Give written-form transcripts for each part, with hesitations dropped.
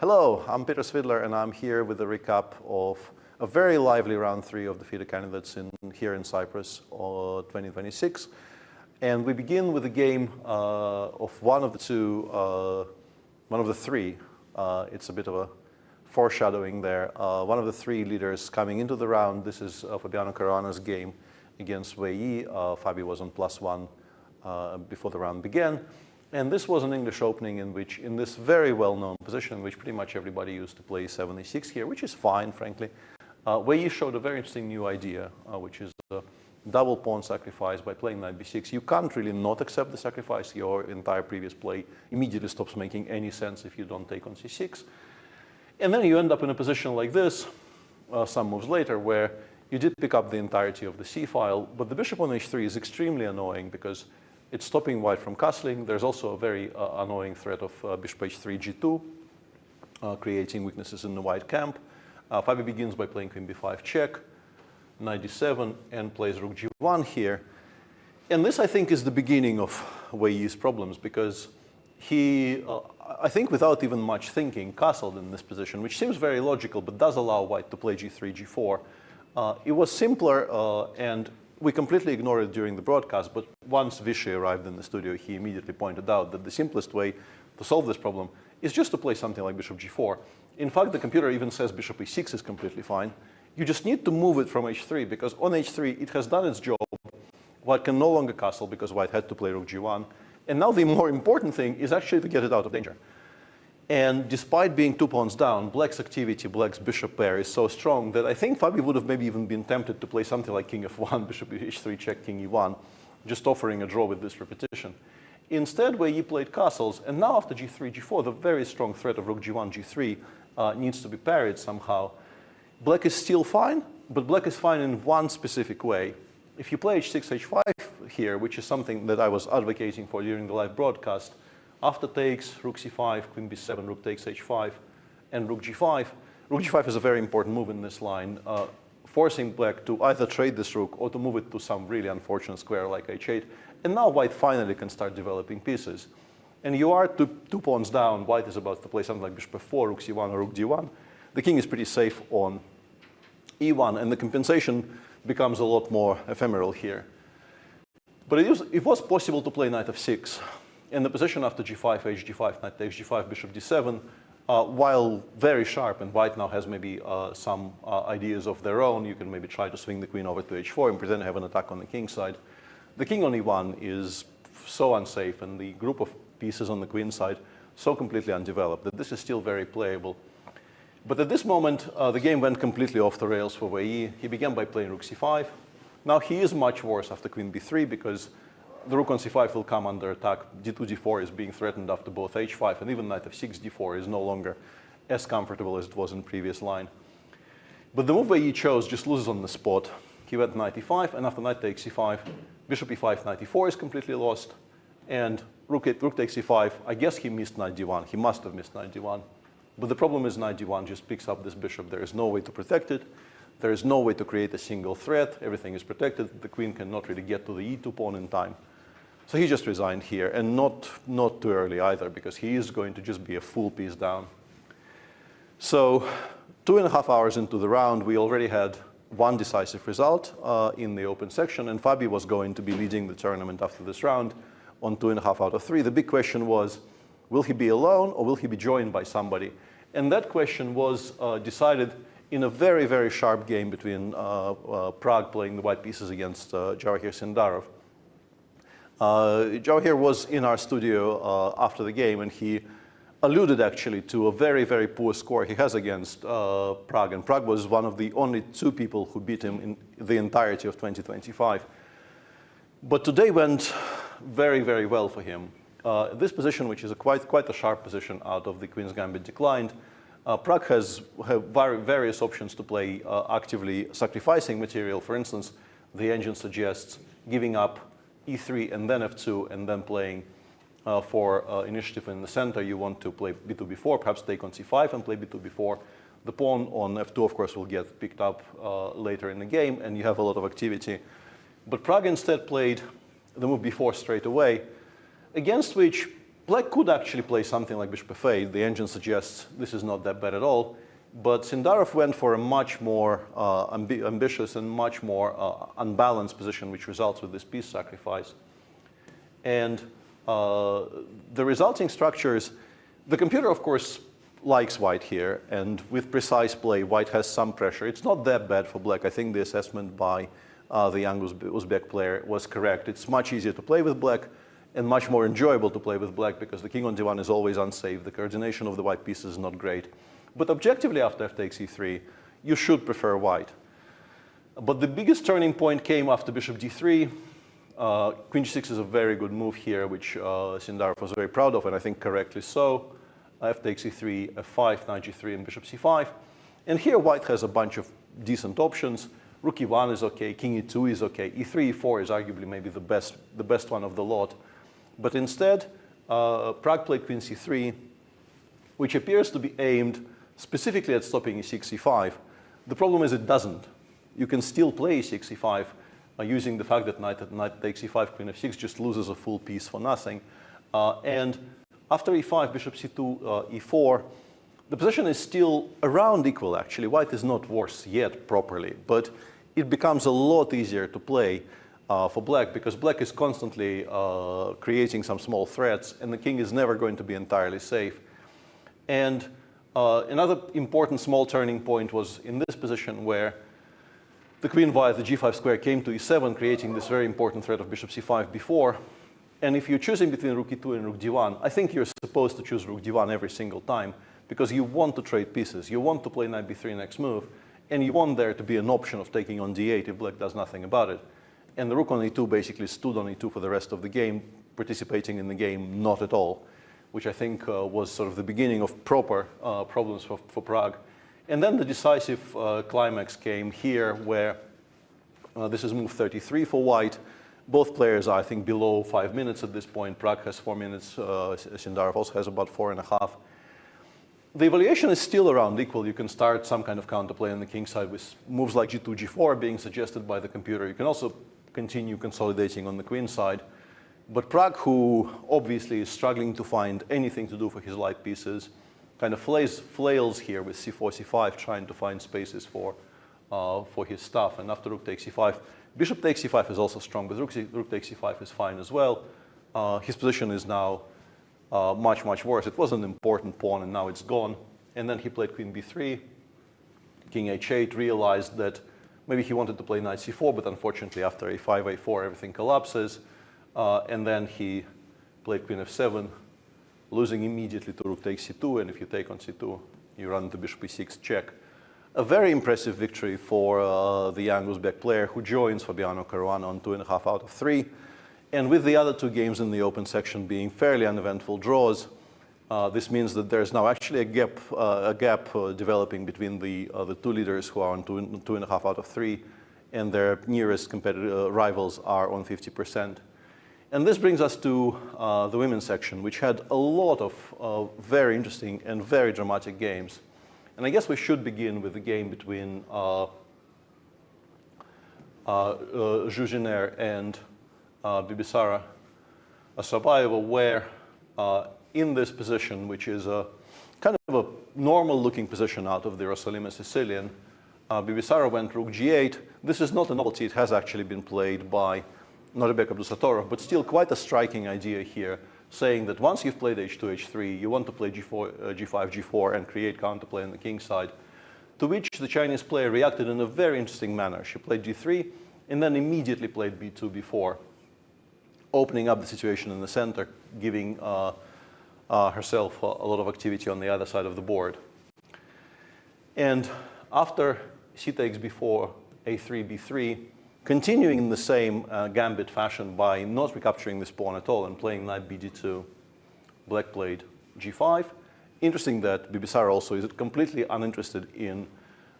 Hello, I'm Peter Svidler, and I'm here with a recap of a very lively round 3 of the FIDE candidates here in Cyprus, 2026. And we begin with a game of one of the three. It's a bit of a foreshadowing there. One of the 3 leaders coming into the round. This is Fabiano Caruana's game against Wei Yi. Fabi was on +1 before the round began. And this was an English opening in this very well-known position, in which pretty much everybody used to play 76 here, which is fine, frankly. Wei Yi showed a very interesting new idea, which is a double pawn sacrifice by playing knight b6. You can't really not accept the sacrifice. Your entire previous play immediately stops making any sense if you don't take on c6. And then you end up in a position like this, some moves later, where you did pick up the entirety of the c file, but the bishop on h3 is extremely annoying because it's stopping white from castling. There's also a very annoying threat of bishop h3 g2, creating weaknesses in the white camp. Fabi begins by playing queen b5 check, knight d7, and plays rook g1 here. And this, I think, is the beginning of Wei Yi's problems, because he, I think without even much thinking, castled in this position, which seems very logical, but does allow white to play g3, g4. It was simpler, and we completely ignored it during the broadcast, but once Vishy arrived in the studio, he immediately pointed out that the simplest way to solve this problem is just to play something like bishop g4. In fact, the computer even says bishop e6 is completely fine. You just need to move it from h3, because on h3 it has done its job. White can no longer castle because white had to play rook g1. And now the more important thing is actually to get it out of danger. And despite being 2 pawns down, black's activity, black's bishop pair is so strong that I think Fabi would have maybe even been tempted to play something like king f1, bishop h3 check, king e1, just offering a draw with this repetition. Instead, Wei Yi played castles, and now after g3, g4, the very strong threat of rook g1, g3 needs to be parried somehow. Black is still fine, but black is fine in one specific way. If you play h6, h5 here, which is something that I was advocating for during the live broadcast, after takes, rook c5, queen b7, rook takes h5, and rook g5. Rook g5 is a very important move in this line, forcing black to either trade this rook or to move it to some really unfortunate square like h8. And now white finally can start developing pieces. And you are 2 pawns down. White is about to play something like bishop f4, rook c1, or rook d1. The king is pretty safe on e1, and the compensation becomes a lot more ephemeral here. But it was possible to play knight f6. And the position after g5, h5, knight takes g5, bishop d7, while very sharp, and white now has maybe some ideas of their own. You can maybe try to swing the queen over to h4 and pretend to have an attack on the king side. The king on e1 is so unsafe, and the group of pieces on the queen side so completely undeveloped that this is still very playable. But at this moment, the game went completely off the rails for Wei Yi. He began by playing rook c5. Now he is much worse after queen b3, because the rook on c5 will come under attack. d2, d4 is being threatened after both h5, and even knight f6, d4 is no longer as comfortable as it was in previous line. But the move Wei Yi chose just loses on the spot. He went knight e5, and after knight takes c5, bishop e5, knight e4 is completely lost, and rook takes e5. I guess he missed knight d1. He must have missed knight d1. But the problem is knight d1 just picks up this bishop. There is no way to protect it. There is no way to create a single threat. Everything is protected. The queen cannot really get to the e2 pawn in time. So he just resigned here, and not too early either, because he is going to just be a full piece down. So 2.5 hours into the round, we already had one decisive result in the open section, and Fabi was going to be leading the tournament after this round on 2.5 out of 3. The big question was, will he be alone or will he be joined by somebody? And that question was decided in a very, very sharp game between Prague playing the white pieces against Javokhir Sindarov. Javokhir was in our studio after the game, and he alluded actually to a very, very poor score he has against Prague. And Prague was one of the only 2 people who beat him in the entirety of 2025. But today went very, very well for him. This position, which is quite a sharp position out of the Queen's Gambit, declined. Prague has various options to play actively sacrificing material. For instance, the engine suggests giving up e3 and then f2, and then playing for initiative in the center. You want to play b2, b4, perhaps take on c5 and play b2, b4. The pawn on f2, of course, will get picked up later in the game, and you have a lot of activity. But Prague instead played the move b4 straight away, against which Black could actually play something like bishop f8. The engine suggests this is not that bad at all. But Sindarov went for a much more ambitious and much more unbalanced position, which results with this piece sacrifice. And the resulting structures, the computer, of course, likes white here. And with precise play, white has some pressure. It's not that bad for black. I think the assessment by the young Uzbek player was correct. It's much easier to play with black and much more enjoyable to play with black because the king on d1 is always unsafe. The coordination of the white pieces is not great. But objectively, after f takes e3, you should prefer white. But the biggest turning point came after bishop d3. Queen g6 is a very good move here, which Sindarov was very proud of, and I think correctly so. F takes e3, f5, knight g3, and bishop c5. And here white has a bunch of decent options. Rook e1 is okay, king e2 is okay, e3, e4 is arguably maybe the best one of the lot. But instead, Pragg played queen c3, which appears to be aimed specifically at stopping e6, e5. The problem is it doesn't. You can still play e6, e5 using the fact that knight takes e5, queen f6 just loses a full piece for nothing. And after e5, bishop c2, e4, the position is still around equal, actually. White is not worse yet properly, but it becomes a lot easier to play for black because black is constantly creating some small threats, and the king is never going to be entirely safe. And another important small turning point was in this position where the queen via the g5 square came to e7, creating this very important threat of bishop c5 before. And if you're choosing between rook e2 and rook d1, I think you're supposed to choose rook d1 every single time because you want to trade pieces. You want to play knight b3 next move, and you want there to be an option of taking on d8 if black does nothing about it. And the rook on e2 basically stood on e2 for the rest of the game, participating in the game not at all, which I think was sort of the beginning of proper problems for Pragg. And then the decisive climax came here where this is move 33 for white. Both players are, I think, below 5 minutes at this point. Pragg has 4 minutes. Sindarov also has about 4.5. The evaluation is still around equal. You can start some kind of counterplay on the king side with moves like g2, g4 being suggested by the computer. You can also continue consolidating on the queen side. But Pragg, who obviously is struggling to find anything to do for his light pieces, kind of flails here with c4, c5, trying to find spaces for his stuff. And after rook takes c5, bishop takes c5 is also strong, but rook takes c5 is fine as well. His position is now much, much worse. It was an important pawn, and now it's gone. And then he played queen b3, king h8, realized that maybe he wanted to play knight c4, but unfortunately after a5, a4, everything collapses. And then he played queen f7, losing immediately to rook takes c2, and if you take on c2, you run into bishop e6 check. A very impressive victory for the young Uzbek player who joins Fabiano Caruana on 2.5 out of 3. And with the other two games in the open section being fairly uneventful draws, this means that there's now actually a gap developing between the two leaders who are on 2.5 out of 3, and their nearest rivals are on 50%. And this brings us to the women's section, which had a lot of very interesting and very dramatic games. And I guess we should begin with the game between Jiner and Bibisara Assaubayeva, where in this position, which is a kind of a normal-looking position out of the Rossolima Sicilian, Bibisara went rook g8. This is not a novelty. It has actually been played by Norbek Abdusatorov, but still quite a striking idea here, saying that once you've played h2, h3, you want to play g4, g5, g4, and create counterplay on the king side, to which the Chinese player reacted in a very interesting manner. She played g3, and then immediately played b2, b4, opening up the situation in the center, giving herself a lot of activity on the other side of the board. And after c takes b4, a3, b3, continuing in the same gambit fashion by not recapturing this pawn at all and playing knight bd2, black played g5. Interesting that Bibisara also is completely uninterested in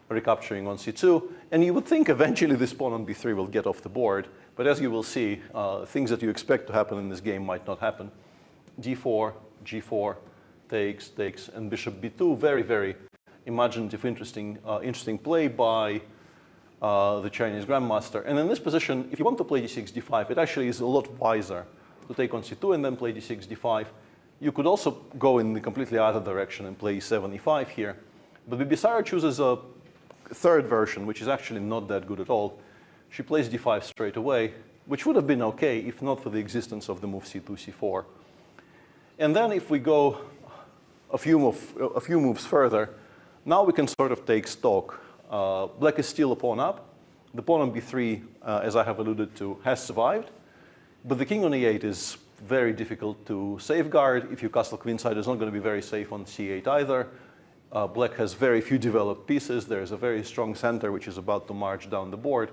recapturing on c2. And you would think eventually this pawn on b3 will get off the board. But as you will see, things that you expect to happen in this game might not happen. d4, g4, takes, and bishop b2. Very, very imaginative, interesting play by the Chinese grandmaster. And in this position, if you want to play d6, d5, it actually is a lot wiser to take on c2 and then play d6, d5. You could also go in the completely other direction and play e7, e5 here. But Bibisara chooses a third version, which is actually not that good at all. She plays d5 straight away, which would have been OK if not for the existence of the move c2, c4. And then if we go a few moves further, now we can sort of take stock. Black is still a pawn up. The pawn on b3, as I have alluded to, has survived. But the king on e8 is very difficult to safeguard. If you castle queenside, it's not going to be very safe on c8 either. Black has very few developed pieces. There's a very strong center which is about to march down the board.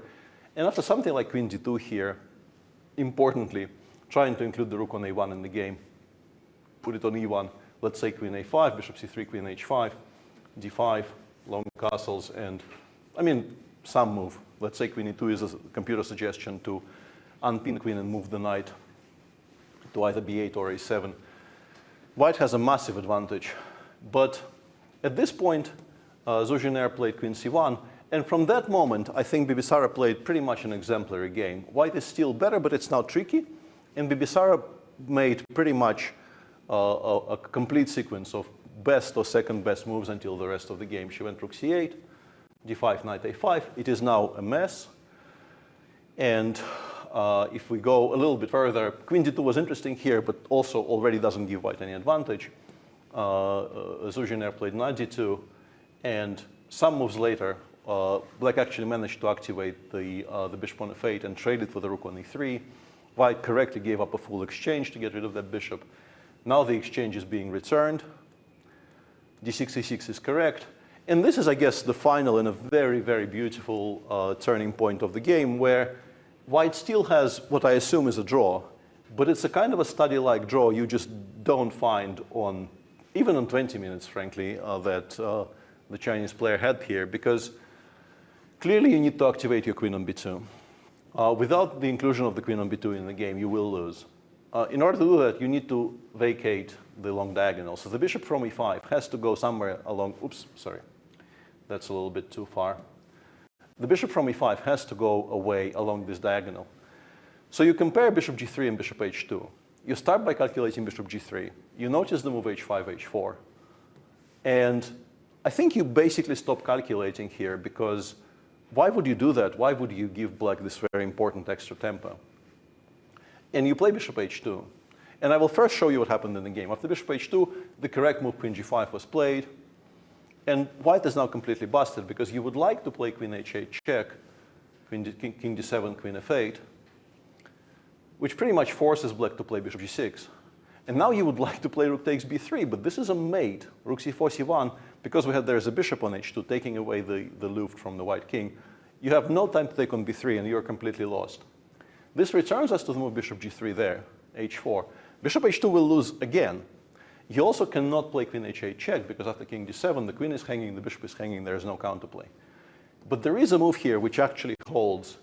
And after something like queen d2 here, importantly, trying to include the rook on a1 in the game, put it on e1, let's say queen a5, bishop c3, queen h5, d5, long castles, and I mean, some move. Let's say queen e2 is a computer suggestion to unpin the queen and move the knight to either b8 or a7. White has a massive advantage. But at this point, Jiner played queen c1. And from that moment, I think Bibisara played pretty much an exemplary game. White is still better, but it's now tricky. And Bibisara made pretty much a complete sequence of best or second best moves until the rest of the game. She went rook c8, d5, knight a5. It is now a mess. And if we go a little bit further, queen d2 was interesting here, but also already doesn't give white any advantage. Jiner played knight d2, and some moves later, black actually managed to activate the bishop on f8 and trade it for the rook on e3. White correctly gave up a full exchange to get rid of that bishop. Now the exchange is being returned. d6, e6 is correct. And this is, I guess, the final and a very, very beautiful turning point of the game where white still has what I assume is a draw, but it's a kind of a study-like draw you just don't find on, even on 20 minutes, frankly, that the Chinese player had here, because clearly you need to activate your queen on b2. Without the inclusion of the queen on b2 in the game, you will lose. In order to do that, you need to vacate the long diagonal. So the bishop from e5 has to go somewhere along, oops, sorry, that's a little bit too far. The bishop from e5 has to go away along this diagonal. So you compare bishop g3 and bishop h2. You start by calculating bishop g3. You notice the move h5, h4. And I think you basically stop calculating here because why would you do that? Why would you give black this very important extra tempo? And you play bishop h2. And I will first show you what happened in the game. After bishop h2, the correct move queen g5 was played. And white is now completely busted because you would like to play queen h8 check, king d7, queen f8, which pretty much forces black to play bishop g6. And now you would like to play rook takes b3, but this is a mate, rook c4, c1, because there's a bishop on h2 taking away the louvre from the white king. You have no time to take on b3 and you're completely lost. This returns us to the move bishop g3 there, h4. Bishop h2 will lose again. You also cannot play queen h8 check because after king d7, the queen is hanging, the bishop is hanging, there is no counterplay. But there is a move here which actually holds.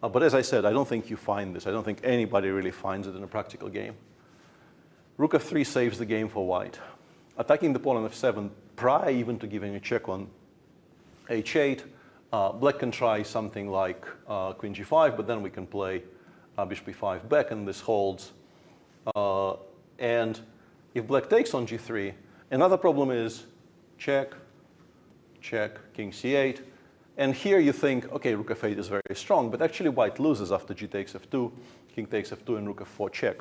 But as I said, I don't think you find this. I don't think anybody really finds it in a practical game. Rook f3 saves the game for white. Attacking the pawn on f7, prior even to giving a check on h8, black can try something like queen g5, but then we can play bishop e5 back, and this holds. And if black takes on g3, another problem is check, check, king c8. And here you think, OK, rook f8 is very strong, but actually white loses after g takes f2, king takes f2, and rook f4 check.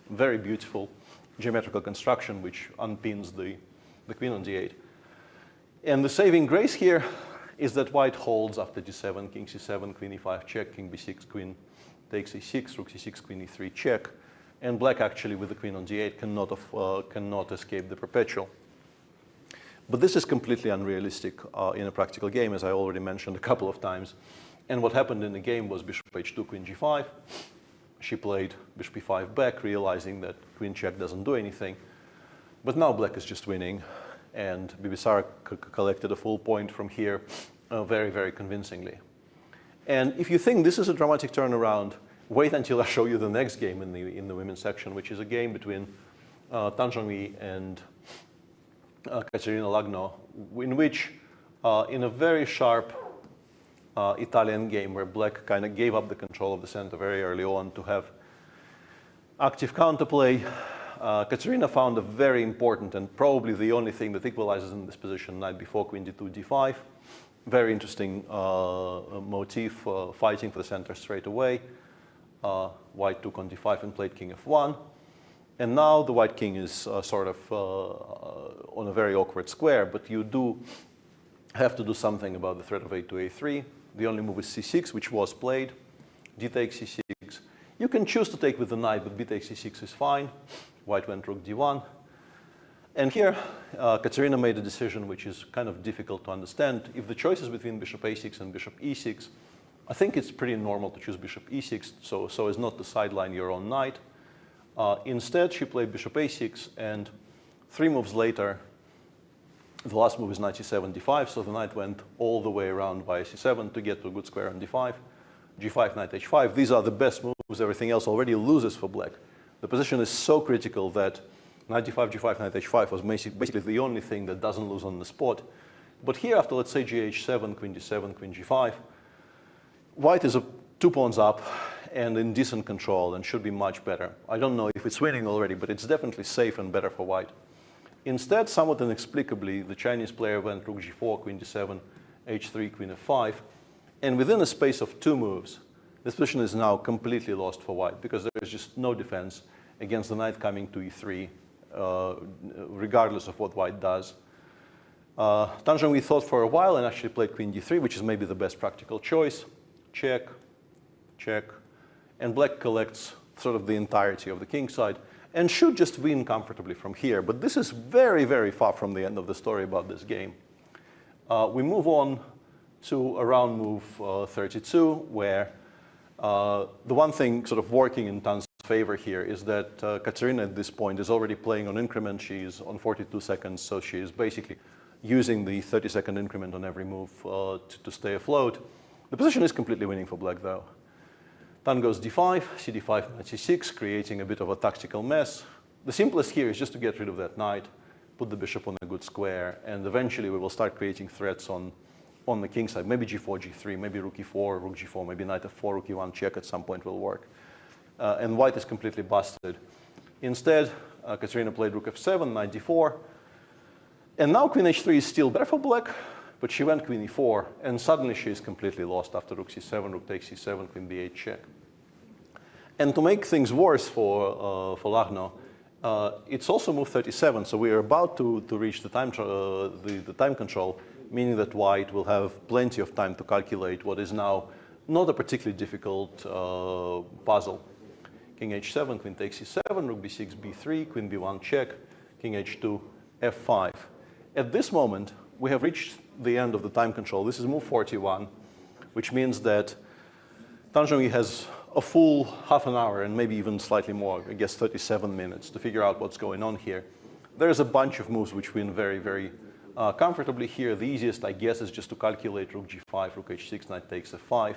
Very beautiful geometrical construction which unpins the queen on d8. And the saving grace here is that white holds after d7, king c7, queen e5 check, king b6, queen takes e6, rook c6, queen e3 check. And black actually with the queen on d8 cannot escape the perpetual. But this is completely unrealistic in a practical game, as I already mentioned a couple of times. And what happened in the game was bishop h2, queen g5. She played bishop e5 back, realizing that queen check doesn't do anything. But now black is just winning. And Bibisara collected a full point from here very, very convincingly. And if you think this is a dramatic turnaround, wait until I show you the next game in the women's section, which is a game between Zhongyi and Kateryna Lagno, in which, in a very sharp Italian game where black kind of gave up the control of the center very early on to have active counterplay, Kateryna found a very important and probably the only thing that equalizes in this position, knight before queen d2, d5. Very interesting motif, fighting for the center straight away. White took on d5 and played king f1. And now the white king is sort of on a very awkward square, but you do have to do something about the threat of a2, a3. The only move is c6, which was played. D takes c6. You can choose to take with the knight, but b takes c6 is fine. White went rook d1. And here, Kateryna made a decision which is kind of difficult to understand. If the choice is between bishop a6 and bishop e6, I think it's pretty normal to choose bishop e6, so as not to sideline your own knight. Instead, she played bishop a6, and 3 moves later, the last move is knight c7, d5, so the knight went all the way around via c7 to get to a good square on d5. g5, knight h5. These are the best moves. Everything else already loses for black. The position is so critical that knight d5, g5, knight h5 was basically the only thing that doesn't lose on the spot. But here, after, let's say, gh7, queen d7, queen g5, white is 2 pawns up and in decent control and should be much better. I don't know if it's winning already, but it's definitely safe and better for white. Instead, somewhat inexplicably, the Chinese player went rook g4, queen d7, h3, queen f5. And within a space of 2 moves, this position is now completely lost for white because there is just no defense against the knight coming to e3, regardless of what white does. Zhongyi thought for a while and actually played queen d3, which is maybe the best practical choice. Check, check. And black collects sort of the entirety of the king side and should just win comfortably from here. But this is very, very far from the end of the story about this game. We move on to around move 32, where the one thing sort of working in Tan's favor here is that Kateryna at this point is already playing on increment. She's on 42 seconds, so she is basically using the 30-second increment on every move to stay afloat. The position is completely winning for black, though. Tan goes d5, cd5, knight c6, creating a bit of a tactical mess. The simplest here is just to get rid of that knight, put the bishop on a good square, and eventually we will start creating threats on the king side. Maybe g4, g3, maybe rook e4, rook g4, maybe knight f4, rook e1 check at some point will work. And white is completely busted. Instead, Kateryna played rook f7, knight d4. And now queen h3 is still better for black, but she went queen e4, and suddenly she is completely lost after rook c7, rook takes c7, queen b8 check. And to make things worse for Lagno, it's also move 37, so we are about to reach the time control, meaning that white will have plenty of time to calculate what is now not a particularly difficult puzzle. King h7, queen takes c7, rook b6, b3, queen b1 check, king h2, f5. At this moment, we have reached the end of the time control. This is move 41, which means that Zhongyi has a full half an hour and maybe even slightly more, I guess 37 minutes to figure out what's going on here. There's a bunch of moves which win very, very comfortably here. The easiest, I guess, is just to calculate rook g5, rook h6, knight takes f5.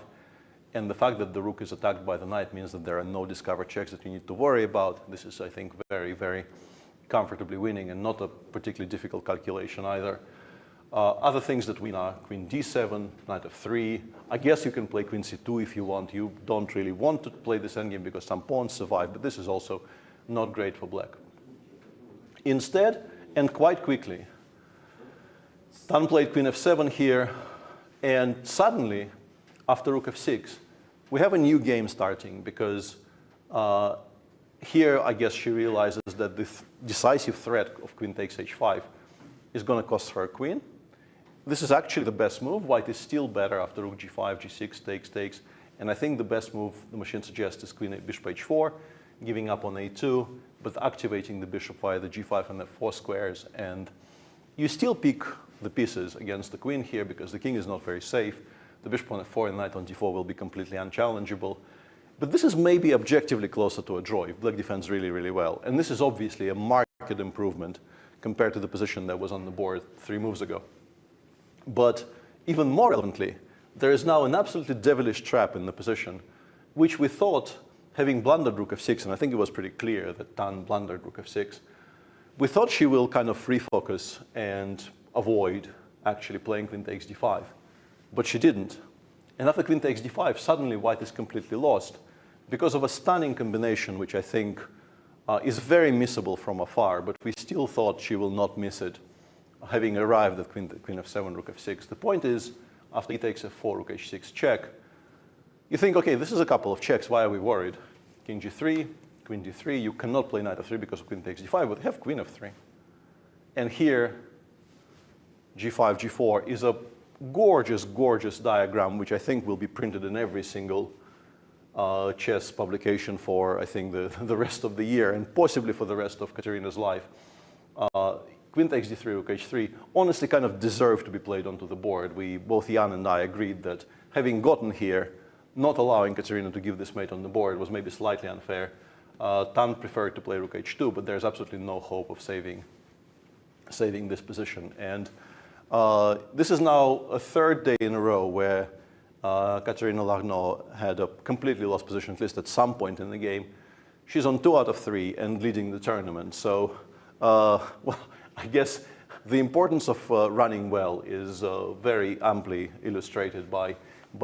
And the fact that the rook is attacked by the knight means that there are no discovered checks that you need to worry about. This is, I think, very, very comfortably winning and not a particularly difficult calculation either. Other things that win are queen d7, knight f3. I guess you can play queen c2 if you want. You don't really want to play this endgame because some pawns survive, but this is also not great for black. Instead, and quite quickly, Tan played queen f7 here, and suddenly, after rook f6, we have a new game starting because here, I guess she realizes that the decisive threat of queen takes h5 is going to cost her a queen. This is actually the best move. White is still better after rook g5, g6, takes. And I think the best move the machine suggests is bishop h4, giving up on a2, but activating the bishop via the g5 and f4 squares. And you still pick the pieces against the queen here because the king is not very safe. The bishop on f4 and knight on d4 will be completely unchallengeable. But this is maybe objectively closer to a draw if black defends really, really well. And this is obviously a marked improvement compared to the position that was on the board 3 moves ago. But even more relevantly, there is now an absolutely devilish trap in the position, which we thought, having blundered rook f6, and I think it was pretty clear that Tan blundered rook f6, we thought she will kind of refocus and avoid actually playing queen takes d5. But she didn't. And after queen takes d5, suddenly white is completely lost because of a stunning combination, which I think is very missable from afar, but we still thought she will not miss it, having arrived at queen f7, rook f6. The point is, after e takes f4, rook h6 check, you think, okay, this is a couple of checks, why are we worried? King g3, queen d3, you cannot play knight f3 because queen takes d5, but have queen f3. And here, g5, g4 is a gorgeous, gorgeous diagram, which I think will be printed in every single chess publication for, I think, the rest of the year, and possibly for the rest of Kateryna's life. Queen takes d3, rook h3, honestly kind of deserved to be played onto the board. Both Jan and I agreed that having gotten here, not allowing Kateryna to give this mate on the board was maybe slightly unfair. Tan preferred to play rook h2, but there's absolutely no hope of saving this position. And this is now a third day in a row where Kateryna Lagno had a completely lost position, at least at some point in the game. She's on 2 out of 3 and leading the tournament. So, well, I guess the importance of running well is very amply illustrated by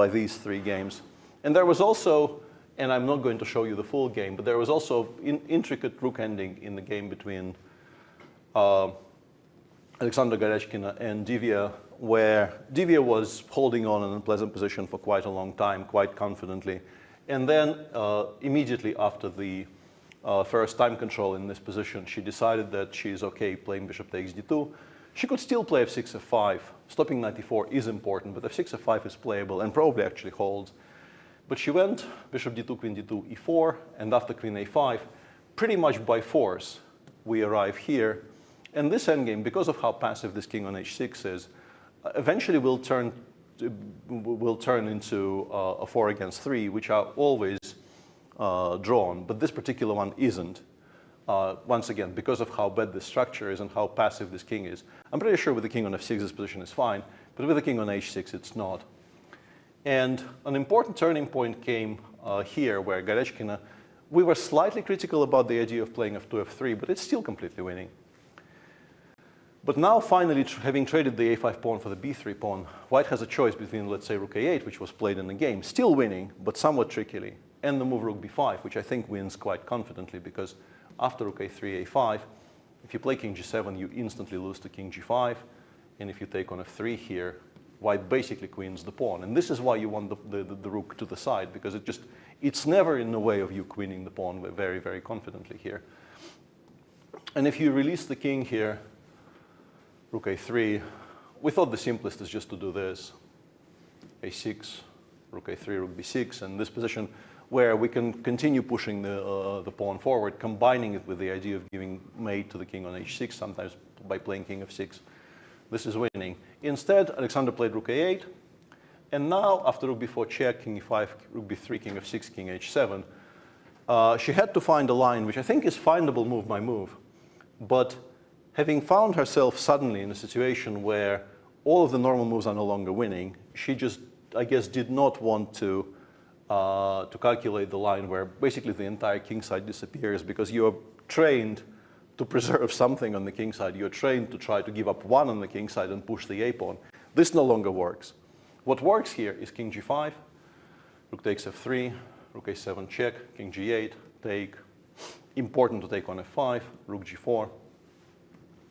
these 3 games. And there was also, and I'm not going to show you the full game, but there was also intricate rook ending in the game between Aleksandra Goryachkina and Divya, where Divya was holding on in an unpleasant position for quite a long time, quite confidently. And then immediately after the first time control in this position, she decided that she's okay playing bishop takes d2. She could still play f6, f5. Stopping knight e4 is important, but f6, f5 is playable and probably actually holds. But she went bishop d2, queen d2, e4, and after queen a5, pretty much by force, we arrive here. And this endgame, because of how passive this king on h6 is, eventually will turn into a 4 against 3, which are always drawn, but this particular one isn't. Once again, because of how bad this structure is and how passive this king is. I'm pretty sure with the king on f6, this position is fine, but with the king on h6, it's not. And an important turning point came here, where Goryachkina, we were slightly critical about the idea of playing f2, f3, but it's still completely winning. But now, finally, having traded the a5 pawn for the b3 pawn, White has a choice between, let's say, rook a8, which was played in the game, still winning, but somewhat trickily, and the move rook b5, which I think wins quite confidently, because after rook a3, a5, if you play king g7, you instantly lose to king g5, and if you take on f3 here, White basically queens the pawn. And this is why you want the rook to the side, because it's never in the way of you queening the pawn very, very confidently here. And if you release the king here, rook a3, we thought the simplest is just to do this. a6, rook a3, rook b6, and this position where we can continue pushing the pawn forward, combining it with the idea of giving mate to the king on h6, sometimes by playing king f6. This is winning. Instead, Aleksandra played rook a8, and now, after rook b4 check, king e5, rook b3, king f6, king h7, she had to find a line, which I think is findable move by move. But having found herself suddenly in a situation where all of the normal moves are no longer winning, she just, I guess, did not want to calculate the line where basically the entire king side disappears, because you're trained to preserve something on the king side. You're trained to try to give up 1 on the king side and push the a pawn. This no longer works. What works here is king g5, rook takes f3, rook a7 check, king g8, take. Important to take on f5, rook g4,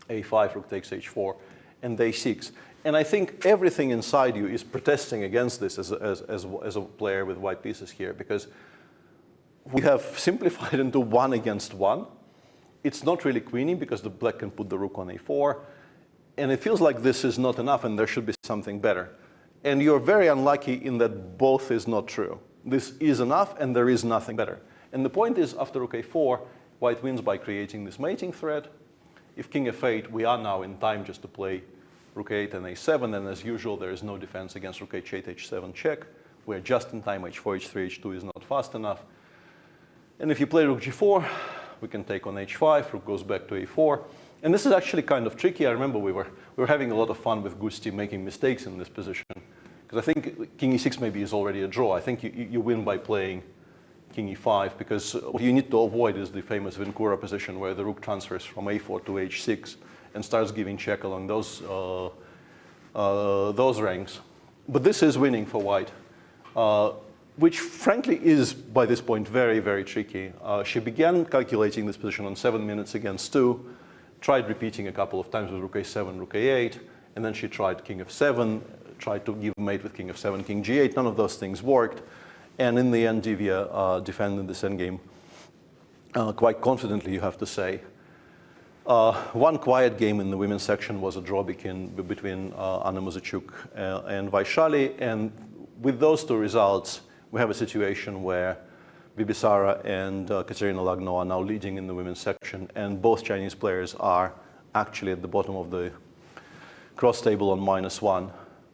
a5, rook takes h4, and a6. And I think everything inside you is protesting against this as a player with white pieces here, because we have simplified into 1 against 1. It's not really queenie, because the black can put the rook on a4. And it feels like this is not enough and there should be something better. And you're very unlucky in that both is not true. This is enough and there is nothing better. And the point is, after rook a4, White wins by creating this mating thread. If king f8, we are now in time just to play rook a8 and a7, and as usual, there is no defense against rook h8, h7 check. We're just in time, h4, h3, h2 is not fast enough. And if you play rook g4, we can take on h5, rook goes back to a4. And this is actually kind of tricky. I remember we were having a lot of fun with Gusti making mistakes in this position, because I think king e6 maybe is already a draw. I think you win by playing king e5, because what you need to avoid is the famous Vincura position where the rook transfers from a4 to h6 and starts giving check along those ranks. But this is winning for White. which frankly is, by this point, very, very tricky. She began calculating this position on 7 minutes against 2, tried repeating a couple of times with rook a7, rook a8, and then she tried king f7, tried to give mate with king f7, king g8. None of those things worked. And in the end, Divya defended this endgame quite confidently, you have to say. One quiet game in the women's section was a draw between Anna Muzychuk and Vaishali. And with those two results, we have a situation where Bibisara and Kateryna Lagno are now leading in the women's section, and both Chinese players are actually at the bottom of the cross table on -1.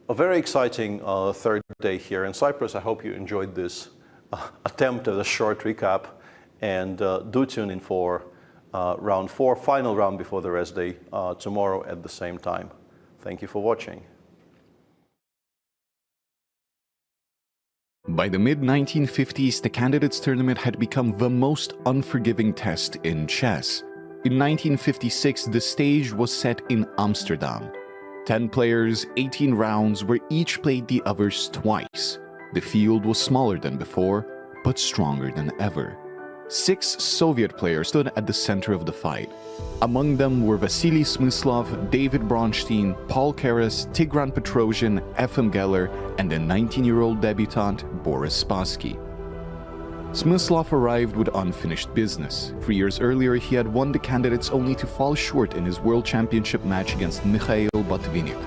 A very exciting third day here in Cyprus. I hope you enjoyed this attempt at a short recap, and do tune in for round 4, final round before the rest day, tomorrow at the same time. Thank you for watching. By the mid-1950s, the candidates tournament had become the most unforgiving test in chess. In 1956, the stage was set in Amsterdam. 10 players, 18 rounds, where each played the others twice. The field was smaller than before, but stronger than ever. 6 Soviet players stood at the center of the fight. Among them were Vasily Smyslov, David Bronstein, Paul Keres, Tigran Petrosian, Efim Geller, and the 19-year-old debutant Boris Spassky. Smyslov arrived with unfinished business. 3 years earlier, he had won the candidates only to fall short in his World Championship match against Mikhail Botvinnik.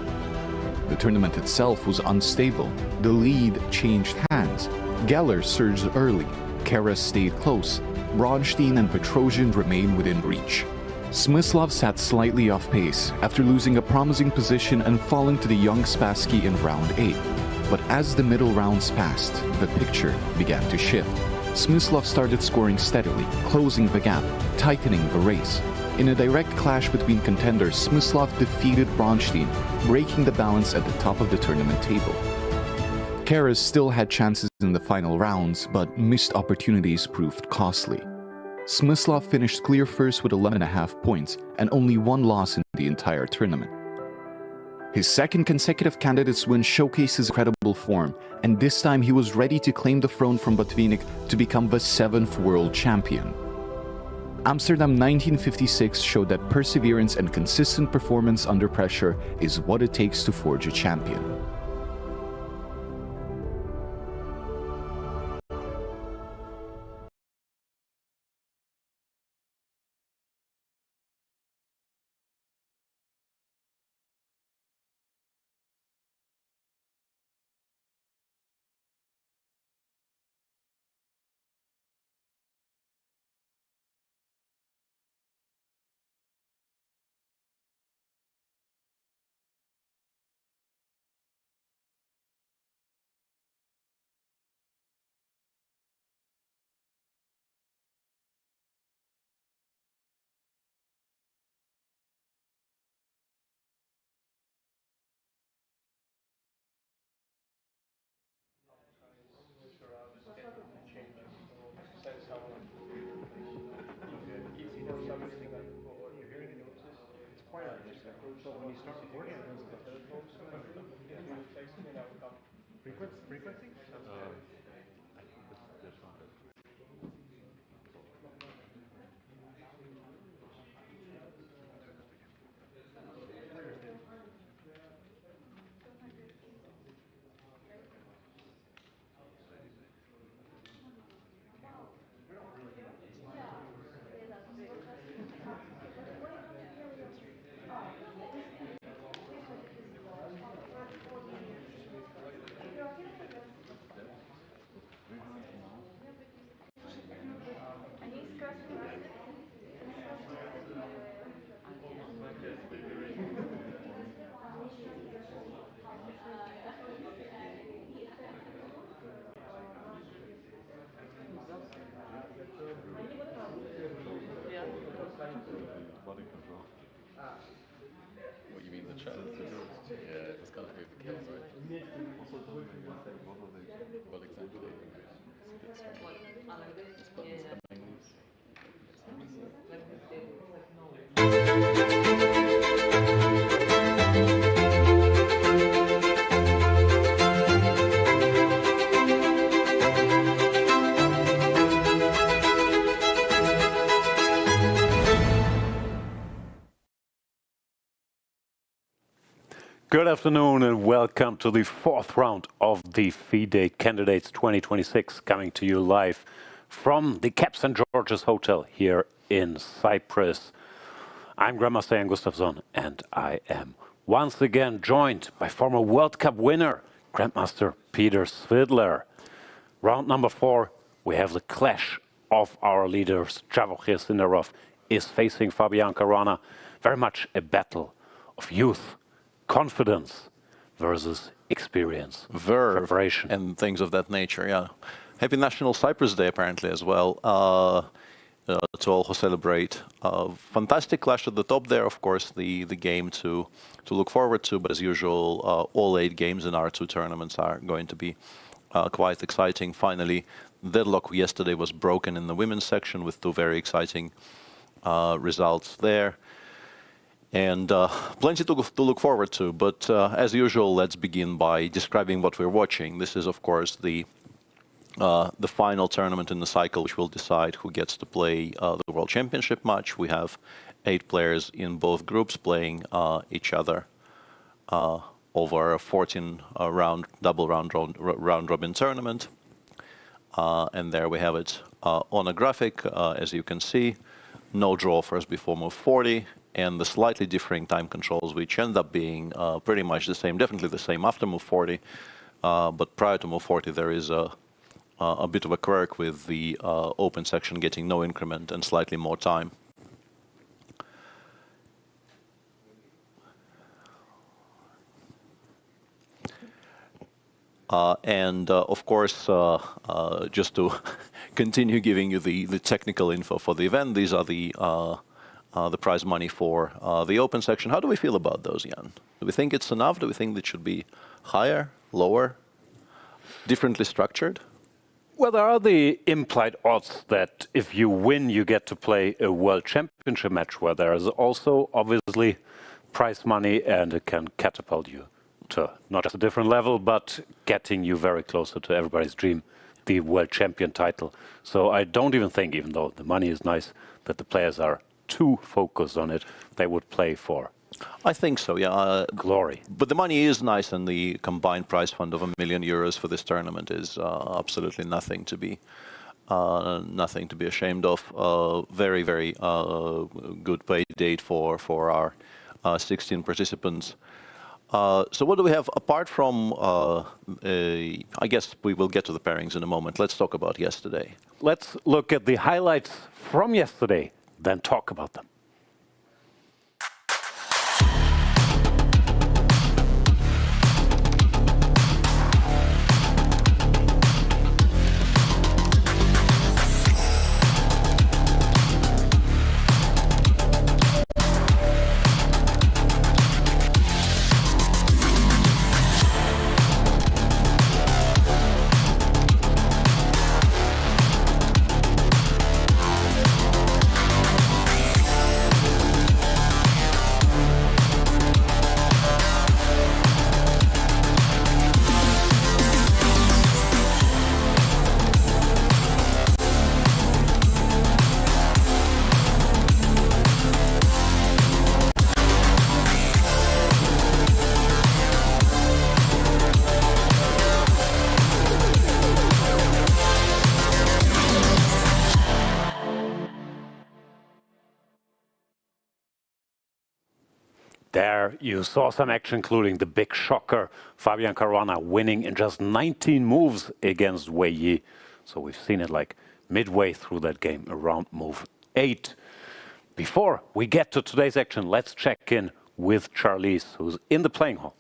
The tournament itself was unstable. The lead changed hands. Geller surged early. Keres stayed close. Bronstein and Petrosian remained within reach. Smyslov sat slightly off pace after losing a promising position and falling to the young Spassky in round 8. But as the middle rounds passed, the picture began to shift. Smyslov started scoring steadily, closing the gap, tightening the race. In a direct clash between contenders, Smyslov defeated Bronstein, breaking the balance at the top of the tournament table. Keres still had chances in the final rounds, but missed opportunities proved costly. Smyslov finished clear first with 11.5 points and only 1 loss in the entire tournament. His second consecutive candidates win showcased his incredible form, and this time he was ready to claim the throne from Botvinnik to become the 7th world champion. Amsterdam 1956 showed that perseverance and consistent performance under pressure is what it takes to forge a champion. Frequency? Body control. What, you mean the chat? Yeah, it's got to be the kills, right? Well, exactly. This button's coming loose. Good afternoon and welcome to the fourth round of the FIDE Candidates 2026, coming to you live from the Caps and Georges Hotel here in Cyprus. I'm Grandmaster Jan Gustafsson and I am once again joined by former World Cup winner, Grandmaster Peter Svidler. Round number 4, we have the clash of our leaders. Javokhir Sindarov is facing Fabiano Caruana. Very much a battle of youth, confidence versus experience, Verve, preparation, and things of that nature. Yeah, happy National Cyprus Day apparently as well. To all who celebrate. Fantastic clash at the top there, of course, the game to look forward to. But as usual, all 8 games in our 2 tournaments are going to be quite exciting. Finally, deadlock yesterday was broken in the women's section with 2 very exciting results there. And plenty to look forward to. But as usual, let's begin by describing what we're watching. This is, of course, the final tournament in the cycle, which will decide who gets to play the World Championship match. We have 8 players in both groups playing each other over a 14-round double round robin tournament. And there we have it on a graphic, as you can see. No draw first before move 40, and the slightly differing time controls, which end up being pretty much the same, definitely the same after move 40. But prior to move 40, there is a bit of a quirk with the open section getting no increment and slightly more time. Of course, just to continue giving you the technical info for the event, these are the prize money for the open section. How do we feel about those, Jan? Do we think it's enough? Do we think it should be higher, lower, differently structured? Well, there are the implied odds that if you win, you get to play a World Championship match, where there is also obviously prize money, and it can catapult you to not just a different level, but getting you very closer to everybody's dream, the World Champion title. So I don't even think, even though the money is nice, that the players are too focused on it. They would play for, I think so, yeah. Glory. But the money is nice, and the combined prize fund of €1 million for this tournament is absolutely nothing to be ashamed of. Very, very good pay date for our 16 participants. So what do we have apart from? I guess we will get to the pairings in a moment. Let's talk about yesterday. Let's look at the highlights from yesterday, then talk about them. There you saw some action, including the big shocker, Fabiano Caruana winning in just 19 moves against Wei Yi. So we've seen it like midway through that game, around move 8. Before we get to today's action, let's check in with Charlize, who's in the playing hall.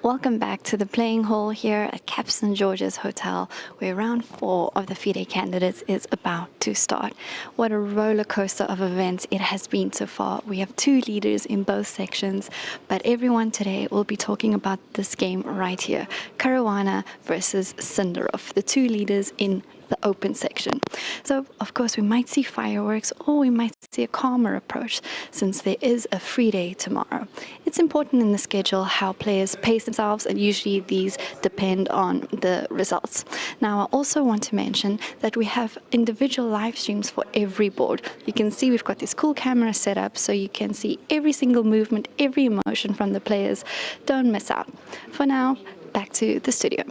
Welcome back to the playing hall here at Caps and Georges Hotel, where round 4 of the FIDE candidates is about to start. What a roller coaster of events it has been so far. We have 2 leaders in both sections, but everyone today will be talking about this game right here. Caruana versus Sindarov, the 2 leaders in the open section. So, of course, we might see fireworks or we might see a calmer approach since there is a free day tomorrow. It's important in the schedule how players pace themselves, and usually these depend on the results. Now, I also want to mention that we have individual live streams for every board. You can see we've got this cool camera set up so you can see every single movement, every emotion from the players. Don't miss out. For now, back to the studio.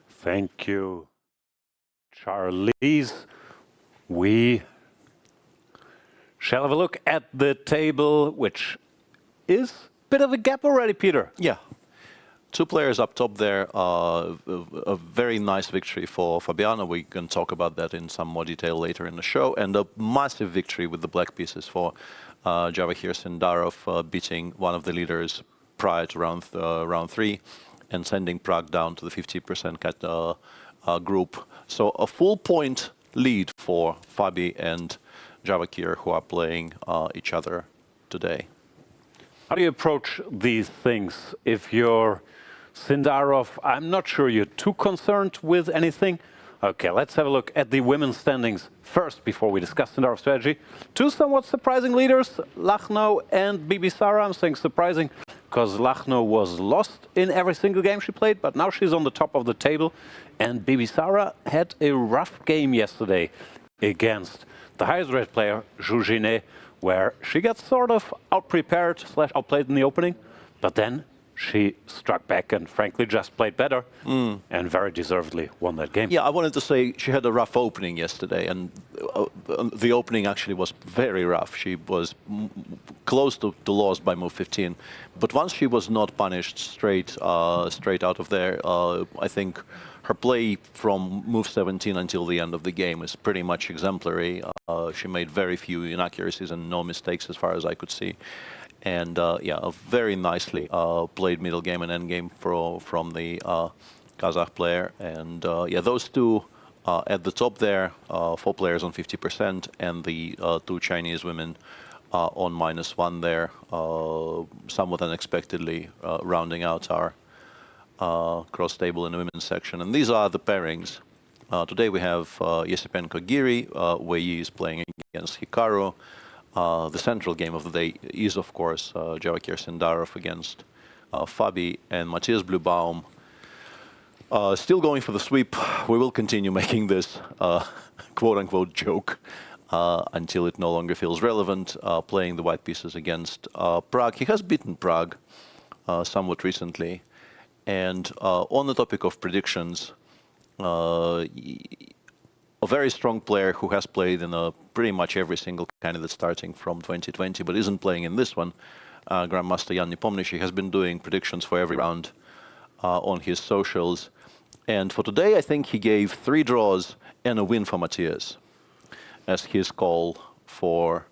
Thank you, Charlize. We shall have a look at the table, which is a bit of a gap already, Peter. Yeah. Two players up top there. A very nice victory for Fabiano. We can talk about that in some more detail later in the show. And a massive victory with the black pieces for Javokhir Sindarov, beating one of the leaders prior to round 3 and sending Prague down to the 50% group. So a full point lead for Fabi and Javokhir, who are playing each other today. How do you approach these things? If you're Sindarov, I'm not sure you're too concerned with anything. Okay, let's have a look at the women's standings first before we discuss Sindarov's strategy. Two somewhat surprising leaders, Lagno and Bibisara. I'm saying surprising because Lagno was lost in every single game she played, but now she's on the top of the table. And Bibisara had a rough game yesterday against the highest rated player, Jiner, where she got sort of out-prepared / outplayed in the opening, but then she struck back and frankly just played better and very deservedly won that game. Yeah, I wanted to say she had a rough opening yesterday, and the opening actually was very rough. She was close to loss by move 15, but once she was not punished straight out of there, I think her play from move 17 until the end of the game is pretty much exemplary. She made very few inaccuracies and no mistakes as far as I could see. And yeah, a very nicely played middle game and end game from the Kazakh player. And yeah, those two at the top there, 4 players on 50%, and the 2 Chinese women on -1 there, somewhat unexpectedly rounding out our cross table in the women's section. And these are the pairings. Today we have Esipenko Giri, Wei Yi is playing against Hikaru. The central game of the day is, of course, Javokhir Sindarov against Fabi, and Matthias Bluebaum still going for the sweep. We will continue making this quote-unquote joke until it no longer feels relevant, playing the white pieces against Prague. He has beaten Prague somewhat recently. And on the topic of predictions, a very strong player who has played in pretty much every single candidate starting from 2020, but isn't playing in this one, Grandmaster Jan Nepomniachtchi has been doing predictions for every round on his socials. And for today, I think he gave 3 draws and a win for Matthias as his call for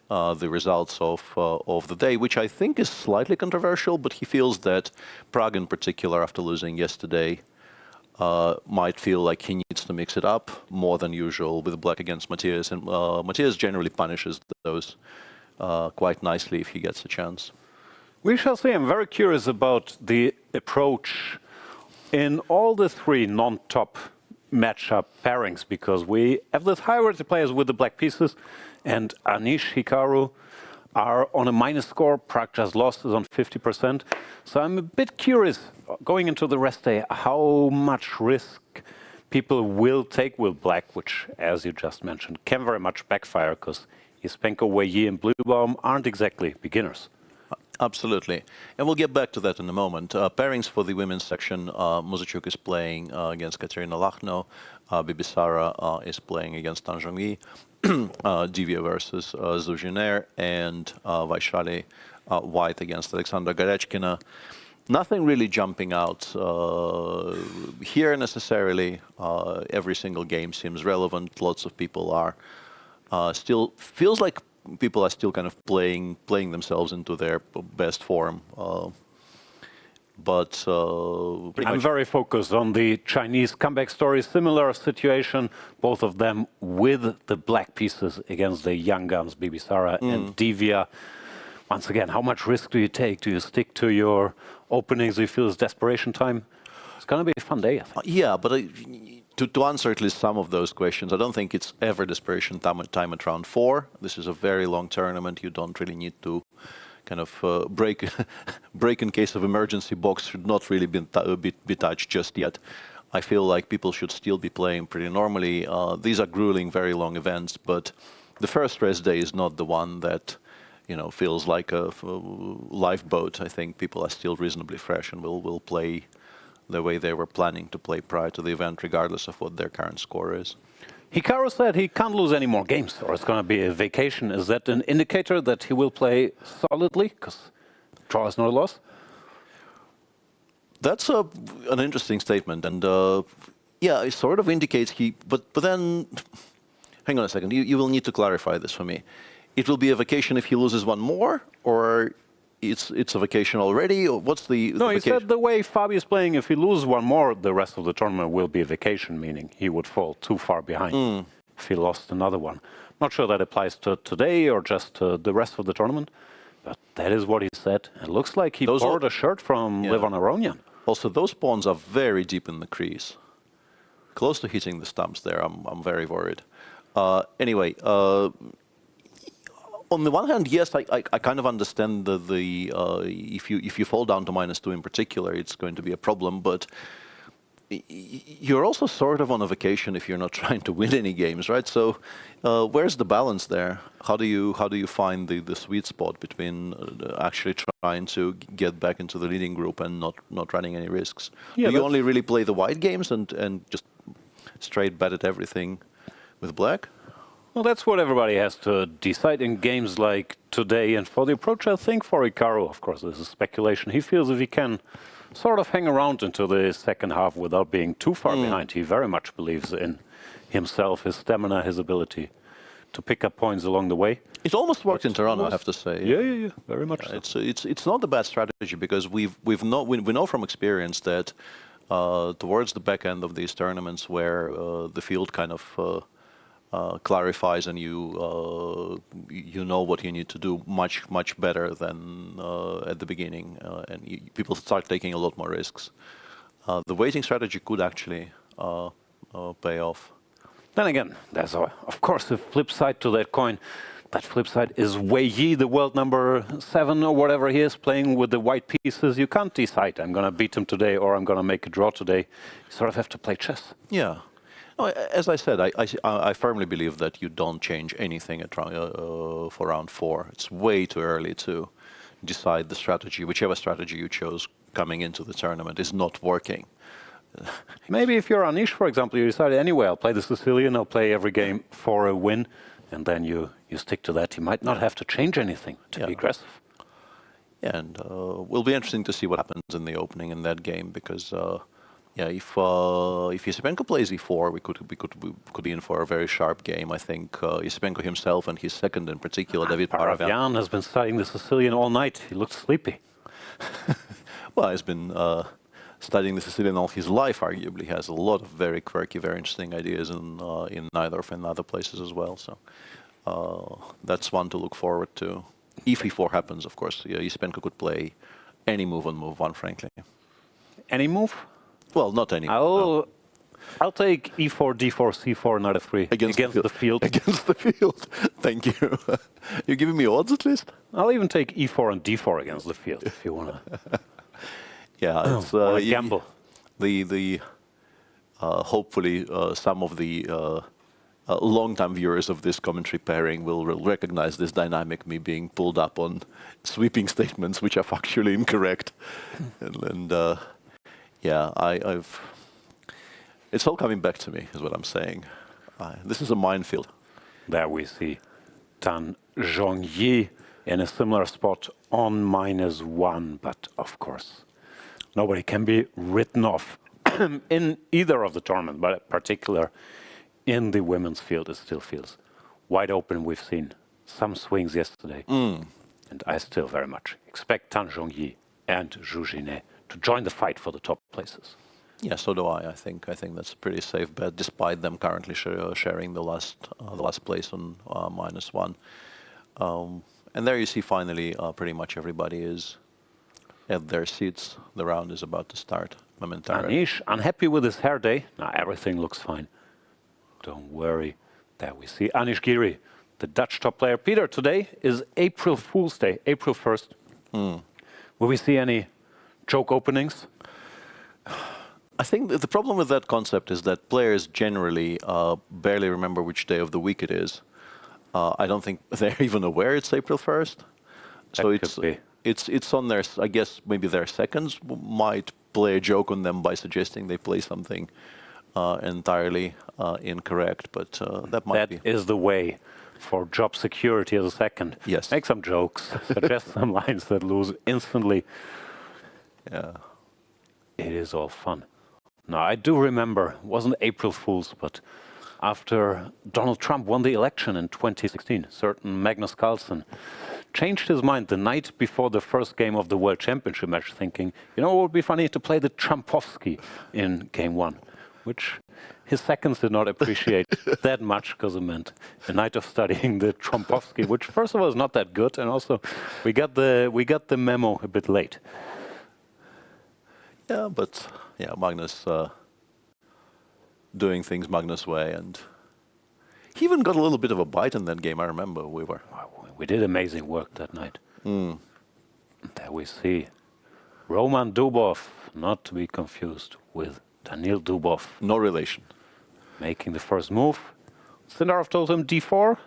the results of the day, which I think is slightly controversial, but he feels that Prague in particular, after losing yesterday, might feel like he needs to mix it up more than usual with black against Matthias. And Matthias generally punishes those quite nicely if he gets a chance. We shall see. I'm very curious about the approach in all the 3 non-top matchup pairings, because we have the high-rated players with the black pieces, and Anish, Hikaru are on a minus score. Prague just lost, is on 50%. So I'm a bit curious, going into the rest day, how much risk people will take with black, which, as you just mentioned, can very much backfire, because Esipenko, Wei Yi and Bluebaum aren't exactly beginners. Absolutely. And we'll get back to that in a moment. Pairings for the women's section, Muzychuk is playing against Kateryna Lagno, Bibisara is playing against Zhongyi, Divya versus Jiner, and Vaishali white against Aleksandra Goryachkina. Nothing really jumping out here necessarily. Every single game seems relevant. Lots of people are still, feels like people are still kind of playing themselves into their best form. But I'm very focused on the Chinese comeback story. Similar situation, both of them with the black pieces against the young guns, Bibisara and Divya. Once again, how much risk do you take? Do you stick to your openings? Do you feel it's desperation time? going to be a fun day, I think. Yeah, but to answer at least some of those questions, I don't think it's ever desperation time at round 4. This is a very long tournament. You don't really need to kind of break in case of emergency box should not really be touched just yet. I feel like people should still be playing pretty normally. These are grueling, very long events, but the first rest day is not the one that feels like a lifeboat. I think people are still reasonably fresh and will play the way they were planning to play prior to the event, regardless of what their current score is. Hikaru said he can't lose any more games, or it's going to be a vacation. Is that an indicator that he will play solidly? Because draw is not a loss. That's an interesting statement, and yeah, it sort of indicates But then, hang on a second. You will need to clarify this for me. It will be a vacation if he loses one more, or it's a vacation already, or what's the No, he vacation? said the way Fabi is playing, if he loses one more, the rest of the tournament will be a vacation, meaning he would fall too far behind if he lost another one. Not sure that applies to today or just to the rest of the tournament, but that is what he said. It looks like he borrowed a shirt from Levon Aronian. Also, those pawns are very deep in the crease. Close to hitting the stumps there, I'm very worried. Anyway, on the one hand, yes, I kind of understand if you fall down to -2 in particular, it's going to be a problem. But you're also sort of on a vacation if you're not trying to win any games, right? So where's the balance there? How do you find the sweet spot between actually trying to get back into the leading group and not running any risks? Yeah, do you only really play the white games and just straight bet at everything with black? Well, that's what everybody has to decide in games like today. And for the approach, I think for Hikaru, of course, this is speculation. He feels if he can sort of hang around into the second half without being too far behind, he very much believes in himself, his stamina, his ability to pick up points along the way. It almost worked in Toronto, I have to say. Yeah, very much so. It's not a bad strategy because we know from experience that towards the back end of these tournaments where the field kind of clarifies and you know what you need to do much better than at the beginning, and people start taking a lot more risks. The waiting strategy could actually pay off. Then again, there's of course a flip side to that coin. That flip side is Wei Yi, the world number 7 or whatever he is, playing with the white pieces. You can't decide, I'm going to beat him today or I'm going to make a draw today. You sort of have to play chess. Yeah. As I said, I firmly believe that you don't change anything for round 4. It's way too early to decide the strategy. Whichever strategy you chose coming into the tournament is not working. Maybe if you're Anish, for example, you decide, anyway, I'll play the Sicilian, I'll play every game for a win, and then you stick to that. You might not have to change anything to be aggressive. Yeah, and will be interesting to see what happens in the opening in that game, because if Esipenko plays e4, we could be in for a very sharp game. I think Esipenko himself and his second in particular, David Paravian, has been studying the Sicilian all night. He looks sleepy. Well, he's been studying the Sicilian all his life, arguably. He has a lot of very quirky, very interesting ideas in Najdorf and other places as well. So that's one to look forward to. If e4 happens, of course, Esipenko could play any move on move 1, frankly. Any move? Well, not any. I'll take e4, d4, c4, knight f3 against the field. Against the field. Thank you. You're giving me odds at least? I'll even take e4 and d4 against the field if you want to. Yeah, it's gamble. Hopefully, some of the long-time viewers of this commentary pairing will recognize this dynamic, me being pulled up on sweeping statements which are factually incorrect, and yeah, it's all coming back to me, is what I'm saying. This is a minefield. There we see Tan Zhongyi in a similar spot on -1, but of course, nobody can be written off in either of the tournament, but in particular in the women's field, it still feels wide open. We've seen some swings yesterday, and I still very much expect Tan Zhongyi and Zhu Jiner to join the fight for the top places. Yeah, so do I. I think that's a pretty safe bet, despite them currently sharing the last place on -1. And there you see finally pretty much everybody is at their seats. The round is about to start. momentarily. Anish, unhappy with his hair day. Now everything looks fine. Don't worry. There we see Anish Giri, the Dutch top player. Peter, today is April Fool's Day, April 1st. Will we see any joke openings? I think the problem with that concept is that players generally barely remember which day of the week it is. I don't think they're even aware it's April 1st. So it's on their, I guess maybe their seconds might play a joke on them by suggesting they play something entirely incorrect, but that might be. That is the way for job security as a second. Yes. Make some jokes, suggest some lines that lose instantly. Yeah. It is all fun. Now, I do remember, it wasn't April Fool's, but after Donald Trump won the election in 2016, certain Magnus Carlsen changed his mind the night before the first game of the World Championship match, thinking, you know, it would be funny to play the Trumpovsky in game one, which his seconds did not appreciate that much because it meant a night of studying the Trumpovsky, which first of all is not that good, and also we got the memo a bit late. Yeah, but yeah, Magnus doing things Magnus way, and he even got a little bit of a bite in that game. I remember We did amazing work that night. There we see Roman Dubov, not to be confused with Daniil Dubov. No relation. Making the first move. Sindarov told him d4.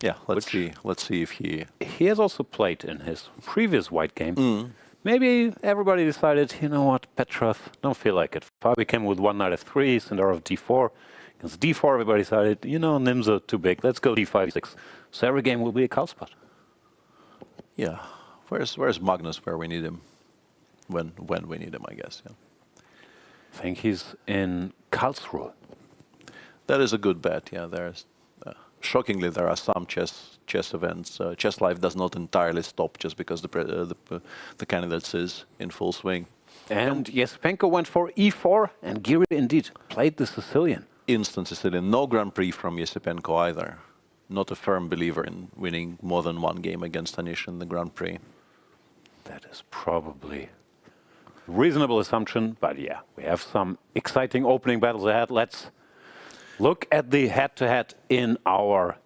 Yeah, let's see if he... He has also played in his previous white game. Maybe everybody decided, you know what, Petrov, don't feel like it. Fabi came with one knight f3, Sindarov d4. Against d4, everybody decided, you know, Nims are too big, let's go d5, d6. So every game will be a cow spot. Yeah. Where's Magnus where we need him? When we need him, I guess. Yeah. I think he's in Karlsruhe. That is a good bet. Yeah, there's shockingly there are some chess events. Chess life does not entirely stop just because the candidates is in full swing. And Esipenko went for e4, and Giri indeed played the Sicilian. Instant Sicilian. No Grand Prix from Esipenko either. Not a firm believer in winning more than one game against Anish in the Grand Prix. That is probably a reasonable assumption, but yeah, we have some exciting opening battles ahead. Let's look at the head-to-head in our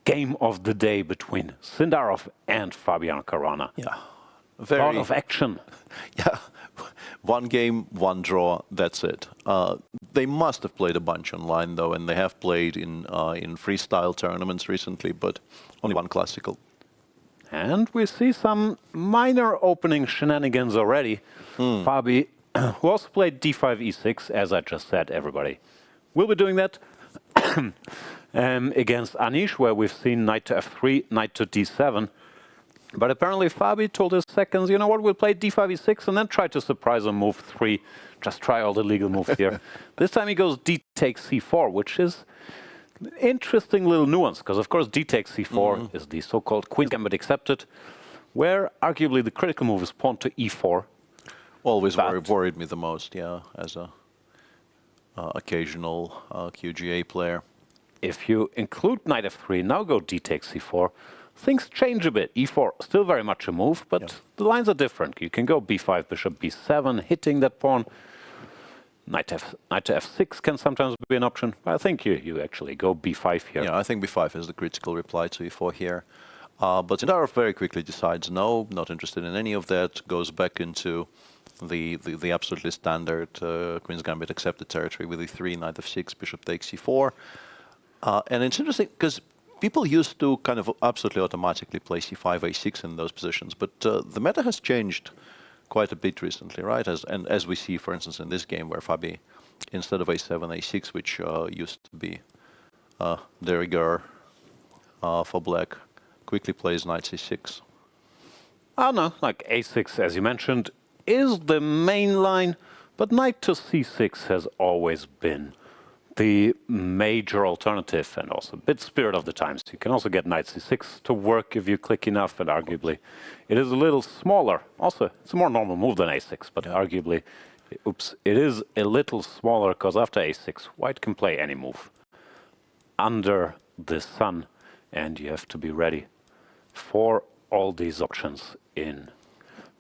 game of the day between Sindarov and Fabiano Caruana. Yeah. A lot of action. Yeah. One game, one draw, that's it. They must have played a bunch online, though, and they have played in freestyle tournaments recently, but only one classical. And we see some minor opening shenanigans already. Fabi, who also played d5, e6, as I just said, everybody will be doing that against Anish, where we've seen knight to f3, knight to d7. But apparently Fabi told his seconds, you know what, we'll play d5, e6, and then try to surprise on move 3. Just try all the legal moves here. This time he goes d takes c4, which is an interesting little nuance, because of course d takes c4 is the so-called Queen's Gambit accepted, where arguably the critical move is pawn to e4. Always worried me the most, yeah, as a occasional QGA player. If you include knight f3, now go d takes c4, things change a bit. e4, still very much a move, but the lines are different. You can go b5, bishop b7, hitting that pawn. Knight to f6 can sometimes be an option. I think you actually go b5 here. Yeah, I think b5 is the critical reply to e4 here. But Sindarov very quickly decides, no, not interested in any of that, goes back into the absolutely standard Queen's Gambit accepted territory with e3, knight f6, bishop takes e4. And it's interesting because people used to kind of absolutely automatically play c5, a6 in those positions, but the meta has changed quite a bit recently, right? As we see, for instance, in this game where Fabi, instead of a7, a6, which used to be de rigueur for black, quickly plays knight c6. Oh no, like a6, as you mentioned, is the main line, but knight to c6 has always been the major alternative and also a bit spirit of the times. You can also get knight c6 to work if you click enough, and arguably it is a little smaller. Also, it's a more normal move than a6, but arguably, it is a little smaller because after a6, white can play any move under the sun, and you have to be ready for all these options in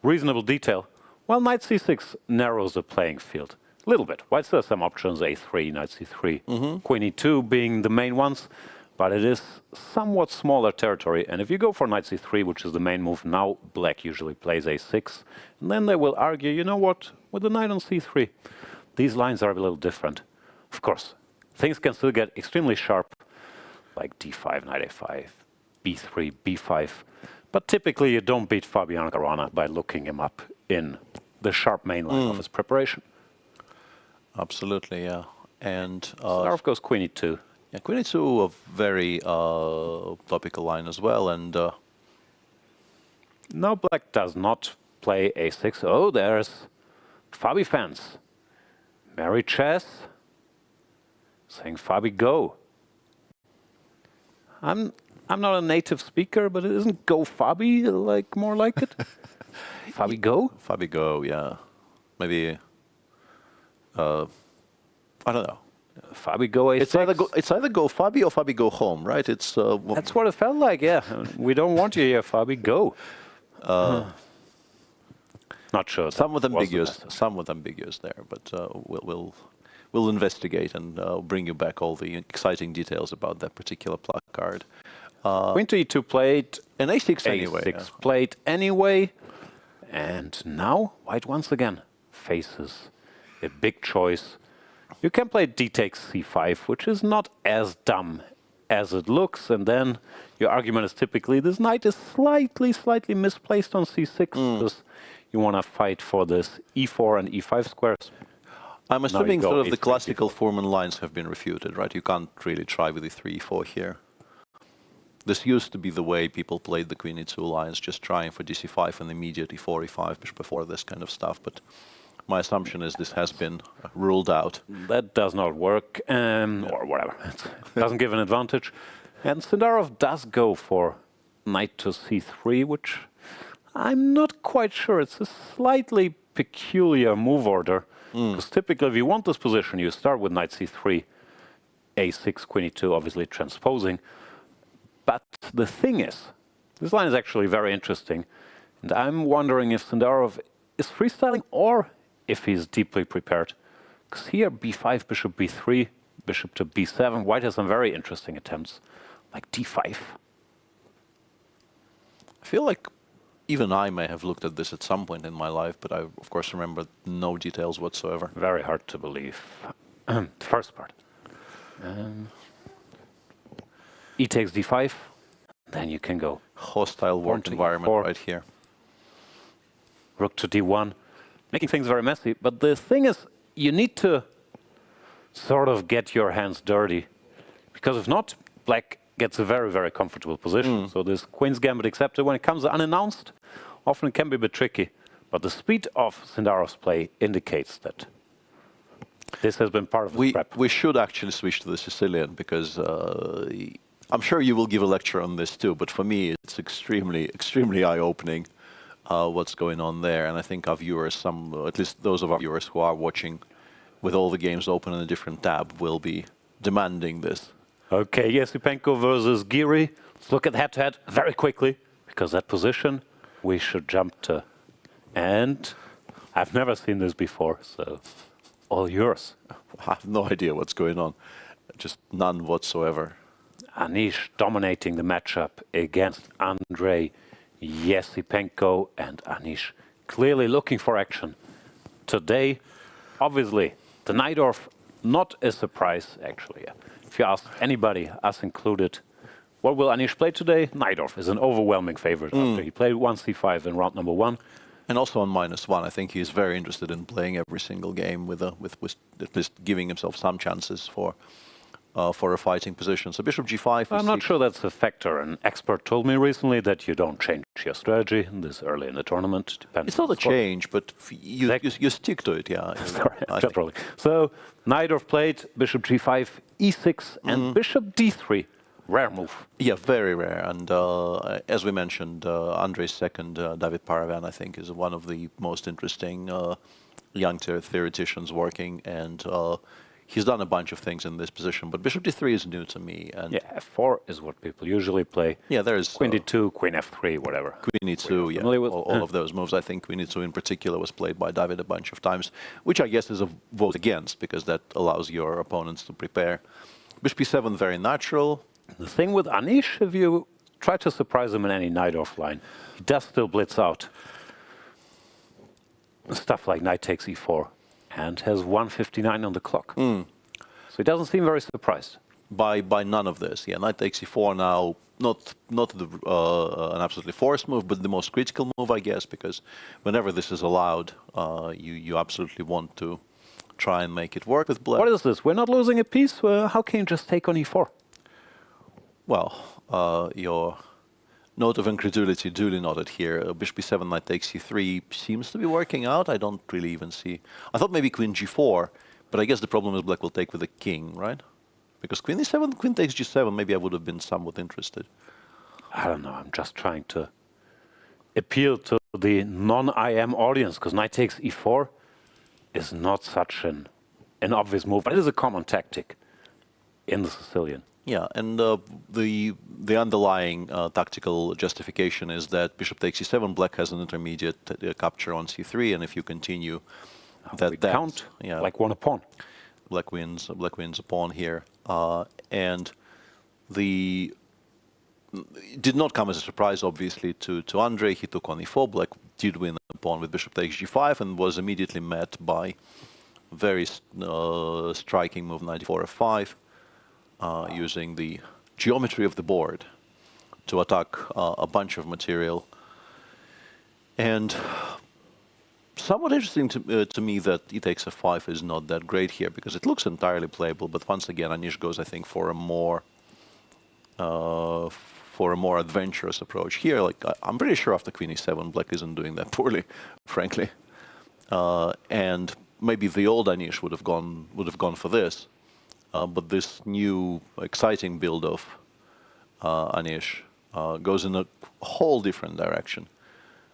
reasonable detail. Well, knight c6 narrows the playing field a little bit. White still has some options, a3, knight c3, queen e2 being the main ones, but it is somewhat smaller territory. And if you go for knight c3, which is the main move now, black usually plays a6. And then they will argue, you know what, with the knight on c3, these lines are a little different. Of course, things can still get extremely sharp, like d5, knight a5, b3, b5. But typically you don't beat Fabiano Caruana by looking him up in the sharp main line of his preparation. Absolutely, yeah. And Sindarov goes queen e2. yeah, queen e2, a very topical line as well. And No, black does not play a6. Oh, there's Fabi fans. Merry chess. Saying Fabi go. I'm not a native speaker, but it isn't go Fabi like more like it? Fabi go? Fabi go, yeah. Maybe, I don't know. Fabi go a6. It's either go Fabi or Fabi go home, right? It's That's what it felt like, yeah. We don't want you here, Fabi, go. Not sure. somewhat ambiguous there, but we'll investigate and bring you back all the exciting details about that particular placard. Queen to e2 played. An a6 anyway. a6 played anyway. And now white once again faces a big choice. You can play d takes c5, which is not as dumb as it looks. And then your argument is typically this knight is slightly misplaced on c6. Because you want to fight for this e4 and e5 squares. I'm assuming go sort of the a3, classical Foreman lines have been refuted, right? You can't really try with the 3-4 here. This used to be the way people played the queen e2 lines, just trying for dc5 and immediate e4, e5 before this kind of stuff. But my assumption is this has been ruled out. That does not work, or whatever. It doesn't give an advantage. And Sindarov does go for knight to c3, which I'm not quite sure. It's a slightly peculiar move order. Because typically, if you want this position, you start with knight c3, a6, queen e2, obviously transposing. But the thing is, this line is actually very interesting. And I'm wondering if Sindarov is freestyling or if he's deeply prepared. Because here, b5, bishop b3, bishop to b7. White has some very interesting attempts, like d5. I feel like even I may have looked at this at some point in my life, but I, of course, remember no details whatsoever. Very hard to believe. The first part. E takes d5, then you can go. Hostile work environment e4. right here. Rook to d1, making things very messy. But the thing is, you need to sort of get your hands dirty. Because if not, black gets a very comfortable position. So this queen's gambit accepted. When it comes unannounced, often it can be a bit tricky. But the speed of Sindarov's play indicates that this has been part of the prep. We should actually switch to the Sicilian, because I'm sure you will give a lecture on this too, but for me it's extremely eye-opening what's going on there. And I think our viewers, at least those of our viewers who are watching with all the games open in a different tab, will be demanding this. Okay, Esipenko versus Giri. Let's look at head-to-head very quickly, because that position we should jump to. And I've never seen this before, so all yours. I have no idea what's going on, just none whatsoever. Anish dominating the matchup against Andrey, Esipenko, and Anish clearly looking for action. Today, obviously, the Najdorf, not a surprise, actually. If you ask anybody, us included, what will Anish play today? Najdorf is an overwhelming favorite after he played 1c5 in round number 1. And also on -1, I think he's very interested in playing every single game with at least giving himself some chances for a fighting position. So bishop g5. I'm not sure that's a factor. An expert told me recently that you don't change your strategy this early in the tournament. Depends. It's not a change, but you stick to it, yeah. Sorry, so Najdorf played bishop g5, e6, and bishop d3. Rare move. Yeah, very rare. And as we mentioned, Andrey's second, David Paravan, I think, is one of the most interesting young theoreticians working. And he's done a bunch of things in this position, but bishop d3 is new to me. And Yeah, f4 is what people usually play. yeah, there's Queen d2, queen f3, whatever. Queen e2, yeah, familiar with? all of those moves. I think Queen e2 in particular was played by David a bunch of times, which I guess is a vote against, because that allows your opponents to prepare. Bishop e7, very natural. The thing with Anish, if you try to surprise him in any knight offline, he does still blitz out stuff like knight takes e4 and has 1:59 on the clock. So he doesn't seem very surprised. By none of this. Yeah, knight takes e4 now, not an absolutely forced move, but the most critical move, I guess, because whenever this is allowed, you absolutely want to try and make it work with black. What is this? We're not losing a piece? How can you just take on e4? Well, your note of incredulity duly noted here. Bishop e7, knight takes e3 seems to be working out. I don't really even see... I thought maybe queen g4, but I guess the problem is black will take with the king, right? Because queen e7, queen takes g7, maybe I would have been somewhat interested. I don't know. I'm just trying to appeal to the non-IM audience, because knight takes e4 is not such an obvious move, but it is a common tactic in the Sicilian. Yeah, and the underlying tactical justification is that bishop takes e7, black has an intermediate capture on c3, and if you continue, that count, yeah, like one a pawn. Black wins a pawn here, and it did not come as a surprise, obviously, to Andrey. He took on e4. Black did win a pawn with bishop takes g5, and was immediately met by very striking move knight e4 f5. Using the geometry of the board to attack a bunch of material. And somewhat interesting to me that e takes f5 is not that great here, because it looks entirely playable, but once again Anish goes, I think, for a more adventurous approach here. Like, I'm pretty sure after queen e7 black isn't doing that poorly, frankly. And maybe the old Anish would have gone for this. But this new exciting build of Anish goes in a whole different direction.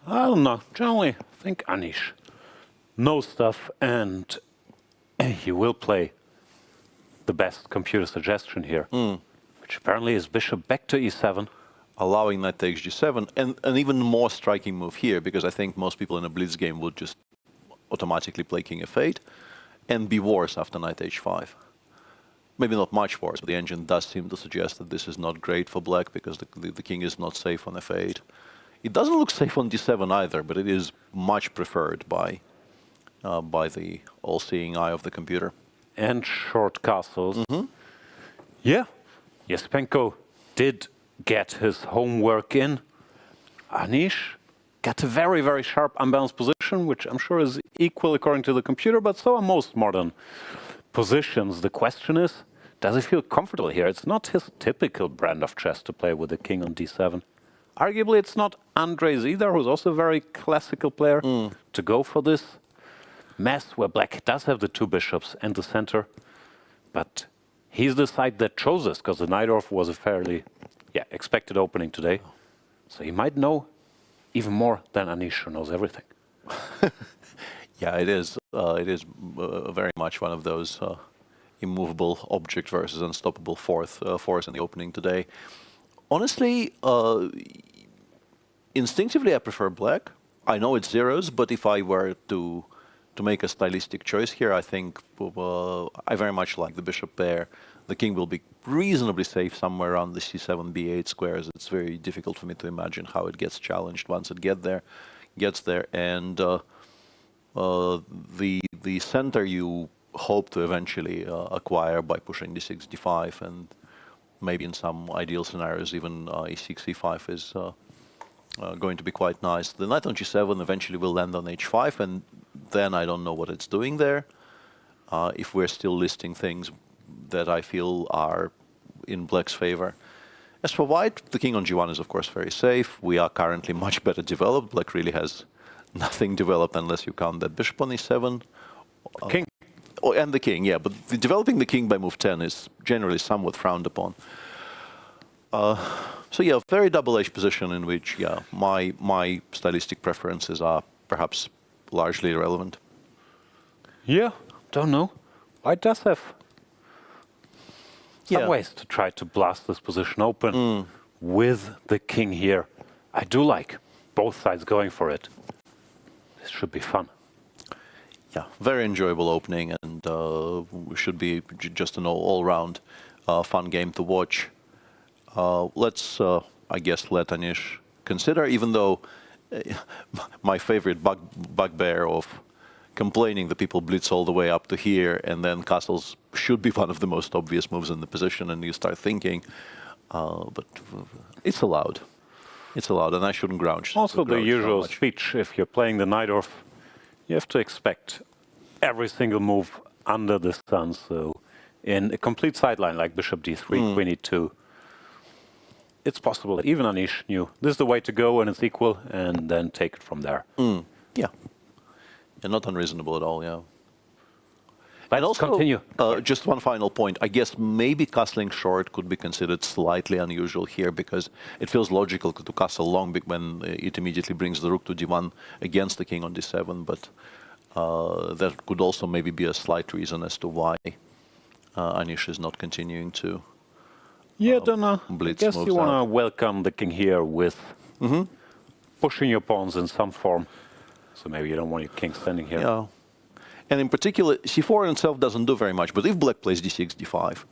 I don't know. Generally, I think Anish knows stuff, and he will play the best computer suggestion here, which apparently is bishop back to e7. Allowing knight takes g7, and an even more striking move here, because I think most people in a blitz game would just automatically play king f8 and be worse after knight h5. Maybe not much worse, but the engine does seem to suggest that this is not great for black, because the king is not safe on f8. It doesn't look safe on d7 either, but it is much preferred by the all-seeing eye of the computer. And short castles. Yeah, Esipenko did get his homework in. Anish got a very, very sharp unbalanced position, which I'm sure is equal according to the computer, but so are most modern positions. The question is, does he feel comfortable here? It's not his typical brand of chess to play with the king on d7. Arguably, it's not Andrey's either, who's also a very classical player, to go for this mess where black does have the two bishops and the center. But he's the side that chose this, because the Najdorf was a fairly expected opening today. So he might know even more than Anish, who knows everything. Yeah, it is. It is very much one of those immovable object versus unstoppable force in the opening today. Honestly, instinctively, I prefer black. I know it's zeros, but if I were to make a stylistic choice here, I think I very much like the bishop pair. The king will be reasonably safe somewhere around the c7, b8 squares. It's very difficult for me to imagine how it gets challenged once it gets there. And the center you hope to eventually acquire by pushing d6, d5, and maybe in some ideal scenarios even e6, e5 is going to be quite nice. The knight on g7 eventually will land on h5, and then I don't know what it's doing there. If we're still listing things that I feel are in black's favor. As for white, the king on g1 is of course very safe. We are currently much better developed. Black really has nothing developed unless you count that bishop on e7. King. Oh, and the king, yeah, but developing the king by move 10 is generally somewhat frowned upon. So yeah, very double-edged position in which, yeah, my stylistic preferences are perhaps largely irrelevant. Yeah, don't know. White does have some ways to try to blast this position open with the king here. I do like both sides going for it. This should be fun. Yeah, very enjoyable opening, and should be just an all-round fun game to watch. Let's, I guess, let Anish consider, even though my favorite bugbear of complaining that people blitz all the way up to here, and then castles should be one of the most obvious moves in the position, and you start thinking, but it's allowed. It's allowed, and I shouldn't grouch. Also, the usual speech, if you're playing the knight off, you have to expect every single move under the sun. So in a complete sideline like bishop d3, queen e2, it's possible that even Anish knew this is the way to go and it's equal, and then take it from there. Yeah. And not unreasonable at all, yeah. Let's also continue. Just one final point. I guess maybe castling short could be considered slightly unusual here, because it feels logical to castle long when it immediately brings the rook to d1 against the king on d7, but that could also maybe be a slight reason as to why Anish is not continuing to don't know. I guess you want to welcome the king here with pushing your pawns in some form. So maybe you don't want your king standing here. Yeah. And in particular, c4 in itself doesn't do very much, but if black plays d6, d5,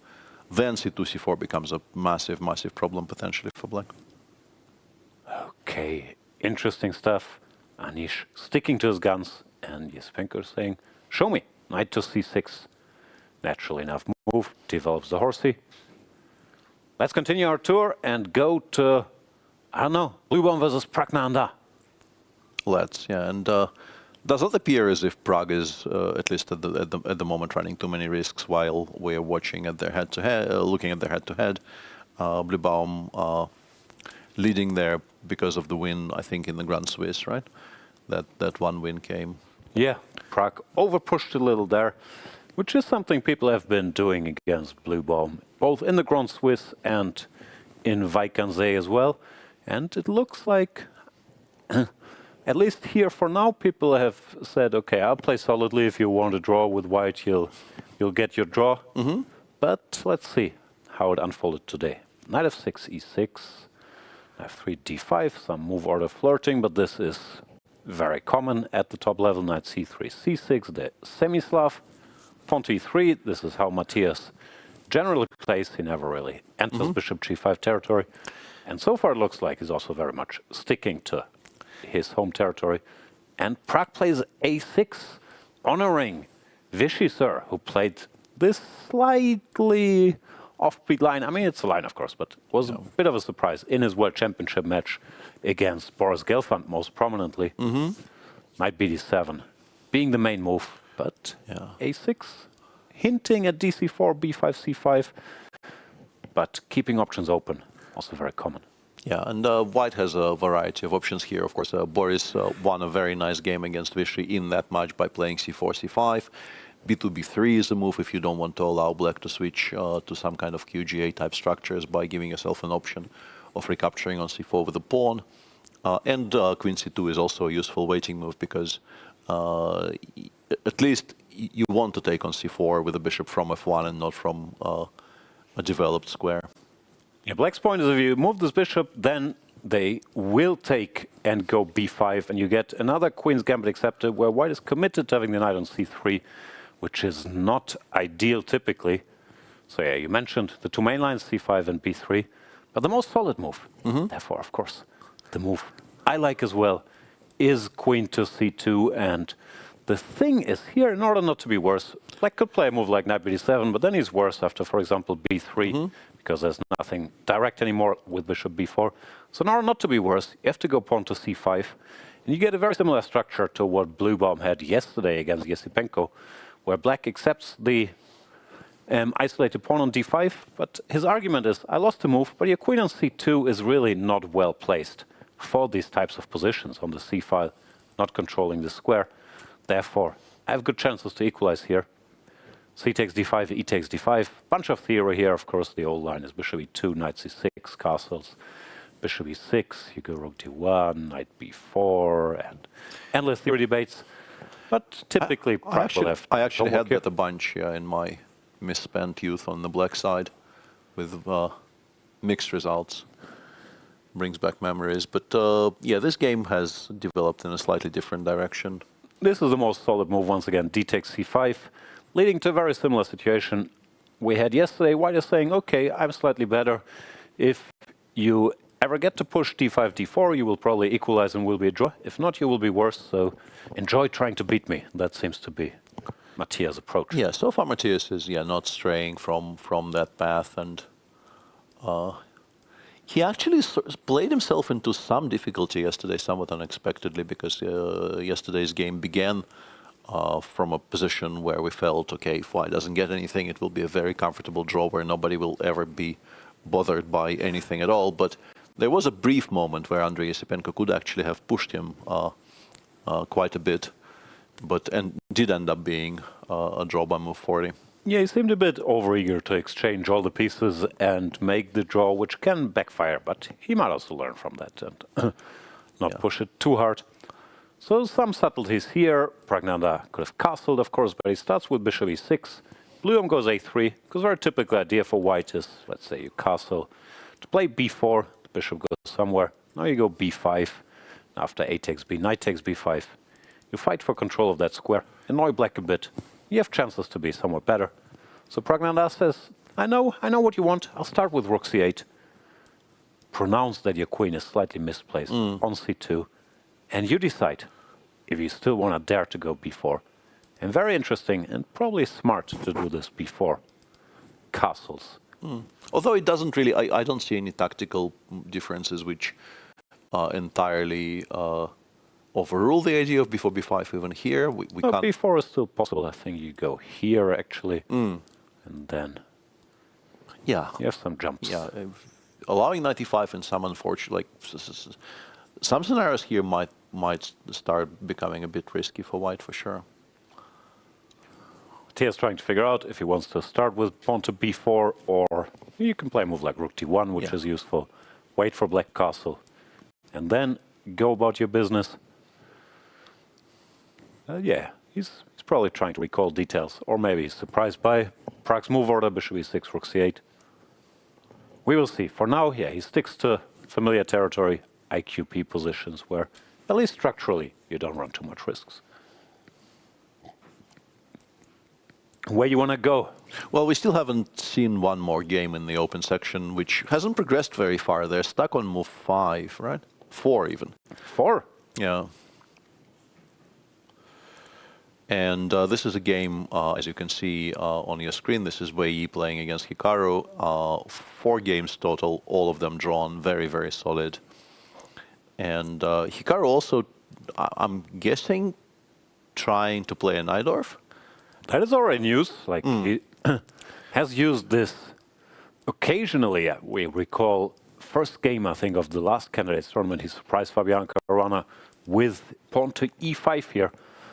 then c2, c4 becomes a massive, massive problem potentially for black. Okay, interesting stuff. Anish sticking to his guns, and Esipenko saying, show me. Knight to c6. Natural enough move, develops the horsey. Let's continue our tour and go to, I don't know, Bluebaum versus Praggnanandhaa. Let's, yeah, and does not appear as if Prague is, at least at the moment, running too many risks while we're watching at their head-to-head, looking at their head-to-head. Bluebaum leading there because of the win, I think, in the Grand Swiss, right? That one win came. Yeah, Prague overpushed a little there, which is something people have been doing against Bluebaum, both in the Grand Swiss and in Vaikansee as well. And it looks like, at least here for now, people have said, okay, I'll play solidly. If you want to draw with white, you'll get your draw. But let's see how it unfolded today. Knight f6, e6, f3, d5, some move order flirting, but this is very common at the top level. Knight c3, c6, the semi-Slav. Pawn to e3, this is how Matthias generally plays. He never really enters bishop g5 territory. And so far it looks like he's also very much sticking to his home territory. And Prague plays a6, honoring Vichy, sir, who played this slightly offbeat line. I mean, it's a line, of course, but was a bit of a surprise in his World Championship match against Boris Gelfand, most prominently. Knight bd7 being the main move, but a6 hinting at dc4, b5, c5, but keeping options open, also very common. Yeah, and white has a variety of options here. Of course, Boris won a very nice game against Vichy in that match by playing c4, c5. b2, b3 is a move if you don't want to allow black to switch to some kind of QGA type structures by giving yourself an option of recapturing on c4 with a pawn. And queen c2 is also a useful waiting move because at least you want to take on c4 with a bishop from f1 and not from a developed square. Yeah, black's point is if you move this bishop, then they will take and go b5, and you get another queen's gambit accepted, where white is committed to having the knight on c3, which is not ideal typically. So yeah, you mentioned the two main lines, c5 and b3, but the most solid move, therefore, of course, the move I like as well is queen to c2, and the thing is here, in order not to be worse, black could play a move like knight bd7, but then he's worse after, for example, b3, because there's nothing direct anymore with bishop b4. So in order not to be worse, you have to go pawn to c5, and you get a very similar structure to what Bluebaum had yesterday against Esipenko, where black accepts the isolated pawn on d5, but his argument is, I lost the move, but your queen on c2 is really not well placed for these types of positions on the c file, not controlling the square. Therefore, I have good chances to equalize here. C takes d5, e takes d5. Bunch of theory here, of course. The old line is bishop e2, knight c6, castles. Bishop e6, you go rook d1, knight b4, and endless theory debates. But typically, I actually had that a bunch in my misspent youth on the black side. with mixed results. Brings back memories. But yeah, this game has developed in a slightly different direction. This is the most solid move once again, d takes c5, leading to a very similar situation we had yesterday. White is saying, okay, I'm slightly better. If you ever get to push d5, d4, you will probably equalize and will be a draw. If not, you will be worse. So enjoy trying to beat me. That seems to be Matthias' approach. Yeah, so far Matthias is not straying from that path, and he actually played himself into some difficulty yesterday, somewhat unexpectedly, because yesterday's game began from a position where we felt, okay, if White doesn't get anything, it will be a very comfortable draw where nobody will ever be bothered by anything at all. But there was a brief moment where Andrey Esipenko could actually have pushed him quite a bit, and did end up being a draw by move 40. Yeah, he seemed a bit overeager to exchange all the pieces and make the draw, which can backfire, but he might also learn from that and not push it too hard. So some subtleties here. Praggnanandhaa could have castled, of course, but he starts with bishop e6. Bluebaum goes a3, because very typical idea for White is, let's say you castle to play b4, the bishop goes somewhere. Now you go b5. After a takes b, knight takes b5. You fight for control of that square, annoy black a bit. You have chances to be somewhat better. So Praggnanandhaa says, I know what you want. I'll start with rook c8. Pronounce that your queen is slightly misplaced on c2. And you decide if you still want to dare to go b4. And very interesting and probably smart to do this before castles. Although it doesn't really, I don't see any tactical differences which entirely overrule the idea of before b5 even here. We can't. b4 is still possible. I think you go here actually, and then you have some jumps. Yeah, allowing knight e5 in some unfortunate, like some scenarios here might start becoming a bit risky for White for sure. Matthias trying to figure out if he wants to start with pawn to b4, or you can play a move like rook d1, which is useful. Wait for black castle, and then go about your business. Yeah, he's probably trying to recall details, or maybe he's surprised by Prag's move order, bishop e6, rook c8. We will see. For now, yeah, he sticks to familiar territory, IQP positions, where at least structurally you don't run too much risks. Where you want to go? Well, we still haven't seen one more game in the open section, which hasn't progressed very far. They're stuck on move 5, right? 4 even. 4? Yeah. And this is a game, as you can see on your screen, this is Wei Yi playing against Hikaru. 4 games total, all of them drawn, very, very solid. And Hikaru also, I'm guessing, trying to play a Najdorf. That is already news. Like he has used this occasionally. We recall first game, I think, of the last candidates tournament. He surprised Fabiano Caruana with pawn to e5 here.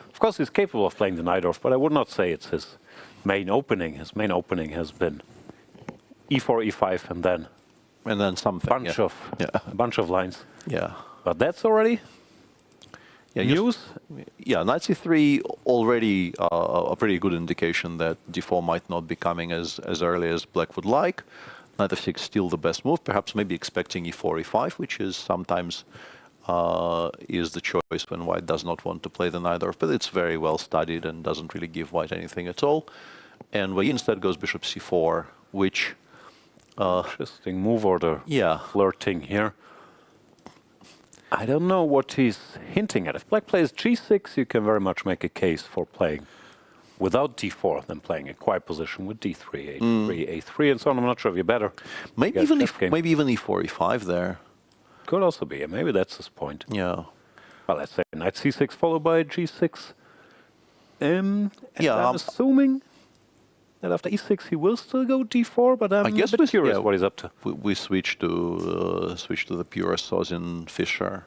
Of course, he's capable of playing the Najdorf, but I would not say it's his main opening. His main opening has been e4, e5, and then something. A bunch of lines. Yeah. But that's already news. Yeah, knight c3 already a pretty good indication that d4 might not be coming as early as black would like. Knight f6 still the best move, perhaps maybe expecting e4, e5, which is sometimes is the choice when White does not want to play the Najdorf, but it's very well studied and doesn't really give White anything at all. And Wei Yi instead goes bishop c4, which... interesting move order. Yeah. Flirting here. I don't know what he's hinting at. If black plays g6, you can very much make a case for playing without d4 than playing a quiet position with d3, a3, a3, and so on. I'm not sure if you're better. Maybe even e4, e5 there. Could also be. Maybe that's his point. Yeah. Well, let's say knight c6 followed by g6. I'm assuming that after e6 he will still go d4, but I'm a bit curious what he's up to. We switch to the pure Sozin Fischer.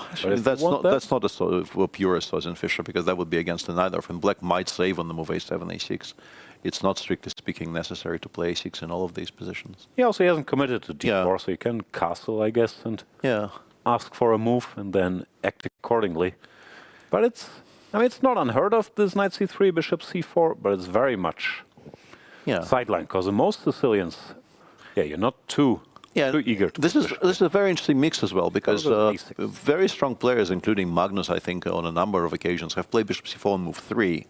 Actually, that's not a pure Sozin Fischer, because that would be against the Najdorf, and black might save on the move a7, a6. It's not strictly speaking necessary to play a6 in all of these positions. Yeah, also he hasn't committed to d4, so you can castle, I guess, and ask for a move and then act accordingly. But it's not unheard of, this knight c3, bishop c4, but it's very much sideline, because most Sicilians, you're not too eager to this is a very interesting mix as well, because very strong players, including Magnus, I think, on a number of occasions, have played bishop c4 and move 3.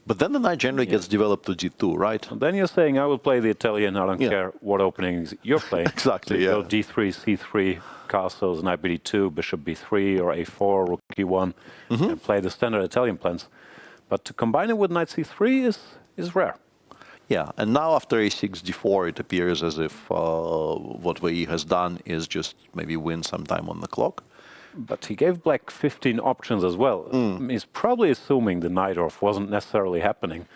But then the knight generally gets developed to g2, right? And then you're saying, I will play the Italian, I don't care what openings you're playing. Exactly, so d3, c3, castles, knight bd2, bishop b3, or a4, rook e1, and play the standard Italian plans. But to combine it with knight c3 is rare. Yeah, and now after a6, d4, it appears as if what Wei Yi has done is just maybe win some time on the clock. But he gave black 15 options as well. He's probably assuming the knight off wasn't necessarily happening.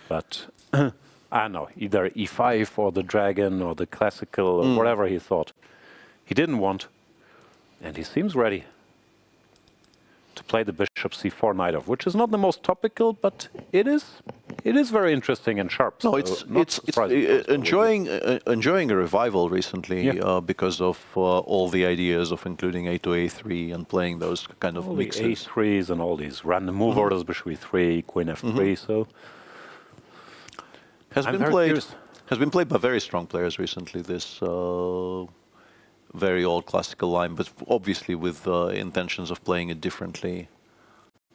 But I don't know, either e5 or the dragon or the classical or whatever he thought. He didn't want, and he seems ready to play the bishop c4 knight off, which is not the most topical, but it is very interesting and sharp. No, so it's enjoying a revival recently because of all the ideas of including a2, a3 and playing those kind of mixes. The a3s and all these random move orders, bishop e3, queen f3, so has been played by very strong players recently, this very old classical line, but obviously with intentions of playing it differently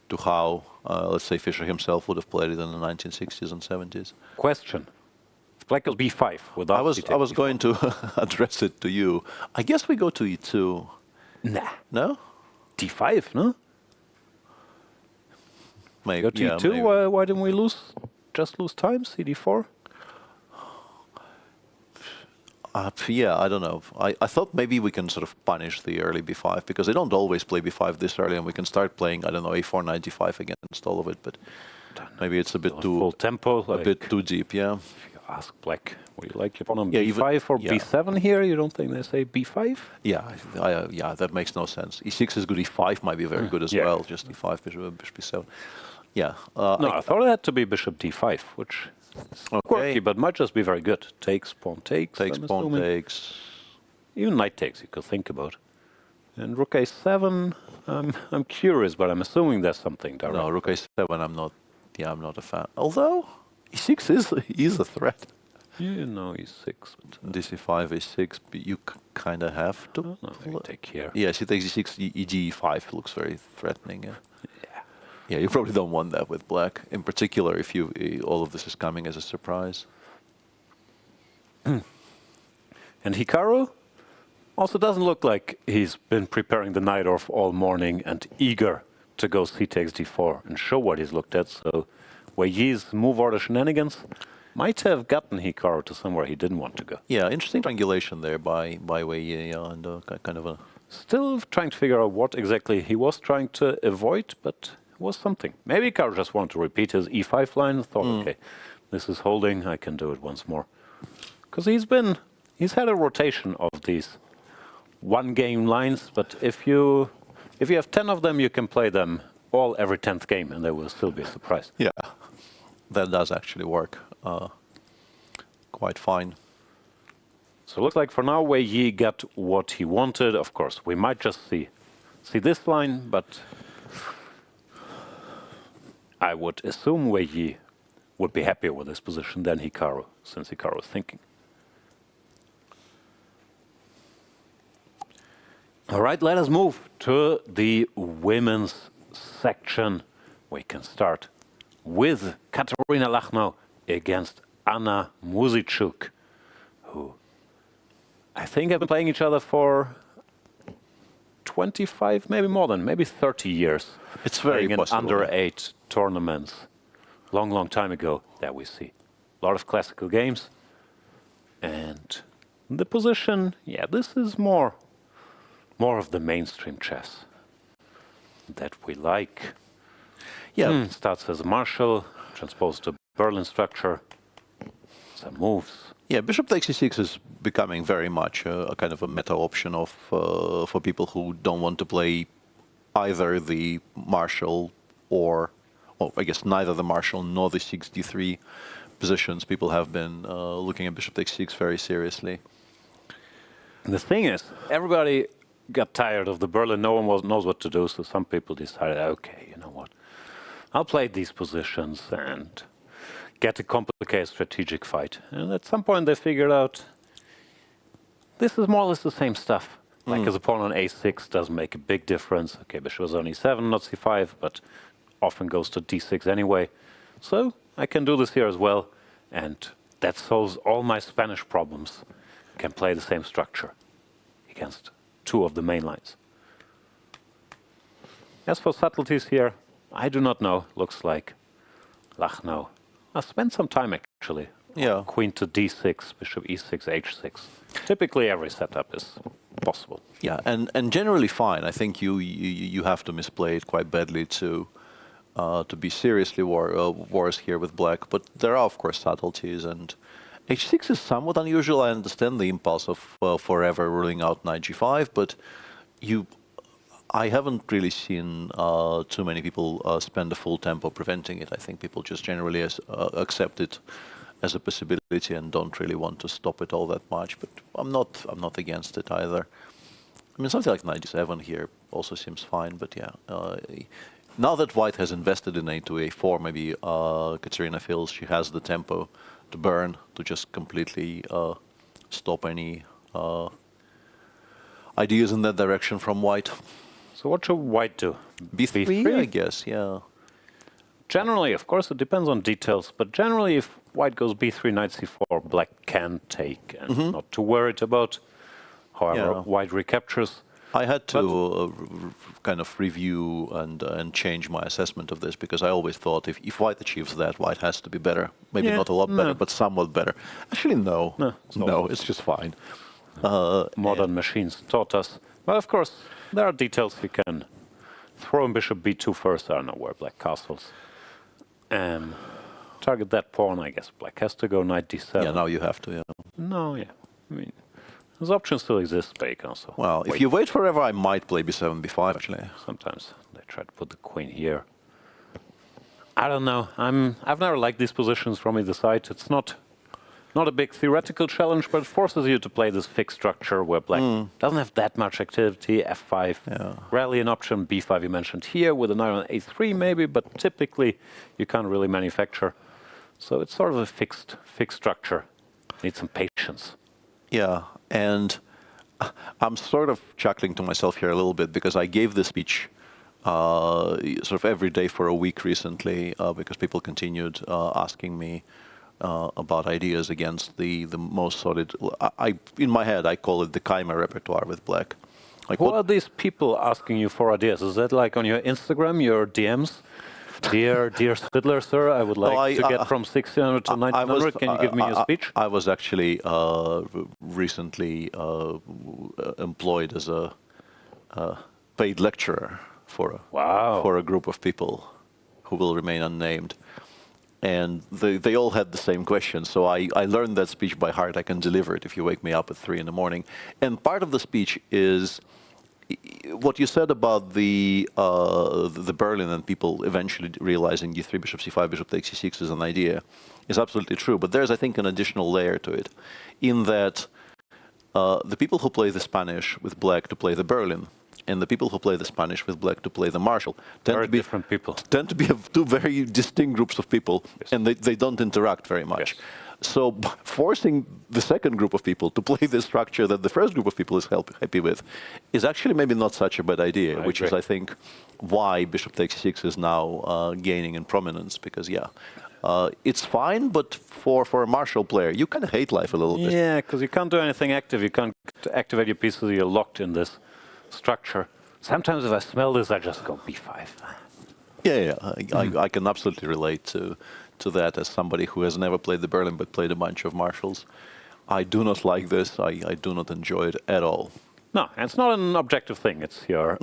to how, let's say, Fischer himself would have played it in the 1960s and 70s. Question. If black goes b5 without I was going to address it to you. I guess we go to e2. Nah. No? d5, no? Maybe. Go to e2, why didn't we just lose time, cd4? I don't know. I thought maybe we can sort of punish the early b5, because they don't always play b5 this early, and we can start playing, I don't know, a4, knight d5 against all of it, but maybe it's a bit too... Full tempo. A bit too deep, yeah. If you ask black, would you like your pawn on Yeah, b5 or b7 here? You don't think they say b5? Yeah, that makes no sense. e6 is good, e5 might be very good as well, just e5, bishop b7. Yeah. No, I thought it had to be bishop d5, which... quirky, but might just be very good. Takes, pawn takes. Takes, pawn takes. Even knight takes, you could think about. And rook a7, I'm curious, but I'm assuming there's something direct. No, rook a7, I'm not a fan. Although, e6 is a threat. You know, e6. dc5, a6, but you kind of have to. You take here. Yes, he takes e6, e5 looks very threatening. Yeah, you probably don't want that with black, in particular if all of this is coming as a surprise. And Hikaru also doesn't look like he's been preparing the knight off all morning and eager to go c takes d4 and show what he's looked at. So Wei Yi's move order shenanigans might have gotten Hikaru to somewhere he didn't want to go. Yeah, interesting triangulation there by Wei Yi, and kind of a... Still trying to figure out what exactly he was trying to avoid, but... was something. Maybe Hikaru just wanted to repeat his e5 line and thought, okay, this is holding, I can do it once more. Because he's had a rotation of these one-game lines, but if you have 10 of them, you can play them all every 10th game, and they will still be a surprise. Yeah, that does actually work quite fine. So it looks like for now, Wei Yi got what he wanted. Of course, we might just see this line, but... I would assume Wei Yi would be happier with this position than Hikaru, since Hikaru is thinking. All right, let us move to the women's section. We can start with Kateryna Lagno against Anna Muzychuk, who I think have been playing each other for 25, maybe more than, maybe 30 years. It's very possible. Under 8 tournaments, long time ago, that we see. A lot of classical games. And the position, this is more of the mainstream chess that we like. Yeah. Starts as a marshal, transposed to Berlin structure, some moves. Yeah, bishop takes e6 is becoming very much a kind of a meta option of for people who don't want to play either the marshal or I guess neither the marshal nor the 6d3 positions. People have been looking at bishop takes e6 very seriously. And the thing is, everybody got tired of the Berlin. No one knows what to do, so some people decided, okay, you know what? I'll play these positions and get a complicated strategic fight. And at some point they figured out this is more or less the same stuff. Like his pawn on a6 doesn't make a big difference. Okay, bishop was on e7, not c5, but often goes to d6 anyway. So I can do this here as well, and that solves all my Spanish problems. I can play the same structure against two of the main lines. As for subtleties here, I do not know. Looks like Lagno. I spent some time actually. Yeah. Queen to d6, bishop e6, h6. Typically every setup is possible. Yeah, and generally fine. I think you have to misplay it quite badly to be seriously worse here with black. But there are of course subtleties, and h6 is somewhat unusual. I understand the impulse of forever ruling out knight g5, but I haven't really seen too many people spend a full tempo preventing it. I think people just generally accept it as a possibility and don't really want to stop it all that much. But I'm not against it either. I mean, something like knight d7 here also seems fine. But yeah, now that white has invested in a2, a4, maybe Kateryna feels she has the tempo to burn, to just completely stop any ideas in that direction from white. So what should white do? b3, I guess, yeah. Generally, of course, it depends on details, but generally if white goes b3, knight c4, black can take and not too worried about. However, white recaptures. I had to kind of review and change my assessment of this, because I always thought if white achieves that, white has to be better. Maybe not a lot better, but somewhat better. Actually, no, it's just fine. Modern machines taught us. But of course, there are details you can throw in bishop b2 first. I don't know where black castles. Target that pawn, I guess black has to go knight d7. Yeah, now you have to, yeah. No, yeah. I mean, those options still exist, but you can also well, if you wait forever, I might play b7, b5, actually. Sometimes they try to put the queen here. I don't know. I've never liked these positions from either side. It's not a big theoretical challenge, but it forces you to play this fixed structure where black doesn't have that much activity. f5, rarely an option. b5 you mentioned here with a knight on a3 maybe, but typically you can't really manufacture. So it's sort of a fixed structure. Need some patience. Yeah, and I'm sort of chuckling to myself here a little bit, because I gave this speech sort of every day for a week recently, because people continued asking me about ideas against the most solid. In my head, I call it the Kaima repertoire with black. Like, Who are these people asking you for ideas? Is that like on your Instagram, your DMs? Dear Spidler, sir, I would like to get from 1600 to 1900. Can you give me a speech? I was actually recently employed as a paid lecturer for a group of people who will remain unnamed. And they all had the same question. So I learned that speech by heart. I can deliver it if you wake me up at 3 in the morning. And part of the speech is what you said about the Berlin and people eventually realizing d3, bishop c5, bishop takes c6 is an idea is absolutely true. But there's, I think, an additional layer to it, in that the people who play the Spanish with black to play the Berlin, and the people who play the Spanish with black to play the Marshall tend to be two very distinct groups of people, and they don't interact very much. Yes. So forcing the second group of people to play the structure that the first group of people is happy with is actually maybe not such a bad idea, which is, I think, why bishop takes c6 is now gaining in prominence, because, it's fine, but for a Marshall player, you kind of hate life a little bit. Yeah, because you can't do anything active. You can't activate your pieces. You're locked in this structure. Sometimes if I smell this, I just go b5. I can absolutely relate to that as somebody who has never played the Berlin but played a bunch of Marshalls. I do not like this. I do not enjoy it at all. No, and it's not an objective thing. It's you're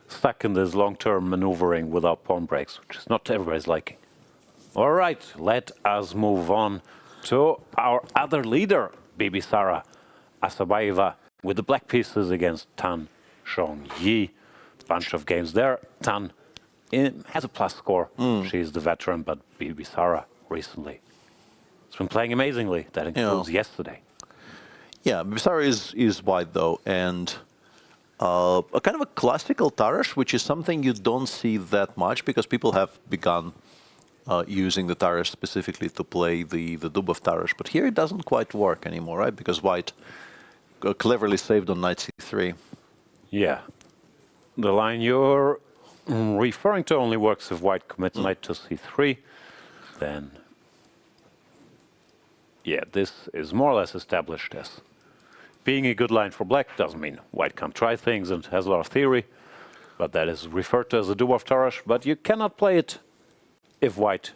stuck in this long-term maneuvering without pawn breaks, which is not everybody's liking. All right, let us move on to our other leader, Bibisara, Assaubayeva, with the black pieces against Tan Zhongyi. Bunch of games there. Tan has a plus score. She's the veteran, but Bibisara recently has been playing amazingly. That includes yesterday. Yeah, Bibisara is white though, and a kind of a classical Tarash, which is something you don't see that much because people have begun using the Tarash specifically to play the Dubov Tarash. But here it doesn't quite work anymore, right? Because white cleverly saved on knight c3. Yeah. The line you're referring to only works if white commits knight to c3. Then, yeah, this is more or less established as being a good line for black. Doesn't mean white can't try things and has a lot of theory, but that is referred to as a Dubov Tarash. But you cannot play it if white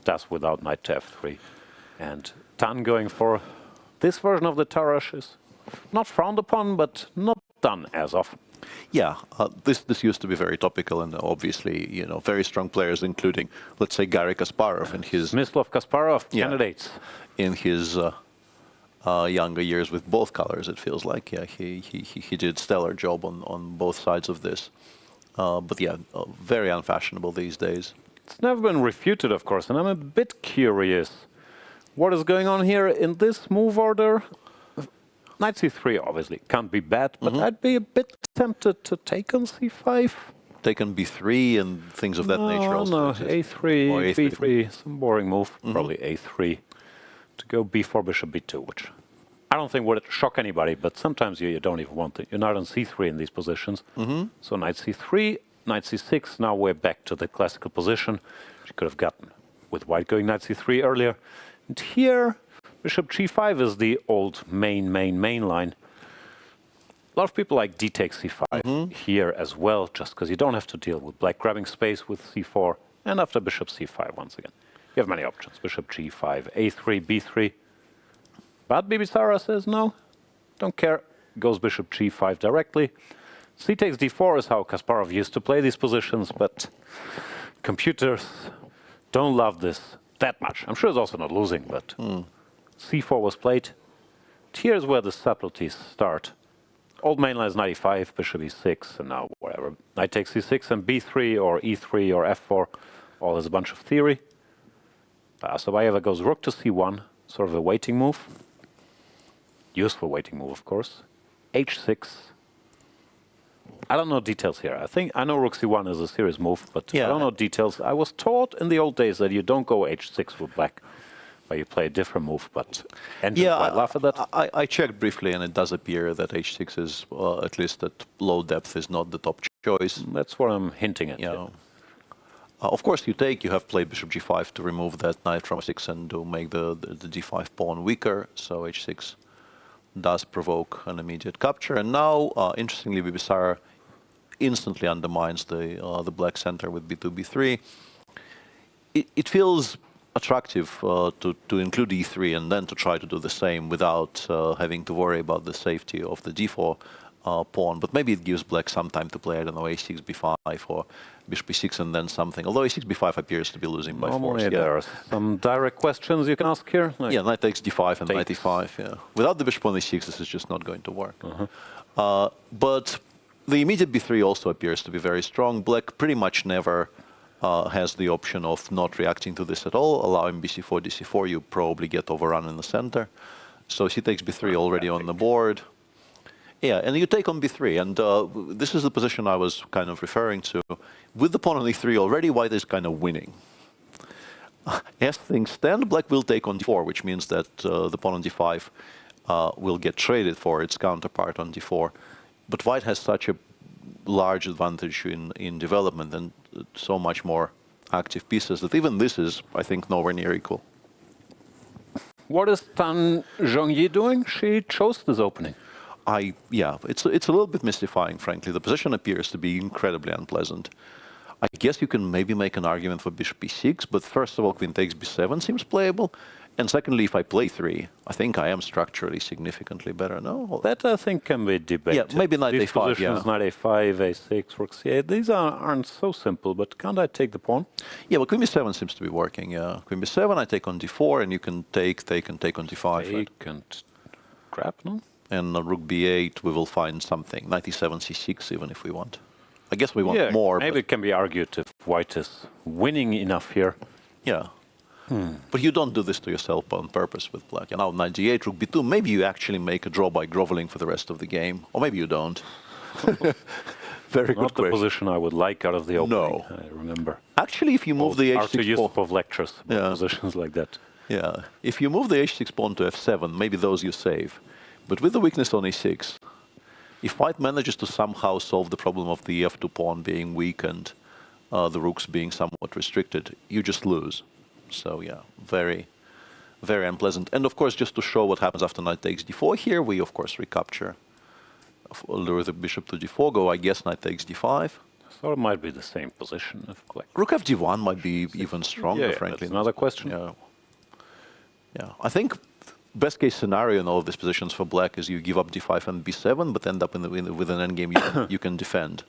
does without knight to f3. And Tan going for this version of the Tarash is not frowned upon, but not done as often. Yeah, this used to be very topical, and obviously, you know, very strong players, including, let's say, Garry Kasparov and his Smyslov Kasparov candidates in his younger years with both colors. It feels like, yeah, he did stellar job on both sides of this. But yeah, very unfashionable these days. It's never been refuted, of course, and I'm a bit curious. What is going on here in this move order? Knight c3 obviously can't be bad, but I'd be a bit tempted to take on c5. Take on b3 and things of that nature also. No, a3, or a3, b3, some boring move. Probably a3 to go b4, bishop b2, which I don't think would shock anybody, but sometimes you don't even want it. You're not on c3 in these positions. So knight c3, knight c6, now we're back to the classical position, which you could have gotten with white going knight c3 earlier. And here, bishop g5 is the old main line. A lot of people like d takes c5 here as well, just because you don't have to deal with black grabbing space with c4. And after bishop c5, once again, you have many options. Bishop g5, a3, b3. But Bibisara says, no, don't care. Goes bishop g5 directly. C takes d4 is how Kasparov used to play these positions, but computers don't love this that much. I'm sure it's also not losing, but c4 was played. Here's where the subtleties start. Old main line is knight e5, bishop e6, and now whatever. Knight takes c6 and b3 or e3 or f4, all is a bunch of theory. Assaubayeva goes rook to c1, sort of a waiting move. Useful waiting move, of course. h6. I don't know details here. I know rook c1 is a serious move, but I don't know details. I was taught in the old days that you don't go h6 with black, but you play a different move, but Andrey quite laugh at that. I checked briefly, and it does appear that h6 is, at least at low depth, is not the top choice. That's what I'm hinting at. Yeah. Of course, you have played bishop g5 to remove that knight from h6 and to make the d5 pawn weaker, so h6 does provoke an immediate capture. And now, interestingly, Bibisara instantly undermines the black center with b2, b3. It feels attractive to include e3 and then to try to do the same without having to worry about the safety of the d4 pawn. But maybe it gives black some time to play, I don't know, a6, b5 or bishop e6 and then something. Although a6, b5 appears to be losing by force. There are some direct questions you can ask here. Like knight takes d5 and knight e5. Yeah. Without the bishop on e6, this is just not going to work. But the immediate b3 also appears to be very strong. Black pretty much never has the option of not reacting to this at all. Allowing bc4, dc4, you probably get overrun in the center. So c takes b3 already on the board. Yeah, and you take on b3, and this is the position I was kind of referring to. With the pawn on e3 already, white is kind of winning. As things stand, black will take on d4, which means that the pawn on d5 will get traded for its counterpart on d4. But white has such a large advantage in development and so much more active pieces that even this is, I think, nowhere near equal. What is Tan Zhongyi doing? She chose this opening. Yeah, it's a little bit mystifying, frankly. The position appears to be incredibly unpleasant. I guess you can maybe make an argument for bishop e6, but first of all, queen takes b7 seems playable. And secondly, if I play 3, I think I am structurally significantly better. No? That, I think, can be debated. Yeah, maybe knight These a5, positions, knight a5, a6, rook c8, these aren't so simple, but can't I take the pawn? Yeah, well, queen b7 seems to be working, yeah. Queen b7, I take on d4, and you can take on d5. Take and grab, no? And rook b8, we will find something. Knight e7, c6, even if we want. I guess we want more. Maybe it can be argued if white is winning enough here. Yeah. But you don't do this to yourself on purpose with black. And now knight g8, rook b2, maybe you actually make a draw by groveling for the rest of the game. Or maybe you don't. Very good Not the question. position I would like out of the opening, No. I remember. Actually, if you move the Arthur h6 pawn, Yusupov lectures about Yeah. positions like that. yeah, if you move the h6 pawn to f7, maybe those you save. But with the weakness on e6, if white manages to somehow solve the problem of the f2 pawn being weak and the rooks being somewhat restricted, you just lose. So yeah, very, very unpleasant. And of course, just to show what happens after knight takes d4 here, we of course recapture. Lure the bishop to d4, go, I guess, knight takes d5. So it might be the same position if black. Rook f d1 might be even stronger, Yeah, frankly. that's another question. Yeah. Yeah, I think best case scenario in all of these positions for black is you give up d5 and b7, but end up with an endgame you can defend.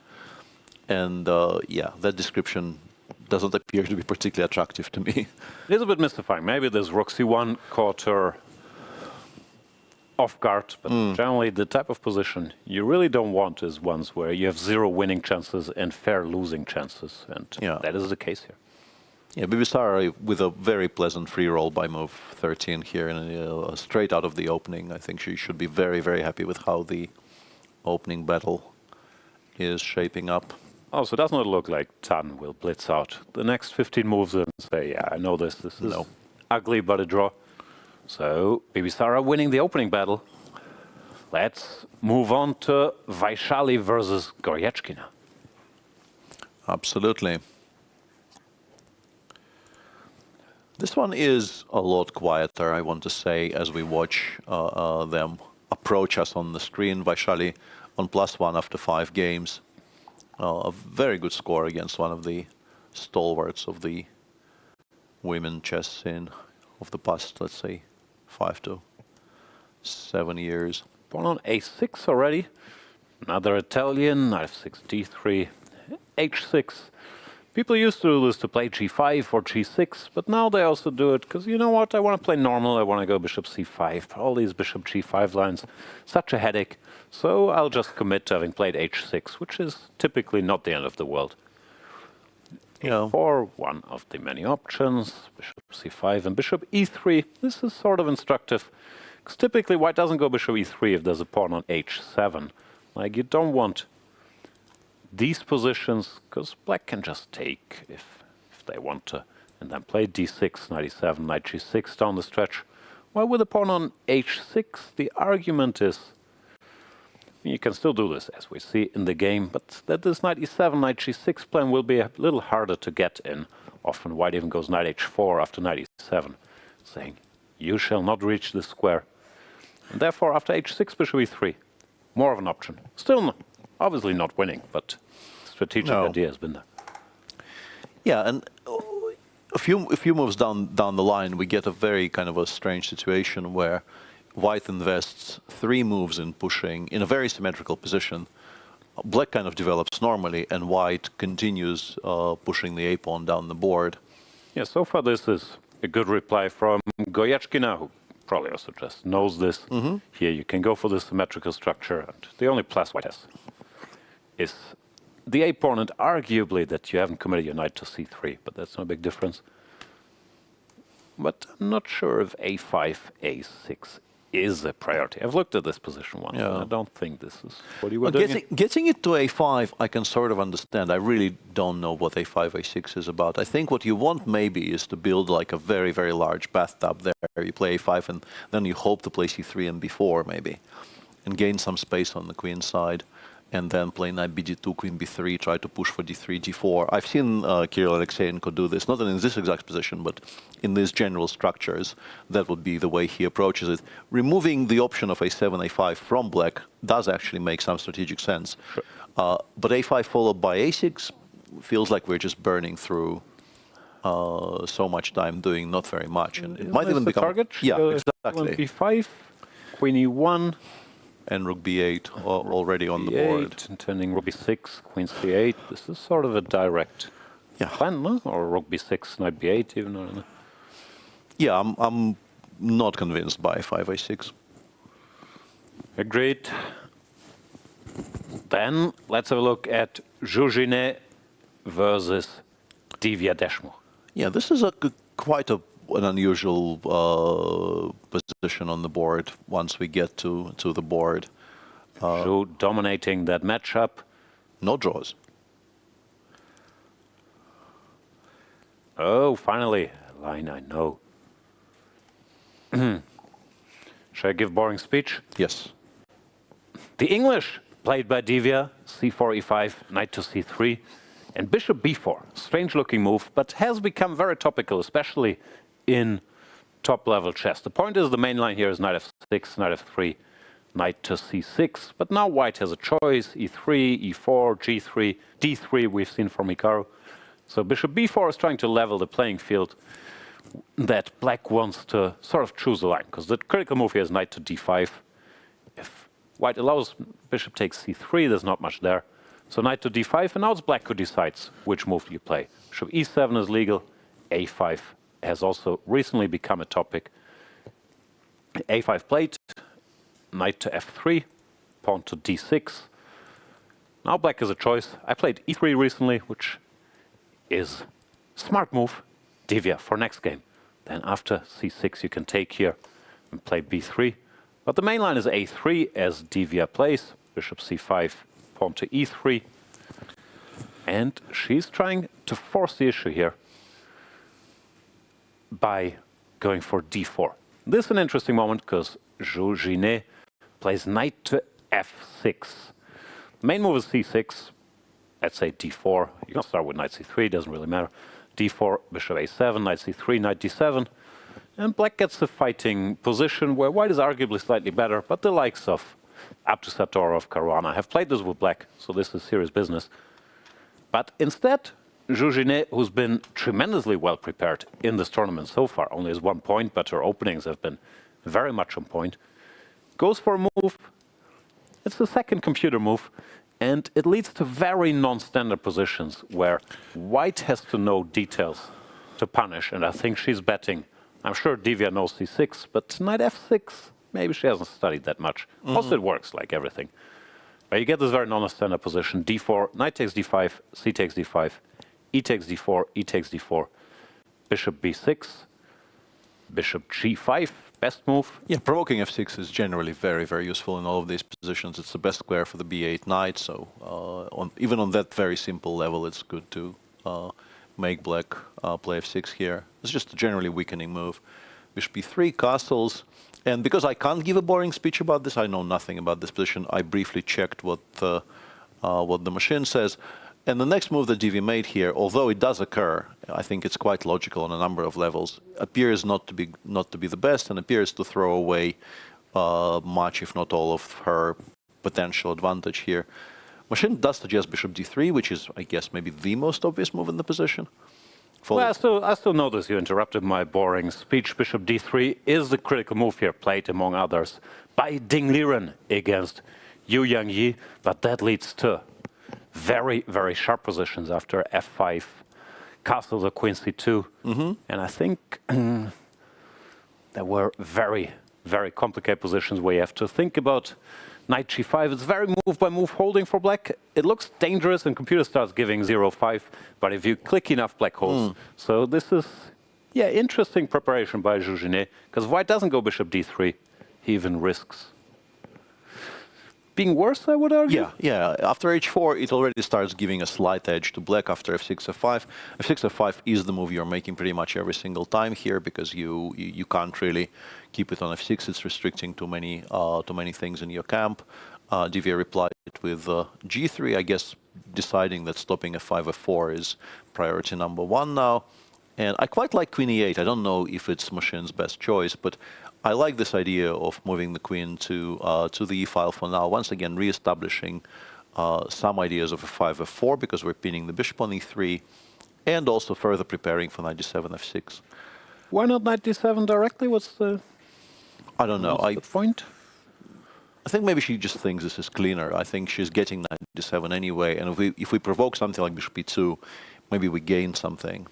And yeah, that description doesn't appear to be particularly attractive to me. It is a bit mystifying. Maybe this rook c1 caught her off guard, but generally the type of position you really don't want is ones where you have 0 winning chances and fair losing chances, and Yeah. that is the case here. Yeah, Bibisara with a very pleasant free roll by move 13 here, and straight out of the opening. I think she should be very, very happy with how the opening battle is shaping up. Also, it does not look like Tan will blitz out the next 15 moves and say, yeah, I know this is No. ugly, but a draw. So, Bibisara winning the opening battle. Let's move on to Vaishali versus Goryachkina. Absolutely. This one is a lot quieter, I want to say, as we watch them approach us on the screen. Vaishali on +1 after 5 games. A very good score against one of the stalwarts of the women chess scene of the past, let's say, 5 to 7 years. Pawn on a6 already. Another Italian, knight f6, d3, h6. People used to do this to play g5 or g6, but now they also do it because, you know what, I want to play normal, I want to go bishop c5. All these bishop g5 lines, such a headache. So I'll just commit to having played h6, which is typically not the end of the world. Yeah. a4, one of the many options, bishop c5 and bishop e3. This is sort of instructive, because typically white doesn't go bishop e3 if there's a pawn on h7. Like, you don't want these positions, because black can just take if they want to, and then play d6, knight e7, knight g6 down the stretch. While with a pawn on h6, the argument is, you can still do this, as we see in the game, but that this knight e7, knight g6 plan will be a little harder to get in. Often white even goes knight h4 after knight e7, saying, you shall not reach this square. And therefore, after h6, bishop e3, more of an option. Still, obviously not winning, but strategic idea has been there. Yeah, and a few moves down the line, we get a very kind of a strange situation where white invests 3 moves in pushing in a very symmetrical position. Black kind of develops normally, and white continues pushing the a-pawn down the board. Yeah, so far this is a good reply from Goryachkina, who probably also just knows this. Here you can go for the symmetrical structure, and the only plus white has is the a-pawn, and arguably that you haven't committed your knight to c3, but that's no big difference. But I'm not sure if a5, a6 is a priority. I've looked at this position once, and I don't think this is what you were doing. Getting it to a5, I can sort of understand. I really don't know what a5, a6 is about. I think what you want maybe is to build like a very, very large bathtub there. You play a5, and then you hope to play c3 and b4 maybe, and gain some space on the queen side. And then play knight bd2, queen b3, try to push for d3, g4. I've seen Kirill Alexeyenko do this, not in this exact position, but in these general structures. That would be the way he approaches it. Removing the option of a7, a5 from black does actually make some strategic sense. Sure. But a5 followed by a6 feels like we're just burning through so much time doing not very much. And it might even become... target? Yeah, exactly. b5, queen e1. And rook b8 already on the board. And turning rook b6, queen c8. This is sort of a direct plan, no? Or rook b6, knight b8 even. Or no? Yeah, I'm not convinced by 5a6. Agreed. Then let's have a look at Jiner versus Divya Deshmukh. Yeah, this is quite an unusual position on the board once we get to the board. Zhu dominating that matchup. No draws. Oh, finally, a line I know. Should I give boring speech? Yes. The English, played by Divya, c4, e5, knight to c3, and bishop b4. Strange-looking move, but has become very topical, especially in top-level chess. The point is the main line here is knight f6, knight f3, knight to c6. But now white has a choice, e3, e4, g3, d3 we've seen from Hikaru. So bishop b4 is trying to level the playing field that black wants to sort of choose a line, because the critical move here is knight to d5. If white allows bishop takes c3, there's not much there. So knight to d5, and now it's black who decides which move you play. Bishop e7 is legal, a5 has also recently become a topic. a5 played, knight to f3, pawn to d6. Now black has a choice. I played e3 recently, which is smart move, Divya, for next game. Then after c6 you can take here and play b3. But the main line is a3 as Divya plays, bishop c5, pawn to e3. And she's trying to force the issue here by going for d4. This is an interesting moment because Jiner plays knight to f6. The main move is c6. Let's say d4. You can start with knight c3, doesn't really matter. d4, bishop a7, knight c3, knight d7. And black gets a fighting position where white is arguably slightly better, but the likes of Sindarov, Caruana have played this with black, so this is serious business. But instead, Jiner, who's been tremendously well prepared in this tournament so far, only has 1 point, but her openings have been very much on point, goes for a move. It's the second computer move. And it leads to very non-standard positions where white has to know details to punish. And I think she's betting. I'm sure Divya knows c6, but knight f6, maybe she hasn't studied that much. Also, it works like everything. But you get this very non-standard position. d4, knight takes d5, c takes d5, e takes d4, e takes d4, bishop b6, bishop g5. Best move. Yeah, provoking f6 is generally very, very useful in all of these positions. It's the best square for the b8 knight, so even on that very simple level, it's good to make black play f6 here. It's just a generally weakening move. Bishop b3, castles, and because I can't give a boring speech about this, I know nothing about this position. I briefly checked what the machine says. And the next move that Divya made here, although it does occur, I think it's quite logical on a number of levels, appears not to be the best and appears to throw away much, if not all, of her potential advantage here. Machine does suggest bishop d3, which is, I guess, maybe the most obvious move in the position. Well, I still notice you interrupted my boring speech. Bishop d3 is the critical move here, played among others by Ding Liren against Yi, but that leads to very, very sharp positions after f5, castle to queen c2. And I think there were very, very complicated positions where you have to think about knight g5. It's very move by move holding for black. It looks dangerous and computer starts giving 0-5, but if you click enough, black holds. So this is, yeah, interesting preparation by Jiner, because white doesn't go bishop d3. He even risks being worse, I would argue. Yeah. After h4, it already starts giving a slight edge to black after f6, f5. f6, f5 is the move you're making pretty much every single time here because you can't really keep it on f6. It's restricting too many things in your camp. Divya replied with g3, I guess, deciding that stopping f5, f4 is priority number 1 now. And I quite like queen e8. I don't know if it's machine's best choice, but I like this idea of moving the queen to the e file for now. Once again, re-establishing some ideas of f5, f4 because we're pinning the bishop on e3, and also further preparing for knight d7, f6. Why not knight d7 directly? What's the? I don't know. The point? I think maybe she just thinks this is cleaner. I think she's getting knight d7 anyway, and if we provoke something like bishop e2, maybe we gain something.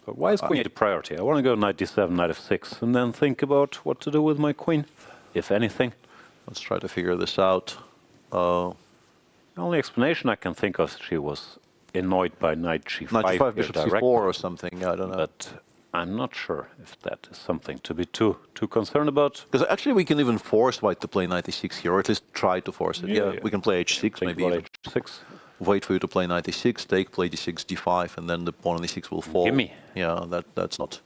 But why is queen a priority? I want to go knight d7, knight f6, and then think about what to do with my queen, if anything. Let's try to figure this out. The only explanation I can think of, she was annoyed by knight g5. Knight g5, bishop c4 or something, I don't know. But I'm not sure if that is something to be too concerned about. Because actually we can even force white to play knight e6 here, or at least try to force it. Yeah, we can play h6 maybe. H6. wait for you to play knight e6, take, play d6, d5, and then the pawn on e6 will fall. Gimme. Yeah, that's not...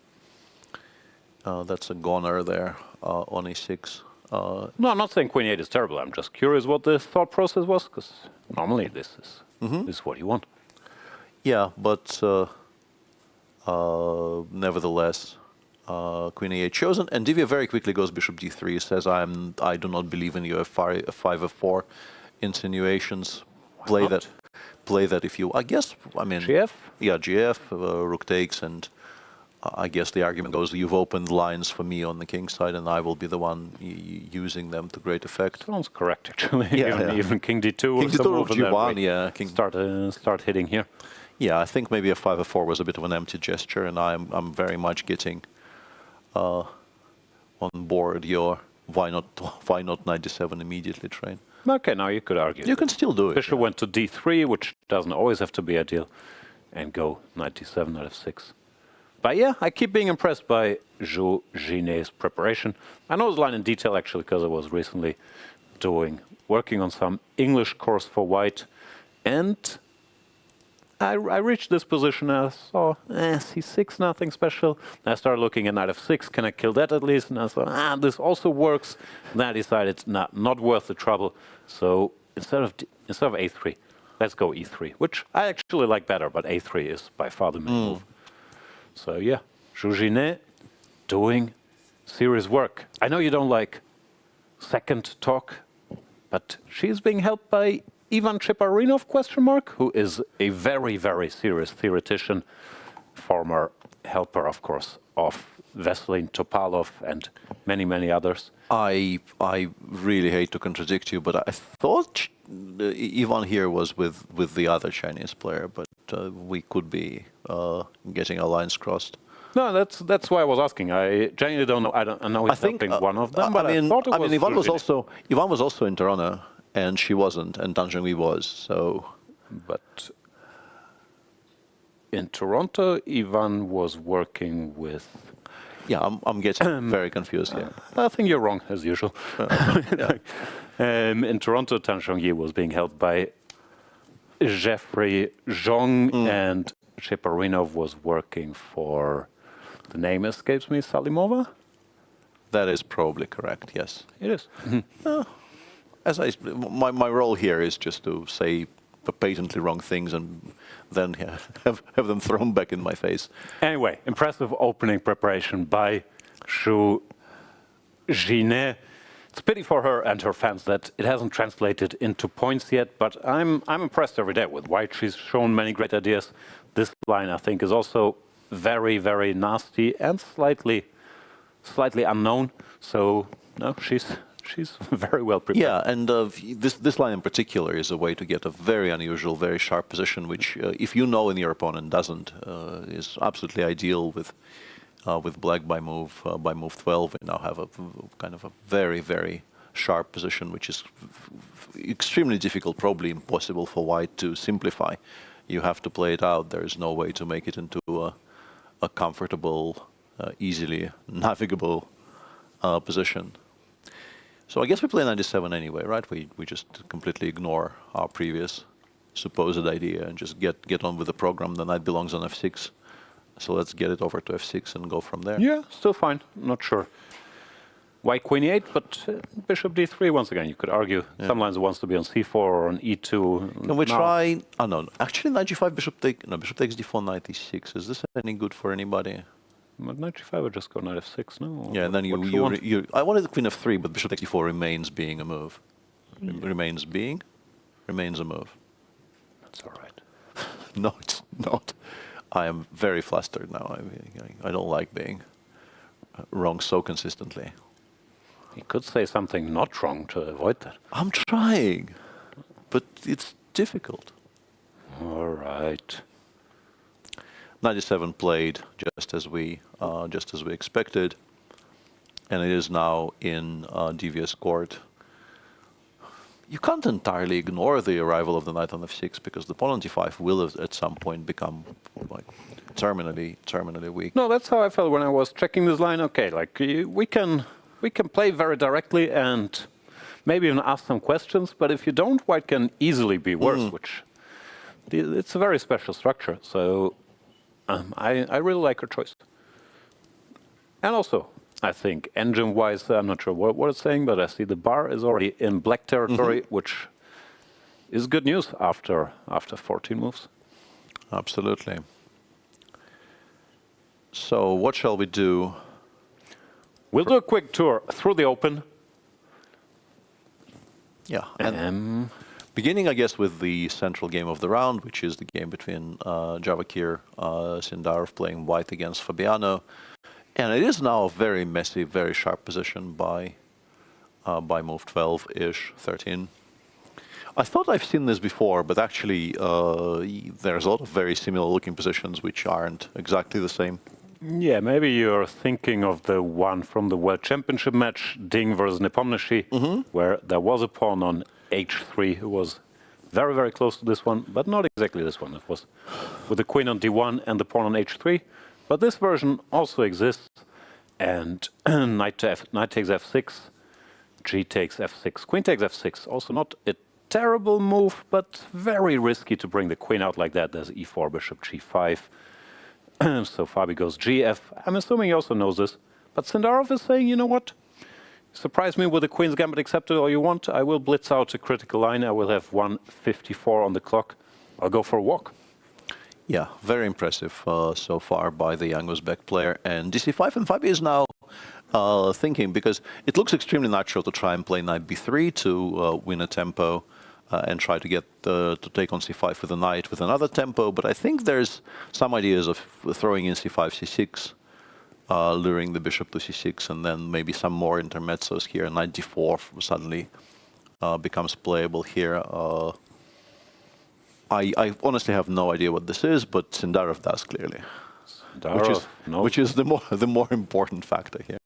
that's a goner there on e6. No, I'm not saying queen e8 is terrible. I'm just curious what the thought process was, because normally this is what you want. Yeah, but nevertheless, queen e8 chosen, and Divya very quickly goes bishop d3. Says, I do not believe in your f5 f4 insinuations. Play that if you. I guess. I mean. GF. Yeah, GF. Rook takes, and I guess the argument goes: you've opened lines for me on the king side, and I will be the one using them to great effect. Sounds correct, actually. Yeah, even king d2. King d2, rook g1. Yeah. King. Start hitting here. Yeah, I think maybe a 5 f4 was a bit of an empty gesture, and I'm very much getting on board your why not knight d7 immediately train. Okay, now you could argue. You can still do it. Bishop went to d3, which doesn't always have to be ideal, and go knight d7, knight f6. But yeah, I keep being impressed by Jiner's preparation. I know this line in detail actually because I was recently working on some English course for white, and I reached this position and I saw c6, nothing special. I started looking at knight f6, can I kill that at least? And I thought, this also works. Then I decided, not worth the trouble. So instead of a3, let's go e3, which I actually like better, but a3 is by far the main move. So yeah, Jiner doing serious work. I know you don't like second talk, but she's being helped by Ivan Cheparinov, who is a very, very serious theoretician, former helper, of course, of Veselin Topalov and many, many others. I really hate to contradict you, but I thought Ivan here was with the other Chinese player, but we could be getting our lines crossed. No, that's why I was asking. I genuinely don't know. I know he's helping one of them, but I thought it was Ivan was also in Toronto, and she wasn't, and Zhongyi was. So, but in Toronto, Ivan was working with. Yeah, I'm getting very confused here. I think you're wrong, as usual. In Toronto, Tan Zhongyi was being held by Jeffrey Zhong, and Cheparinov was working for, the name escapes me, Salimova? That is probably correct, yes. It is. My role here is just to say patently wrong things and then have them thrown back in my face. Anyway, impressive opening preparation by Jiner. It's a pity for her and her fans that it hasn't translated into points yet, but I'm impressed every day with white. She's shown many great ideas. This line, I think, is also very, very nasty and slightly unknown. So, no, she's very well prepared. Yeah, and this line in particular is a way to get a very unusual, very sharp position, which, if you know and your opponent doesn't, is absolutely ideal with black by move 12. We now have a kind of a very, very sharp position, which is extremely difficult, probably impossible for white to simplify. You have to play it out. There is no way to make it into a comfortable, easily navigable position. So I guess we play 97 anyway, right? We just completely ignore our previous supposed idea and just get on with the program. The knight belongs on f6. So let's get it over to f6 and go from there. Yeah, still fine. Not sure. White queen e8, but bishop d3 once again. You could argue some lines wants to be on c4 or on e2. Can we try? Oh no, actually knight g5, bishop takes d4, knight e6. Is this any good for anybody? But knight g5 would just go knight f6, no? Yeah, and then you I wanted the queen f3, but bishop takes d4 remains being a move. Remains a move. That's all right. No, it's not. I am very flustered now. I don't like being wrong so consistently. You could say something not wrong to avoid that. I'm trying, but it's difficult. All right. 97 played just as we expected, and it is now in Divya's court. You can't entirely ignore the arrival of the knight on f6 because the pawn on d5 will at some point become like terminally weak. No, that's how I felt when I was checking this line. Okay, like we can play very directly and maybe even ask some questions, but if you don't, white can easily be worse, which it's a very special structure. So I really like her choice. And also, I think engine-wise, I'm not sure what it's saying, but I see the bar is already in black territory, which is good news after 14 moves. Absolutely. So what shall we do? We'll do a quick tour through the open. Yeah. And beginning, I guess, with the central game of the round, which is the game between Javokhir, Sindarov playing white against Fabiano. And it is now a very messy, very sharp position by move 12-ish, 13. I thought I've seen this before, but actually there's a lot of very similar looking positions which aren't exactly the same. Yeah, maybe you're thinking of the one from the World Championship match, Ding versus Nepomniachtchi, where there was a pawn on h3 who was very, very close to this one, but not exactly this one. It was with the queen on d1 and the pawn on h3. But this version also exists, and knight takes f6, g takes f6, queen takes f6. Also not a terrible move, but very risky to bring the queen out like that. There's e4, bishop g5. So Fabi goes gf. I'm assuming he also knows this. But Sindarov is saying, you know what? Surprise me with the queen's gambit accepted all you want. I will blitz out a critical line. I will have 1:54 on the clock. I'll go for a walk. Yeah, very impressive so far by the young Uzbek player. And dc5, and Fabi is now thinking, because it looks extremely natural to try and play knight b3 to win a tempo and try to get to take on c5 with a knight with another tempo. But I think there's some ideas of throwing in c5, c6, luring the bishop to c6, and then maybe some more intermezzos here. Knight d4 suddenly becomes playable here. I honestly have no idea what this is, but Sindarov does clearly, which is the more important factor here.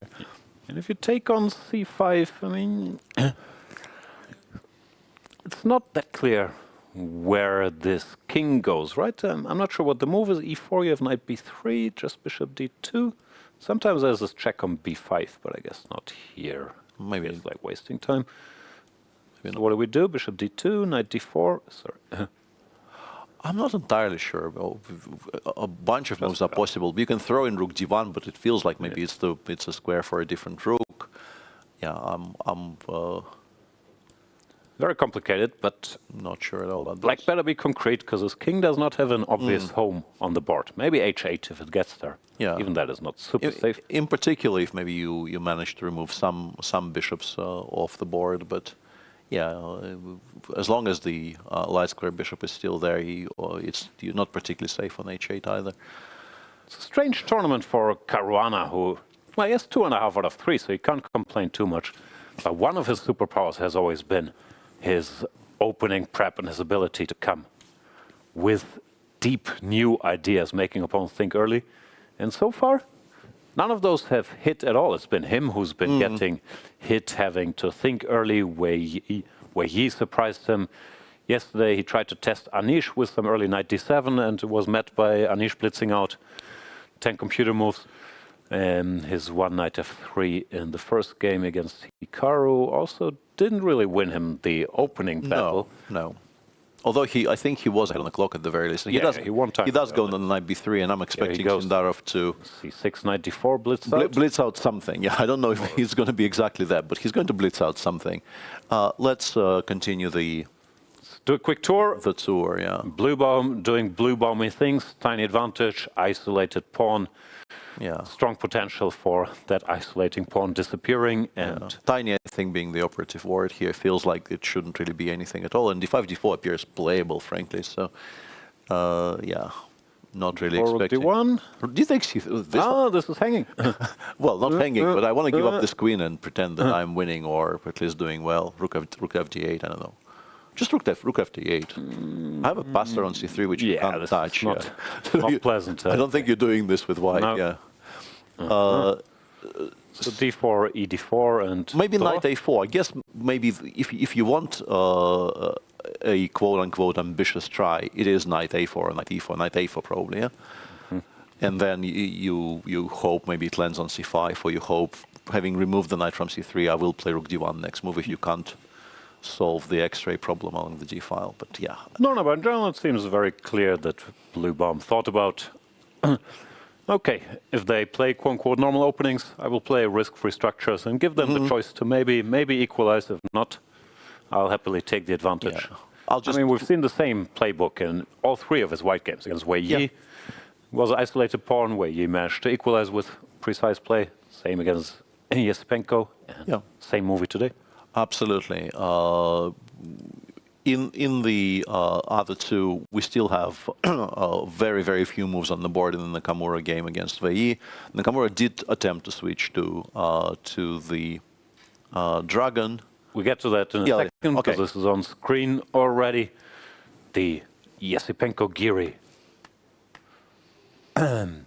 And if you take on c5, I mean, it's not that clear where this king goes, right? I'm not sure what the move is. e4, you have knight b3, just bishop d2. Sometimes there's this check on b5, but I guess not here. Maybe it's like wasting time. So what do we do? Bishop d2, knight d4. Sorry. I'm not entirely sure. A bunch of moves are possible. You can throw in rook d1, but it feels like maybe it's a square for a different rook. Yeah, I'm very complicated, but not sure at all about black this. better be concrete, because his king does not have an obvious home on the board. Maybe h8 if it gets there. Yeah. Even that is not super safe. In particular, if maybe you manage to remove some bishops off the board, but yeah, as long as the light square bishop is still there, you're not particularly safe on h8 either. It's a strange tournament for Caruana, who, well, he has 2.5 out of 3, so he can't complain too much. But one of his superpowers has always been his opening prep and his ability to come with deep new ideas, making opponents think early. And so far, none of those have hit at all. It's been him who's been getting hit, having to think early. Wei Yi surprised him. Yesterday, he tried to test Anish with some early knight d7 and was met by Anish blitzing out 10 computer moves. His one knight f3 in the first game against Hikaru also didn't really win him the opening battle. No. Although I think he was ahead on the clock at the very least. He does go on the knight b3, and I'm expecting Sindarov to c6, knight d4, blitz out something. Yeah, I don't know if he's going to be exactly that, but he's going to blitz out something. Let's continue do a quick tour. The tour, yeah. Bluebaum doing Bluebaumy things, tiny advantage, isolated pawn. Yeah. Strong potential for that isolating pawn disappearing. And tiny, I think, being the operative word here, feels like it shouldn't really be anything at all. And d5, d4 appears playable, frankly. So, yeah, not really expecting. d1. Do you think this is hanging. Well, not hanging, but I want to give up this queen and pretend that I'm winning or at least doing well. Rook fd8, I don't know. Just rook fd8. I have a passer on c3 which you can't touch. Not pleasant. I don't think you're doing this with white. No. Yeah. So d4, e4, and maybe knight a4. I guess maybe if you want a quote-unquote ambitious try, it is knight a4 or knight e4. Knight a4 probably, yeah. And then you hope maybe it lands on c5, or you hope, having removed the knight from c3, I will play rook d1 next move if you can't solve the X-ray problem along the G file. But yeah. No, but in general it seems very clear that Bluebaum thought about, okay, if they play quote-unquote normal openings, I will play risk-free structures and give them the choice to maybe equalize. If not, I'll happily take the advantage. Yeah. I mean, we've seen the same playbook in all three of his white games. Against Wei Yi, Yeah. was an isolated pawn. Wei Yi managed to equalize with precise play. Same against Esipenko. Yeah. Same movie today. Absolutely. In the other two, we still have very, very few moves on the board in the Nakamura game against Wei Yi. Nakamura did attempt to switch to the Dragon. We get to that in a second, because this is on screen already. The Esipenko Giri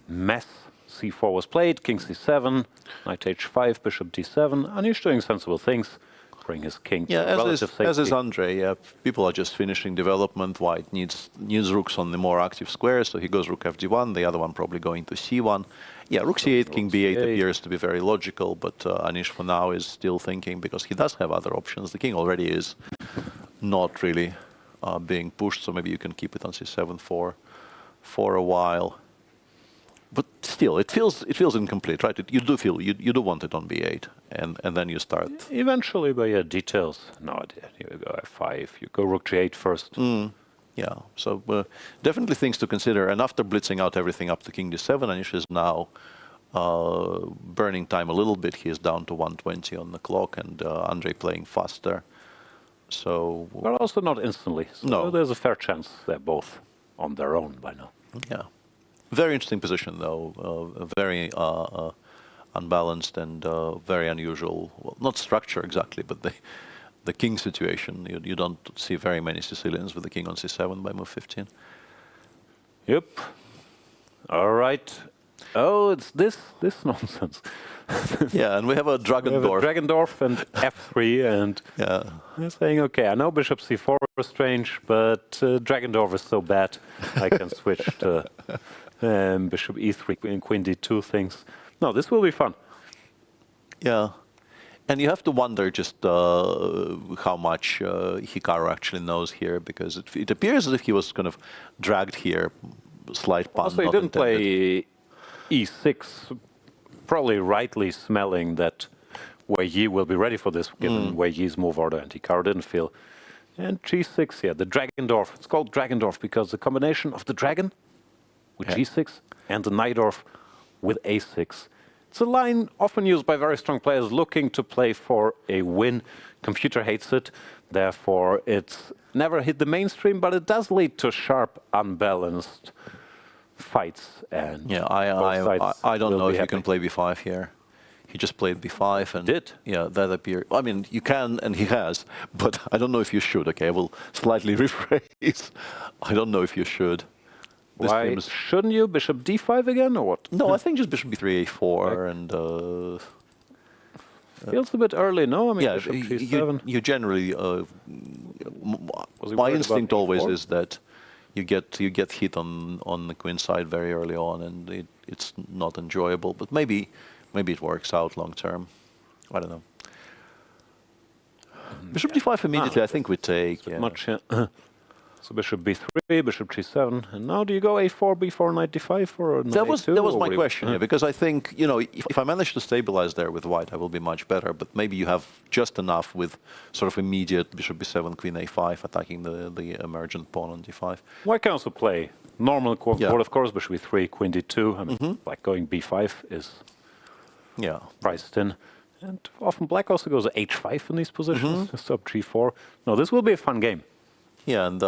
mess. C4 was played, king c7, knight h5, bishop d7. Anish doing sensible things. Bring his king to relative safety. As is Andrey. Yeah, people are just finishing development. White needs rooks on the more active squares, so he goes rook fd1, the other one probably going to c1. Yeah, rook c8, king b8 appears to be very logical, but Anish for now is still thinking, because he does have other options. The king already is not really being pushed, so maybe you can keep it on c7 for a while. But still, it feels incomplete, right? You do feel you do want it on b8, and then you start. Eventually, but yeah, details. No idea. Here we go f5. You go rook g8 first. Yeah, so definitely things to consider. And after blitzing out everything up to king d7, Anish is now burning time a little bit. He is down to 120 on the clock, and Andrey playing faster. So, but also not instantly. So no, there's a fair chance they're both on their own by now. Yeah. Very interesting position, though. Very unbalanced and very unusual. Well, not structure exactly, but the king situation. You don't see very many Sicilians with the king on c7 by move 15. Yep. All right. Oh, it's this nonsense. Yeah, and we have a Dragendorf. Dragendorf and f3, and they're saying, okay, I know bishop c4 is strange, but Dragendorf is so bad, I can switch to bishop e3 and queen d2 things. No, this will be fun. Yeah. And you have to wonder just how much Hikaru actually knows here, because it appears as if he was kind of dragged here, slight pun. Also, he didn't play e6, probably rightly smelling that Wei Yi will be ready for this, given Wei Yi's move order, and Hikaru didn't feel. And g6 here, the Dragendorf. It's called Dragendorf because the combination of the dragon with g6 and the Najdorf with a6. It's a line often used by very strong players looking to play for a win. Computer hates it, therefore it's never hit the mainstream, but it does lead to sharp, unbalanced fights. And yeah, I don't know if you can play b5 here. He just played b5 and did. Yeah, that appeared. I mean, you can, and he has, but I don't know if you should. Okay, I will slightly rephrase. I don't know if you should. Why shouldn't you? Bishop d5 again, or what? No, I think just bishop b3, a4, and... feels a bit early, no? I mean, yeah, bishop g7. You generally... my instinct always is that you get hit on the queen side very early on, and it's not enjoyable. But maybe it works out long term. I don't know. Bishop d5 immediately, I think we take. Yeah. Much, so bishop b3, bishop g7, and now do you go a4, b4, knight d5, or that was my question, yeah, because I think, you know, if I manage to stabilize there with white, I will be much better. But maybe you have just enough with sort of immediate bishop b7, queen a5, attacking the emergent pawn on d5. White can also play normal board, of course, bishop b3, queen d2. I mean, like going b5 is priced in. And often black also goes h5 in these positions, stop g4. No, this will be a fun game. Yeah, and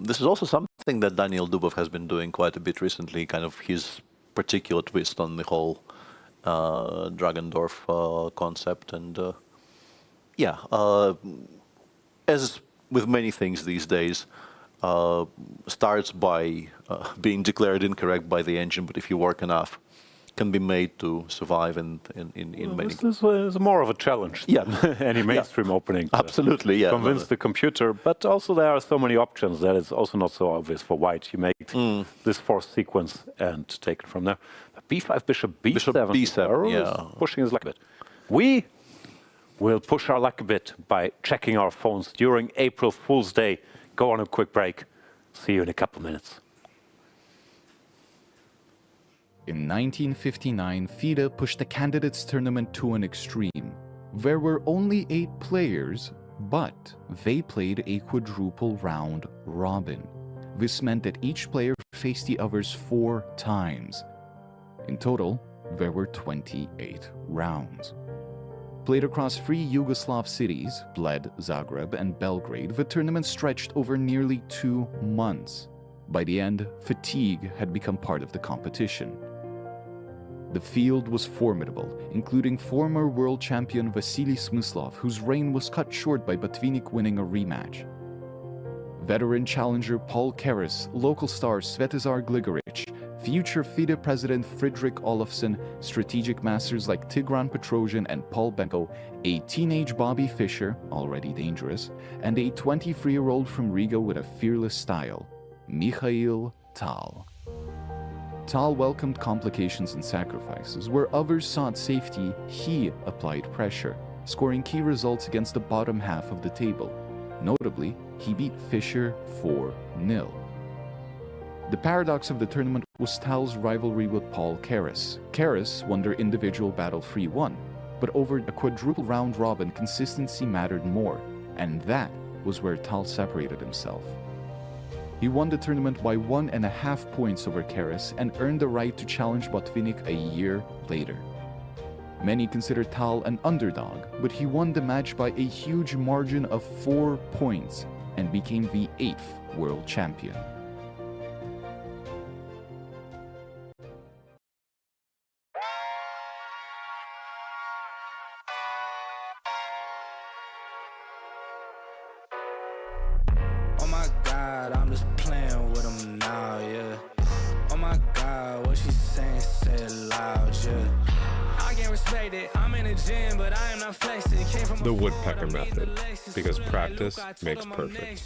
this is also something that Daniel Dubov has been doing quite a bit recently, kind of his particular twist on the whole Dragendorf concept. And as with many things these days, starts by being declared incorrect by the engine, but if you work enough, can be made to survive in many. This is more of a challenge than any mainstream opening. Absolutely, yeah. Convince the computer, but also there are so many options that it's also not so obvious for white. You make this forced sequence and take it from there. B5, bishop b7. Bishop b7, pushing his luck a bit. We We'll push our luck a bit by checking our phones during April Fool's Day. Go on a quick break. See you in a couple minutes. In 1959, FIDE pushed the candidates tournament to an extreme. There were only 8 players, but they played a quadruple round robin. This meant that each player faced the others 4 times. In total, there were 28 rounds. Played across 3 Yugoslav cities, Bled, Zagreb, and Belgrade, the tournament stretched over nearly 2 months. By the end, fatigue had become part of the competition. The field was formidable, including former world champion Vasily Smyslov, whose reign was cut short by Botvinnik winning a rematch. Veteran challenger Paul Keres, local star Svetozar Gligoric, future FIDE president Fridrik Olofsson, strategic masters like Tigran Petrosian and Paul Benko, a teenage Bobby Fischer, already dangerous, and a 23-year-old from Riga with a fearless style, Mikhail Tal. Tal welcomed complications and sacrifices. Where others sought safety, he applied pressure, scoring key results against the bottom half of the table. Notably, he beat Fischer 4-0. The paradox of the tournament was Tal's rivalry with Paul Keres. Keres won their individual battle 3-1, but over a quadruple round robin, consistency mattered more, and that was where Tal separated himself. He won the tournament by 1.5 points over Keres and earned the right to challenge Botvinnik a year later. Many consider Tal an underdog, but he won the match by a huge margin of 4 points and became the 8th world champion. Oh my God, I'm just playing with him now, yeah. Oh my God, what she saying, say it loud, yeah. I can't respect it, I'm in the gym, but I am not flexing. Came from The woodpecker method, because practice makes perfect.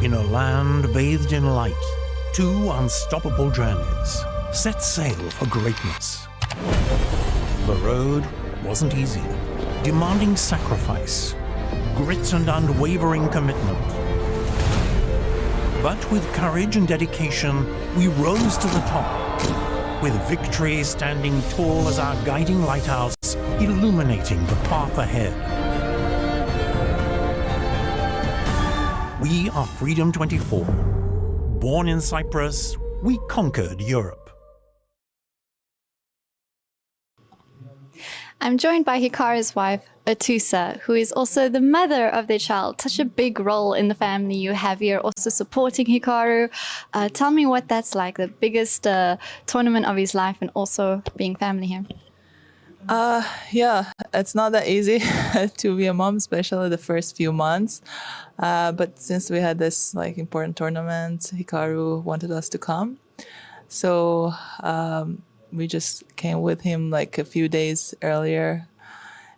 In a land bathed in light, 2 unstoppable journeys set sail for greatness. The road wasn't easy, demanding sacrifice, grit and unwavering commitment. But with courage and dedication, we rose to the top, with victory standing tall as our guiding lighthouse, illuminating the path ahead. We are Freedom 24. Born in Cyprus, we conquered Europe. I'm joined by Hikaru's wife, Atusa, who is also the mother of their child. Such a big role in the family you have here, also supporting Hikaru. Tell me what that's like, the biggest tournament of his life and also being family here. Yeah, it's not that easy to be a mom, especially the first few months. But since we had this important tournament, Hikaru wanted us to come. So we just came with him a few days earlier.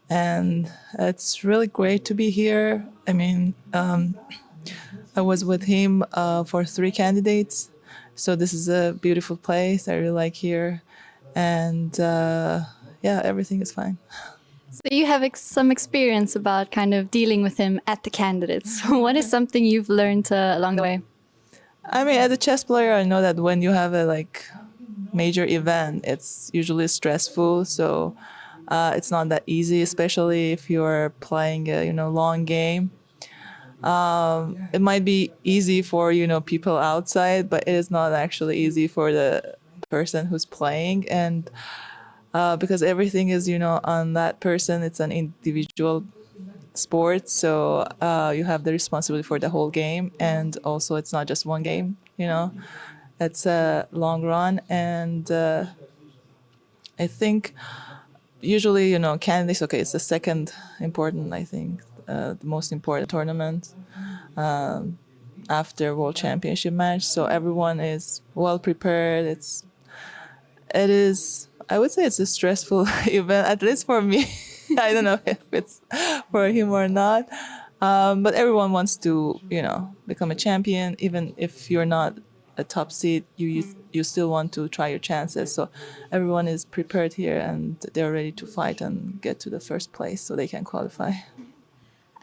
And it's really great to be here. I mean, I was with him for 3 candidates. So this is a beautiful place. I really like here. And yeah, everything is fine. So you have some experience about kind of dealing with him at the candidates. What is something you've learned along the way? I mean, as a chess player, I know that when you have a major event, it's usually stressful. So it's not that easy, especially if you're playing a long game. It might be easy for people outside, but it is not actually easy for the person who's playing. And because everything is on that person, it's an individual sport, so you have the responsibility for the whole game, and also it's not just one game, you know. It's a long run, and I think usually, you know, candidates, okay, it's the second important, I think, the most important tournament after World Championship match, so everyone is well prepared. It is, I would say it's a stressful event, at least for me. I don't know if it's for him or not. But everyone wants to, you know, become a champion. Even if you're not a top seed, you still want to try your chances. So everyone is prepared here and they're ready to fight and get to the first place so they can qualify.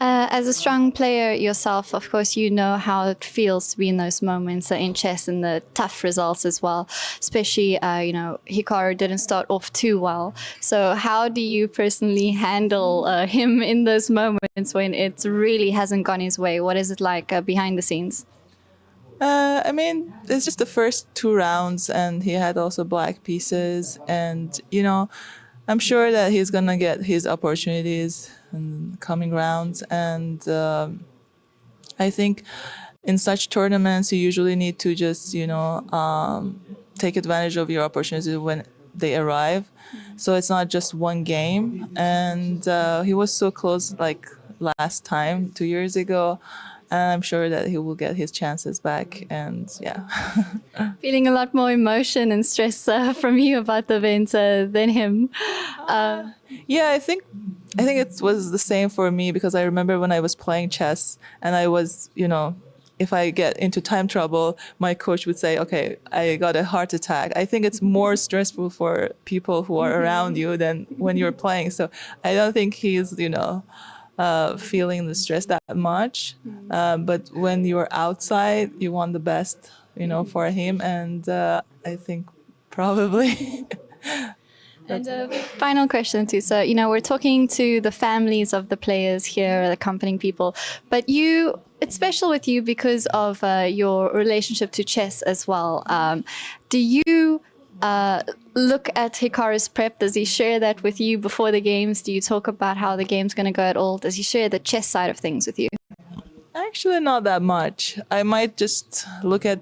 As a strong player yourself, of course, you know how it feels to be in those moments in chess and the tough results as well. Especially, you know, Hikaru didn't start off too well. So how do you personally handle him in those moments when it really hasn't gone his way? What is it like behind the scenes? I mean, it's just the first 2 rounds and he had also black pieces. And, you know, I'm sure that he's going to get his opportunities in coming rounds, and I think in such tournaments you usually need to just, you know, take advantage of your opportunities when they arrive. So it's not just one game, and he was so close like last time 2 years ago, and I'm sure that he will get his chances back. And yeah. Feeling a lot more emotion and stress from you about the event than him. Yeah, I think it was the same for me, because I remember when I was playing chess and I was, you know, if I get into time trouble, my coach would say, okay, I got a heart attack. I think it's more stressful for people who are around you than when you're playing. So I don't think he's, you know, feeling the stress that much. But when you're outside, you want the best, you know, for him. And I think probably... And final question too. So, you know, we're talking to the families of the players here, the accompanying people, but it's special with you because of your relationship to chess as well. Do you look at Hikaru's prep? Does he share that with you before the games? Do you talk about how the game's going to go at all? Does he share the chess side of things with you? Actually, not that much. I might just look at,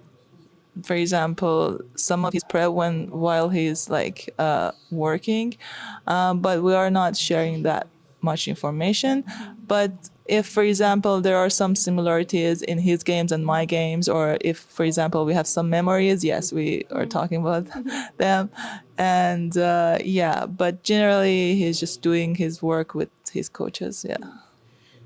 for example, some of his prep while he's like working, but we are not sharing that much information. But if, for example, there are some similarities in his games and my games, or if, for example, we have some memories, yes, we are talking about them. And yeah, but generally he's just doing his work with his coaches, yeah.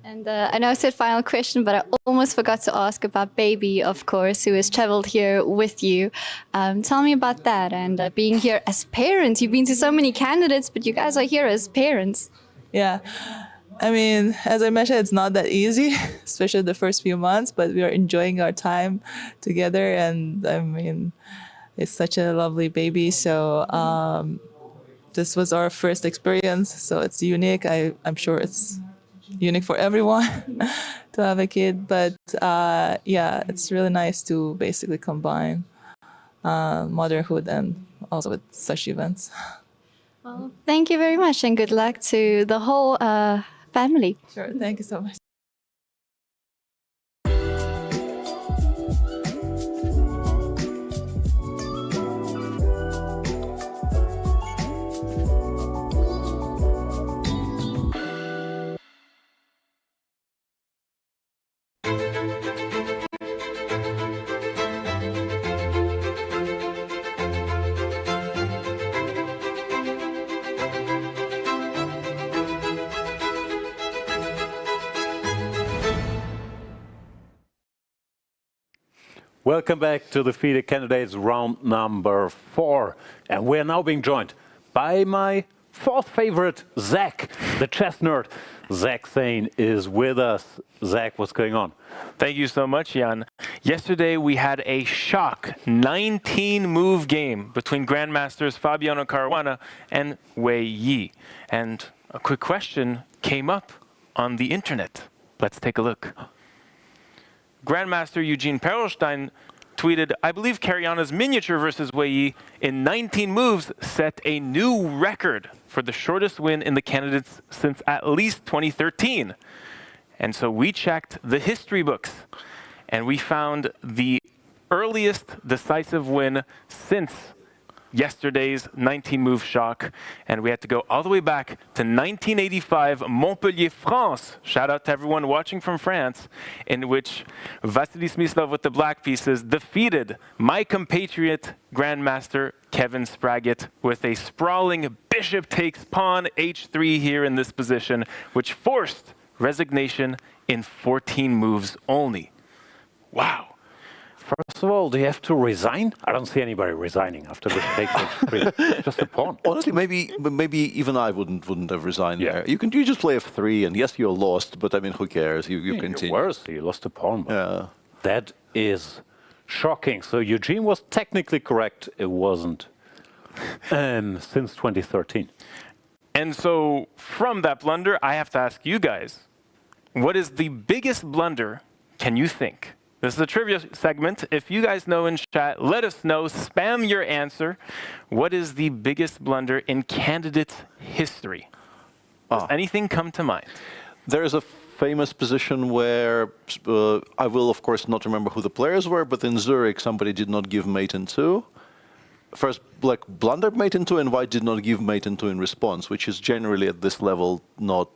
And I know I said final question, but I almost forgot to ask about Baby, of course, who has traveled here with you. Tell me about that, and being here as parents. You've been to so many candidates, but you guys are here as parents. Yeah, I mean, as I mentioned, it's not that easy, especially the first few months, but we are enjoying our time together, and I mean, it's such a lovely baby. So this was our first experience, so it's unique. I'm sure it's unique for everyone to have a kid, but yeah, it's really nice to basically combine motherhood and also with such events. Well, thank you very much, and good luck to the whole family. Sure, thank you so much. Welcome back to the FIDE candidates round number 4. And we're now being joined by my 4th favorite, Zach, the chess nerd. Zach Thane is with us. Zach, what's going on? Thank you so much, Jan. Yesterday we had a shock 19-move game between grandmasters Fabiano Caruana and Wei Yi. And a quick question came up on the internet. Let's take a look. Grandmaster Eugene Perelstein tweeted, I believe Caruana's miniature versus Wei Yi in 19 moves set a new record for the shortest win in the candidates since at least 2013. And so we checked the history books, and we found the earliest decisive win since yesterday's 19-move shock, and we had to go all the way back to 1985, Montpellier, France. Shout out to everyone watching from France, in which Vasily Smyslov with the black pieces defeated my compatriot Grandmaster Kevin Spraggett with a sprawling bishop takes pawn h3 here in this position, which forced resignation in 14 moves only. Wow. First of all, do you have to resign? I don't see anybody resigning after this takes h3. Just a pawn. Honestly, maybe even I wouldn't have resigned there. You just play f3, and yes, you're lost, but I mean, who cares? You continue. Worse, you lost a pawn. That is shocking. So Eugene was technically correct. It wasn't since 2013. And so from that blunder, I have to ask you guys, what is the biggest blunder can you think? This is a trivia segment. If you guys know in chat, let us know. Spam your answer. What is the biggest blunder in candidate history? Does anything come to mind? There is a famous position where I will, of course, not remember who the players were, but in Zurich, somebody did not give mate in 2. First, black blundered mate in 2, and white did not give mate in 2 in response, which is generally at this level not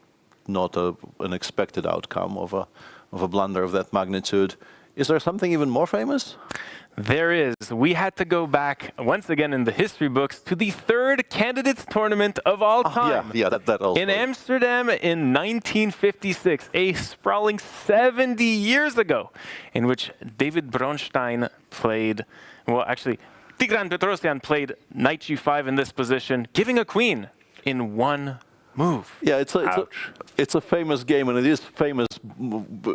an expected outcome of a blunder of that magnitude. Is there something even more famous? There is. We had to go back, once again in the history books, to the third candidates tournament of all time. That also. In Amsterdam in 1956, a sprawling 70 years ago, in which David Bronstein played, well, actually, Tigran Petrosyan played knight g5 in this position, giving a queen in 1 move. Yeah, it's a famous game, and it is famous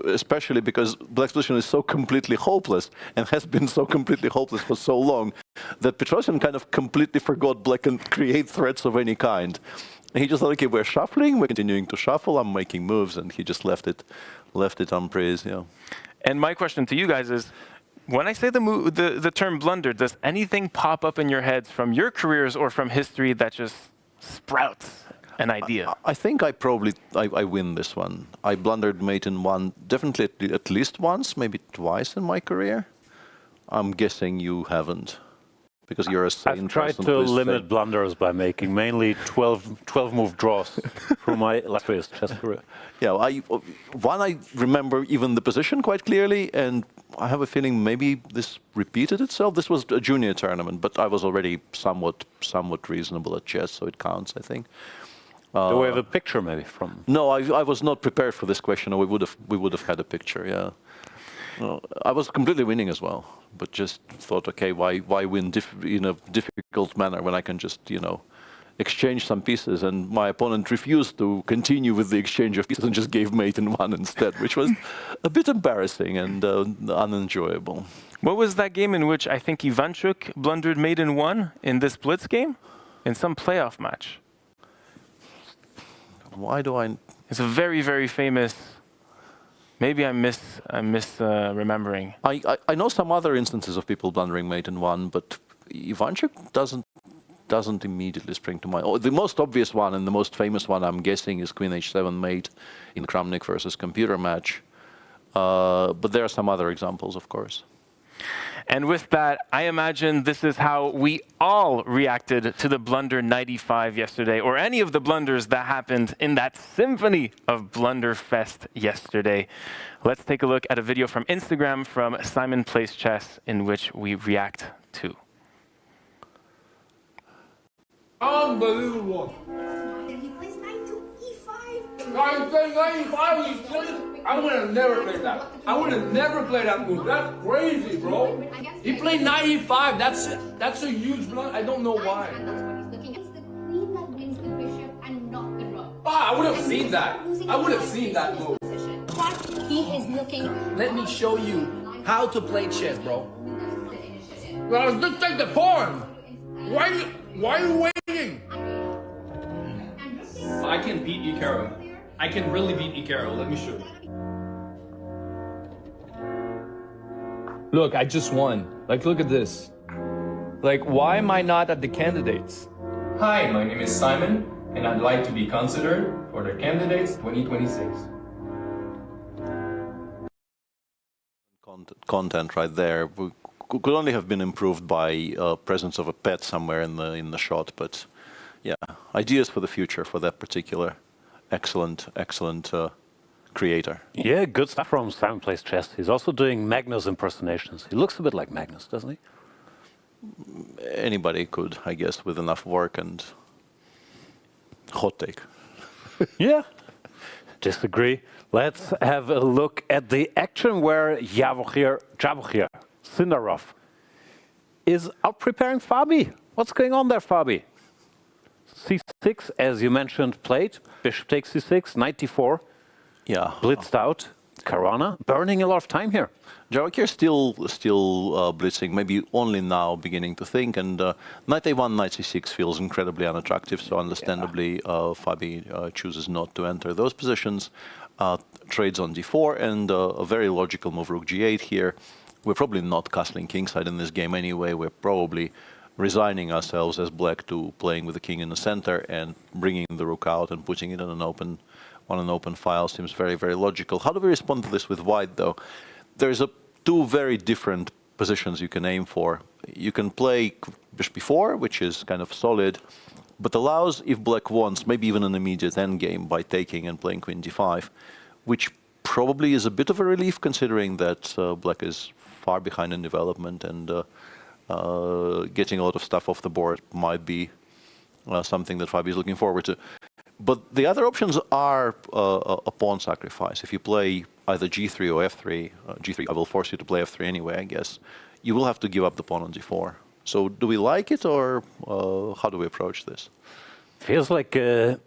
especially because black's position is so completely hopeless and has been so completely hopeless for so long that Petrosyan kind of completely forgot black can create threats of any kind. And he just thought, okay, we're shuffling, we're continuing to shuffle, I'm making moves, and he just left it unpraised. Yeah. And my question to you guys is, when I say the term blunder, does anything pop up in your heads from your careers or from history that just sprouts an idea? I think I win this one. I blundered mate in 1, definitely at least once, maybe twice in my career. I'm guessing you haven't, because you're a sane person. I've tried to limit blunders by making mainly 12-move draws through my illustrious chess career. Yeah, I remember even the position quite clearly, and I have a feeling maybe this repeated itself. This was a junior tournament, but I was already somewhat reasonable at chess, so it counts, I think. Do we have a picture maybe from? No, I was not prepared for this question, or we would have had a picture. Yeah, I was completely winning as well, but just thought, okay, why win in a difficult manner when I can just exchange some pieces? And my opponent refused to continue with the exchange of pieces and just gave mate in 1 instead, which was a bit embarrassing and unenjoyable. What was that game in which I think Ivanchuk blundered mate in 1 in this blitz game, in some playoff match? Why do I? It's a very, very famous. Maybe I'm remembering. I know some other instances of people blundering mate in 1, but Ivanchuk doesn't immediately spring to mind. Oh, the most obvious one and the most famous one, I'm guessing, is Queen h7 mate in Kramnik versus computer match. But there are some other examples, of course. And with that, I imagine this is how we all reacted to the blunder 95 yesterday, or any of the blunders that happened in that symphony of Blunderfest yesterday. Let's take a look at a video from Instagram from Simon Plays Chess, in which we react to. Unbelievable. I would have never played that. I would have never played that move. That's crazy, bro. He played 95. That's a huge blunder. I don't know why. I would have seen that. I would have seen that move. He is looking. Let me show you how to play chess, bro. Well, let's take the pawn. Why are you waiting? I can beat Hikaru. I can really beat Hikaru. Let me show you. Look, I just won. Like, look at this. Like, why am I not at the candidates? Hi, my name is Simon, and I'd like to be considered for the Candidates 2026. content right there. Could only have been improved by presence of a pet somewhere in the shot, but yeah, ideas for the future for that particular excellent creator. Yeah, good stuff from Simon Plays Chess. He's also doing Magnus impersonations. He looks a bit like Magnus, doesn't he? Anybody could, I guess, with enough work and hot take. Yeah, disagree. Let's have a look at the action where Javokhir, Sindarov, is out preparing Fabi. What's going on there, Fabi? C6, as you mentioned, played. Bishop takes C6, 94. Yeah. Blitzed out. Caruana burning a lot of time here. Javokhir still blitzing, maybe only now beginning to think, and knight a1, knight c6 feels incredibly unattractive, so understandably Fabi chooses not to enter those positions, trades on d4, and a very logical move, rook g8 here. We're probably not castling kingside in this game anyway, we're probably resigning ourselves as black to playing with the king in the center and bringing the rook out and putting it on an open file seems very, very logical. How do we respond to this with white, though? There's two very different positions you can aim for. You can play bishop b4, which is kind of solid, but allows, if black wants, maybe even an immediate endgame by taking and playing queen d5, which probably is a bit of a relief considering that black is far behind in development, and getting a lot of stuff off the board might be something that Fabi is looking forward to. But the other options are a pawn sacrifice. If you play either g3 or f3, g3 I will force you to play f3 anyway, I guess, you will have to give up the pawn on d4. So do we like it, or how do we approach this? Feels like a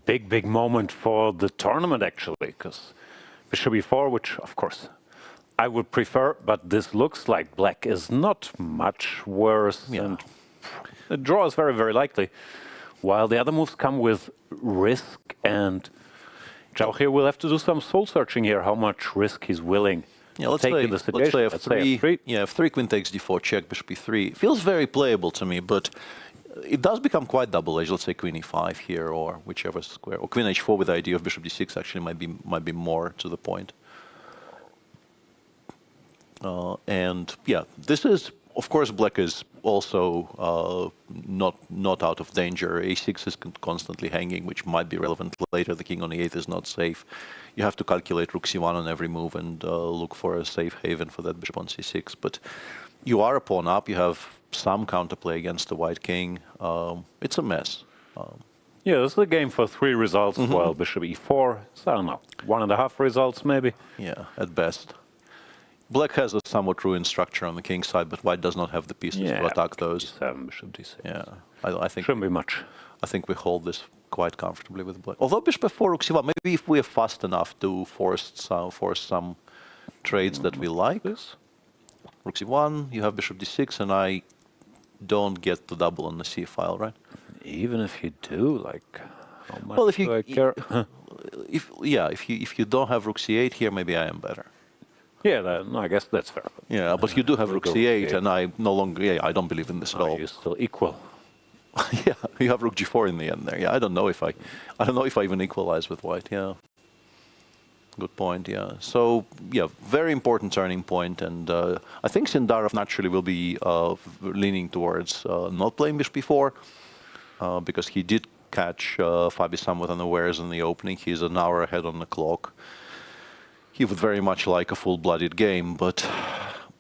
big moment for the tournament, actually, because bishop e4, which, of course, I would prefer, but this looks like black is not much worse, and the draw is very, very likely. While the other moves come with risk, and Javokhir will have to do some soul searching here, how much risk he's willing to take in the situation. Let's play f3. Yeah, f3, queen takes d4, check, bishop e3. Feels very playable to me, but it does become quite double-edged. Let's say queen e5 here, or whichever square, or queen h4 with the idea of bishop d6 actually might be more to the point. And yeah, this is, of course, black is also not out of danger. a6 is constantly hanging, which might be relevant later. The king on e8 is not safe. You have to calculate rook c1 on every move and look for a safe haven for that bishop on c6. But you are a pawn up. You have some counterplay against the white king. It's a mess. Yeah, this is a game for 3 results, while bishop e4, so I don't know, 1.5 results maybe? Yeah, at best. Black has a somewhat ruined structure on the king side, but white does not have the pieces to attack those. d7, bishop d6. Yeah, I think shouldn't be much. I think we hold this quite comfortably with black. Although bishop f4, rook c1, maybe if we are fast enough to force some trades that we like. Rook c1, you have bishop d6, and I don't get the double on the c file, right? Even if you do, like, how much well, do I care? if you don't have rook c8 here, maybe I am better. Yeah, no, I guess that's fair. Yeah, but you do have rook c8, and I no longer. Yeah, I don't believe in this at all. You're still equal. Yeah, you have rook g4 in the end there. Yeah, I don't know if I even equalize with white. Yeah, good point. Yeah, so yeah, very important turning point, and I think Sindarov naturally will be leaning towards not playing bishop b4 because he did catch Fabi somewhat unawares in the opening. He's an hour ahead on the clock. He would very much like a full-blooded game, but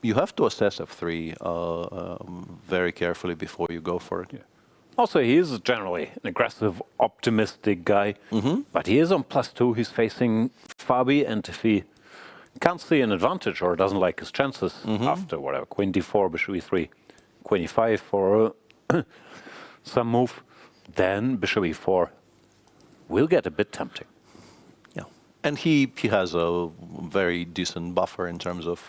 you have to assess f3 very carefully before you go for it. Yeah. Also, he is generally an aggressive, optimistic guy, but he is on +2. He's facing Fabi, and if he can't see an advantage or doesn't like his chances after whatever, queen d4, bishop e3, queen e5 for some move, then bishop e4 will get a bit tempting. And he has a very decent buffer in terms of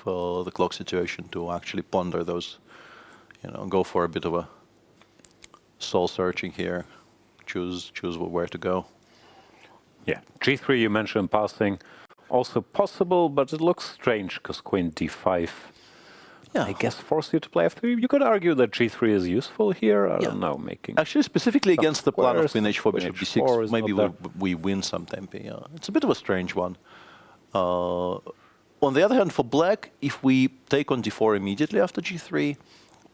the clock situation to actually ponder those, go for a bit of a soul searching here, choose where to go. Yeah, g3 you mentioned passing, also possible, but it looks strange because queen d5. Yeah, I guess force you to play f3. You could argue that g3 is useful here. I don't know, making actually specifically against the plan of queen h4, bishop d6. Maybe we win some tempo. Yeah, it's a bit of a strange one. On the other hand, for black, if we take on d4 immediately after g3,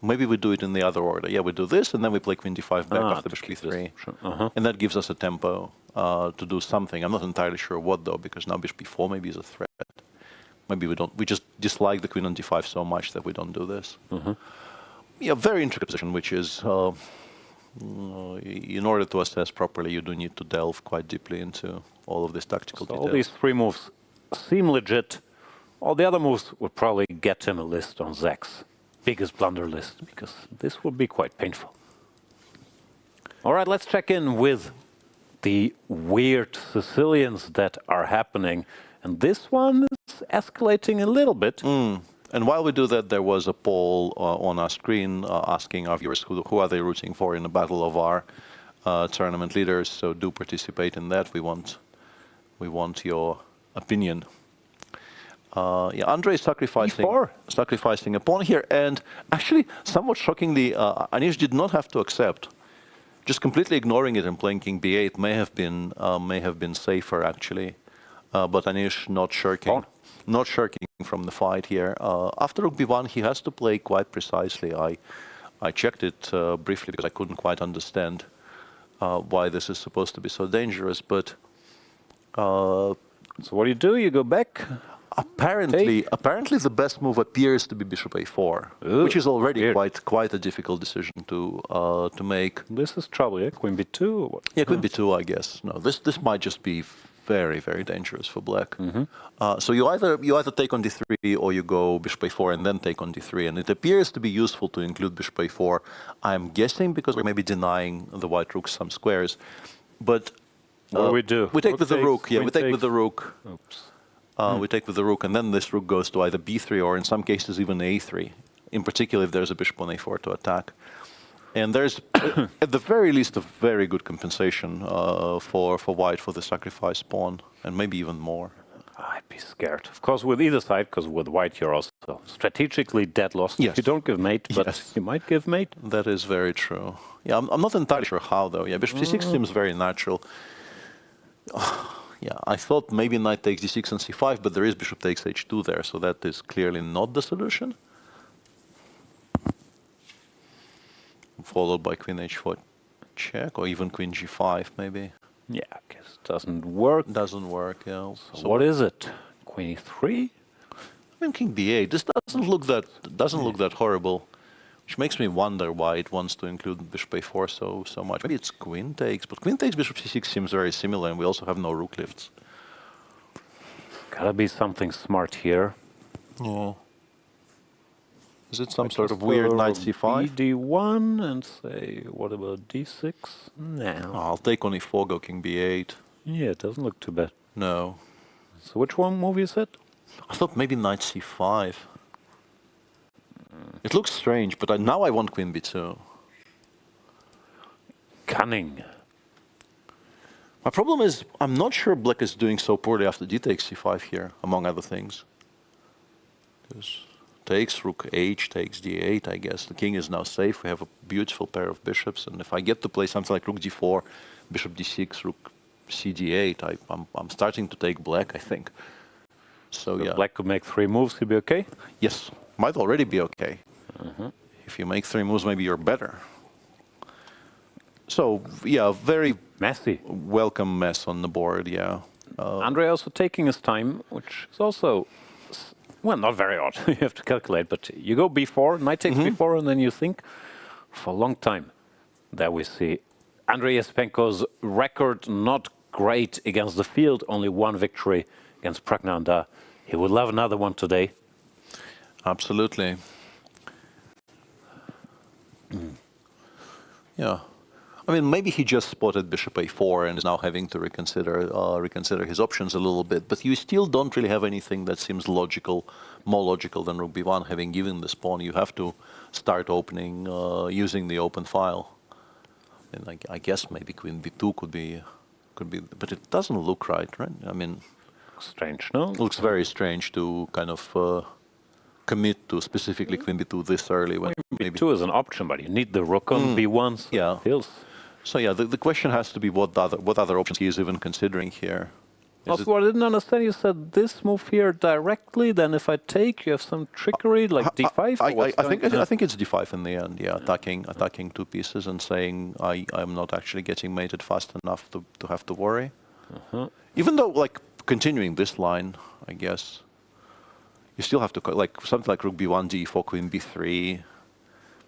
maybe we do it in the other order. Yeah, we do this, and then we play queen d5 back after bishop e3. Sure. And that gives us a tempo to do something. I'm not entirely sure what, though, because now bishop e4 maybe is a threat. Maybe we just dislike the queen on d5 so much that we don't do this. Yeah, very intricate position, which is, in order to assess properly, you do need to delve quite deeply into all of this tactical detail. All these three moves seem legit. All the other moves would probably get him a list on Zach's biggest blunder list, because this would be quite painful. All right, let's check in with the weird Sicilians that are happening. And this one is escalating a little bit. And while we do that, there was a poll on our screen asking our viewers who are they rooting for in the battle of our tournament leaders. So do participate in that. We want your opinion. Yeah, Andrey is sacrificing a pawn here, and actually, somewhat shockingly, Anish did not have to accept. Just completely ignoring it and playing king b8 may have been safer actually, but Anish not shirking from the fight here. After rook b1, he has to play quite precisely. I checked it briefly because I couldn't quite understand why this is supposed to be so dangerous. But so what do? You go back. Apparently, the best move appears to be bishop a4, which is already quite a difficult decision to make. This is trouble, yeah? Queen b2? Or what? Yeah, queen b2, I guess. No, this might just be very, very dangerous for black. So you either take on d3 or you go bishop a4 and then take on d3, and it appears to be useful to include bishop a4. I'm guessing because we're maybe denying the white rooks some squares, but what do we do? We take with the rook. Yeah, we take with the rook. Oops. We take with the rook, and then this rook goes to either b3 or in some cases even a3, in particular if there's a bishop on a4 to attack. And there's, at the very least, a very good compensation for white for the sacrifice pawn, and maybe even more. I'd be scared. Of course, with either side, because with white you're also strategically dead lost. Yes. You don't give mate, but you might give mate. That is very true. Yeah, I'm not entirely sure how, though. Yeah, bishop c6 seems very natural. Yeah, I thought maybe knight takes d6 and c5, but there is bishop takes h2 there, so that is clearly not the solution. Followed by queen h4 check, or even queen g5, maybe. Yeah, I guess it doesn't work. Doesn't work, yeah. So what is it? Queen e3? I mean, king b8. This doesn't look that horrible, which makes me wonder why it wants to include bishop a4 so much. Maybe it's queen takes, but queen takes bishop c6 seems very similar, and we also have no rook lifts. Gotta be something smart here. Yeah. Is it some sort of weird knight c5? d1 and say, what about d6? No. I'll take on e4, go king b8. Yeah, it doesn't look too bad. No. So which one move is it? I thought maybe knight c5. It looks strange, but now I want queen b2. Cunning. My problem is, I'm not sure black is doing so poorly after d takes c5 here, among other things. Because takes, rook h, takes d8, I guess. The king is now safe. We have a beautiful pair of bishops, and if I get to play something like rook d4, bishop d6, rook c d8, I'm starting to take black, I think. So yeah. Black could make 3 moves, he'd be okay? Yes, might already be okay. If you make 3 moves, maybe you're better. So yeah, very messy, welcome mess on the board. Yeah. Andrey also taking his time, which is also, well, not very odd. You have to calculate, but you go b4, knight takes b4, and then you think for a long time. There we see Andrey Esipenko's record not great against the field, only 1 victory against Praggnanandhaa. He would love another one today. Absolutely. Yeah. I mean, maybe he just spotted bishop a4 and is now having to reconsider his options a little bit. But you still don't really have anything that seems logical, more logical than rook b1. Having given this pawn, you have to start opening using the open file. And I guess maybe queen b2 could be, but it doesn't look right? I mean, strange, no? Looks very strange to kind of commit to specifically queen b2 this early. When maybe b2 is an option, but you need the rook on b1. So yeah. So yeah, the question has to be what other options he is even considering here. Also, what I didn't understand, you said this move here directly, then if I take, you have some trickery, like d5? I think it's d5 in the end, yeah, attacking two pieces and saying I'm not actually getting mated fast enough to have to worry. Even though, like, continuing this line, I guess, you still have to, like, something like rook b1, d4, queen b3.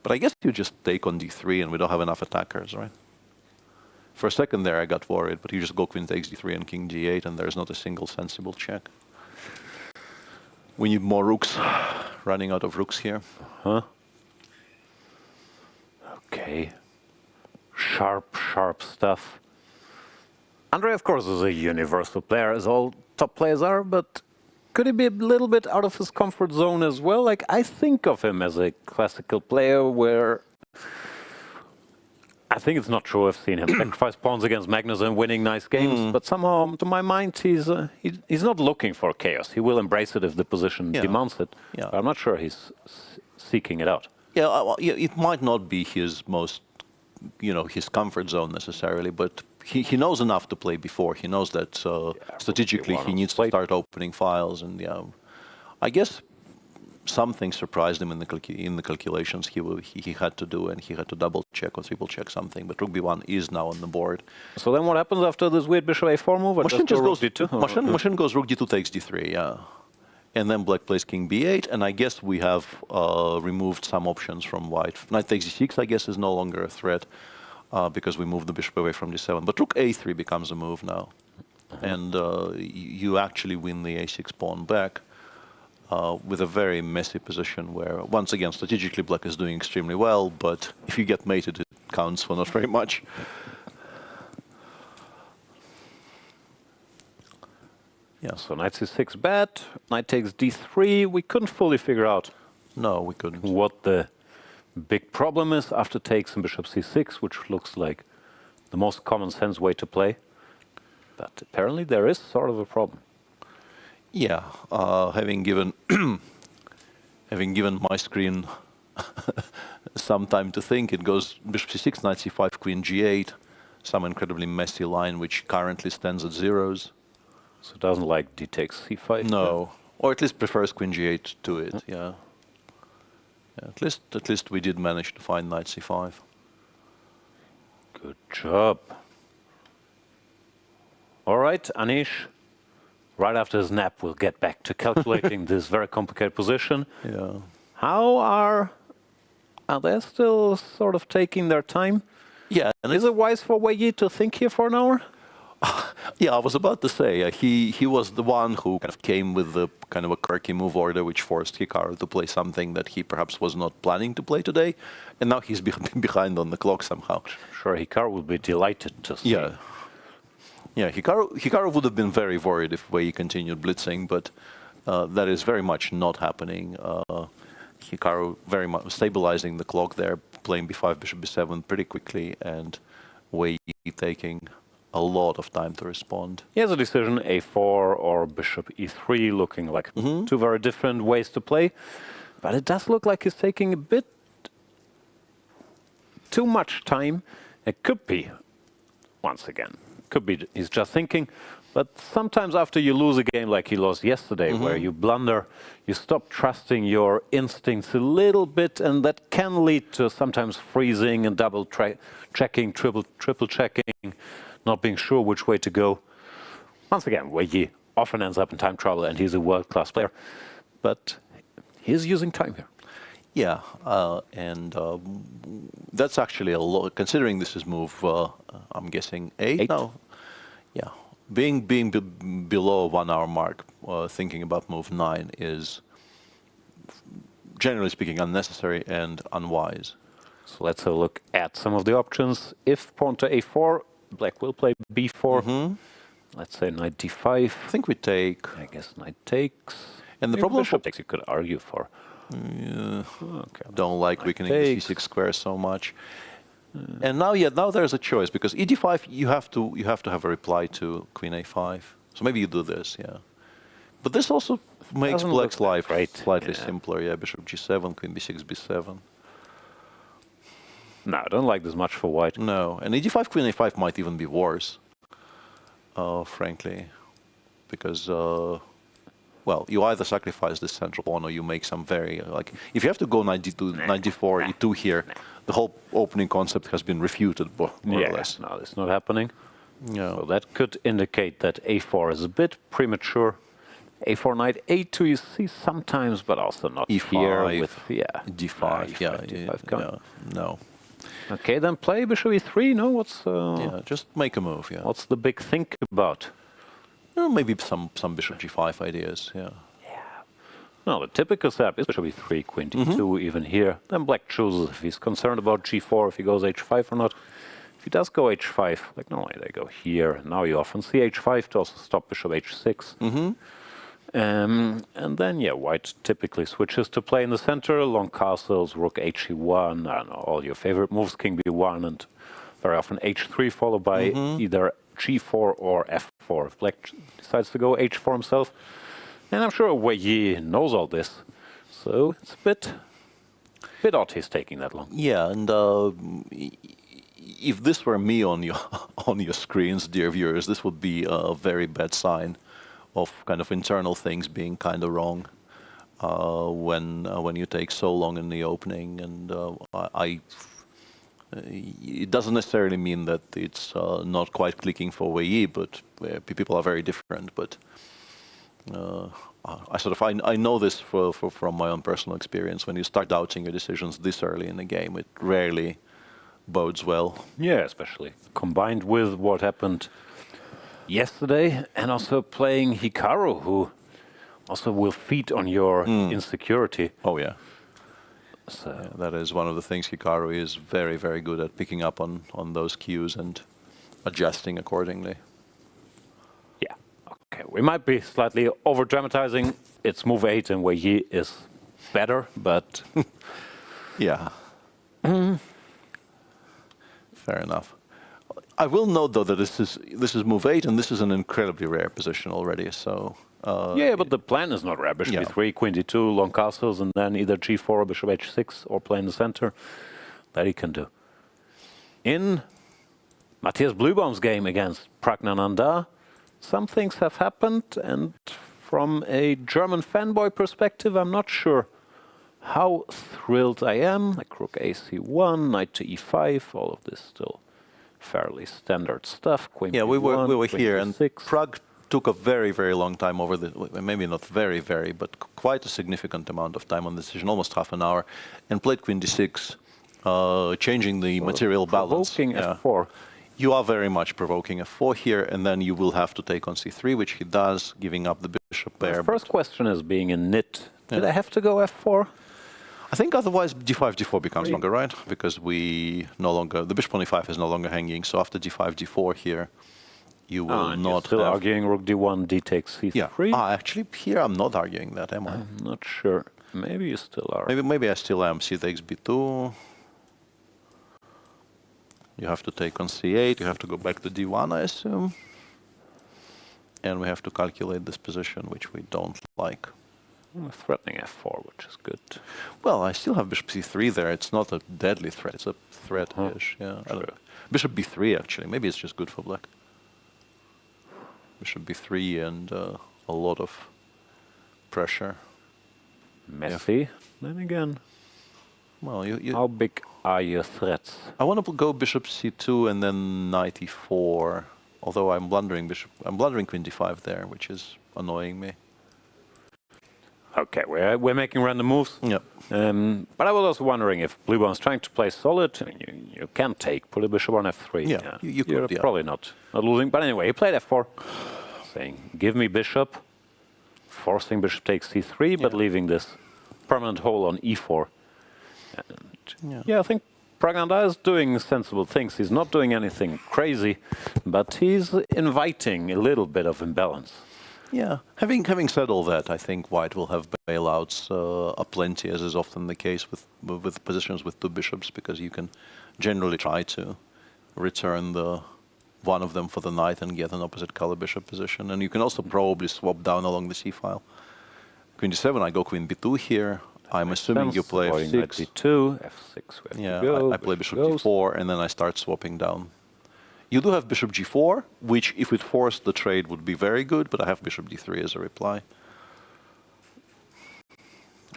But I guess you just take on d3 and we don't have enough attackers, right? For a second there, I got worried, but you just go queen takes d3 and king g8, and there's not a single sensible check. We need more rooks. Running out of rooks here. Okay. Sharp, sharp stuff. Andrey, of course, is a universal player, as all top players are, but could he be a little bit out of his comfort zone as well? Like, I think of him as a classical player where I think it's not true. I've seen him sacrifice pawns against Magnus and winning nice games, but somehow, to my mind, he's not looking for chaos. He will embrace it if the position demands it. Yeah. I'm not sure he's seeking it out. Yeah, it might not be his most, his comfort zone necessarily, but he knows enough to play before. He knows that strategically he needs to start opening files, and I guess something surprised him in the calculations he had to do, and he had to double check or triple check something. But rook b1 is now on the board. So then what happens after this weird bishop a4 move? Machine just goes d2. Machine goes rook d2 takes d3, yeah. And then black plays king b8, and I guess we have removed some options from white. Knight takes d6, I guess, is no longer a threat because we moved the bishop away from d7. But rook a3 becomes a move now, and you actually win the a6 pawn back. With a very messy position where, once again, strategically black is doing extremely well, but if you get mated, it counts for not very much. Yeah, so knight c6 bad, knight takes d3. We couldn't fully figure out we couldn't. What the big problem is after takes and bishop c6, which looks like the most common sense way to play. But apparently there is sort of a problem. Yeah, having given my screen some time to think, it goes bishop c6, knight c5, queen g8, some incredibly messy line which currently stands at zeros. So it doesn't like d takes c5? No, or at least prefers queen g8 to it, yeah. At least we did manage to find knight c5. Good job. All right, Anish. Right after his nap, we'll get back to calculating this very complicated position. Yeah. How are they still sort of taking their time? Yeah. And is it wise for Wei Yi to think here for an hour? Yeah, I was about to say, he was the one who kind of came with the kind of a quirky move order which forced Hikaru to play something that he perhaps was not planning to play today, and now he's behind on the clock somehow. Sure, Hikaru will be delighted to see. Yeah. Yeah, Hikaru would have been very worried if Wei Yi continued blitzing, but that is very much not happening. Hikaru very much stabilizing the clock there, playing b5, bishop b7 pretty quickly, and Wei Yi taking a lot of time to respond. He has a decision, a4 or bishop e3, looking like two very different ways to play. But it does look like he's taking a bit too much time. It could be, once again, could be he's just thinking. But sometimes after you lose a game like he lost yesterday, where you blunder, you stop trusting your instincts a little bit, and that can lead to sometimes freezing and double checking, triple checking, not being sure which way to go. Once again, Wei Yi often ends up in time trouble, and he's a world-class player. But he's using time here. Yeah, and that's actually a lot, considering this is move, I'm guessing 8 now? Yeah. Being below 1 hour mark, thinking about move 9 is, generally speaking, unnecessary and unwise. So let's have a look at some of the options. If pawn to a4, black will play b4. Let's say knight d5. I think we take. I guess knight takes. And the problem bishop takes you could argue for. Yeah, okay. Don't like weakening the c6 square so much. And now, now there's a choice, because e5 you have to have a reply to queen a5. So maybe you do this, yeah. But this also makes black's life slightly simpler, yeah. Bishop g7, queen b6, b7. No, I don't like this much for white. No, and e5, queen a5 might even be worse, frankly. because well, you either sacrifice this central pawn or you make some very like if you have to go 92, 94 e2 here, the whole opening concept has been refuted more or less. No, it's not happening. Yeah. So that could indicate that a4 is a bit premature. a4 knight a2 you see sometimes, but also not E5, here with d5. D5 coming. No. Okay, then play bishop e3. No, what's yeah, just make a move. Yeah. what's the big think about? Well, maybe some bishop g5 ideas. Yeah. No, the typical setup is bishop e3, queen d2, even here. Then black chooses if he's concerned about g4, if he goes h5 or not. If he does go h5, like normally they go here. Now you often see h5 to also stop bishop h6. And then, yeah, white typically switches to play in the center, long castles, rook he1, I don't know, all your favorite moves, king b1, and very often h3 followed by either g4 or f4 if black decides to go h4 himself. And I'm sure Wei Yi knows all this, so it's a bit odd he's taking that long. Yeah, and if this were me on your screens, dear viewers, this would be a very bad sign of kind of internal things being kind of wrong when you take so long in the opening, and it doesn't necessarily mean that it's not quite clicking for Wei Yi, but people are very different. But I know this from my own personal experience. When you start doubting your decisions this early in the game, it rarely bodes well. Yeah, especially combined with what happened yesterday, and also playing Hikaru, who also will feed on your insecurity. Oh yeah. So yeah, that is one of the things Hikaru is very, very good at, picking up on those cues and adjusting accordingly. Yeah. Okay, we might be slightly over dramatizing. It's move 8 and Wei Yi is better, but yeah. Fair enough. I will note though that this is move 8 and this is an incredibly rare position already. So yeah, but the plan is not rare. Bishop e3, queen d2, long castles, and then either g4 or bishop h6 or play in the center. That he can do. In Matthias Bluebaum's game against Praggnanandhaa, some things have happened, and from a German fanboy perspective, I'm not sure how thrilled I am. Like rook ac1, knight to e5, all of this still fairly standard stuff. Queen yeah, we were here, and d6. Prague took a very, very long time over the, maybe not very, very, but quite a significant amount of time on the decision, almost half an hour, and played queen d6, changing the material balance. Provoking f4. You are very much provoking f4 here, and then you will have to take on c3, which he does, giving up the bishop pair. The first question is, being in nit, did I have to go f4? I think otherwise d5, d4 becomes longer, right? Because we no longer, the bishop on e5 is no longer hanging, so after d5, d4 here, you will not you're still have... arguing rook d1, d takes c3? Yeah. Actually, here I'm not arguing that, am I? I'm not sure. Maybe you still are. Maybe I still am. c takes b2. You have to take on c8. You have to go back to d1, I assume. And we have to calculate this position, which we don't like. Threatening f4, which is good. Well, I still have bishop c3 there. It's not a deadly threat. It's a threat-ish. Yeah. Sure. Bishop b3, actually. Maybe it's just good for black. Bishop b3 and a lot of pressure. Messy. Yeah. Then again. Well, how big are your threats? I want to go bishop c2 and then knight e4. Although I'm blundering queen d5 there, which is annoying me. Okay, we're making random moves. Yep. But I was also wondering if Bluebaum's trying to play solid. I mean, you can take, put a bishop on f3. Yeah, you could, You're probably not losing. But anyway, he played f4, saying, give me bishop, forcing bishop takes c3, but leaving this permanent hole on e4. And yeah, I think Praggnanandhaa is doing sensible things. He's not doing anything crazy, but he's inviting a little bit of imbalance. Yeah, having said all that, I think white will have bailouts aplenty, as is often the case with positions with two bishops, because you can generally try to return one of them for the knight and get an opposite color bishop position. And you can also probably swap down along the c-file. Queen d7, I go queen b2 here. I'm assuming you play f6. b2, f6. Yeah, I play bishop d4, and then I start swapping down. You do have bishop g4, which, if it forced the trade, would be very good, but I have bishop d3 as a reply.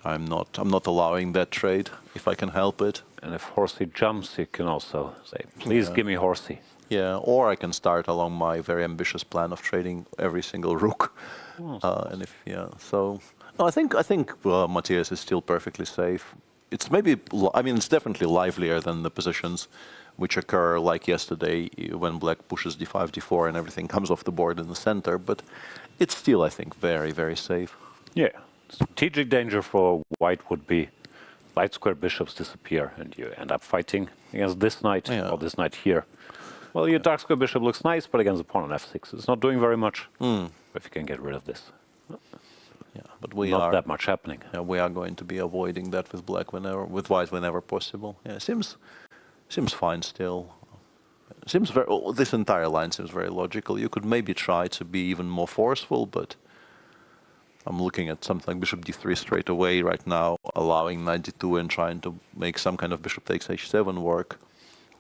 I'm not allowing that trade, if I can help it. And if horsey jumps, you can also say, please give me horsey. Yeah, or I can start along my very ambitious plan of trading every single rook. And if so no, I think Matthias is still perfectly safe. It's maybe, I mean, it's definitely livelier than the positions which occur like yesterday when black pushes d5, d4, and everything comes off the board in the center. But it's still, I think, very, very safe. Yeah. Strategic danger for white would be light square bishops disappear and you end up fighting against this knight or this knight here. Well, your dark square bishop looks nice, but against the pawn on f6, it's not doing very much. If you can get rid of this. Yeah, but we not are that much happening. Yeah, we are going to be avoiding that with black with white whenever possible. Yeah, seems fine still. Seems very. This entire line seems very logical. You could maybe try to be even more forceful, but I'm looking at something like bishop d3 straight away right now, allowing knight d2 and trying to make some kind of bishop takes h7 work.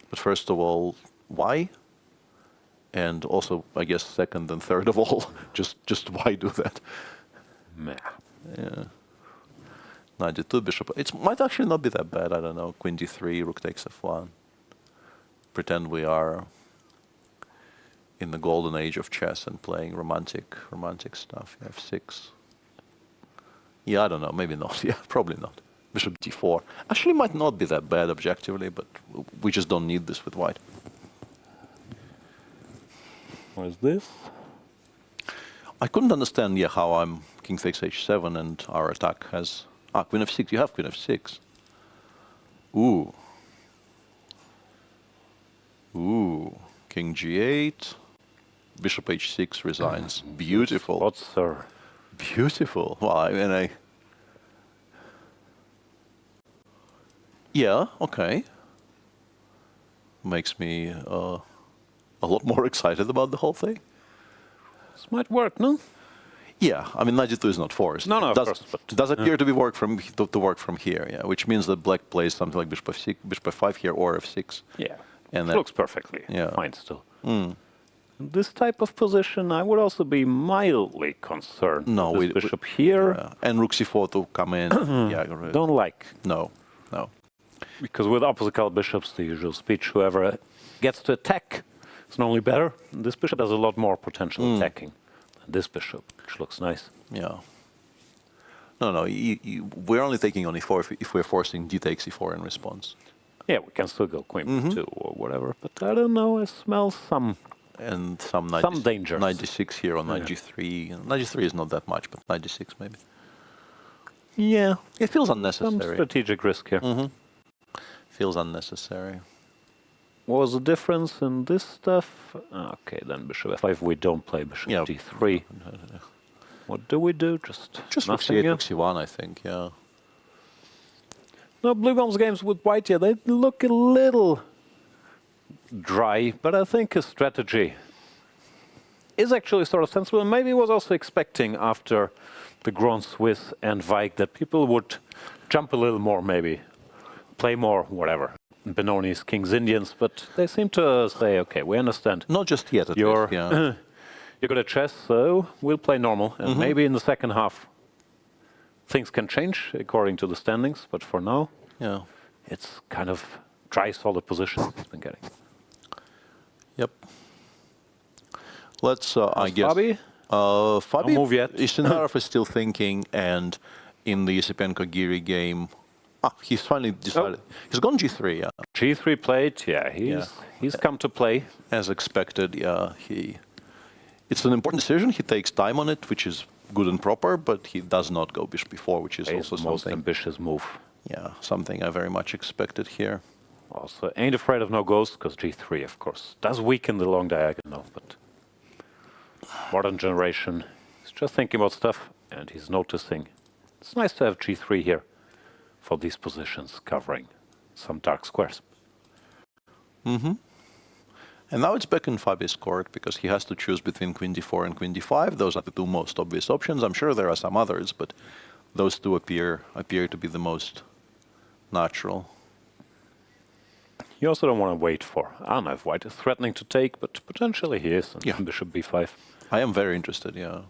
But first of all, why? And also, I guess, second and third of all, just why do that? Yeah. Knight d2, bishop. It might actually not be that bad. I don't know. Queen d3, rook takes f1. Pretend we are in the golden age of chess and playing romantic stuff. f6. Yeah, I don't know. Maybe not. Yeah, probably not. Bishop d4. Actually, might not be that bad objectively, but we just don't need this with white. What is this? I couldn't understand how I'm king takes h7 and our attack has... queen f6. You have queen f6. Ooh. King g8. Bishop h6 resigns. Beautiful. What, sir? Beautiful. Well, I mean, yeah, okay. Makes me a lot more excited about the whole thing. This might work, no? Yeah, I mean, knight d2 is not forced. No, of course. But it does appear to be work from here, yeah, which means that black plays something like bishop f6, bishop f5 here, or f6. Yeah, and it looks perfectly fine still. This type of position, I would also be mildly concerned. No, with this bishop here. And rook c4 to come in. Don't like. No. Because with opposite color bishops, the usual speech, whoever gets to attack is normally better. This bishop has a lot more potential attacking than this bishop, which looks nice. Yeah. No, we're only taking on e4 if we're forcing d takes e4 in response. Yeah, we can still go queen b2 or whatever, but I don't know, I smell some danger. Knight d6 here on knight g3. Knight g3 is not that much, but knight d6 maybe. Yeah, it feels unnecessary. Some strategic risk here. Feels unnecessary. What was the difference in this stuff? Okay, then bishop f5. We don't play bishop d3. What do we do? Just rook c8, rook c1, I think. Yeah. No, Bluebaum's games with white, they look a little dry, but I think his strategy is actually sort of sensible. And maybe he was also expecting after the Grand Swiss and Weig that people would jump a little more, maybe play more, whatever. Benoni's King's Indians, but they seem to say, okay, we understand. Not just yet, at you're, least, yeah. You're good at chess, so we'll play normal. And maybe in the second half, things can change according to the standings, but for now, it's kind of dry, solid position he's been getting. Yep. Let's, I guess... Fabi? Fabi, no move yet. Sindarov is still thinking, and in the Esipenko Giri game, he's finally decided. He's gone g3, yeah. G3 played, he's come to play. As expected, yeah. It's an important decision. He takes time on it, which is good and proper, but he does not go bishop b4, which is also the most ambitious move. Yeah, something I very much expected here. Also, ain't afraid of no ghost, because g3, of course, does weaken the long diagonal, but modern generation is just thinking about stuff, and he's noticing it's nice to have g3 here for these positions, covering some dark squares. And now it's back in Fabi's court, because he has to choose between queen d4 and queen d5. Those are the two most obvious options. I'm sure there are some others, but those two appear to be the most natural. You also don't want to wait for if white is threatening to take, but potentially he is. And bishop b5. I am very interested, yeah.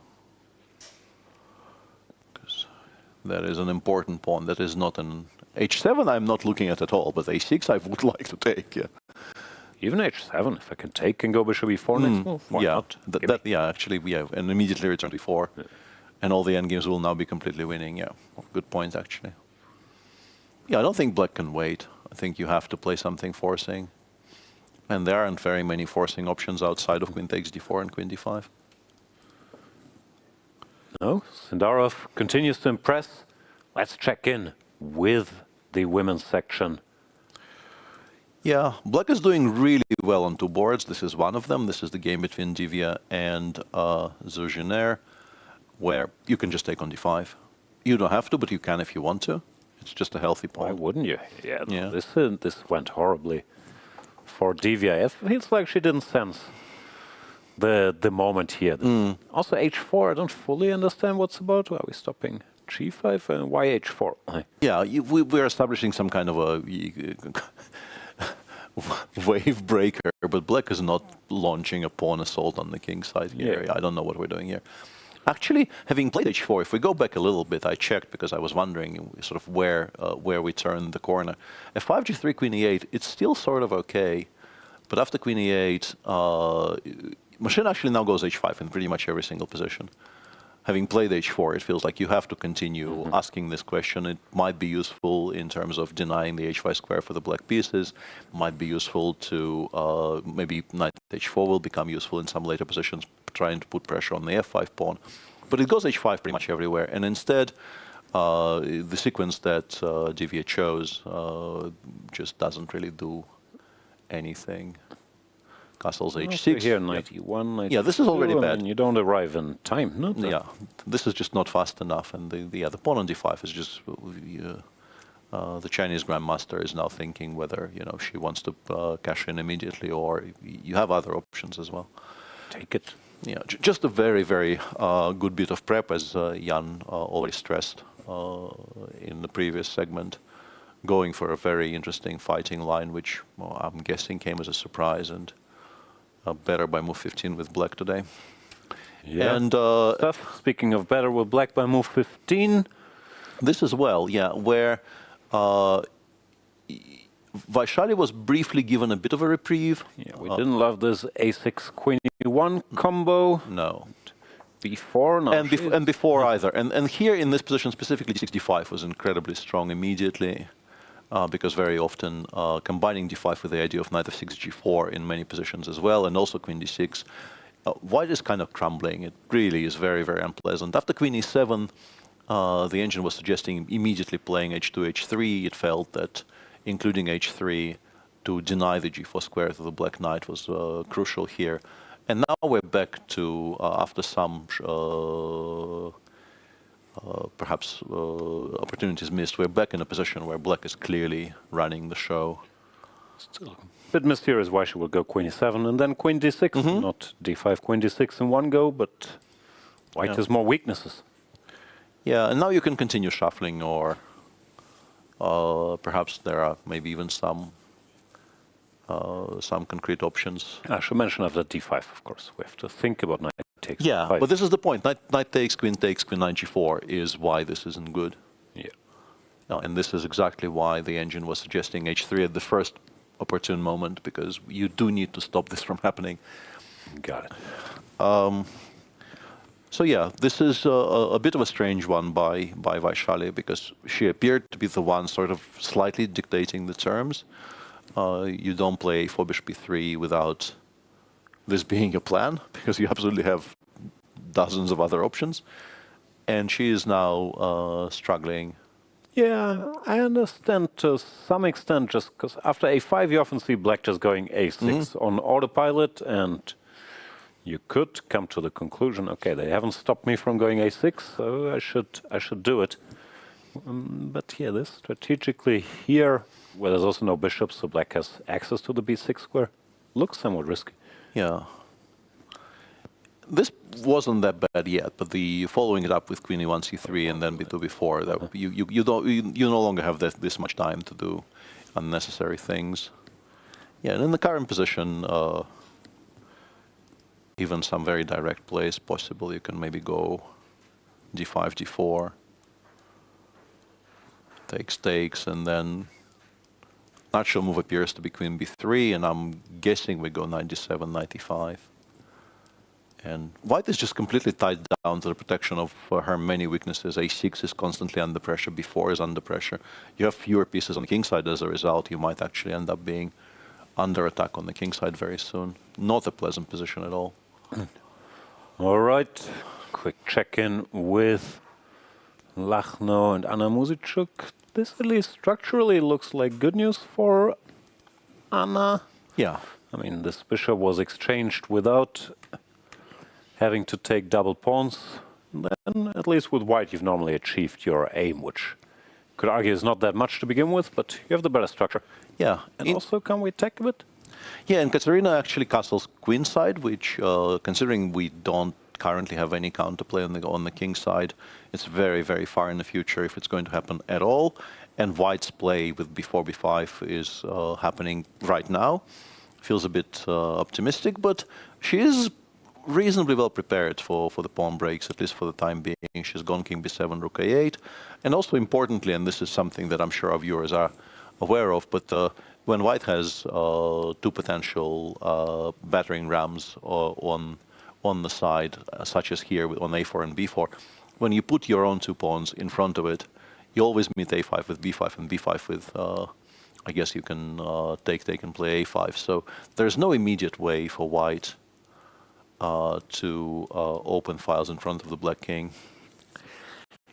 Because that is an important pawn. That is not an h7 I'm not looking at all, but a6 I would like to take, yeah. Even h7, if I can take and go bishop e4 next move, why not? Actually, and immediately return to e4. Yeah. And all the endgames will now be completely winning, yeah. Good point, actually. Yeah, I don't think black can wait. I think you have to play something forcing. And there aren't very many forcing options outside of queen takes d4 and queen d5. No, Sindarov continues to impress. Let's check in with the women's section. Yeah, black is doing really well on two boards. This is one of them. This is the game between Divya and Jiner, where you can just take on d5. You don't have to, but you can if you want to. It's just a healthy pawn. Why wouldn't you? Yeah, no, this went horribly for Divya. It feels like she didn't sense the moment here. Also h4, I don't fully understand what's about. Are we stopping g5 and why h4? Yeah, we're establishing some kind of a wave breaker, but black is not launching a pawn assault on the king side here. Yeah. I don't know what we're doing here. Actually, having played h4, if we go back a little bit, I checked because I was wondering sort of where we turn the corner. f5, g3, queen e8, it's still sort of okay, but after queen e8, machine actually now goes h5 in pretty much every single position. Having played h4, it feels like you have to continue asking this question. It might be useful in terms of denying the h5 square for the black pieces. Might be useful to maybe knight h4 will become useful in some later positions, trying to put pressure on the f5 pawn. But it goes h5 pretty much everywhere. And instead, the sequence that Divya chose just doesn't really do anything. Castles h6. Here, knight e1, knight yeah, this is already bad. And you don't arrive in time, no? Yeah, this is just not fast enough. And the pawn on d5 is just... the Chinese grandmaster is now thinking whether, she wants to cash in immediately or you have other options as well. Take it. Yeah, just a very, very good bit of prep, as Jan already stressed in the previous segment. Going for a very interesting fighting line, which I'm guessing came as a surprise and better by move 15 with black today. Yeah. And speaking of better with black by move 15, this as well, yeah, where Vaishali was briefly given a bit of a reprieve. Yeah, we didn't love this a6 queen e1 combo. No. b4, no. And before either. And here in this position specifically, 65 was incredibly strong immediately. Because very often combining d5 with the idea of knight f6, g4 in many positions as well, and also queen d6, white is kind of crumbling. It really is very, very unpleasant. After queen e7, the engine was suggesting immediately playing h2, h3. It felt that including h3 to deny the g4 square to the black knight was crucial here. And now we're back to, after some perhaps opportunities missed, we're back in a position where black is clearly running the show. Still a bit mysterious why she will go queen e7 and then queen d6, not d5, queen d6 in one go, but white has more weaknesses. Yeah, and now you can continue shuffling, or perhaps there are maybe even some concrete options. I should mention after d5, of course. We have to think about knight takes. Yeah, d5. but this is the point. Knight takes, queen knight g4 is why this isn't good. Yeah. No, and this is exactly why the engine was suggesting h3 at the first opportune moment, because you do need to stop this from happening. Got it. So yeah, this is a bit of a strange one by Vaishali, because she appeared to be the one sort of slightly dictating the terms. You don't play for bishop e3 without this being a plan, because you absolutely have dozens of other options. And she is now struggling. Yeah, I understand to some extent, just because after a5 you often see black just going a6 on autopilot, and you could come to the conclusion, okay, they haven't stopped me from going a6, so I should do it. But yeah, this strategically here, where there's also no bishops, so black has access to the b6 square, looks somewhat risky. Yeah. This wasn't that bad yet, but the following it up with queen e1, c3, and then b2, b4, that you no longer have this much time to do unnecessary things. Yeah, and in the current position, even some very direct plays possible. You can maybe go d5, d4, takes, and then natural move appears to be queen b3, and I'm guessing we go knight d7, knight e5. And white is just completely tied down to the protection of her many weaknesses. a6 is constantly under pressure, b4 is under pressure. You have fewer pieces on the king side as a result. You might actually end up being under attack on the king side very soon. Not a pleasant position at all. All right, quick check-in with Lagno and Anna Muzychuk. This at least structurally looks like good news for Anna. Yeah. I mean, this bishop was exchanged without having to take double pawns. Then, at least with white, you've normally achieved your aim, which you could argue is not that much to begin with, but you have the better structure. Yeah. And also, can we attack a bit? Yeah, and Kateryna actually castles queenside, which, considering we don't currently have any counterplay on the king side, it's very, very far in the future if it's going to happen at all. And white's play with b4, b5 is happening right now. Feels a bit optimistic, but she is reasonably well prepared for the pawn breaks, at least for the time being. She's gone king b7, rook a8. And also importantly, and this is something that I'm sure our viewers are aware of, but when white has two potential battering rams on the side, such as here on a4 and b4, when you put your own two pawns in front of it, you always meet a5 with b5 and b5 with, I guess you can take and play a5. So there's no immediate way for white to open files in front of the black king.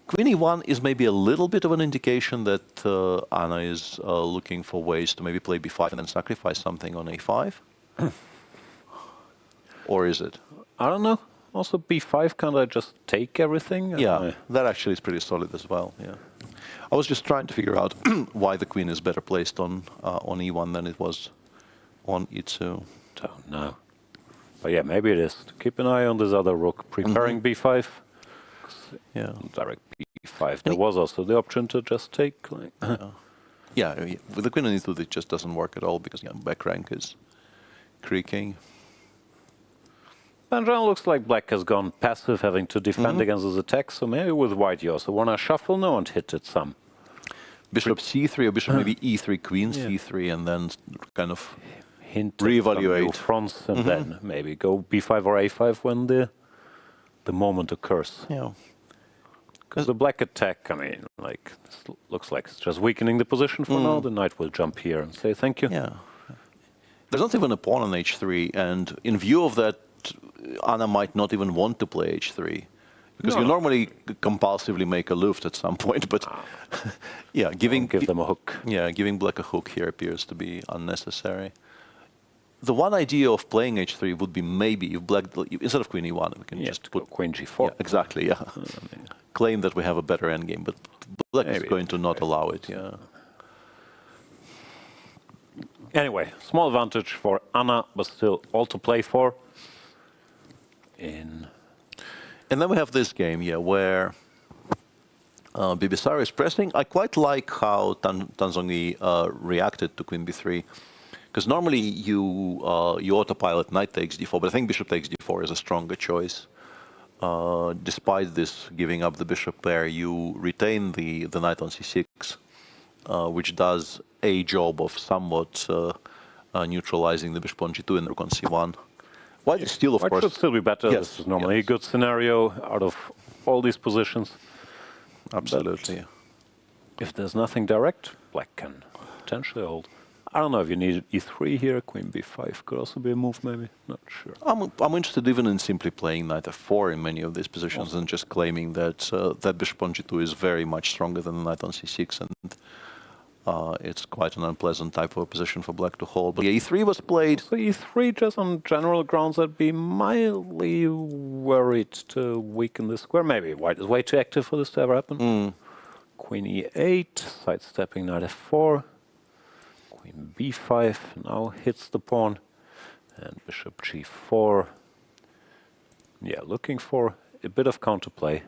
Queen e1 is maybe a little bit of an indication that Anna is looking for ways to maybe play b5 and then sacrifice something on a5. Or is it? I don't know. Also, b5, can't I just take everything? Yeah, that actually is pretty solid as well. Yeah, I was just trying to figure out why the queen is better placed on e1 than it was on e2. Don't know. But yeah, maybe it is. Keep an eye on this other rook, preparing b5. Yeah, direct b5. There was also the option to just take. Like, yeah, with the queen on e2, it just doesn't work at all because back rank is creaking. And now looks like black has gone passive, having to defend against his attacks. So maybe with white, you also want to shuffle now and hit it some. Bishop c3 or bishop maybe e3, queen c3, and then kind of hint reevaluate fronts, and then maybe go b5 or a5 when the moment occurs. Yeah. Because the black attack, I mean, like, this looks like it's just weakening the position for now. The knight will jump here and say thank you. Yeah. There's not even a pawn on h3, and in view of that, Anna might not even want to play h3. Because you normally compulsively make a luft at some point, but yeah, give them a hook. Yeah, giving black a hook here appears to be unnecessary. The one idea of playing h3 would be maybe if black, instead of queen e1, we can just put queen g4. Yeah, exactly, yeah. Claim that we have a better endgame, but black is going to not allow it. Yeah. Anyway, small advantage for Anna, but still all to play for. And then we have this game, where Bibisara is pressing. I quite like how Zhongyi reacted to queen b3, because normally you autopilot knight takes d4, but I think bishop takes d4 is a stronger choice. Despite this giving up the bishop pair, you retain the knight on c6, which does a job of somewhat neutralizing the bishop on g2 and rook on c1. White is still, of course... White should still be better. Yes, this is normally a good scenario out of all these positions. Absolutely. But if there's nothing direct, black can potentially hold. I don't know if you need e3 here. Queen b5 could also be a move, maybe. Not sure. I'm interested even in simply playing knight f4 in many of these positions and just claiming that that bishop on g2 is very much stronger than the knight on c6, and it's quite an unpleasant type of a position for black to hold. But e3 was played. So e3, just on general grounds, I'd be mildly worried to weaken the square. Maybe white is way too active for this to ever happen. Queen e8, sidestepping knight f4. Queen b5 now hits the pawn. And bishop g4. Yeah, looking for a bit of counterplay.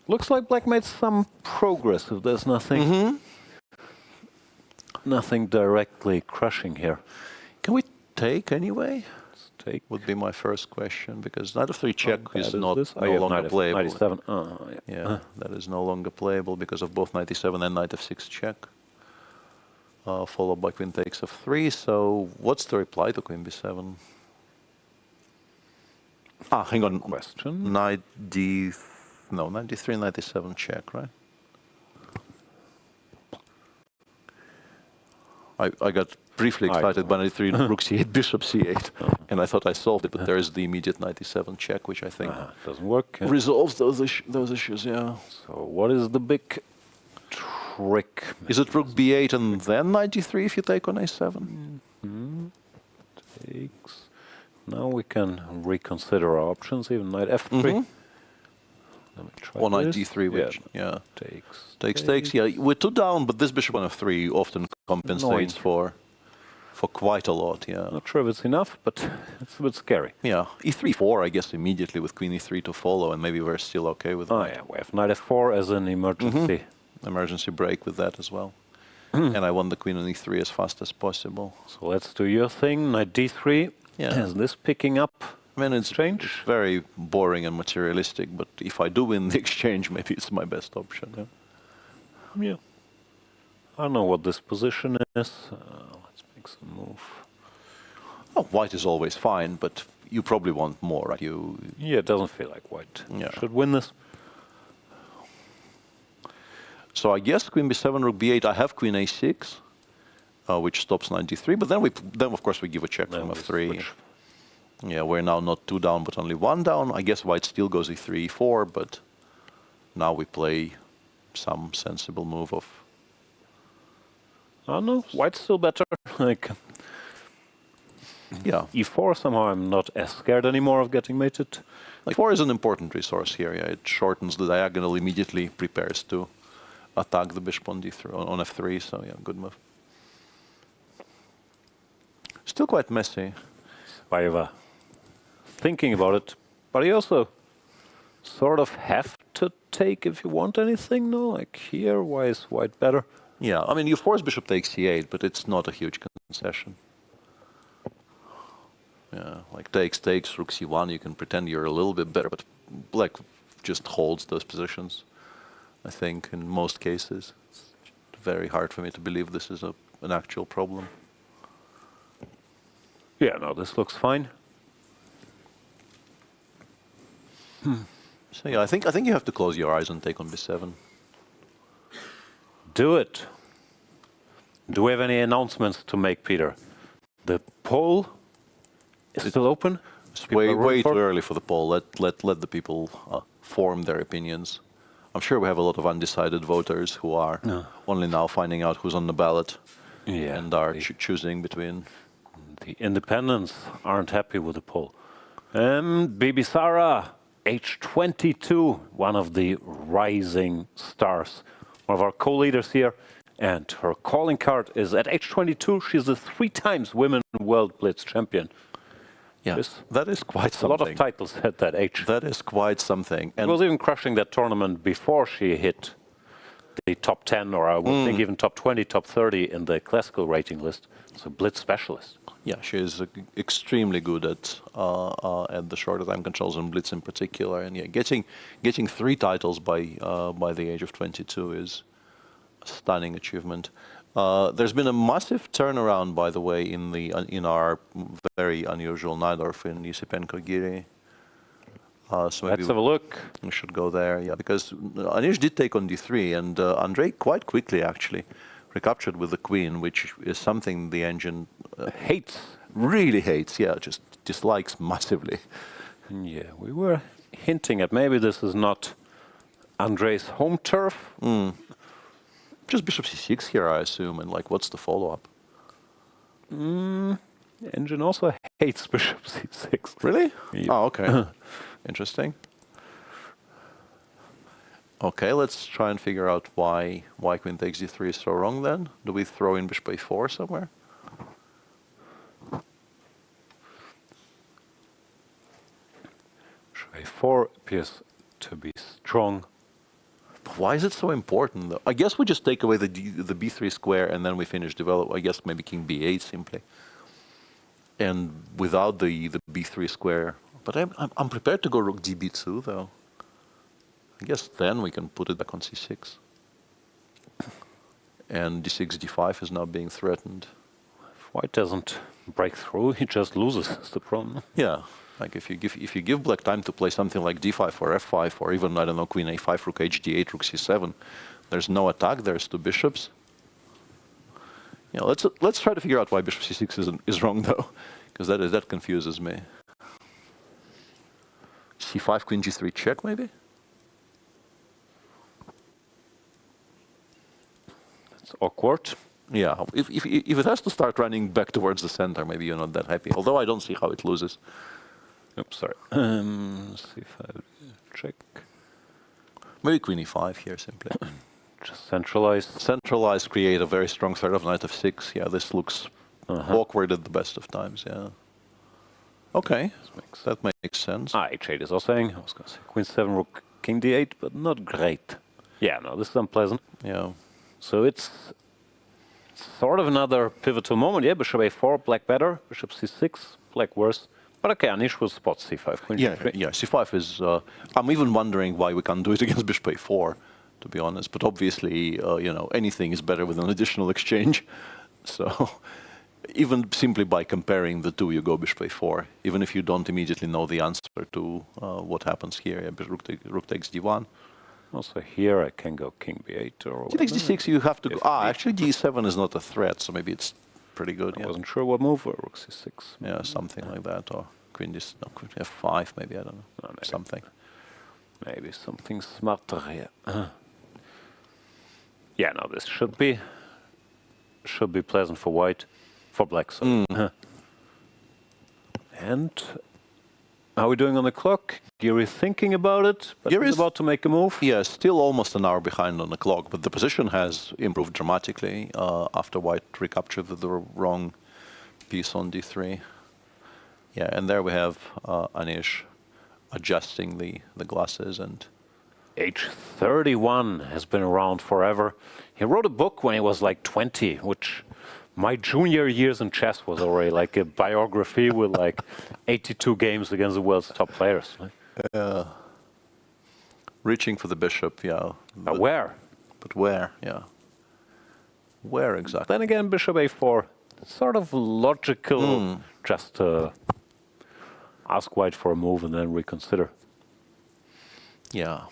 Looks like black made some progress if there's nothing. nothing directly crushing here. Can we take anyway? Take would be my first question, because knight of 3 check is no longer playable. 97. Yeah, that is no longer playable because of both knight e7 and knight f6 check. Followed by queen takes f3. So what's the reply to queen b7? Ah, hang on. Question. Knight d... No, knight d3, knight e7 check, right? I got briefly excited by knight e3, rook c8, bishop c8, and I thought I solved it, but there is the immediate knight e7 check, which I think doesn't work. Resolves those issues, yeah. So what is the big trick? Is it rook b8 and then knight d3 if you take on a7? Takes. Now we can reconsider our options, even knight f3. Let me try or knight this. d3, which, takes. Yeah, we're 2 down, but this bishop on f3 often compensates for quite a lot, yeah. Not sure if it's enough, but it's a bit scary. Yeah, e3, 4, I guess, immediately with queen e3 to follow, and maybe we're still okay with that. Oh yeah, we have knight f4 as an emergency. Emergency break with that as well. And I want the queen on e3 as fast as possible. So let's do your thing, knight d3. Yeah. Is this picking up? I mean, it's very boring and materialistic, but if I do win the exchange, maybe it's my best option. Yeah. I don't know what this position is. Let's make some move. Oh, white is always fine, but you probably want more, right? Yeah, it doesn't feel like white should win this. So I guess queen b7, rook b8. I have queen a6, which stops knight d3. But then of course we give a check from f3. Yeah, we're now not 2 down, but only 1 down. I guess white still goes e3, e4, but now we play some sensible move of. Oh no, white's still better. Like, yeah, e4 somehow I'm not as scared anymore of getting mated. Like, e4 is an important resource here. Yeah, it shortens the diagonal, immediately prepares to attack the bishop on d3 on f3. So yeah, good move. Still quite messy. Assaubayeva thinking about it, but you also sort of have to take if you want anything. No, like here, why is white better? Yeah, I mean, you force bishop takes c8, but it's not a huge concession. Yeah, like takes, rook c1, you can pretend you're a little bit better, but black just holds those positions, I think, in most cases. It's very hard for me to believe this is an actual problem. Yeah, no, this looks fine. So yeah, I think you have to close your eyes and take on b7. Do it. Do we have any announcements to make, Peter? The poll is still open? It's way too early for the poll. Let the people form their opinions. I'm sure we have a lot of undecided voters who are only now finding out who's on the ballot and are choosing between. The independents aren't happy with the poll. Bibisara, age 22, one of the rising stars, one of our co-leaders here. And her calling card is at age 22, she's the 3 times Women World Blitz champion. Yeah, that is quite something. A lot of titles at that age. That is quite something. And was even crushing that tournament before she hit the top 10, or I would think even top 20, top 30 in the classical rating list. It's a Blitz specialist. Yeah, she is extremely good at the shorter time controls and Blitz in particular. And yeah, getting 3 titles by the age of 22 is a stunning achievement. There's been a massive turnaround, by the way, in our very unusual Najdorf in Esipenko Giri. So maybe let's have a look. We should go there, yeah, because Anish did take on d3, and Andrey quite quickly actually recaptured with the queen, which is something the engine hates, really hates, yeah, just dislikes massively. Yeah, we were hinting at maybe this is not Andrey's home turf. Just bishop c6 here, I assume, and like, what's the follow-up? Engine also hates bishop c6. Really? Yeah. Oh, okay. Interesting. Okay, let's try and figure out why queen takes d3 is so wrong then. Do we throw in bishop a4 somewhere? Bishop a4 appears to be strong. Why is it so important, though? I guess we just take away the b3 square and then we finish develop. I guess maybe king b8 simply. And without the b3 square. But I'm prepared to go rook db2, though. I guess then we can put it back on c6. And d6, d5 is now being threatened. If white doesn't break through, he just loses. That's the problem. Yeah. Like if you give black time to play something like d5 or f5 or even, I don't know, queen a5, rook hd8, rook c7, there's no attack, there's two bishops. You know, let's try to figure out why bishop c6 is wrong, though, because that confuses me. c5, queen g3 check, maybe? It's awkward. Yeah, if it has to start running back towards the center, maybe you're not that happy, although I don't see how it loses. Oops, sorry. c5 check. Maybe queen e5 here, simply. Just centralize. Centralize, create a very strong threat of knight f6. Yeah, this looks awkward at the best of times, yeah. Okay, that makes sense. h8 is also saying, I was going to say queen 7, rook, king d8, but not great. Yeah, no, this is unpleasant. Yeah. So it's sort of another pivotal moment. Yeah, bishop a4, black better, bishop c6, black worse. But okay, Anish will spot c5, queen g3. Yeah, c5 is... I'm even wondering why we can't do it against bishop a4, to be honest. But obviously, you know, anything is better with an additional exchange. So even simply by comparing the two, you go bishop a4, even if you don't immediately know the answer to what happens here. Yeah, rook takes d1. Also here I can go king b8 or... King takes d6, you have to go... actually d7 is not a threat, so maybe it's pretty good. I wasn't sure what move, or rook c6. Yeah, something like that, or queen f5, maybe, I don't know. No, maybe. Something. Maybe something smarter here. Yeah, no, this should be pleasant for white, for black, sorry. And how are we doing on the clock? Giri thinking about it, but he's about to make a move. Yeah, still almost an hour behind on the clock, but the position has improved dramatically after white recaptured the wrong piece on d3. Yeah, and there we have Anish adjusting the glasses and... H31 has been around forever. He wrote a book when he was like 20, which my junior years in chess was already like a biography with like 82 games against the world's top players. Reaching for the bishop, yeah. But where? But where, yeah. Where exactly? Then again, bishop a4, sort of logical, just ask white for a move and then reconsider. Yeah.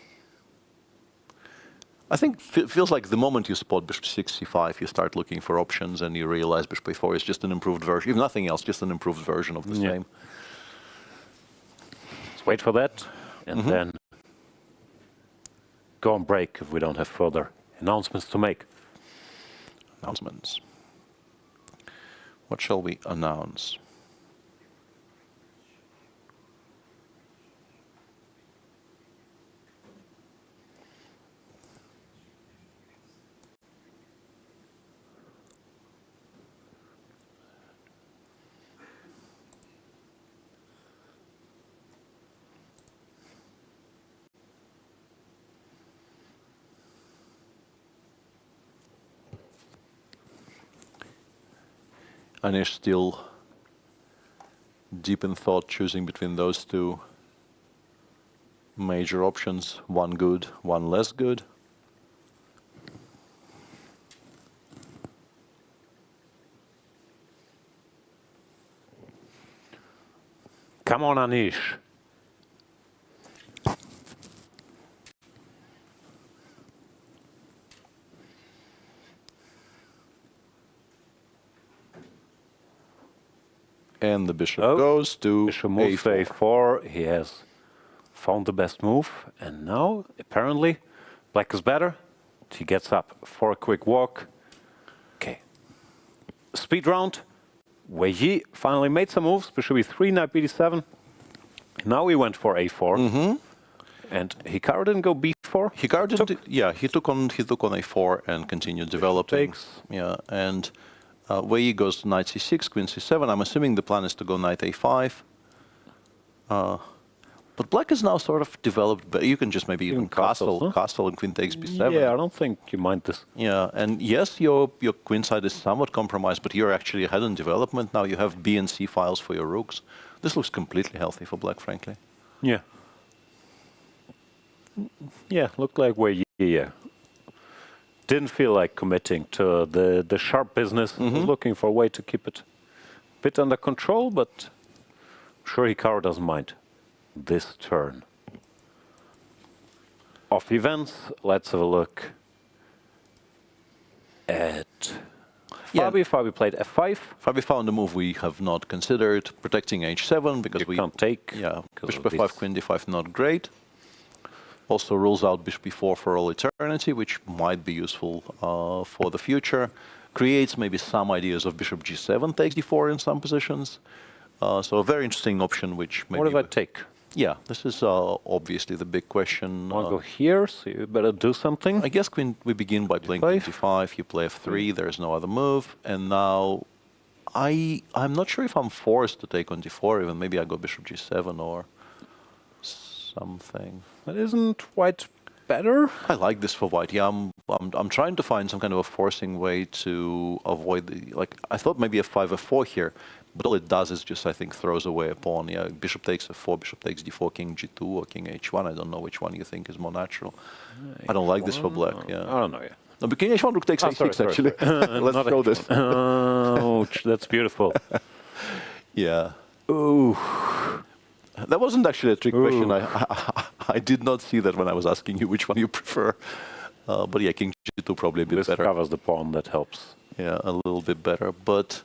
I think feels like the moment you spot bishop 6, c5, you start looking for options and you realize bishop a4 is just an improved version, if nothing else, just an improved version of the same. Let's wait for that and then go on break if we don't have further announcements to make. Announcements. What shall we announce? Anish still deep in thought, choosing between those two major options, one good, one less good. Come on, Anish. And the bishop goes to bishop moves a4. a4. He has found the best move. And now, apparently, black is better. He gets up for a quick walk. Okay. Speed round. Wei Yi finally made some moves. Bishop e3, knight bd7. Now he went for a4. And Hikaru didn't go b4. Hikaru didn't. Yeah, he took on a4 and continued developing. Yeah, and Wei Yi goes to knight c6, queen c7. I'm assuming the plan is to go knight a5. But black is now sort of developed, but you can just maybe even castle and queen takes b7. Yeah, I don't think you mind this. Yeah, and yes, your queen side is somewhat compromised, but you're actually ahead in development. Now you have B and C files for your rooks. This looks completely healthy for black, frankly. Yeah. Yeah, looked like Wei Yi. Didn't feel like committing to the sharp business. Was looking for a way to keep it a bit under control, but I'm sure Hikaru doesn't mind this turn. Off events, let's have a look at Fabi. Fabi played f5. Fabi found a move we have not considered, protecting h7, because we can't take. Yeah, bishop f5, queen d5, not great. Also rules out bishop b4 for all eternity, which might be useful for the future. Creates maybe some ideas of bishop g7 takes d4 in some positions. So a very interesting option, which maybe... What if I take? Yeah, this is obviously the big question. I'll go here, so you better do something. I guess we begin by playing queen d5, you play f3, there's no other move, and now I'm not sure if I'm forced to take on d4 even. Maybe I go bishop g7 or something. That isn't white better? I like this for white. Yeah, I'm trying to find some kind of a forcing way to avoid the, like, I thought maybe f5, f4 here, but all it does is just, I think, throws away a pawn. Yeah, bishop takes f4, bishop takes d4, king g2 or king h1. I don't know which one you think is more natural. I don't like this for black. Yeah, I don't know. Yeah. No, but king h1 rook takes a6 actually. Let's show this. Oh, that's beautiful. Yeah. Ooh. That wasn't actually a trick question. I did not see that when I was asking you which one you prefer. But yeah, king g2 probably a bit better. This covers the pawn, that helps. Yeah, a little bit better. But,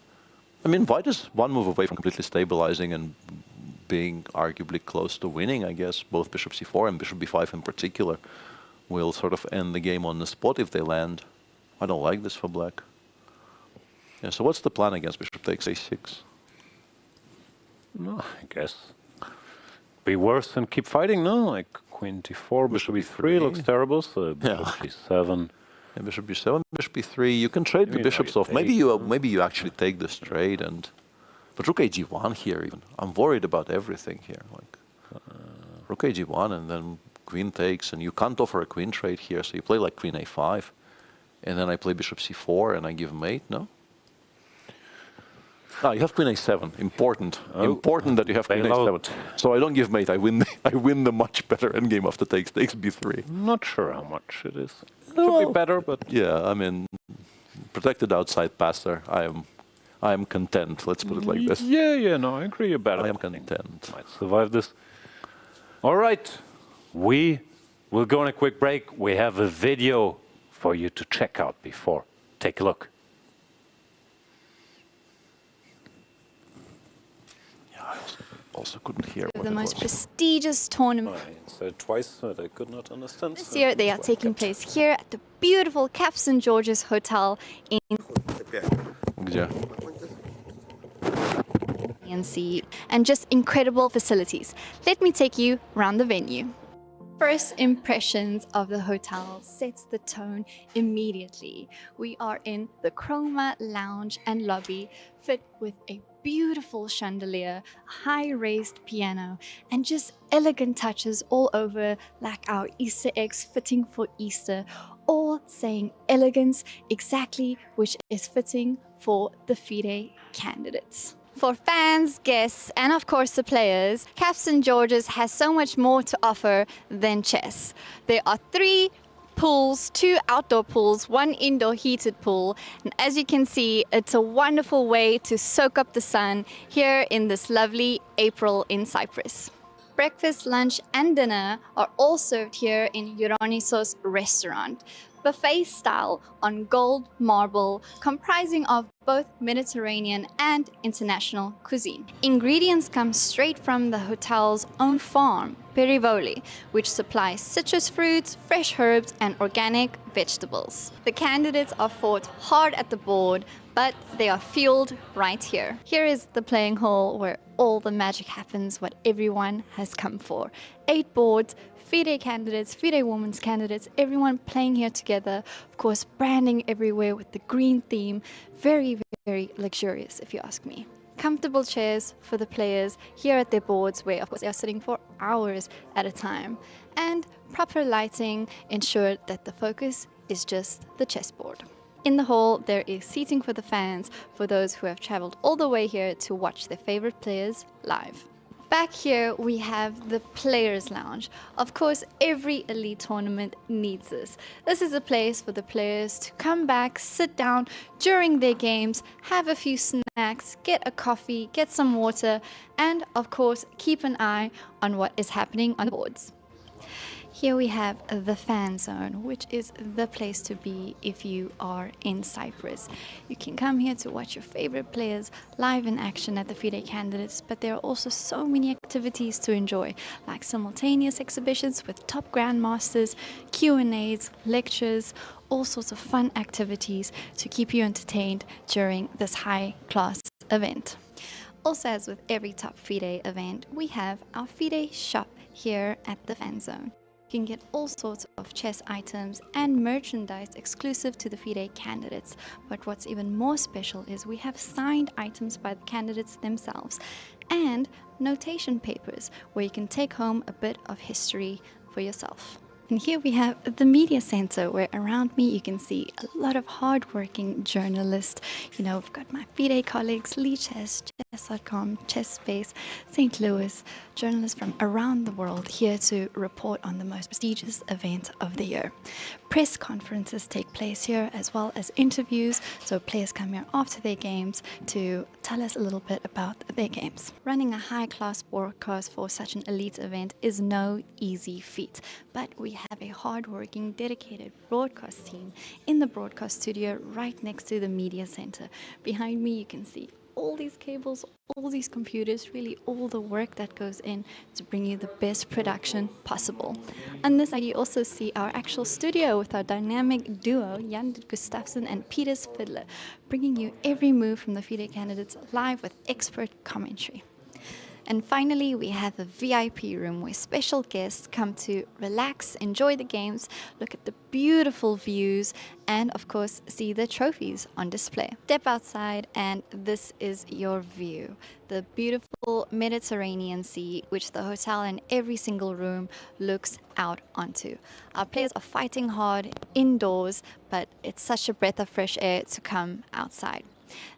I mean, white is one move away from completely stabilizing and being arguably close to winning, I guess. Both bishop c4 and bishop b5 in particular will sort of end the game on the spot if they land. I don't like this for black. Yeah, so what's the plan against bishop takes a6? No, I guess be worse and keep fighting, no? Like queen d4, bishop e3 looks terrible, so bishop g7. Yeah, bishop g7, bishop e3. You can trade the bishops off. Maybe you actually take this trade, and but rook ag1 here even. I'm worried about everything here. Like rook ag1 and then queen takes, and you can't offer a queen trade here, so you play like queen a5, and then I play bishop c4 and I give mate. No. Ah, you have queen a7. Important. Important that you have queen a7. So I don't give mate. I win. I win the much better endgame after takes b3. Not sure how much it is. Should be better, but yeah. I mean, protected outside passer. I am content. Let's put it like this. Yeah. No, I agree. You're better. I am content. Might survive this. All right. We will go on a quick break. We have a video for you to check out before. Take a look. Also couldn't hear what the most prestigious tournament. I said twice that I could not understand. This year they are taking place here at the beautiful Cap St. George's Hotel in NC, and just incredible facilities. Let me take you around the venue. First impressions of the hotel sets the tone immediately. We are in the Chroma lounge and lobby, fit with a beautiful chandelier, high raised piano, and just elegant touches all over, like our Easter eggs fitting for Easter, all saying elegance exactly, which is fitting for the FIDE candidates. For fans, guests, and of course the players, Cap St. George's has so much more to offer than chess. There are 3 pools, 2 outdoor pools, 1 indoor heated pool, and as you can see, it's a wonderful way to soak up the sun here in this lovely April in Cyprus. Breakfast, lunch, and dinner are all served here in Ioannissos restaurant, buffet style on gold marble, comprising of both Mediterranean and international cuisine. Ingredients come straight from the hotel's own farm, Perivoli, which supplies citrus fruits, fresh herbs, and organic vegetables. The candidates are fought hard at the board, but they are fueled right here. Here is the playing hall where all the magic happens, what everyone has come for. 8 boards, FIDE candidates, FIDE women's candidates, everyone playing here together. Of course, branding everywhere with the green theme. Very, very luxurious, if you ask me. comfortable chairs for the players here at their boards, where of course they are sitting for hours at a time, and proper lighting ensured that the focus is just the chessboard. In the hall, there is seating for the fans, for those who have traveled all the way here to watch their favorite players live. Back here, we have the Players' Lounge. Of course, every elite tournament needs this. This is a place for the players to come back, sit down during their games, have a few snacks, get a coffee, get some water, and of course, keep an eye on what is happening on the boards. Here we have the fan zone, which is the place to be if you are in Cyprus. You can come here to watch your favorite players live in action at the FIDE candidates, but there are also so many activities to enjoy, like simultaneous exhibitions with top grandmasters, Q&As, lectures, all sorts of fun activities to keep you entertained during this high-class event. Also, as with every top FIDE event, we have our FIDE shop here at the fan zone. You can get all sorts of chess items and merchandise exclusive to the FIDE candidates. But what's even more special is we have signed items by the candidates themselves and notation papers where you can take home a bit of history for yourself. And here we have the media center, where around me you can see a lot of hardworking journalists. You know, we've got my FIDE colleagues, Lee Chess, Chess.com, Chess Space, St. Louis, journalists from around the world here to report on the most prestigious event of the year. Press conferences take place here, as well as interviews, so players come here after their games to tell us a little bit about their games. Running a high-class broadcast for such an elite event is no easy feat, but we have a hard-working, dedicated broadcast team in the broadcast studio right next to the media center. Behind me you can see all these cables, all these computers, really all the work that goes in to bring you the best production possible. On this side you also see our actual studio with our dynamic duo, Jan Gustafsson and Peter Fiddler, bringing you every move from the FIDE candidates live with expert commentary. And finally, we have a VIP room where special guests come to relax, enjoy the games, look at the beautiful views, and of course, see the trophies on display. Step outside and this is your view. The beautiful Mediterranean Sea, which the hotel and every single room looks out onto. Our players are fighting hard indoors, but it's such a breath of fresh air to come outside.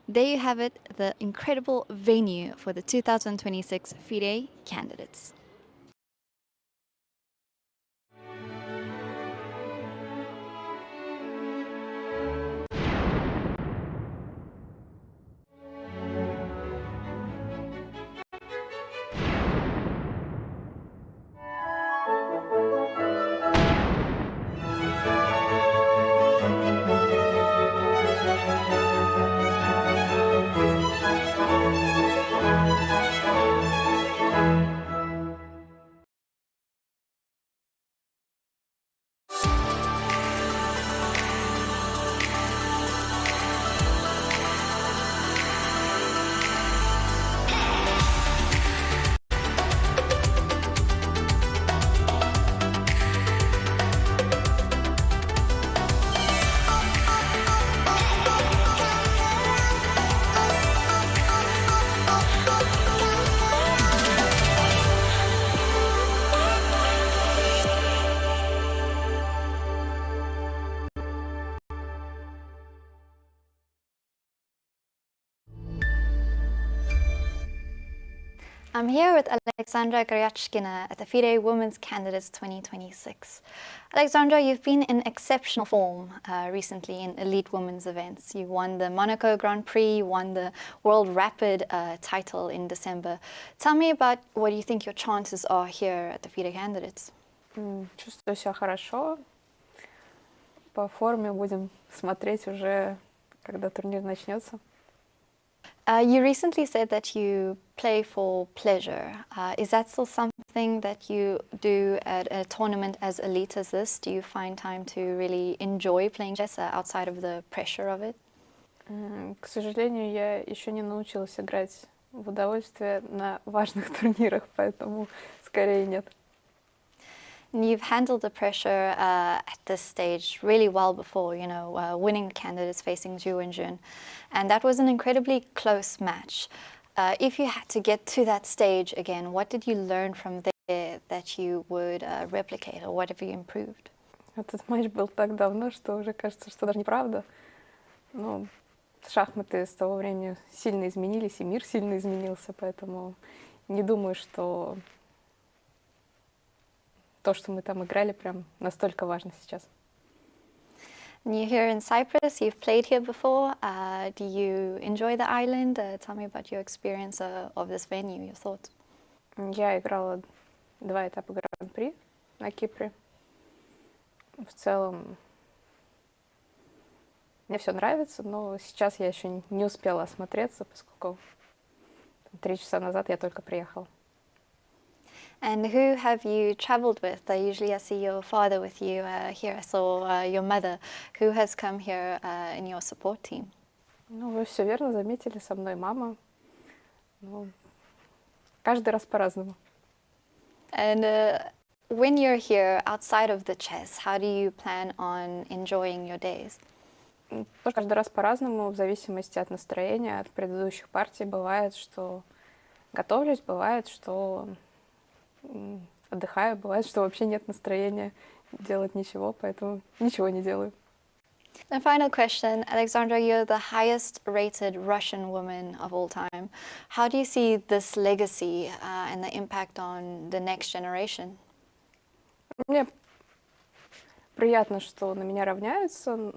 There you have it, the incredible venue for the 2026 FIDE candidates. I'm here with Aleksandra Goryachkina at the FIDE Women's Candidates 2026. Aleksandra, you've been in exceptional form recently in elite women's events. You won the Monaco Grand Prix, you won the World Rapid title in December. Tell me about what you think your chances are here at the FIDE Candidates. Чувствую себя хорошо. По форме будем смотреть уже, когда турнир начнется. You recently said that you play for pleasure. Is that still something that you do at a tournament as elite as this? Do you find time to really enjoy playing chess outside of the pressure of it? К сожалению, я еще не научилась играть в удовольствие на важных турнирах, поэтому скорее нет. And you've handled the pressure at this stage really well before, you know, winning the candidates facing Wenjun. And that was an incredibly close match. If you had to get to that stage again, what did you learn from there that you would replicate, or what have you improved? Этот матч был так давно, что уже кажется, что даже неправда. Ну, шахматы с того времени сильно изменились, и мир сильно изменился, поэтому не думаю, что то, что мы там играли, прям настолько важно сейчас. You're here in Cyprus, you've played here before. Do you enjoy the island? Tell me about your experience of this venue, your thoughts. Я играла 2 этапа Гран-при на Кипре. В целом, мне все нравится, но сейчас я еще не успела осмотреться, поскольку 3 часа назад я только приехала. And who have you traveled with? Usually I see your father with you. Here I saw your mother. Who has come here in your support team? Ну, вы все верно заметили, со мной мама. Ну, каждый раз по-разному. And when you're here outside of the chess, how do you plan on enjoying your days? Каждый раз по-разному, в зависимости от настроения, от предыдущих партий. Бывает, что готовлюсь, бывает, что отдыхаю, бывает, что вообще нет настроения делать ничего, поэтому ничего не делаю. And final question, Aleksandra, you're the highest rated Russian woman of all time. How do you see this legacy and the impact on the next generation? Мне приятно, что на меня равняются,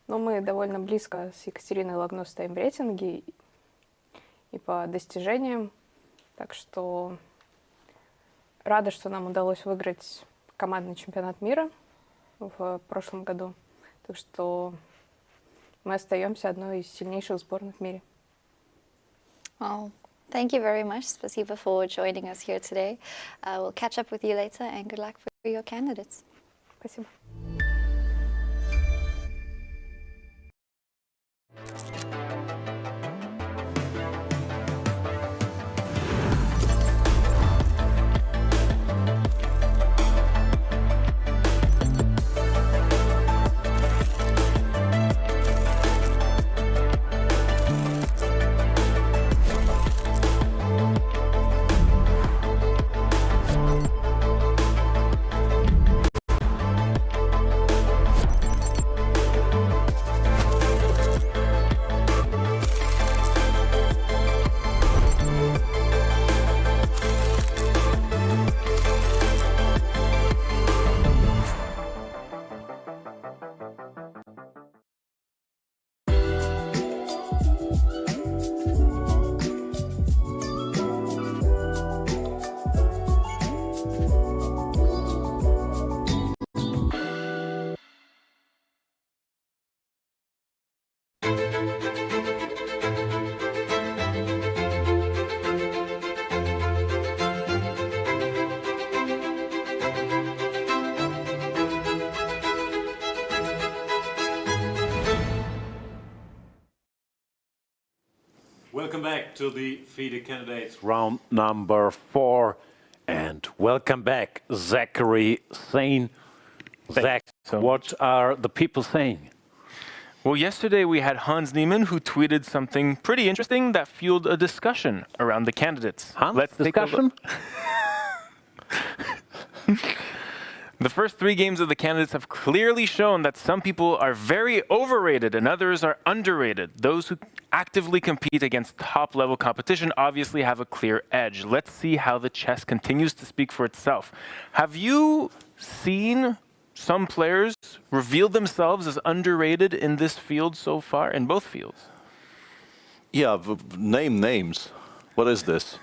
но мы довольно близко с Екатериной Лагно стоим в рейтинге и по достижениям, так что рада, что нам удалось выиграть командный чемпионат мира в прошлом году. Так что мы остаемся одной из сильнейших сборных в мире. Well, thank you very much, Spasiba, for joining us here today. We'll catch up with you later, and good luck for your candidates. Спасибо. Welcome back to the FIDE candidates round number 4. And welcome back, Zachary Sane. Zach, what are the people saying? Well, yesterday we had Hans Niemann, who tweeted something pretty interesting that fueled a discussion around the candidates. Hans, Let's discussion? The first 3 games of the candidates have clearly shown that some people are very overrated and others are underrated. Those who actively compete against top-level competition obviously have a clear edge. Let's see how the chess continues to speak for itself. Have you seen some players reveal themselves as underrated in this field so far, in both fields? Yeah, name names. What is this?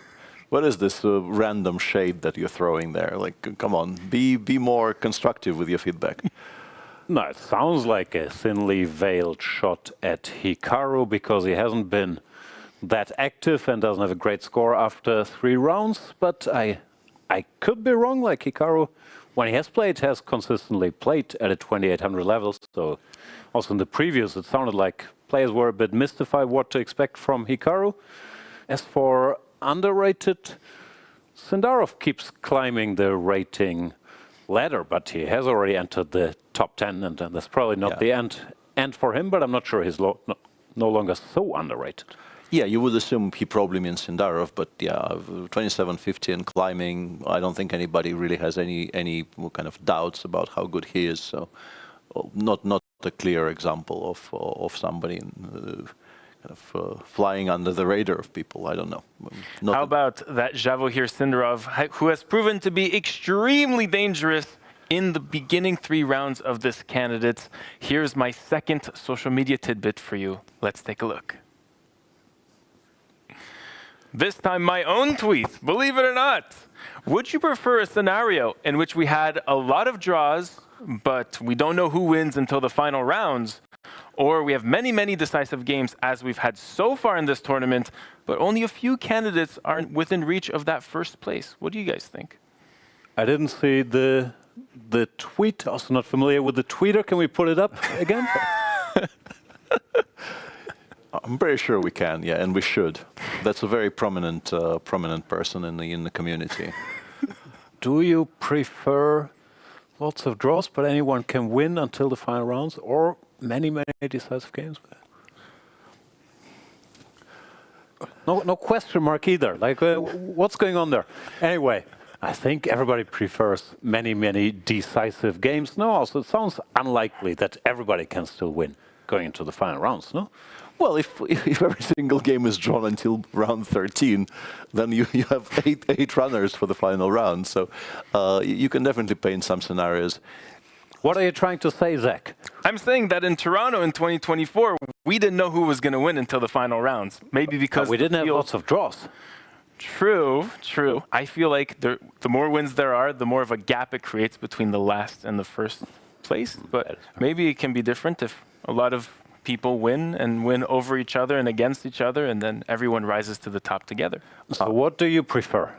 What is this random shade that you're throwing there? Like, come on, be more constructive with your feedback. No, it sounds like a thinly veiled shot at Hikaru because he hasn't been that active and doesn't have a great score after 3 rounds. But I could be wrong. Like Hikaru, when he has played, has consistently played at a 2800 level. So also in the previews, it sounded like players were a bit mystified what to expect from Hikaru. As for underrated, Sindarov keeps climbing the rating ladder, but he has already entered the top 10, and that's probably not the end for him, but I'm not sure he's no longer so underrated. Yeah, you would assume he probably means Sindarov, but yeah, 27-50 and climbing, I don't think anybody really has any kind of doubts about how good he is. So not a clear example of somebody kind of flying under the radar of people. I don't know. How about that Javokhir Sindarov, who has proven to be extremely dangerous in the beginning 3 rounds of this candidate? Here's my second social media tidbit for you. Let's take a look. This time my own tweet, believe it or not. Would you prefer a scenario in which we had a lot of draws, but we don't know who wins until the final rounds, or we have many, many decisive games as we've had so far in this tournament, but only a few candidates are within reach of that first place? What do you guys think? I didn't see the tweet. Also not familiar with the tweeter. Can we put it up again? I'm pretty sure we can, yeah, and we should. That's a very prominent person in the community. Do you prefer lots of draws, but anyone can win until the final rounds, or many, many decisive games? No question mark either. Like, what's going on there? Anyway, I think everybody prefers many, many decisive games. No, also it sounds unlikely that everybody can still win going into the final rounds, no? Well, if every single game is drawn until round 13, then you have eight runners for the final round. So you can definitely paint some scenarios. What are you trying to say, Zach? I'm saying that in Toronto in 2024, we didn't know who was going to win until the final rounds. Maybe because we didn't have lots of draws. True. I feel like the more wins there are, the more of a gap it creates between the last and the first place. But maybe it can be different if a lot of people win over each other and against each other, and then everyone rises to the top together. So what do you prefer?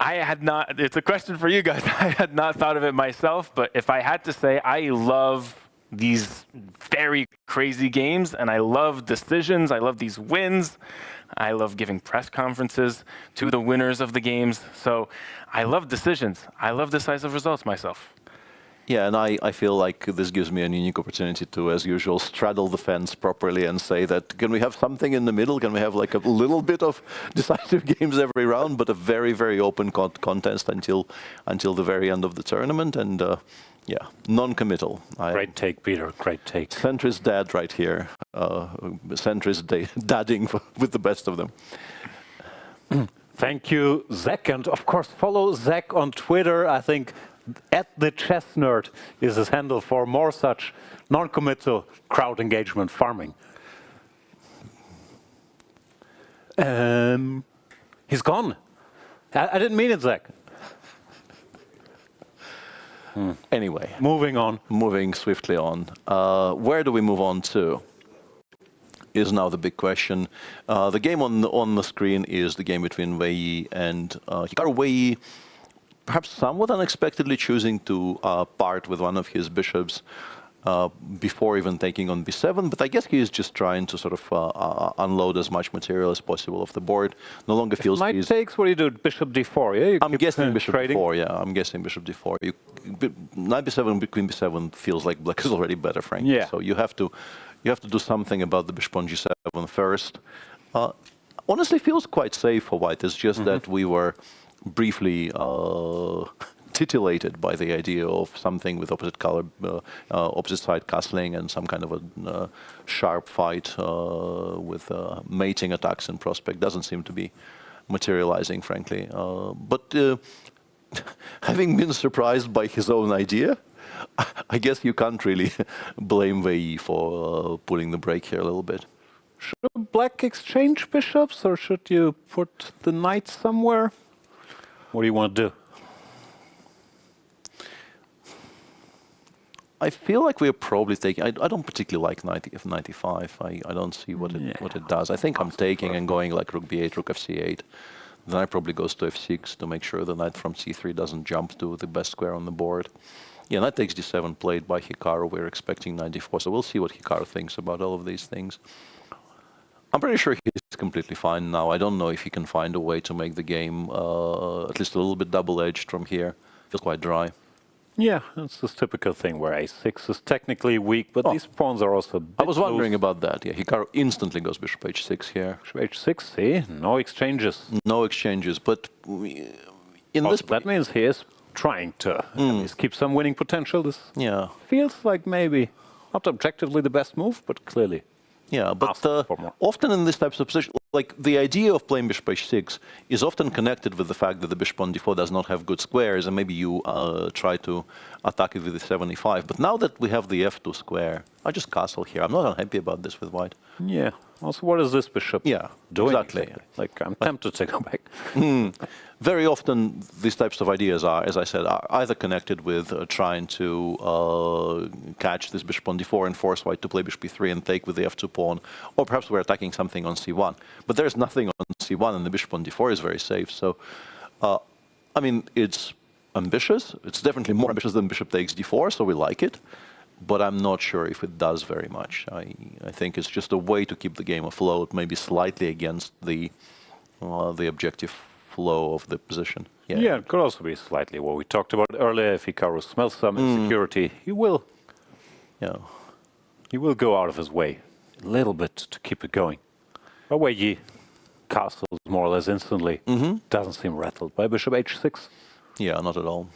It's a question for you guys. I had not thought of it myself, but if I had to say, I love these very crazy games, and I love decisions, I love these wins, I love giving press conferences to the winners of the games. So I love decisions. I love decisive results myself. Yeah, and I feel like this gives me a unique opportunity to, as usual, straddle the fence properly and say that, can we have something in the middle? Can we have like a little bit of decisive games every round, but a very, very open contest until the very end of the tournament? And yeah, non-committal. Great take, Peter. Great take. Centrist dad right here. Centrist dadding with the best of them. Thank you, Zach. And of course, follow Zach on Twitter. I think @TheChessNerd is his handle for more such non-committal crowd engagement farming. He's gone. I didn't mean it, Zach. Anyway, moving swiftly on. Where do we move on to? Is now the big question. The game on the screen is the game between Wei Yi and Hikaru. Wei Yi, perhaps somewhat unexpectedly choosing to part with one of his bishops before even taking on b7, but I guess he is just trying to sort of unload as much material as possible off the board. No longer feels knight takes, what do you do? Bishop d4, yeah? I'm guessing bishop d4, yeah. I'm guessing bishop d4. Knight b7, queen b7 feels like black is already better, frankly. Yeah. So you have to do something about the bishop on g7 first. Honestly, feels quite safe for white. It's just that we were briefly titillated by the idea of something with opposite color, opposite side castling, and some kind of a sharp fight with mating attacks in prospect. Doesn't seem to be materializing, frankly. But having been surprised by his own idea, I guess you can't really blame Wei Yi for pulling the brake here a little bit. Should black exchange bishops, or should you put the knight somewhere? What do you want to do? I feel like we're probably taking. I don't particularly like knight f95. I don't see what it does. I think I'm taking and going like rook b8, rook fc8. Then I probably goes to f6 to make sure the knight from c3 doesn't jump to the best square on the board. Yeah, knight takes d7 played by Hikaru. We're expecting knight d4, so we'll see what Hikaru thinks about all of these things. I'm pretty sure he's completely fine now. I don't know if he can find a way to make the game at least a little bit double-edged from here. Feels quite dry. Yeah, it's this typical thing where a6 is technically weak, but these pawns are also a bit I was wondering loose. about that. Yeah, Hikaru instantly goes bishop h6 here. Bishop h6, see? No exchanges. No exchanges, but in this... That means he is trying to at least keep some winning potential. This feels like maybe not objectively the best move, but clearly. Yeah, but often in these types of positions, like the idea of playing bishop h6 is often connected with the fact that the bishop on d4 does not have good squares, and maybe you try to attack it with the 75. But now that we have the f2 square, I just castle here. I'm not unhappy about this with white. Yeah. Also, what is this bishop doing? Exactly. Like, I'm tempted to go back. Very often, these types of ideas are, as I said, are either connected with trying to catch this bishop on d4 and force white to play bishop e3 and take with the f2 pawn, or perhaps we're attacking something on c1. But there's nothing on c1, and the bishop on d4 is very safe. So, I mean, it's ambitious. It's definitely more ambitious than bishop takes d4, so we like it. But I'm not sure if it does very much. I think it's just a way to keep the game afloat, maybe slightly against the objective flow of the position. Yeah, it could also be slightly what we talked about earlier. If Hikaru smells some insecurity, he will go out of his way a little bit to keep it going. But Wei Yi castles more or less instantly. Doesn't seem rattled by bishop h6. Yeah, not at all.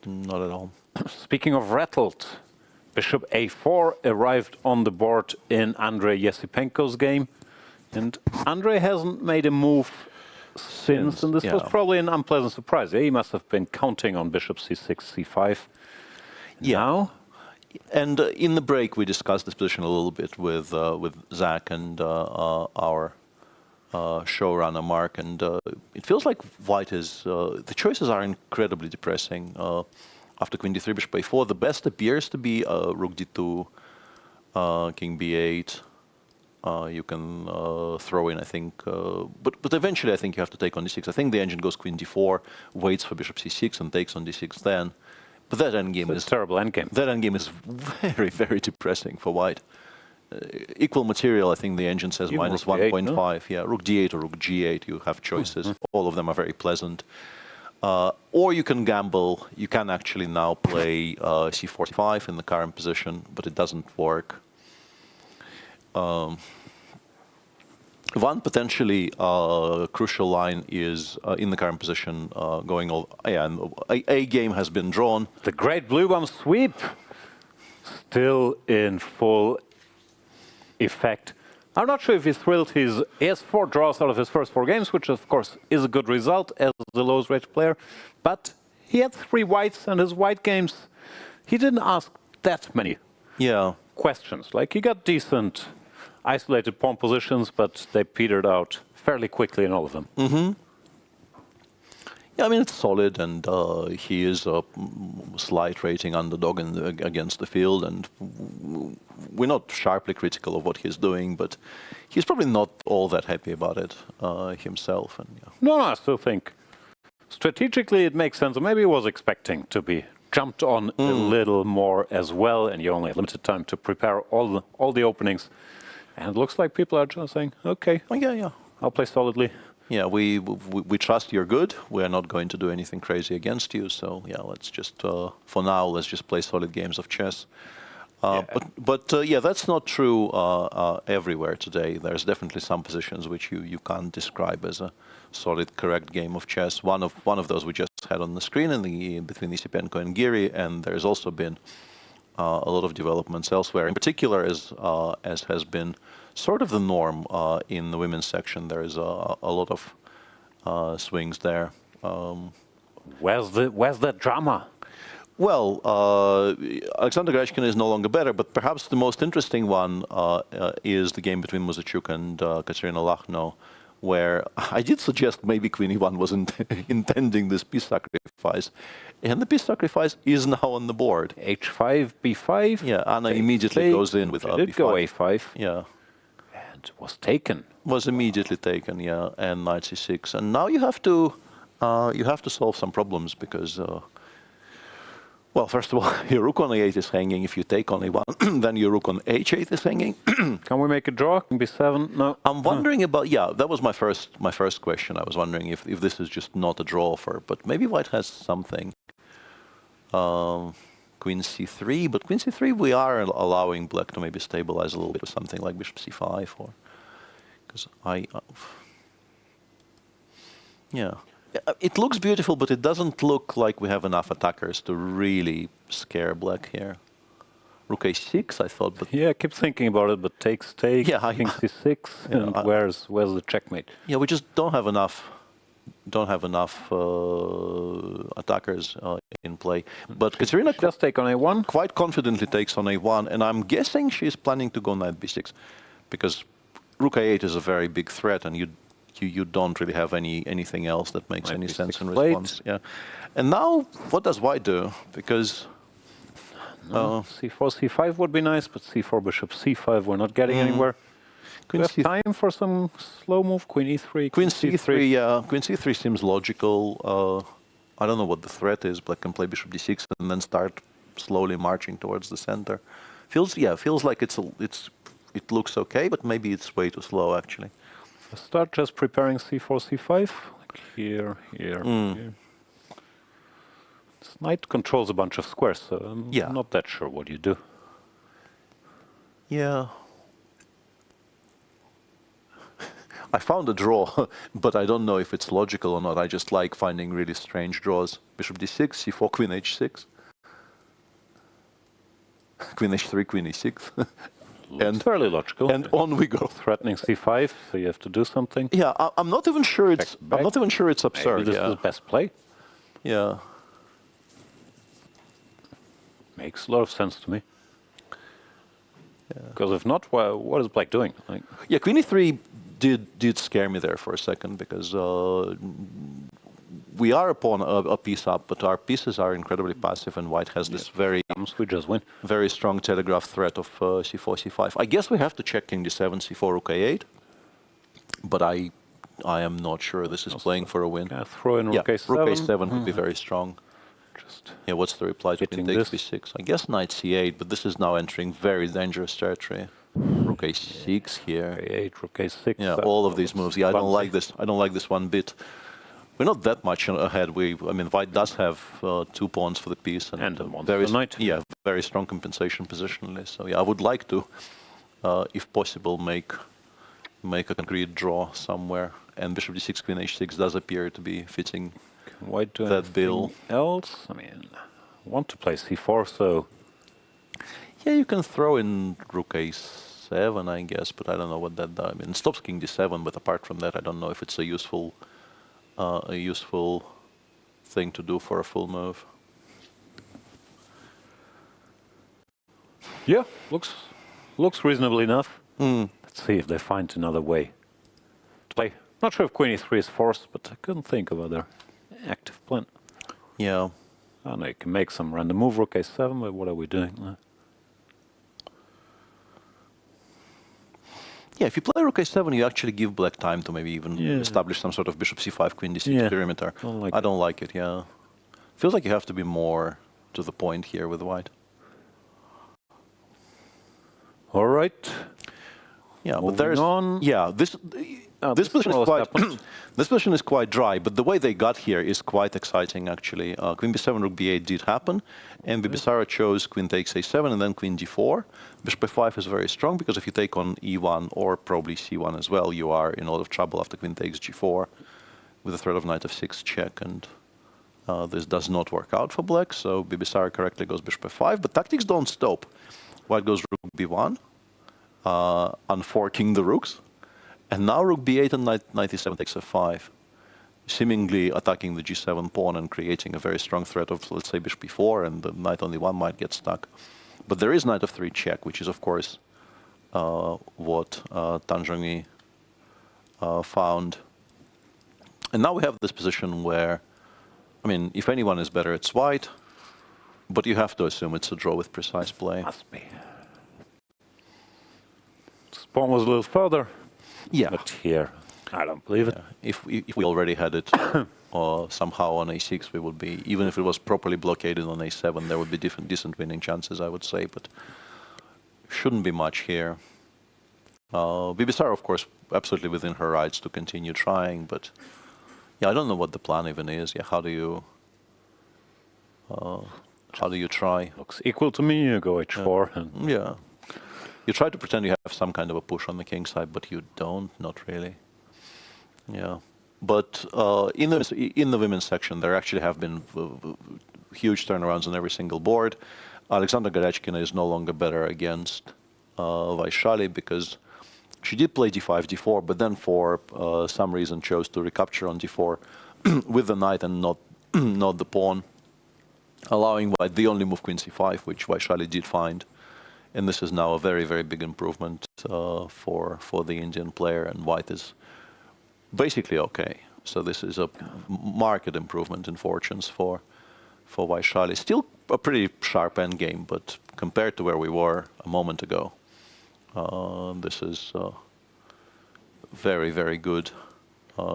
Not at all. Speaking of rattled, bishop a4 arrived on the board in Andrey Esipenko's game. And Andrey hasn't made a move since, and this was probably an unpleasant surprise. He must have been counting on bishop c6, c5. Now? And in the break, we discussed this position a little bit with Zach and our showrunner Mark, and it feels like white is... the choices are incredibly depressing. After queen d3, bishop a4, the best appears to be rook d2, king b8. You can throw in, I think, but eventually I think you have to take on d6. I think the engine goes queen d4, waits for bishop c6, and takes on d6 then. But that endgame is terrible endgame. That endgame is very, very depressing for white. Equal material, I think the engine says Even minus rook d8, 1.5. no? Yeah, rook d8 or rook g8. You have choices. All of them are very pleasant. Or you can gamble. You can actually now play c45 in the current position, but it doesn't work. One potentially crucial line is in the current position going all. And a game has been drawn. The great Bluebaum sweep still in full effect. I'm not sure if he's thrilled. He has 4 draws out of his first 4 games, which of course is a good result as the lowest rated player. But he had 3 whites, and his white games, he didn't ask that many questions. Like, he got decent isolated pawn positions, but they petered out fairly quickly in all of them. Yeah, I mean, it's solid, and he is a slight rating underdog against the field, and we're not sharply critical of what he's doing, but he's probably not all that happy about it himself. And No, I still think strategically it makes sense. Or maybe he was expecting to be jumped on a little more as well, and you only have limited time to prepare all the openings. And it looks like people are just saying, okay, I'll play solidly. Yeah, we trust you're good. We're not going to do anything crazy against you. So yeah, let's just for now let's just play solid games of chess. But yeah, that's not true everywhere today. There's definitely some positions which you can't describe as a solid, correct game of chess. One of those we just had on the screen between Esipenko and Giri, and there's also been a lot of developments elsewhere. In particular, as has been sort of the norm in the women's section, there is a lot of swings there. Where's the drama? Well, Aleksandra Goryachkina is no longer better, but perhaps the most interesting one is the game between Muzychuk and Kateryna Lagno, where I did suggest maybe Queen E1 wasn't intending this piece sacrifice. And the piece sacrifice is now on the board. H5, B5? Yeah, Anna immediately goes in with B5. Did go A5. Yeah. And was taken. Was immediately taken, yeah, and knight C6. And now you have to solve some problems because... well, first of all, your rook on A8 is hanging. If you take on A1, then your rook on H8 is hanging. Can we make a draw? Can be 7? No. I'm wondering about, that was my first question. I was wondering if this is just not a draw offer, but maybe white has something. Queen c3, but Queen c3 we are allowing black to maybe stabilize a little bit with something like Bishop c5, or because yeah, it looks beautiful, but it doesn't look like we have enough attackers to really scare black here. Rook a6, I thought, but yeah, I keep thinking about it, but takes, yeah, king c6, and where's the checkmate? Yeah, we just don't have enough. Attackers in play. But Kateryna just take on a1. Quite confidently takes on a1, and I'm guessing she's planning to go knight b6, because Rook a8 is a very big threat, and you don't really have anything else that makes any sense in response. Yeah. And now, what does White do? Because c4, c5 would be nice, but c4, bishop c5, we're not getting anywhere. Do we have time for some slow move? Queen e3, Queen c3, yeah. Queen c3 seems logical. I don't know what the threat is. Black can play bishop d6 and then start slowly marching towards the center. Feels like it looks okay, but maybe it's way too slow actually. Start just preparing c4, c5, like here. This knight controls a bunch of squares, so I'm not that sure what you do. Yeah. I found a draw, but I don't know if it's logical or not. I just like finding really strange draws. Bishop d6, c4, queen h6. Queen h3, queen e6. And fairly logical. And on we go. Threatening c5, so you have to do something. Yeah, I'm not even sure it's absurd. Maybe this is the best play. Yeah. Makes a lot of sense to me. Because if not, what is black doing? Like, yeah, queen e3 did scare me there for a second, because we are upon a piece up, but our pieces are incredibly passive, and white has this very strong telegraph threat of c4, c5. I guess we have to check king d7, c4, rook a8, but I am not sure this is playing for a win. Yeah, throw in rook a7. Rook a7 would be very strong. Yeah, what's the reply to queen takes b6? I guess knight c8, but this is now entering very dangerous territory. Rook a6 here. a8, rook a6. Yeah, all of these moves. Yeah, I don't like this. I don't like this one bit. We're not that much ahead. I mean, white does have 2 pawns for the piece and very knight. Yeah, very strong compensation positionally. So yeah, I would like to, if possible, make a concrete draw somewhere. And bishop d6, queen h6 does appear to be fitting. White do that bill. Else, I mean, I want to play c4, so yeah, you can throw in rook a7, I guess, but I don't know what that does. I mean, it stops king d7, but apart from that, I don't know if it's a useful thing to do for a full move. Yeah, looks reasonably enough. Let's see if they find another way to play. Not sure if queen e3 is forced, but I couldn't think of other active plan. Yeah. I know you can make some random move, rook a7, but what are we doing now? Yeah, if you play rook a7, you actually give black time to maybe even establish some sort of bishop c5, queen d6 perimeter. I don't like it, yeah. Feels like you have to be more to the point here with white. All right. Yeah, but there's this position is quite this position is quite dry, but the way they got here is quite exciting actually. Queen b7, rook b8 did happen, and Bibisara chose queen takes a7 and then queen d4. Bishop a5 is very strong, because if you take on e1 or probably c1 as well, you are in a lot of trouble after queen takes g4 with the threat of knight f6 check, and this does not work out for black, so Bibisara correctly goes bishop f5, but tactics don't stop. White goes rook b1, unforking the rooks. And now rook b8 and knight e7 takes f5, seemingly attacking the g7 pawn and creating a very strong threat of, let's say, bishop b4, and the knight on e1 might get stuck. But there is knight f3 check, which is, of course, what Zhongyi found. And now we have this position where, I mean, if anyone is better, it's white, but you have to assume it's a draw with precise play. Must be. This pawn was a little further. Yeah. But here, I don't believe it. If we already had it somehow on a6, we would be, even if it was properly blockaded on a7, there would be decent winning chances, I would say, but shouldn't be much here. Bibisara, of course, absolutely within her rights to continue trying, but yeah, I don't know what the plan even is. Yeah, how do you How do you try? Looks equal to me. You go h4. And Yeah. You try to pretend you have some kind of a push on the king side, but you don't. Not really. Yeah. But in the women's section, there actually have been huge turnarounds on every single board. Aleksandra Goryachkina is no longer better against Vaishali because she did play d5, d4, but then for some reason chose to recapture on d4 with the knight and not the pawn, allowing white the only move queen c5, which Vaishali did find. And this is now a very, very big improvement for the Indian player, and white is basically okay. So this is a marked improvement in fortunes for Vaishali. Still a pretty sharp endgame, but compared to where we were a moment ago, this is a very, very good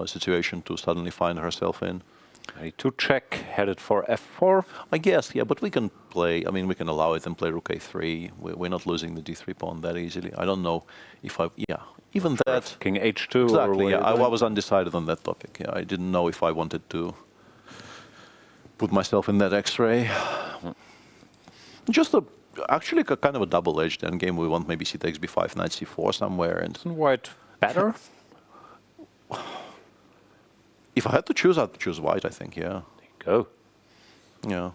situation to suddenly find herself in. ready to check, headed for f4. I guess, yeah, but we can play, I mean, we can allow it and play rook a3. We're not losing the d3 pawn that easily. I don't know if even that. King h2. Exactly, yeah, I was undecided on that topic. Yeah, I didn't know if I wanted to put myself in that x-ray. Just actually a kind of a double-edged endgame. We want maybe c takes b5, knight c4 somewhere. And isn't white better? If I had to choose, I'd choose white, I think, yeah. There you go. Yeah.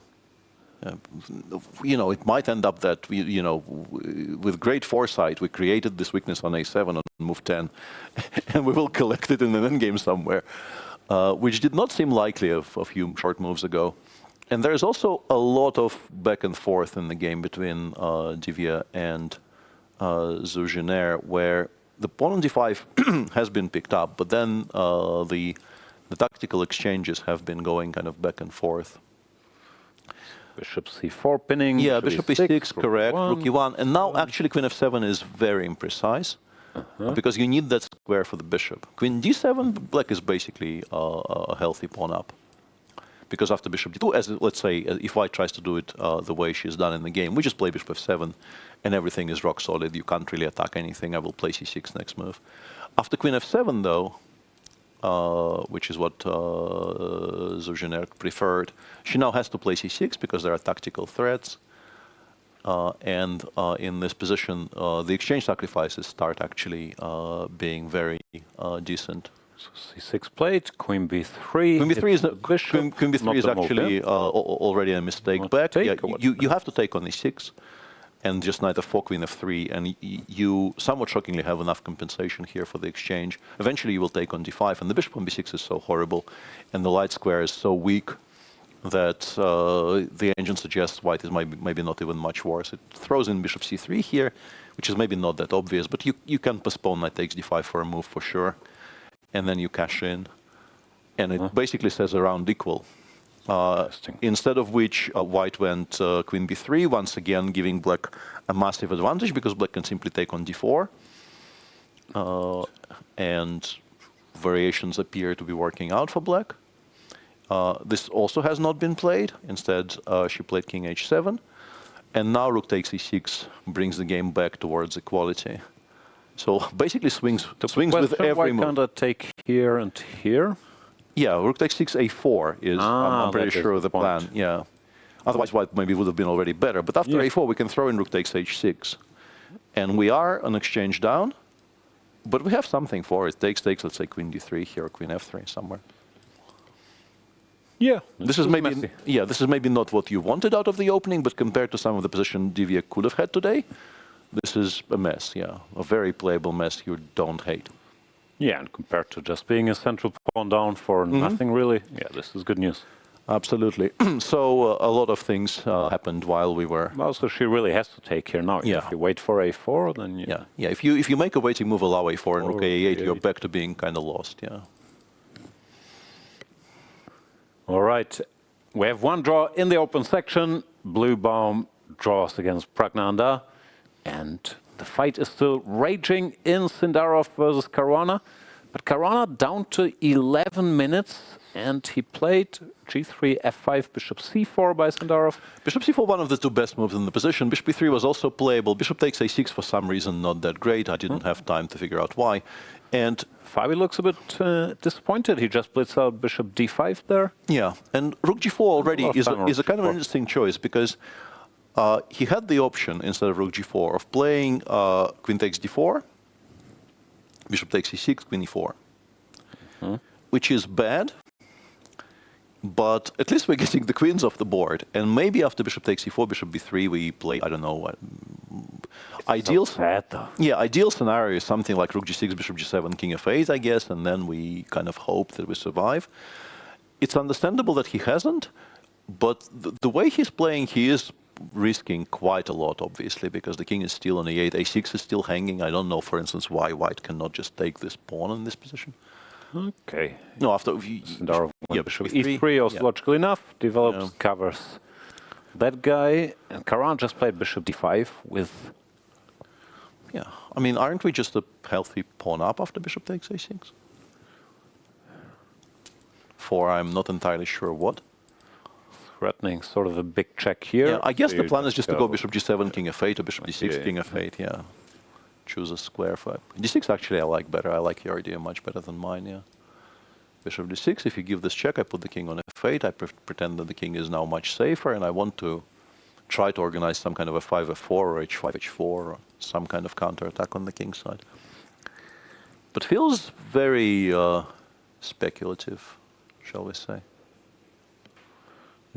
You know, it might end up that, with great foresight, we created this weakness on a7 on move 10, and we will collect it in an endgame somewhere, which did not seem likely a few short moves ago. And there's also a lot of back and forth in the game between Divya and Jiner, where the pawn on d5 has been picked up, but then the tactical exchanges have been going kind of back and forth. Bishop c4 pinning. Yeah, bishop e6, correct, rook rook e1. And now actually queen f7 is very imprecise, because you need that square for the bishop. Queen d7, black is basically a healthy pawn up. Because after bishop d2, as let's say, if white tries to do it the way she's done in the game, we just play bishop f7, and everything is rock solid. You can't really attack anything. I will play c6 next move. After queen f7, though, which is what Jiner preferred, she now has to play c6 because there are tactical threats. And in this position, the exchange sacrifices start actually being very decent. So c6 played, queen b3. Queen b3 is queen b3 is actually already a mistake back. Yeah, you have to take on e6 and just knight f4, queen f3, and you somewhat shockingly have enough compensation here for the exchange. Eventually you will take on d5, and the bishop on b6 is so horrible, and the light square is so weak that the engine suggests white is maybe not even much worse. It throws in bishop c3 here, which is maybe not that obvious, but you can postpone knight takes d5 for a move for sure, and then you cash in, and it basically says a round equal. Instead of which white went queen b3, once again giving black a massive advantage because black can simply take on d4. And variations appear to be working out for black. This also has not been played. Instead, she played king h7. And now rook takes e6 brings the game back towards equality. So basically swings with every move. Why can't I take here and here? Yeah, rook takes 6, a4 is, I'm pretty sure, the plan. Yeah. Otherwise, white maybe would have been already better. But after a4, we can throw in rook takes h6. And we are an exchange down, but we have something for it. Takes, let's say queen d3 here, or queen f3 somewhere. Yeah. This is maybe not what you wanted out of the opening, but compared to some of the position Divya could have had today, this is a mess, yeah. A very playable mess you don't hate. Yeah, and compared to just being a central pawn down for nothing really, yeah, this is good news. Absolutely. So a lot of things happened while we were. Well, so she really has to take here now. Yeah. If you wait for a4, then you... Yeah. If you make a waiting move, allow a4 and rook a8, you're back to being kind of lost. Yeah. All right. We have one draw in the open section. Bluebaum draws against Praggnanandhaa, and the fight is still raging in Sindarov versus Caruana, but Caruana down to 11 minutes And he played g3, f5, bishop c4 by Sindarov. Bishop c4, one of the two best moves in the position. Bishop e3 was also playable. Bishop takes a6 for some reason, not that great. I didn't have time to figure out why. And Fabi looks a bit disappointed. He just blitz out bishop d5 there. Yeah, and rook g4 already is a kind of an interesting choice because he had the option, instead of rook g4, of playing queen takes d4, bishop takes e6, queen e4, which is bad. But at least we're getting the queens off the board. And maybe after bishop takes e4, bishop b3, we play, I don't know what. Ideal scenario is something like rook g6, bishop g7, king f8, I guess, and then we kind of hope that we survive. It's understandable that he hasn't, but the way he's playing, he is risking quite a lot, obviously, because the king is still on e8, a6 is still hanging. I don't know, for instance, why white cannot just take this pawn in this position. Okay. No, after bishop e3, also logical enough, develops, covers that guy, and Caruana just played bishop d5 with. Yeah, I mean, aren't we just a healthy pawn up after bishop takes a6? For I'm not entirely sure what. Threatening sort of a big check here. Yeah, I guess the plan is just to go bishop g7, king f8, or bishop d6, king f8. Yeah. Choose a square for d6. Actually, I like better. I like your idea much better than mine. Yeah. Bishop d6. If you give this check, I put the king on f8. I pretend that the king is now much safer, and I want to try to organize some kind of a 5f4 or h5 h4 or some kind of counterattack on the king side. But feels very speculative, shall we say?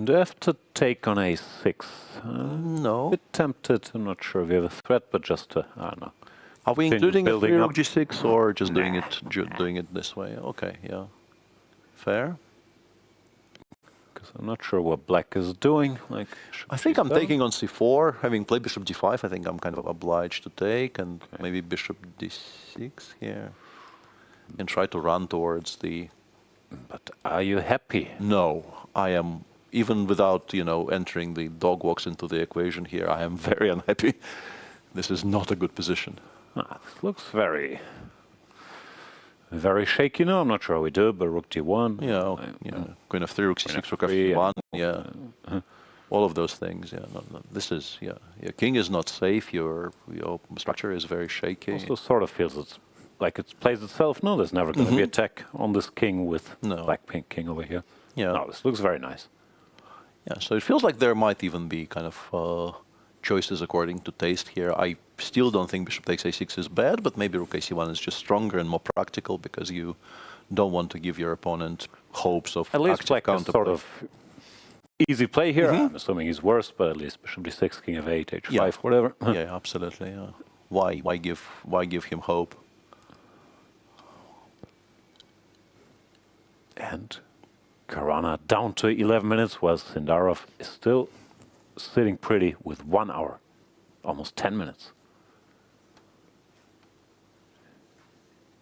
Do you have to take on a6? No. A bit tempted. I'm not sure if we have a threat, but just I don't know. Are we including a 3 rook g6 or just doing it this way? Okay, yeah. Fair. Because I'm not sure what black is doing. Like, I think I'm taking on c4. Having played bishop g5, I think I'm kind of obliged to take, and maybe bishop d6 here. And try to run towards the... But are you happy? No, I am... Even without, entering the dog walks into the equation here, I am very unhappy. This is not a good position. This looks very, very shaky now. I'm not sure how we do it, but rook d1. Yeah, queen f3, rook c6, rook f1. Yeah, all of those things. Yeah, this is your king is not safe. Your structure is very shaky. Also, sort of feels it's like it plays itself. No, there's never going to be attack on this king with black pink king over here. Yeah, no, this looks very nice. Yeah, so it feels like there might even be kind of choices according to taste here. I still don't think bishop takes a6 is bad, but maybe rook ac1 is just stronger and more practical because you don't want to give your opponent hopes of at least black is sort of easy play here. I'm assuming he's worse, but at least bishop d6, king of 8, h5, whatever. Yeah, absolutely. Yeah. Why give him hope? And Caruana down to 11 minutes, while Sindarov is still sitting pretty with 1 hour, almost 10 minutes.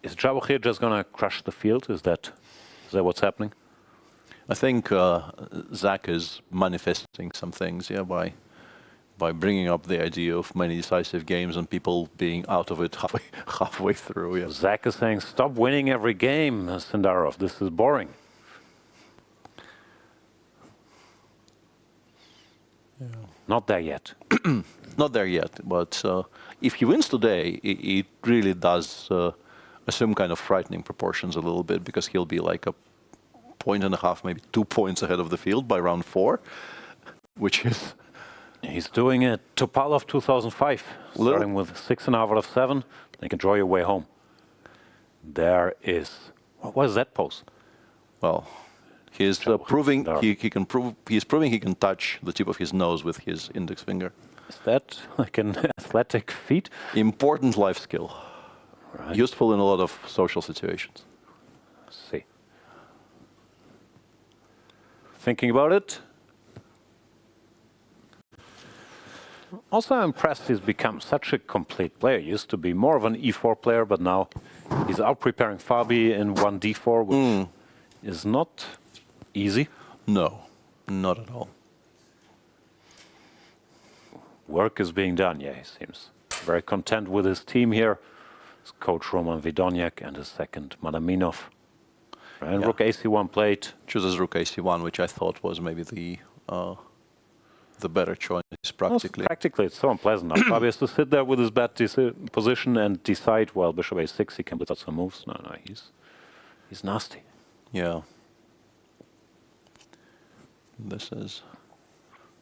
Is Javokhir just going to crush the field? Is that what's happening? I think Zach is manifesting some things, by bringing up the idea of many decisive games and people being out of it halfway through. Yeah. Zach is saying, stop winning every game, Sindarov. This is boring. Yeah. Not there yet. Not there yet, but if he wins today, it really does assume kind of frightening proportions a little bit, because he'll be like a 1.5, maybe 2 points ahead of the field by round 4, which is... He's doing it Topalov 2005, starting with 6.5 out of 7. They can draw your way home. There is... What is that pose? Well... He's proving he can prove. He's proving he can touch the tip of his nose with his index finger. Is that like an athletic feat? Important life skill. Right. Useful in a lot of social situations. Let's see. Thinking about it. Also, I'm impressed he's become such a complete player. He used to be more of an e4 player, but now he's out preparing Fabi in 1d4, which is not easy? No, not at all. Work is being done, yeah, he seems very content with his team here. His coach Roman Vidoniak and his second Madaminov. And rook AC1 played. Chooses rook AC1, which I thought was maybe the better choice practically. Well, practically, it's so unpleasant now. Fabio has to sit there with his bad position and decide, well, bishop A6, he can put out some moves. No, he's nasty. Yeah. This is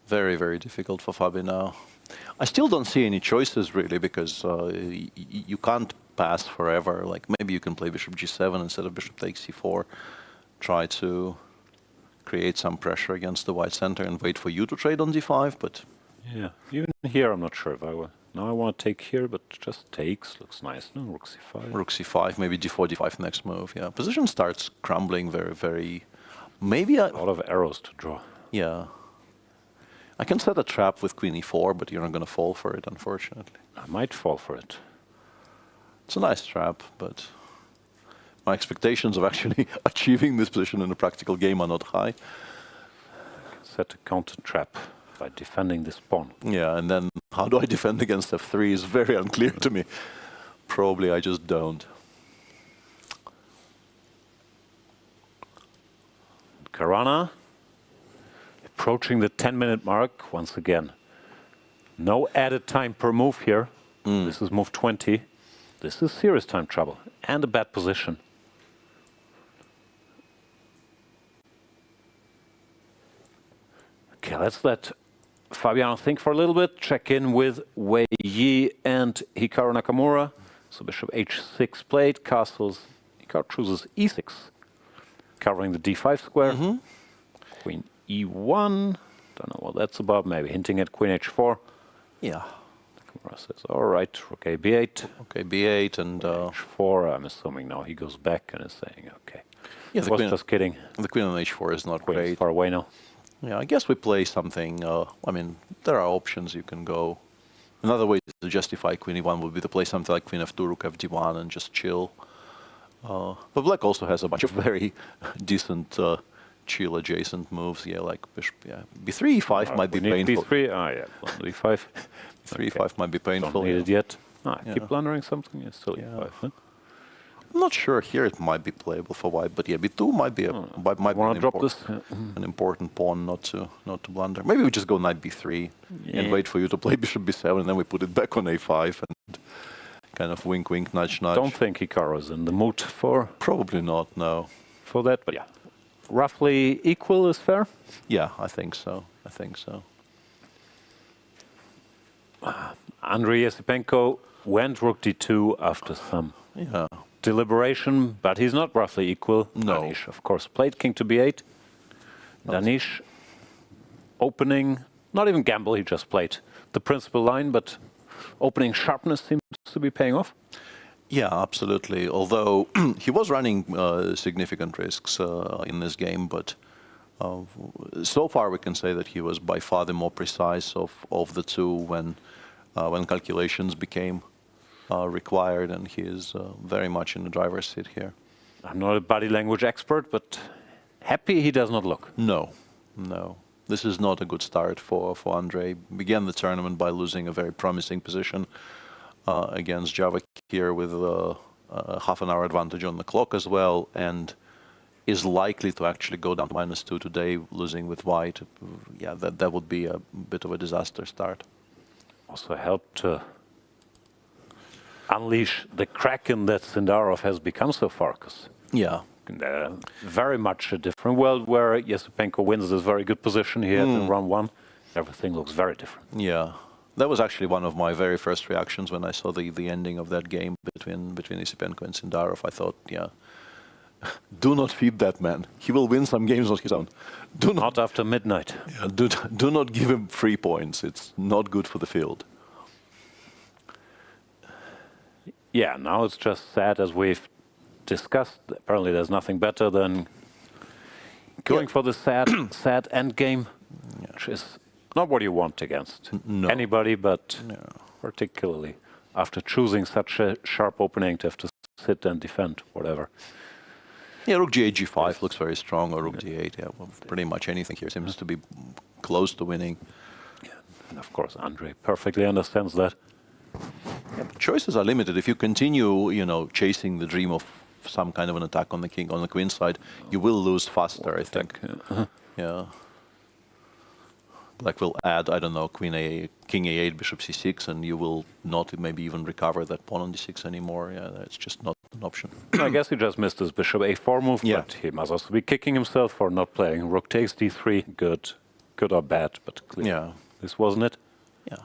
very, very difficult for Fabio now. I still don't see any choices really, because you can't pass forever. Like maybe you can play bishop G7 instead of bishop takes C4. Try to create some pressure against the white center and wait for you to trade on D5, but... Yeah, even here I'm not sure if I will. Now I want to take here, but just takes. Looks nice. No, rook C5. Rook C5, maybe D4, D5 next move, yeah. Position starts crumbling very, very... Maybe a lot of arrows to draw. Yeah. I can set a trap with queen E4, but you're not going to fall for it, unfortunately. I might fall for it. It's a nice trap, but my expectations of actually achieving this position in a practical game are not high. Set a counter trap by defending this pawn. Yeah, and then how do I defend against F3 is very unclear to me. Probably I just don't. Caruana approaching the 10-minute mark once again. No added time per move here. This is move 20. This is serious time trouble and a bad position. Okay, let's let Fabiano think for a little bit. Check in with Wei Yi and Hikaru Nakamura. So bishop H6 played, castles. Hikaru chooses E6, covering the D5 square. Queen E1. Don't know what that's about. Maybe hinting at Queen H4. Yeah. Nakamura says, all right, rook A B8. Okay, B8 and... H4, I'm assuming now he goes back and is saying, okay. Yeah, I was just kidding. The queen on H4 is not great. Far away now. Yeah, I guess we play something, I mean, there are options you can go. Another way to justify queen E1 would be to play something like queen F2, rook FD1 and just chill. But black also has a bunch of very decent chill adjacent moves. Yeah, like bishop, yeah. B3, E5 might be painful. B3, yeah, B5. B3, E5 might be painful. Don't need it yet. Keep blundering something, yeah, still E5, huh? I'm not sure here it might be playable for white, but yeah, B2 might be an important pawn not to blunder. Maybe we just go knight B3 and wait for you to play bishop B7, and then we put it back on A5 and kind of wink, wink, nudge, nudge. Don't think Hikaru's in the mood for... Probably not, no. For that, but yeah. Roughly equal is fair? Yeah, I think so. I think so. Andrey Esipenko went rook D2 after some deliberation, but he's not roughly equal. No. Anish, of course, played king to B8. Anish opening, not even gamble, he just played the principal line, but opening sharpness seems to be paying off. Yeah, absolutely. Although he was running significant risks in this game, but so far we can say that he was by far the more precise of the two when calculations became required, and he is very much in the driver's seat here. I'm not a body language expert, but happy he does not look. No, no. This is not a good start for Andrey. Began the tournament by losing a very promising position against Javokhir with a half an hour advantage on the clock as well, and is likely to actually go down to -2 today, losing with white. Yeah, that would be a bit of a disaster start. Also helped to unleash the kraken that Sindarov has become so far, because very much a different world where Esipenko wins this very good position here in round 1. Everything looks very different. Yeah, that was actually one of my very first reactions when I saw the ending of that game between Esipenko and Sindarov. I thought, yeah, do not feed that man. He will win some games on his own. Do not after midnight. Yeah, do not give him 3 points. It's not good for the field. Yeah, now it's just sad, as we've discussed. Apparently there's nothing better than going for the sad end game, which is not what you want against anybody, but particularly after choosing such a sharp opening to have to sit and defend, whatever. Yeah, rook G8, G5 looks very strong, or rook D8. Yeah, well, pretty much anything here seems to be close to winning. Yeah, and of course, Andrey perfectly understands that. Yeah, but choices are limited. If you continue, chasing the dream of some kind of an attack on the king, on the queen side, you will lose faster, I think. Yeah. Black will add, I don't know, king a8, bishop c6, and you will not maybe even recover that pawn on d6 anymore. Yeah, that's just not an option. I guess he just missed his bishop a4 move, but he must also be kicking himself for not playing rook takes d3. Good or bad, but clearly this wasn't it. Yeah.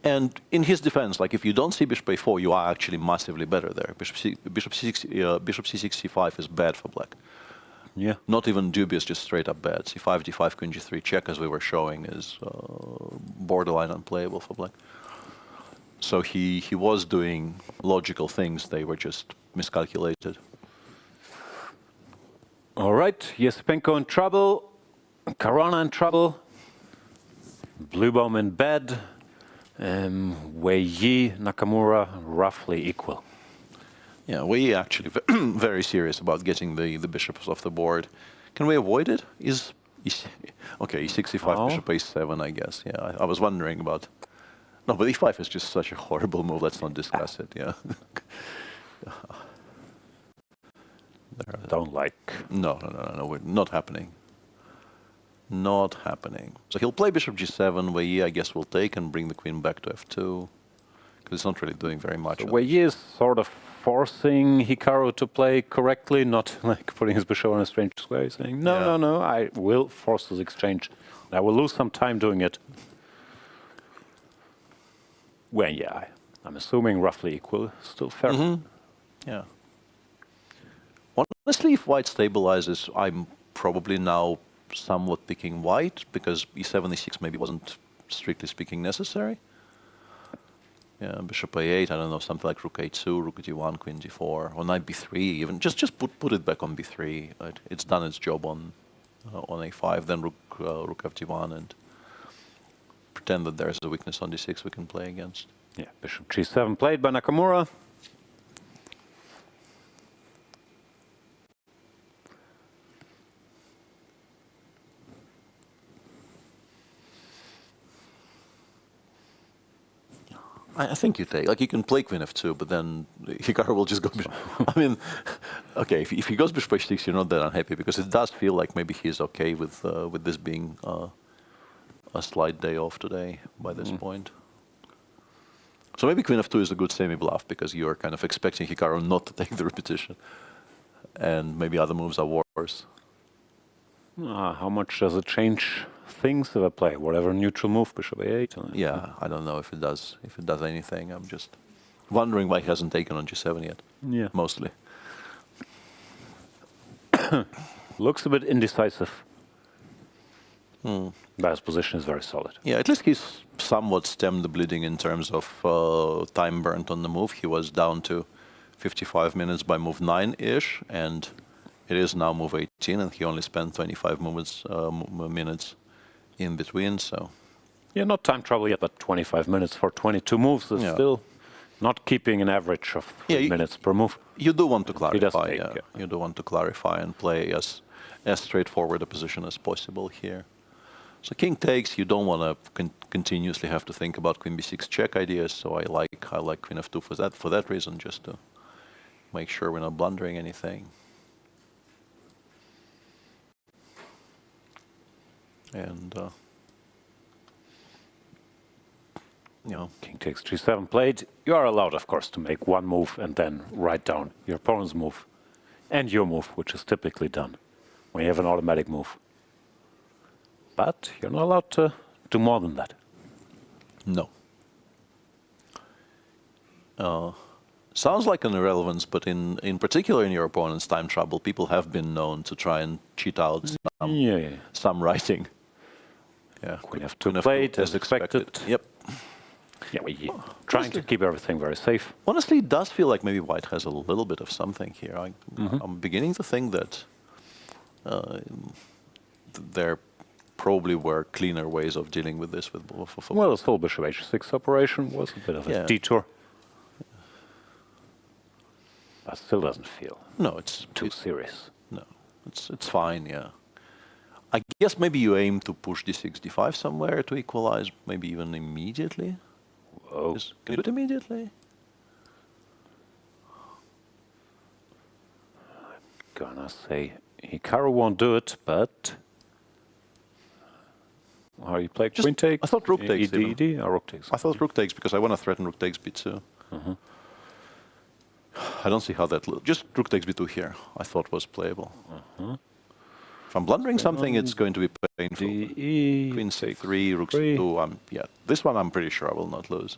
And in his defense, like if you don't see bishop a4, you are actually massively better there. Bishop c6, c5 is bad for black. Yeah. Not even dubious, just straight up bad. c5, d5, queen g3 check, as we were showing, is borderline unplayable for black. So he was doing logical things, they were just miscalculated. All right, Esipenko in trouble, Caruana in trouble, Bluebaum in bed, Wei Yi, Nakamura roughly equal. Yeah, Wei actually very serious about getting the bishops off the board. Can we avoid it? Okay, e65, bishop a7, I guess. Yeah, I was wondering about... No, but e5 is just such a horrible move. Let's not discuss it, yeah. Don't like... No, we're not happening. Not happening. So he'll play bishop g7, Wei Yi, I guess, will take and bring the queen back to f2. Because it's not really doing very much. So Wei Yi is sort of forcing Hikaru to play correctly, not like putting his bishop on a strange square. He's saying, no, I will force this exchange. I will lose some time doing it. Well, yeah, I'm assuming roughly equal, still fair. Yeah. Honestly, if white stabilizes, I'm probably now somewhat picking white, because e7, e6 maybe wasn't, strictly speaking, necessary. Yeah, bishop a8, I don't know, something like rook a2, rook d1, queen d4, or knight b3 even. Just put it back on b3. It's done its job on a5, then rook f d1, and pretend that there's a weakness on d6 we can play against. Yeah, bishop g7 played by Nakamura. I think you take, like you can play queen f2, but then Hikaru will just go, I mean, okay, if he goes bishop h6, you're not that unhappy, because it does feel like maybe he's okay with this being a slight day off today by this point. So maybe queen f2 is a good semi-bluff, because you're kind of expecting Hikaru not to take the repetition, and maybe other moves are worse. How much does it change things if I play whatever neutral move, bishop a8? Yeah, I don't know if it does anything. I'm just wondering why he hasn't taken on g7 yet. Yeah. Mostly. Looks a bit indecisive. But his position is very solid. Yeah, at least he's somewhat stemmed the bleeding in terms of time burnt on the move. He was down to 55 minutes by move 9-ish, and it is now move 18, and he only spent 25 minutes in between, so... Yeah, not time trouble yet, but 25 minutes for 22 moves is still not keeping an average of 3 minutes per move. You do want to clarify, You do want to clarify and play as straightforward a position as possible here. So king takes, you don't want to continuously have to think about queen b6 check ideas, so I like queen f2 for that reason, just to make sure we're not blundering anything. And, you know, king takes g7 played. You are allowed, of course, to make one move and then write down your opponent's move and your move, which is typically done when you have an automatic move. But you're not allowed to do more than that. No. Sounds like an irrelevance, but in particular in your opponent's time trouble, people have been known to try and cheat out some writing. Yeah, queen f2 played as expected. Yep. Yeah, we're trying to keep everything very safe. Honestly, it does feel like maybe white has a little bit of something here. I'm beginning to think that there probably were cleaner ways of dealing with this. Well, this whole bishop h6 operation was a bit of a detour. But still doesn't feel too serious. No, it's fine, yeah. I guess maybe you aim to push d6, d5 somewhere to equalize, maybe even immediately. Whoa. Can you do it immediately? Gonna say Hikaru won't do it, but how you play queen takes? I thought rook takes. ED or rook takes? I thought rook takes because I want to threaten rook takes b2. I don't see how that looks. Just rook takes b2 here. I thought was playable. If I'm blundering something, it's going to be painful. Queen c3, rook c2. Yeah, this one I'm pretty sure I will not lose.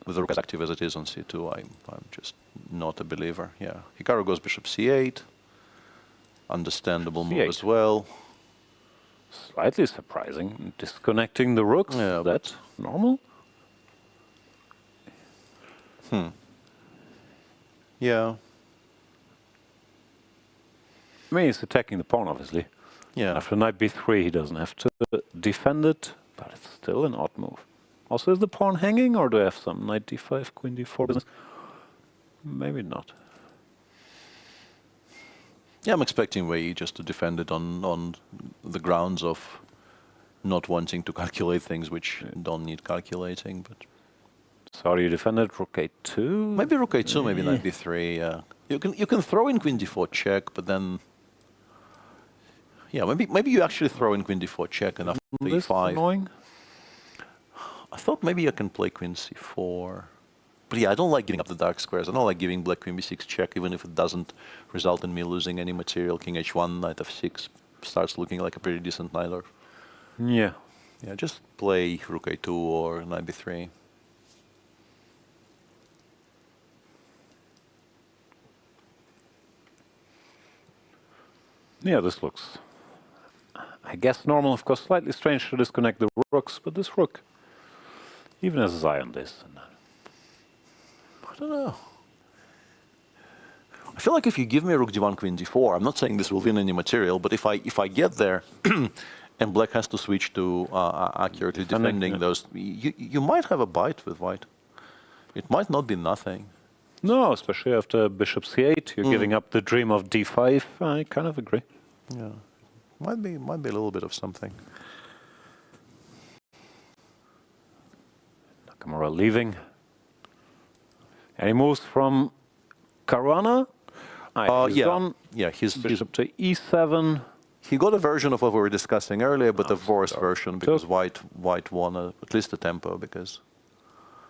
With the rook as active as it is on c2, I'm just not a believer. Yeah, Hikaru goes bishop c8. Understandable move as well. Slightly surprising. Disconnecting the rooks. Yeah, that's normal. Yeah. I mean, he's attacking the pawn, obviously. Yeah. After knight b3, he doesn't have to defend it, but it's still an odd move. Also, is the pawn hanging, or do I have some knight d5, queen d4 business? Maybe not. Yeah, I'm expecting Wei Yi just to defend it on the grounds of not wanting to calculate things which don't need calculating. But so how do you defend it? Rook a2? Maybe rook a2, maybe knight b3. Yeah, you can throw in queen d4 check, but then yeah, maybe you actually throw in queen d4 check and after e5. Annoying. I thought maybe I can play queen c4. But yeah, I don't like giving up the dark squares. I don't like giving black queen b6 check, even if it doesn't result in me losing any material. King h1, knight f6 starts looking like a pretty decent knight. Yeah. Yeah, just play rook a2 or knight b3. Yeah, this looks, I guess, normal. Of course, slightly strange to disconnect the rooks, but this rook, even as I on this. I don't know. I feel like if you give me rook d1, queen d4, I'm not saying this will win any material, but if I get there and black has to switch to accurately defending those, you might have a bite with white. It might not be nothing. No, especially after bishop c8, you're giving up the dream of d5. I kind of agree. Yeah, might be a little bit of something. Nakamura leaving. Any moves from Caruana? Yeah, he's bishop to e7. He got a version of what we were discussing earlier, but a worse version because white won at least a tempo because.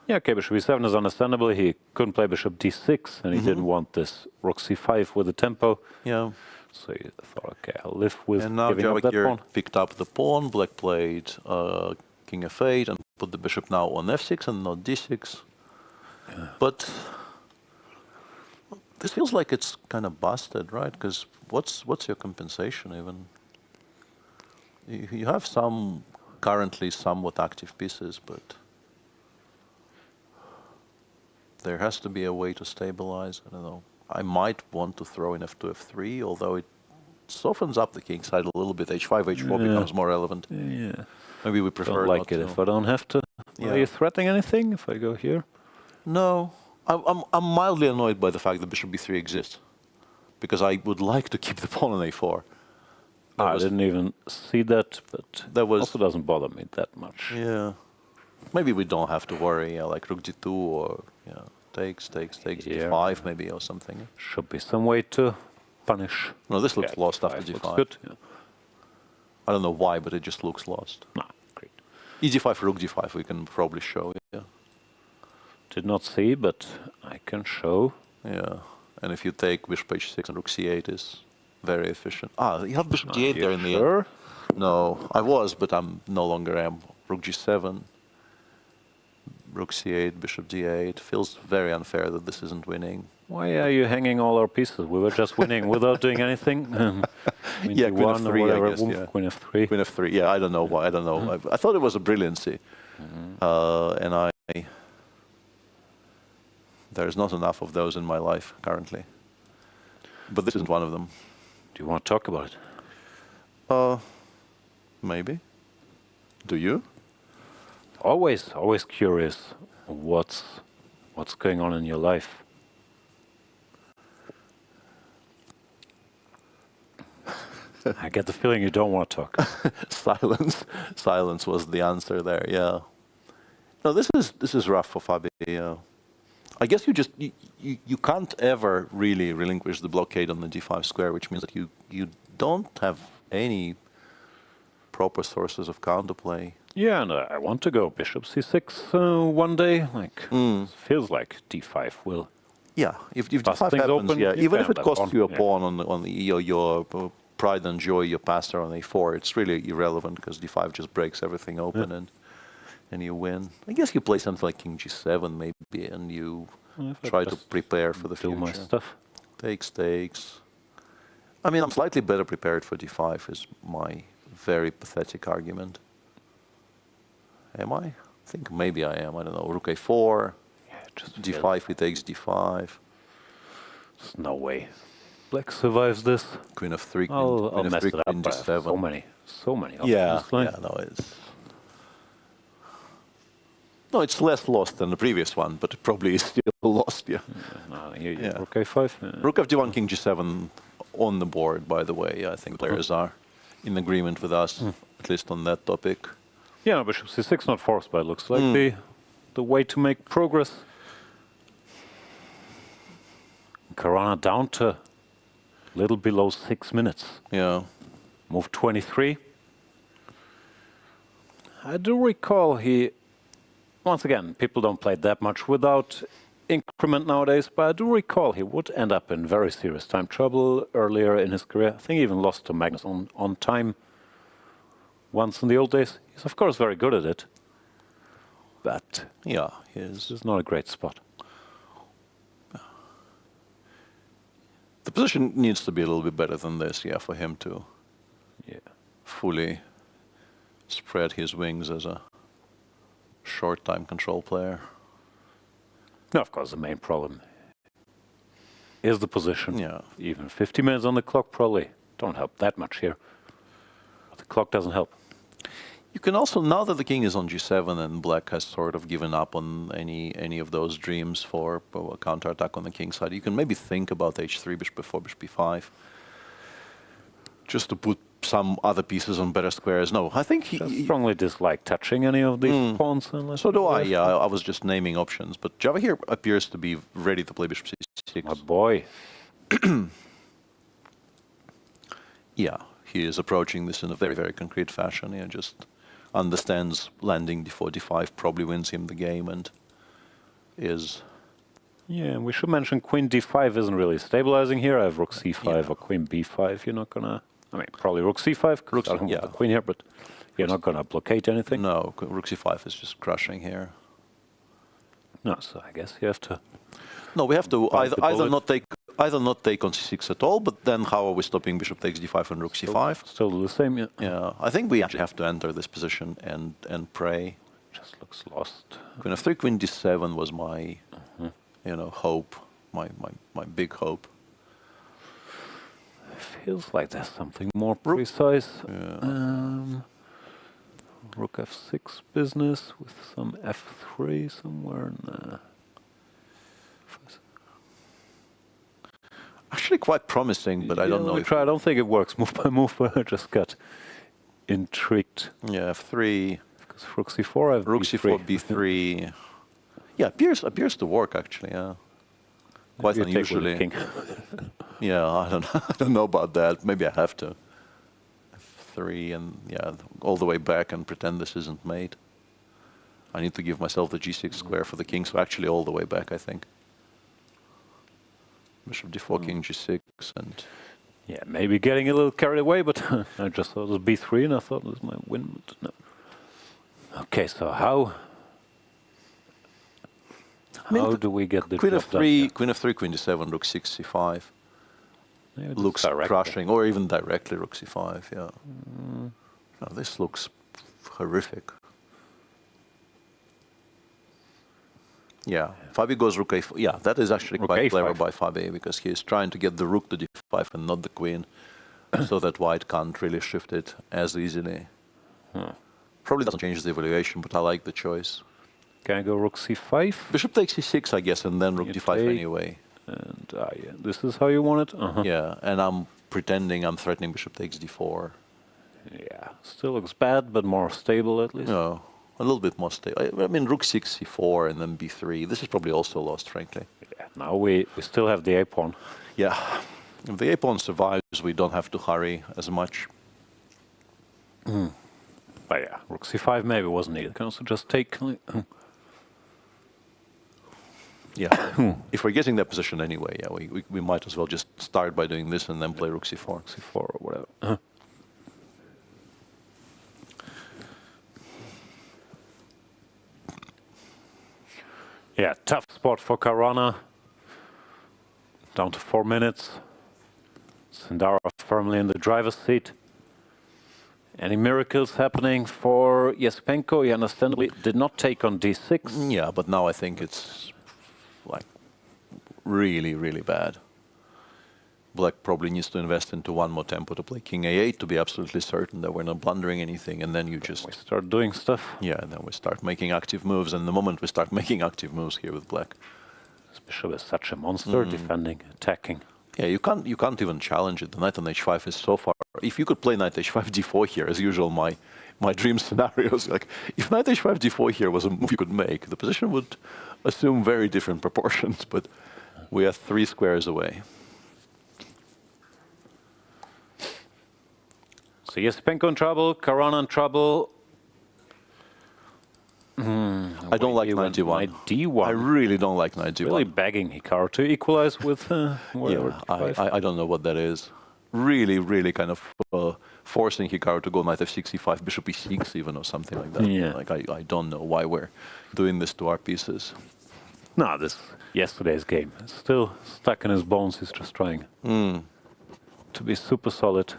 Yeah, okay, bishop e7 is understandable. He couldn't play bishop d6, and he didn't want this rook c5 with the tempo. Yeah. So he thought, okay, I'll live with and now giving up that pawn. Picked up the pawn. Black played king f8 and put the bishop now on f6 and not d6. Yeah. But this feels like it's kind of busted, right? Because what's your compensation even? You have some currently somewhat active pieces, but there has to be a way to stabilize. I don't know. I might want to throw in f2, f3, although it softens up the king side a little bit. h5, h4 becomes more relevant. Yeah. Maybe we prefer don't like it if I don't have to. Yeah. Are you threatening anything if I go here? No. I'm mildly annoyed by the fact that bishop b3 exists, because I would like to keep the pawn on a4. I didn't even see that, but that also doesn't bother me that much. Yeah. Maybe we don't have to worry, like rook g2 or takes, d5 maybe or something. Should be some way to punish. No, this looks lost after d5. Looks good. Yeah. I don't know why, but it just looks lost. No, great. e5, rook g5 we can probably show, yeah. Did not see, but I can show. Yeah, and if you take bishop h6 and rook c8 is very efficient. Ah, you have bishop d8 there in the end. No, I was, but I'm no longer am. Rook g7, rook c8, bishop d8. Feels very unfair that this isn't winning. Why are you hanging all our pieces? We were just winning without doing anything. Yeah, queen f3, I guess. Yeah. Queen f3. Queen f3. Yeah, I don't know why. I don't know. I thought it was a brilliancy, and there's not enough of those in my life currently. But this isn't one of them. Do you want to talk about it? Maybe. Do you? Always curious. What's going on in your life? I get the feeling you don't want to talk. Silence was the answer there. Yeah. No, this is rough for Fabi. I guess you can't ever really relinquish the blockade on the d5 square, which means that you don't have any proper sources of counterplay. Yeah, and I want to go bishop c6 one day. Feels like d5 will. Yeah, if d5 happens, open, even if it costs you a pawn on your pride and joy, your passer on a4, it's really irrelevant because d5 just breaks everything open and you win. I guess you play something like king g7 maybe, and you try to prepare for the future. My stuff. Takes. I mean, I'm slightly better prepared for d5 is my very pathetic argument. Am I? I think maybe I am. I don't know. Rook a4, d5, he takes d5. There's no way Black survives this. Queen of 3, I'll mess it up. queen d7. So many. Yeah, no, it's less lost than the previous one, but it probably is still lost, yeah. Rook a5. Rook of d1, king g7 on the board, by the way. I think players are in agreement with us, at least on that topic. Yeah, no, bishop c6 not forced, but it looks like the way to make progress. Caruana down to a little below 6 minutes. Yeah. Move 23. I do recall once again, people don't play that much without increment nowadays, but I do recall he would end up in very serious time trouble earlier in his career. I think he even lost to Magnus on time once in the old days. He's of course very good at it, but yeah, this is not a great spot. The position needs to be a little bit better than this, yeah, for him to fully spread his wings as a short time control player. No, of course, the main problem is the position. Yeah. Even 50 minutes on the clock probably don't help that much here. But the clock doesn't help. You can also, now that the king is on g7 and black has sort of given up on any of those dreams for a counterattack on the king side, you can maybe think about h3, bishop b4, bishop b5, just to put some other pieces on better squares. No, I think he strongly dislike touching any of these pawns. So do I, yeah. I was just naming options. But Javokhir appears to be ready to play bishop c6. My boy. Yeah, he is approaching this in a very, very concrete fashion. He just understands landing d4, d5 probably wins him the game and is... Yeah, we should mention queen d5 isn't really stabilizing here. I have rook c5 or queen b5. You're not gonna... I mean, probably rook c5, the queen here, but you're not gonna blockade anything. No, rook c5 is just crushing here. No, so I guess you have to... No, we have to either not take on c6 at all, but then how are we stopping bishop takes d5 and rook c5? Still the same, yeah. Yeah, I think we actually have to enter this position and pray. Just looks lost. Queen of 3, queen d7 was my, hope, my big hope. Feels like there's something more precise. Rook f6 business with some f3 somewhere. Nah. Actually quite promising, but I don't know. I don't think it works move by move, but I just got intrigued. Yeah, f3. Because rook c4, I have rook c4, b3. Yeah, appears to work actually, yeah. Quite unusually. Yeah, I don't know about that. Maybe I have to. F3 and all the way back and pretend this isn't mate. I need to give myself the g6 square for the king, so actually all the way back, I think. Bishop d4, king g6, and... Yeah, maybe getting a little carried away, but I just thought it was b3 and I thought it was my win, but no. Okay, so how do we get the queen of 3, queen of 3, queen d7, rook 6, c5. Looks crushing, or even directly rook c5, yeah. No, this looks horrific. Yeah, Fabi goes rook a4. Yeah, that is actually quite clever by Fabi, because he is trying to get the rook to d5 and not the queen, so that white can't really shift it as easily. Probably doesn't change the evaluation, but I like the choice. Can I go rook c5? Bishop takes c6, I guess, and then rook d5 anyway. And yeah, this is how you want it? Yeah, and I'm pretending I'm threatening bishop takes d4. Yeah, still looks bad, but more stable at least. No, a little bit more stable. I mean, rook 6, c4, and then b3. This is probably also lost, frankly. Yeah, now we still have the a-pawn. Yeah, if the a-pawn survives, we don't have to hurry as much. But yeah, rook c5 maybe wasn't needed. Can also just take. Yeah, if we're getting that position anyway, yeah, we might as well just start by doing this and then play rook c4. c4 or whatever. Yeah, tough spot for Caruana. Down to 4 minutes. Sindarov firmly in the driver's seat. Any miracles happening for Esipenko? He understandably did not take on d6. Yeah, but now I think it's like really, really bad. Black probably needs to invest into one more tempo to play king a8 to be absolutely certain that we're not blundering anything, and then you just... We start doing stuff. Yeah, and then we start making active moves, and the moment we start making active moves here with black... Especially with such a monster defending, attacking. Yeah, you can't even challenge it. The knight on h5 is so far... If you could play knight h5 d4 here, as usual, my dream scenarios, like, if knight h5 d4 here was a move you could make, the position would assume very different proportions, but we are 3 squares away. So Esipenko in trouble, Caruana in trouble. I don't like knight d1. Knight d1. I really don't like knight d1. Really begging Hikaru to equalize with whatever. Yeah, I don't know what that is. Really, really kind of forcing Hikaru to go knight f6, e5, bishop e6 even, or something like that. Yeah. Like, I don't know why we're doing this to our pieces. No, this yesterday's game is still stuck in his bones. He's just trying to be super solid.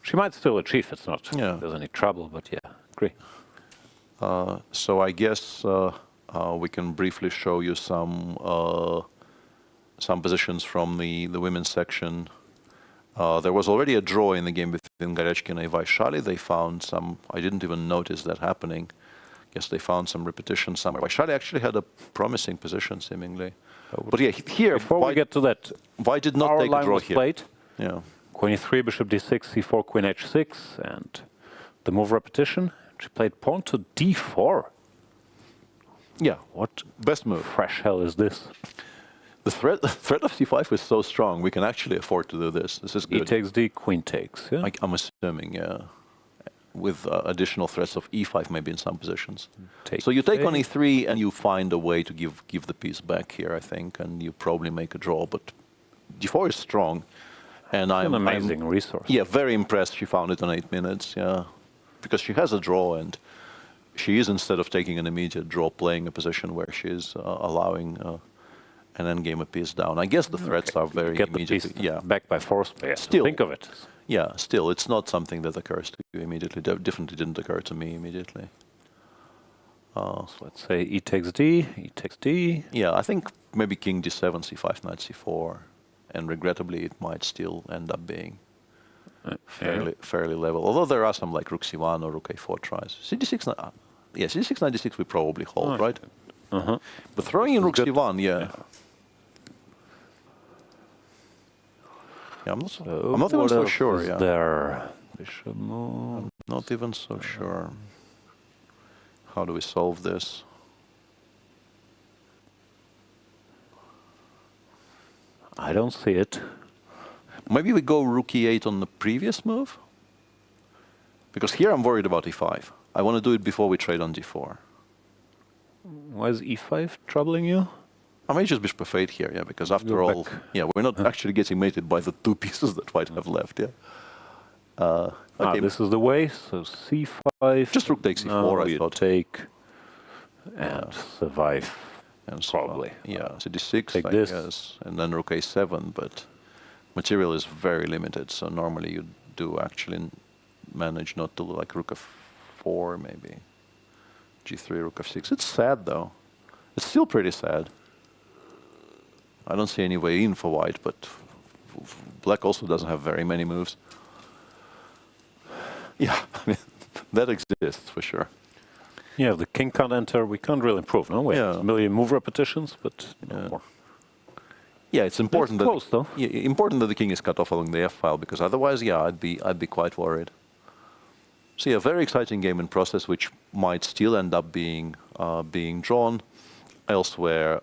She might still achieve it's not. Yeah. There's any trouble, but yeah, agree. So I guess we can briefly show you some positions from the women's section. There was already a draw in the game between Goryachkina and Vaishali. They found some, I didn't even notice that happening. Guess they found some repetition somewhere. Vaishali actually had a promising position, seemingly. But yeah, here... Before we get to that, why did not take a draw here? Played. Yeah. Queen e3, bishop d6, c4, queen h6, and the move repetition. She played pawn to d4. Yeah. What best move? Fresh hell is this? The threat of c5 is so strong, we can actually afford to do this. This is good. E takes d, queen takes, yeah? I'm assuming, yeah. With additional threats of e5 maybe in some positions. So you take on e3 and you find a way to give the piece back here, I think, and you probably make a draw, but d4 is strong. And I'm an amazing resource. Yeah, very impressed she found it in 8 minutes, yeah. Because she has a draw, and she is, instead of taking an immediate draw, playing a position where she is allowing an endgame a piece down. I guess the threats are very immediate. Back by force, but yeah, still, think of it. Yeah, still, it's not something that occurs to you immediately. Definitely didn't occur to me immediately. So let's say e takes d, e takes d. Yeah, I think maybe king d7, c5, knight c4. And regrettably, it might still end up being fairly level. Although there are some like rook c1 or rook a4 tries. c6, yeah, c6, knight d6 we probably hold, right? But throwing in rook c1, yeah. Yeah, I'm not even so sure. Yeah. There. I'm not even so sure. How do we solve this? I don't see it. Maybe we go rook e8 on the previous move? Because here I'm worried about e5. I want to do it before we trade on d4. Why is e5 troubling you? I may just bishop f8 here, yeah, because after all, yeah, we're not actually getting mated by the 2 pieces that white have left, yeah. Okay. This is the way, so c5. Just rook takes e4, I thought. Take and survive. And probably. Yeah, so d6, take I guess, and then rook a7, but material is very limited, so normally you do actually manage not to like rook f4 maybe. g3, rook f6. It's sad though. It's still pretty sad. I don't see any way in for white, but black also doesn't have very many moves. Yeah, I mean, that exists for sure. Yeah, if the king can't enter, we can't really improve, no? We have a million move repetitions, but no more. Yeah, it's important close, though. Yeah, important that the king is cut off along the f file, because otherwise, yeah, I'd be quite worried. So yeah, very exciting game in process, which might still end up being drawn. Elsewhere,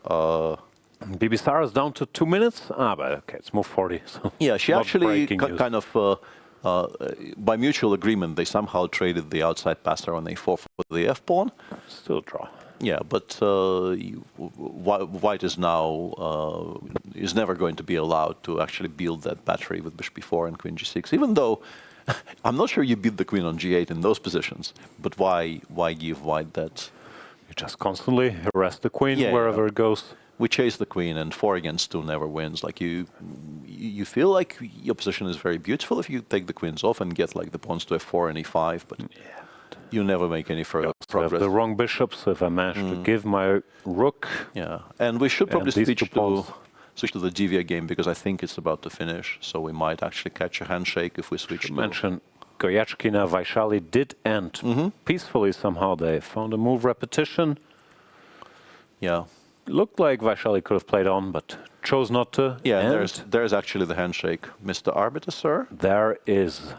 Bibisara is down to 2 minutes. But okay, it's more 40. So yeah, she not actually breaking news. kind of, by mutual agreement, they somehow traded the outside passer on a4 for the f-pawn. Still draw. Yeah, but White is now is never going to be allowed to actually build that battery with bishop b4 and queen g6. Even though I'm not sure you beat the queen on g8 in those positions, but why give White that? You just constantly harass the queen wherever it goes. We chase the queen, and 4 against 2 never wins. Like you feel like your position is very beautiful if you take the queens off and get like the pawns to f4 and e5, but you never make any further progress. I have the wrong bishops, so if I manage to give my rook. Yeah, and we should probably switch to the Divya game because I think it's about to finish, so we might actually catch a handshake if we switch to... mention Goryachkina, Vaishali did end peacefully somehow. They found a move repetition. Yeah. Looked like Vaishali could have played on, but chose not to. Yeah, there's actually the handshake. Mr. Arbiter, sir? There is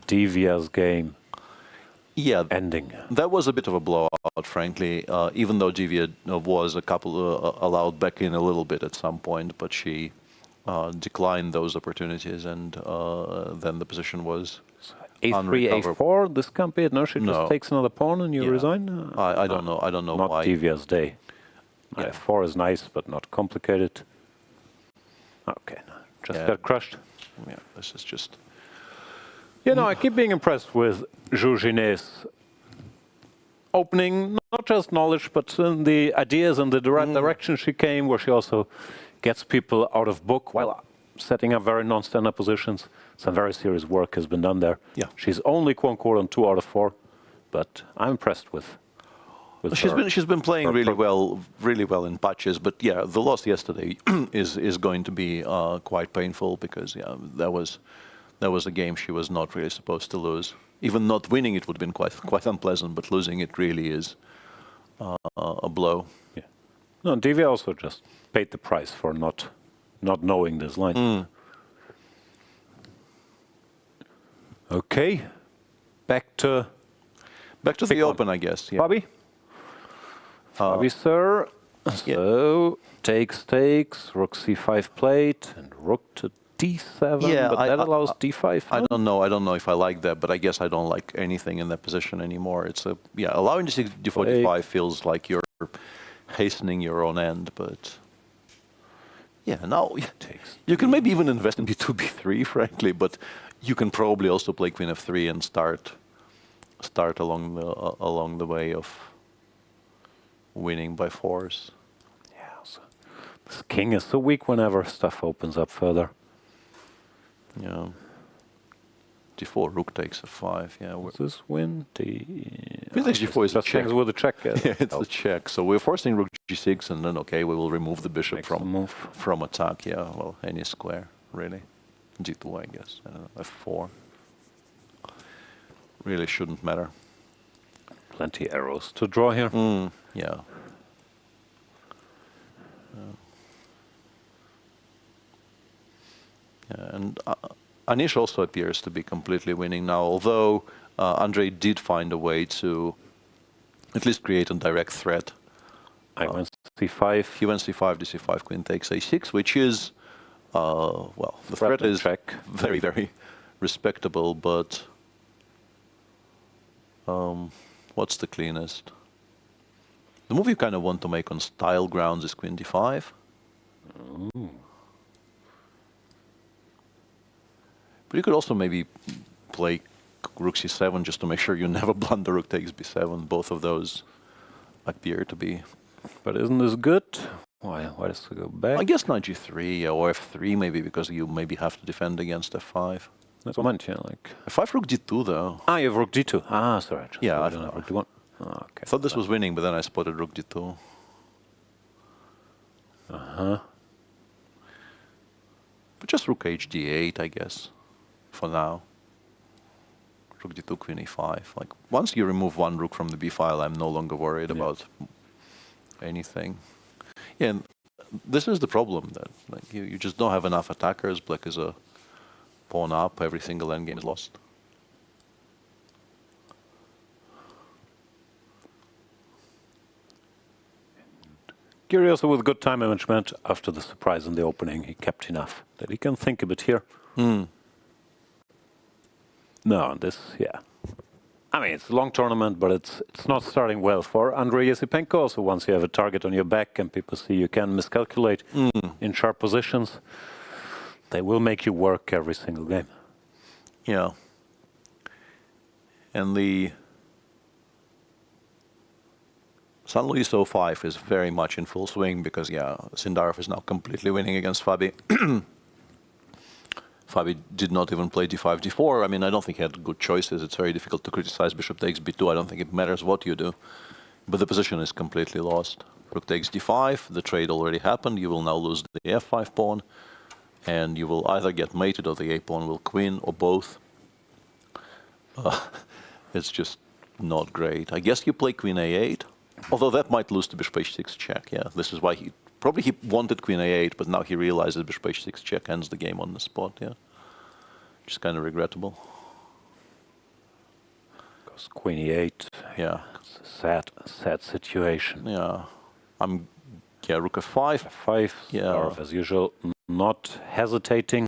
Divya's game. Yeah, ending. That was a bit of a blowout, frankly, even though Divya was a couple allowed back in a little bit at some point, but she declined those opportunities, and then the position was a3, a4, this can't be it. No, she just takes another pawn and you resign? I don't know. I don't know not why. Not Divya's day. Yeah. f4 is nice, but not complicated. Okay, just got crushed. Yeah, this is just... You know, I keep being impressed with Zhongyi's opening, not just knowledge, but the ideas and the direction she came, where she also gets people out of book while setting up very non-standard positions. Some very serious work has been done there. Yeah. She's only quote-unquote on 2 out of 4, but I'm impressed with she's been playing really well in patches, but yeah, the loss yesterday is going to be quite painful because that was a game she was not really supposed to lose. Even not winning it would have been quite unpleasant, but losing it really is a blow. Yeah. No, Divya also just paid the price for not knowing this line. Okay, back to the open, I guess. Yeah. Fabi? Fabi, sir. So, takes, rook c5 plate, and rook to d7, yeah, but that allows d5. I don't know if I like that, but I guess I don't like anything in that position anymore. It's allowing d6, d4, d5 feels like you're hastening your own end, but yeah, now you can maybe even invest in b2, b3, frankly, but you can probably also play queen f3 and start along the way of winning by force. Yeah, so this king is so weak whenever stuff opens up further. Yeah. d4, rook takes f5. Yeah. Does this win? Queen takes g4 is a check. With a check. Yeah, it's a check. So we're forcing rook g6, and then we will remove the bishop from attack. Yeah, well, any square really. g2, I guess. f4. Really shouldn't matter. Plenty arrows to draw here. Yeah. And Anish also appears to be completely winning now, although Andrey did find a way to at least create a direct threat. I went c5. He went c5, d5, queen takes a6, which is, well, the threat is very, very respectable, but what's the cleanest? The move you kind of want to make on style grounds is queen d5. But you could also maybe play rook c7 just to make sure you never blunder rook takes b7. Both of those appear to be. But isn't this good? Why does it go back? I guess knight g3 or f3 maybe, because you maybe have to defend against f5. That's what I meant, yeah. Like f5 rook d2 though. Ah, you have rook d2. Ah, sorry. Yeah, I don't know. Rook d1. Oh, okay. I thought this was winning, but then I spotted rook d2. But just rook hd8, I guess, for now. Rook d2, queen e5. Like, once you remove one rook from the b file, I'm no longer worried about anything. Yeah, and this is the problem, that like you just don't have enough attackers. Black is a pawn up, every single endgame is lost. Giri also with good time management after the surprise in the opening. He kept enough that he can think a bit here. No, this, yeah. I mean, it's a long tournament, but it's not starting well for Andrey Esipenko. Also, once you have a target on your back and people see you can miscalculate in sharp positions, they will make you work every single game. Yeah. And the San Luis 05 is very much in full swing because, yeah, Sindarov is now completely winning against Fabi. Fabi did not even play d5, d4. I mean, I don't think he had good choices. It's very difficult to criticize bishop takes b2. I don't think it matters what you do. But the position is completely lost. Rook takes d5. The trade already happened. You will now lose the f5 pawn. And you will either get mated or the a pawn will queen or both. It's just not great. I guess you play queen a8. Although that might lose to bishop h6 check. Yeah, this is why he wanted queen a8, but now he realizes bishop h6 check ends the game on the spot. Yeah, which is kind of regrettable. Goes queen e8. Yeah, it's a sad situation. Yeah, rook f5. f5. Yeah, or as usual, not hesitating.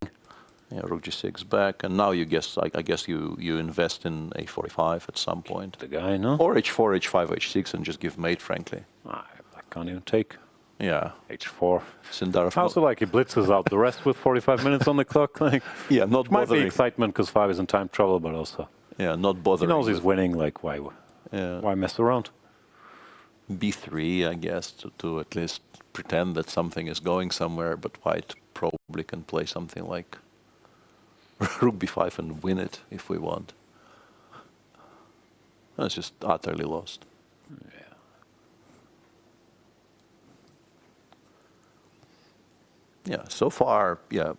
Yeah, rook g6 back, and now you guess. I guess you invest in a45 at some point. The guy, no? Or h4, h5, h6, and just give mate. Frankly, I can't even take. Yeah, h4. Sindarov. Also, like he blitzes out the rest with 45 minutes on the clock. Like, yeah, not might bothering. be excitement because Fabi is in time trouble, but also. Yeah, not bothering. He knows he's winning. Like, why mess around? b3, I guess, to at least pretend that something is going somewhere, but white probably can play something like rook b5 and win it if we want. That's just utterly lost. Yeah. Yeah, so far, yeah,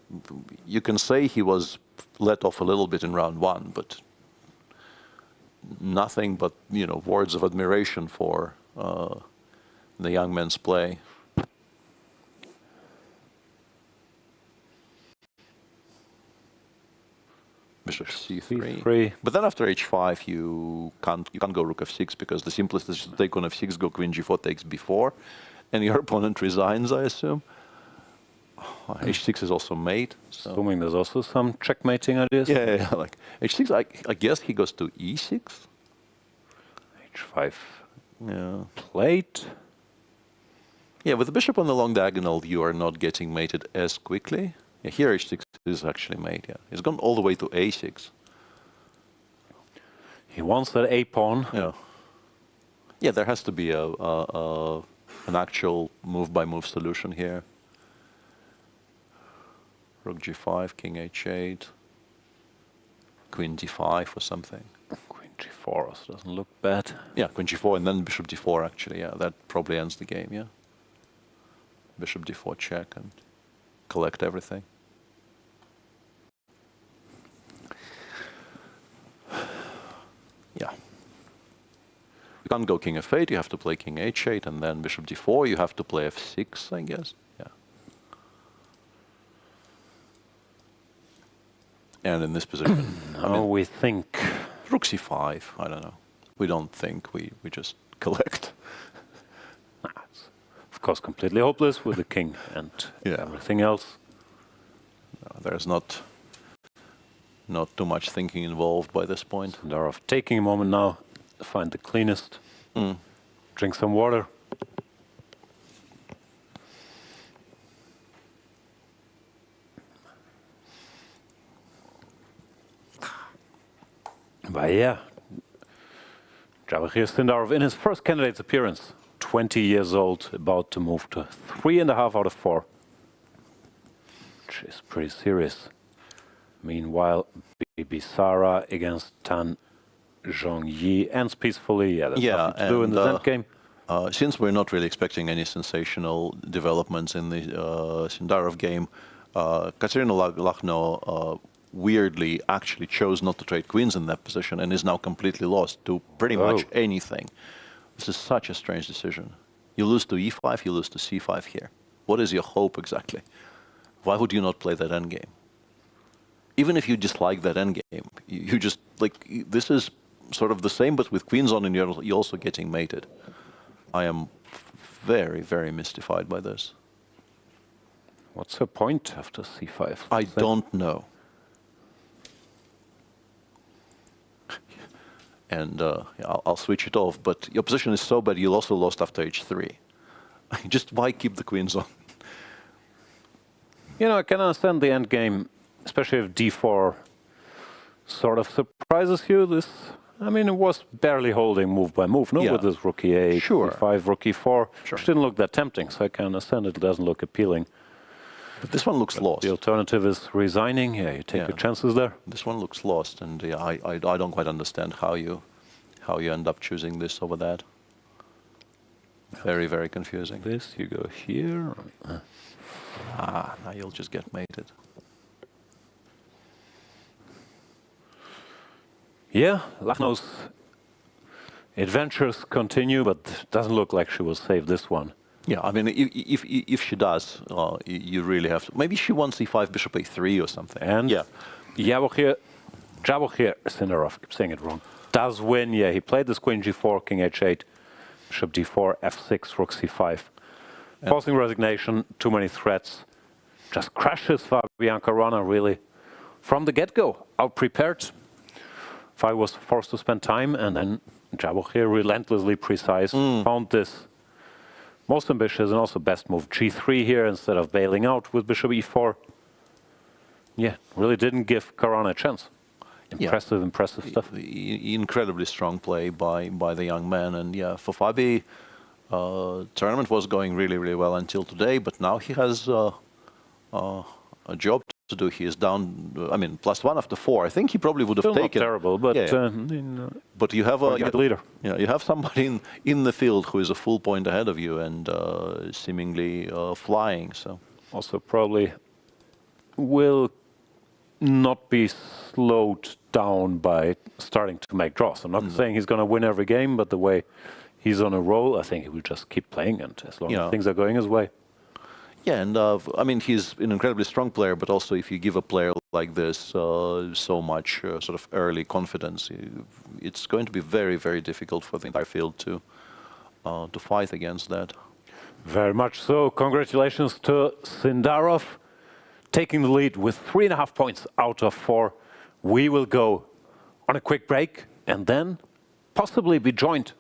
you can say he was let off a little bit in round one, but nothing but, words of admiration for the young man's play. Bishop c3. But then after h5, you can't go rook f6 because the simplest is to take on f6, go queen g4 takes b4, and your opponent resigns, I assume. h6 is also mate. So. Assuming there's also some checkmating ideas. Yeah, like h6. I guess he goes to e6. h5. Yeah. Plate. Yeah, with the bishop on the long diagonal, you are not getting mated as quickly. Yeah, here h6 is actually made. Yeah, he's gone all the way to a6. He wants that a pawn. Yeah. Yeah, there has to be an actual move-by-move solution here. Rook g5, king h8, queen d5 or something. Queen g4 also doesn't look bad. Yeah, queen g4 and then bishop d4 actually. Yeah, that probably ends the game. Yeah. Bishop d4 check and collect everything. Yeah. You can't go king f8, you have to play king h8, and then bishop d4, you have to play f6, I guess. Yeah. And in this position... we think... Rook c5, I don't know. We don't think, we just collect. It's of course completely hopeless with the king and everything else. No, there's not too much thinking involved by this point. Sindarov taking a moment now to find the cleanest. Drink some water. But yeah, Javokhir Sindarov in his first candidate's appearance, 20 years old, about to move to 3.5 out of 4. Which is pretty serious. Meanwhile, Bibisara against Tan Zhongyi ends peacefully. Yeah, that's nothing to do in the end game. Since we're not really expecting any sensational developments in the Sindarov game, Kateryna Lagno weirdly actually chose not to trade queens in that position and is now completely lost to pretty much anything. This is such a strange decision. You lose to e5, you lose to c5 here. What is your hope exactly? Why would you not play that endgame? Even if you dislike that endgame, you just, like, this is sort of the same, but with queens on and you're also getting mated. I am very, very mystified by this. What's her point after c5? I don't know. And I'll switch it off, but your position is so bad, you also lost after h3. Just why keep the queens on? You know, I can understand the end game, especially if d4 sort of surprises you. This, I mean, it was barely holding move by move, no? Yeah. With this rook e8, Sure. e5, rook e4, Sure. which didn't look that tempting, so I can understand it doesn't look appealing. But this one looks lost. The alternative is resigning. Yeah, you take your chances there. This one looks lost, and yeah, I don't quite understand how you end up choosing this over that. Very, very confusing. This, you go here. Now you'll just get mated. Yeah, Lagno's adventures continue, but it doesn't look like she will save this one. Yeah, I mean, if she does, you really have to. Maybe she wants e5, bishop a3 or something. And yeah, Javokhir, Sindarov, keep saying it wrong, does win. Yeah, he played this queen g4, king h8, bishop d4, f6, rook c5. Forcing resignation, too many threats. Just crashes Fabiano Caruana, really. From the get-go, out-prepared. FIDE was forced to spend time, and then Javokhir, relentlessly precise, found this most ambitious and also best move, g3 here, instead of bailing out with bishop e4. Yeah, really didn't give Caruana a chance. Impressive stuff. Incredibly strong play by the young man, and yeah, for FIDE, tournament was going really, really well until today, but now he has a job to do. He is down, I mean, +1 after 4. I think he probably would have Still taken. Not terrible, but but you have a leader. Yeah, you have somebody in the field who is a full point ahead of you and seemingly flying. So also probably will not be slowed down by starting to make draws. I'm not saying he's going to win every game, but the way he's on a roll, I think he will just keep playing, and as long as things are going his way. Yeah, and I mean, he's an incredibly strong player, but also if you give a player like this so much sort of early confidence, it's going to be very, very difficult for the entire field to fight against that. Very much so. Congratulations to Sindarov, taking the lead with 3.5 points out of 4. We will go on a quick break and then possibly be joined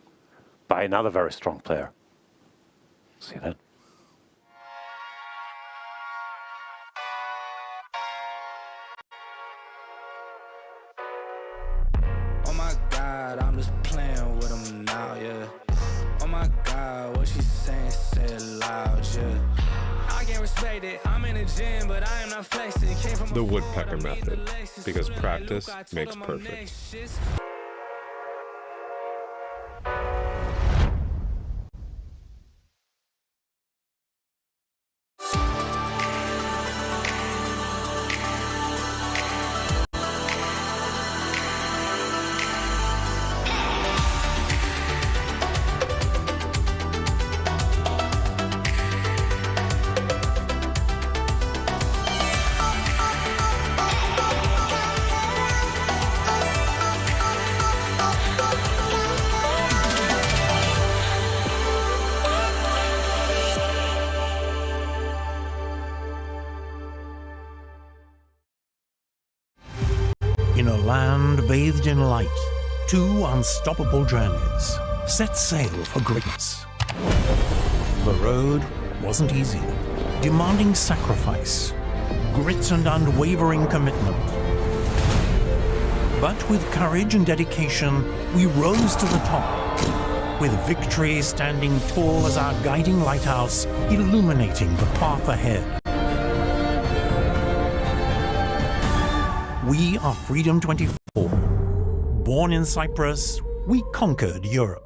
by another very strong player. See you then. Oh my God, I'm just playing with them now, yeah. Oh my God, what she saying, say it loud, yeah. I can't respect it, I'm in the gym, but I am not flexing. Came from The woodpecker method, because practice makes perfect. In a land bathed in light, 2 unstoppable journeys set sail for greatness. The road wasn't easy, demanding sacrifice, grit and unwavering commitment. But with courage and dedication, we rose to the top, with victory standing tall as our guiding lighthouse, illuminating the path ahead. We are Freedom 24. Born in Cyprus, we conquered Europe.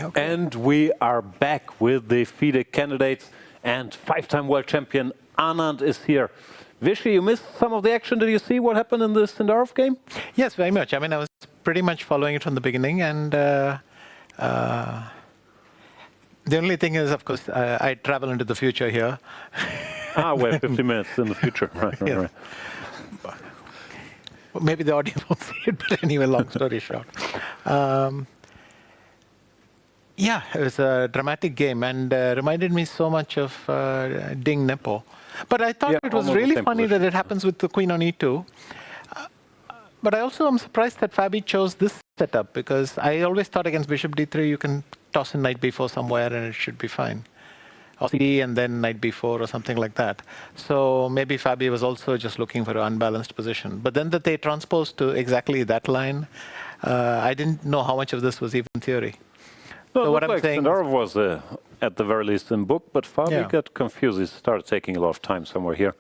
Okay. And we are back with the FIDE candidates, and five-time world champion Anand is here. Vishy, you missed some of the action. Did you see what happened in the Sindarov game? Yes, very much. I mean, I was pretty much following it from the beginning, and the only thing is, of course, I travel into the future here. We're 50 minutes in the future. Right, yes. Right. Maybe the audience won't see it, but anyway, long story short. Yeah, it was a dramatic game and reminded me so much of Ding Nepo. But I thought it was really funny that it happens with the queen on e2. But I also am surprised that Fabi chose this setup, because I always thought against bishop d3 you can toss in knight b4 somewhere and it should be fine. Or cd and then knight b4 or something like that. So maybe Fabi was also just looking for an unbalanced position. But then that they transposed to exactly that line, I didn't know how much of this was even theory. No, so what I'm saying, Sindarov was at the very least in book, but Fabi got confused. He started taking a lot of time somewhere here.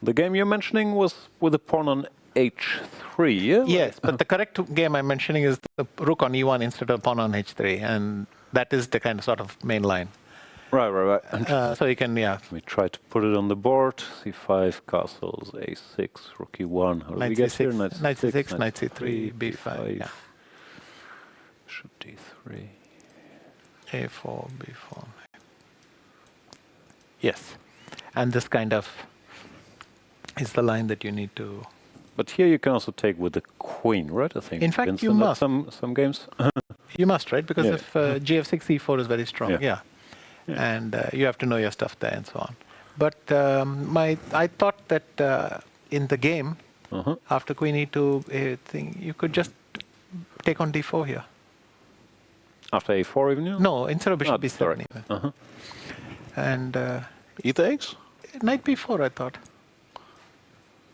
The game you're mentioning was with the pawn on h3, yeah? Yes, but the correct game I'm mentioning is the rook on e1 instead of pawn on h3, and that is the kind of sort of main line. Right. So you can, We try to put it on the board. c5, castles, a6, rook e1. Knight c6, knight c6, knight c3, b5, yeah. Bishop d3. a4, b4. Yes, and this kind of is the line that you need to... But here you can also take with the queen, right? I think. In fact, you must. Some games. You must, right? Because if gf6, e4 is very strong, yeah. And you have to know your stuff there and so on. But I thought that in the game, after queen e2 thing, you could just take on d4 here. After a4 even? No, instead of bishop b7 even. And e takes? Knight b4, I thought.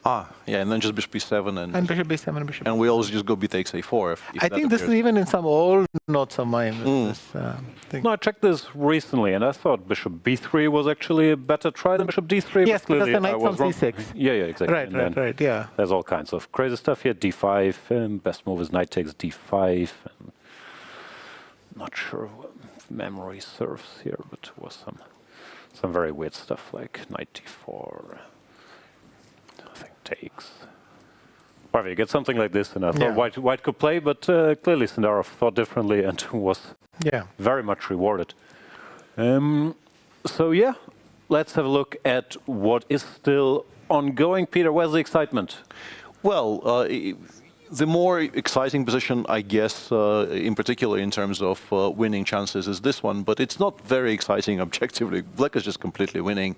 Yeah, and then just bishop b7 and bishop b7 bishop. And we always just go b takes a4. If I think this is even in some old notes of mine. No, I checked this recently, and I thought bishop b3 was actually a better try than bishop d3. Yes, because the knight's on c6. Yeah, exactly. Right, yeah. There's all kinds of crazy stuff here. d5, best move is knight takes d5. And not sure what memory serves here, but there was some very weird stuff like knight d4. I think takes. Well, you get something like this, and I thought white could play, but clearly Sindarov thought differently and was very much rewarded. So yeah, let's have a look at what is still ongoing. Peter, where's the excitement? Well, the more exciting position, I guess, in particular in terms of winning chances, is this one, but it's not very exciting objectively. Black is just completely winning.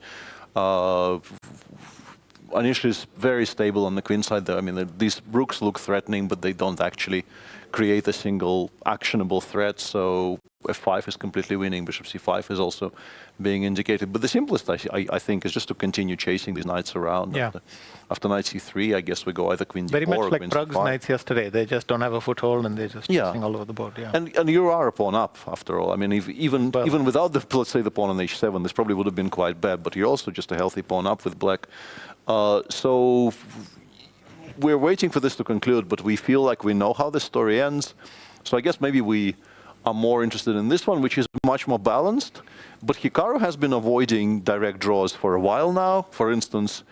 Anish is very stable on the queen side there. I mean, these rooks look threatening, but they don't actually create a single actionable threat. So f5 is completely winning. Bishop c5 is also being indicated. But the simplest, I think, is just to continue chasing these knights around. Yeah. After knight c3, I guess we go either queen d4 very much or like queen Prag's c5. knights yesterday. They just don't have a foothold and they're just chasing all over the board. Yeah. And you are a pawn up, after all. I mean, even without the, let's say, the pawn on h7, this probably would have been quite bad. But you're also just a healthy pawn up with black. So we're waiting for this to conclude, but we feel like we know how the story ends. So I guess maybe we are more interested in this one, which is much more balanced. But Hikaru has been avoiding direct draws for a while now. For instance,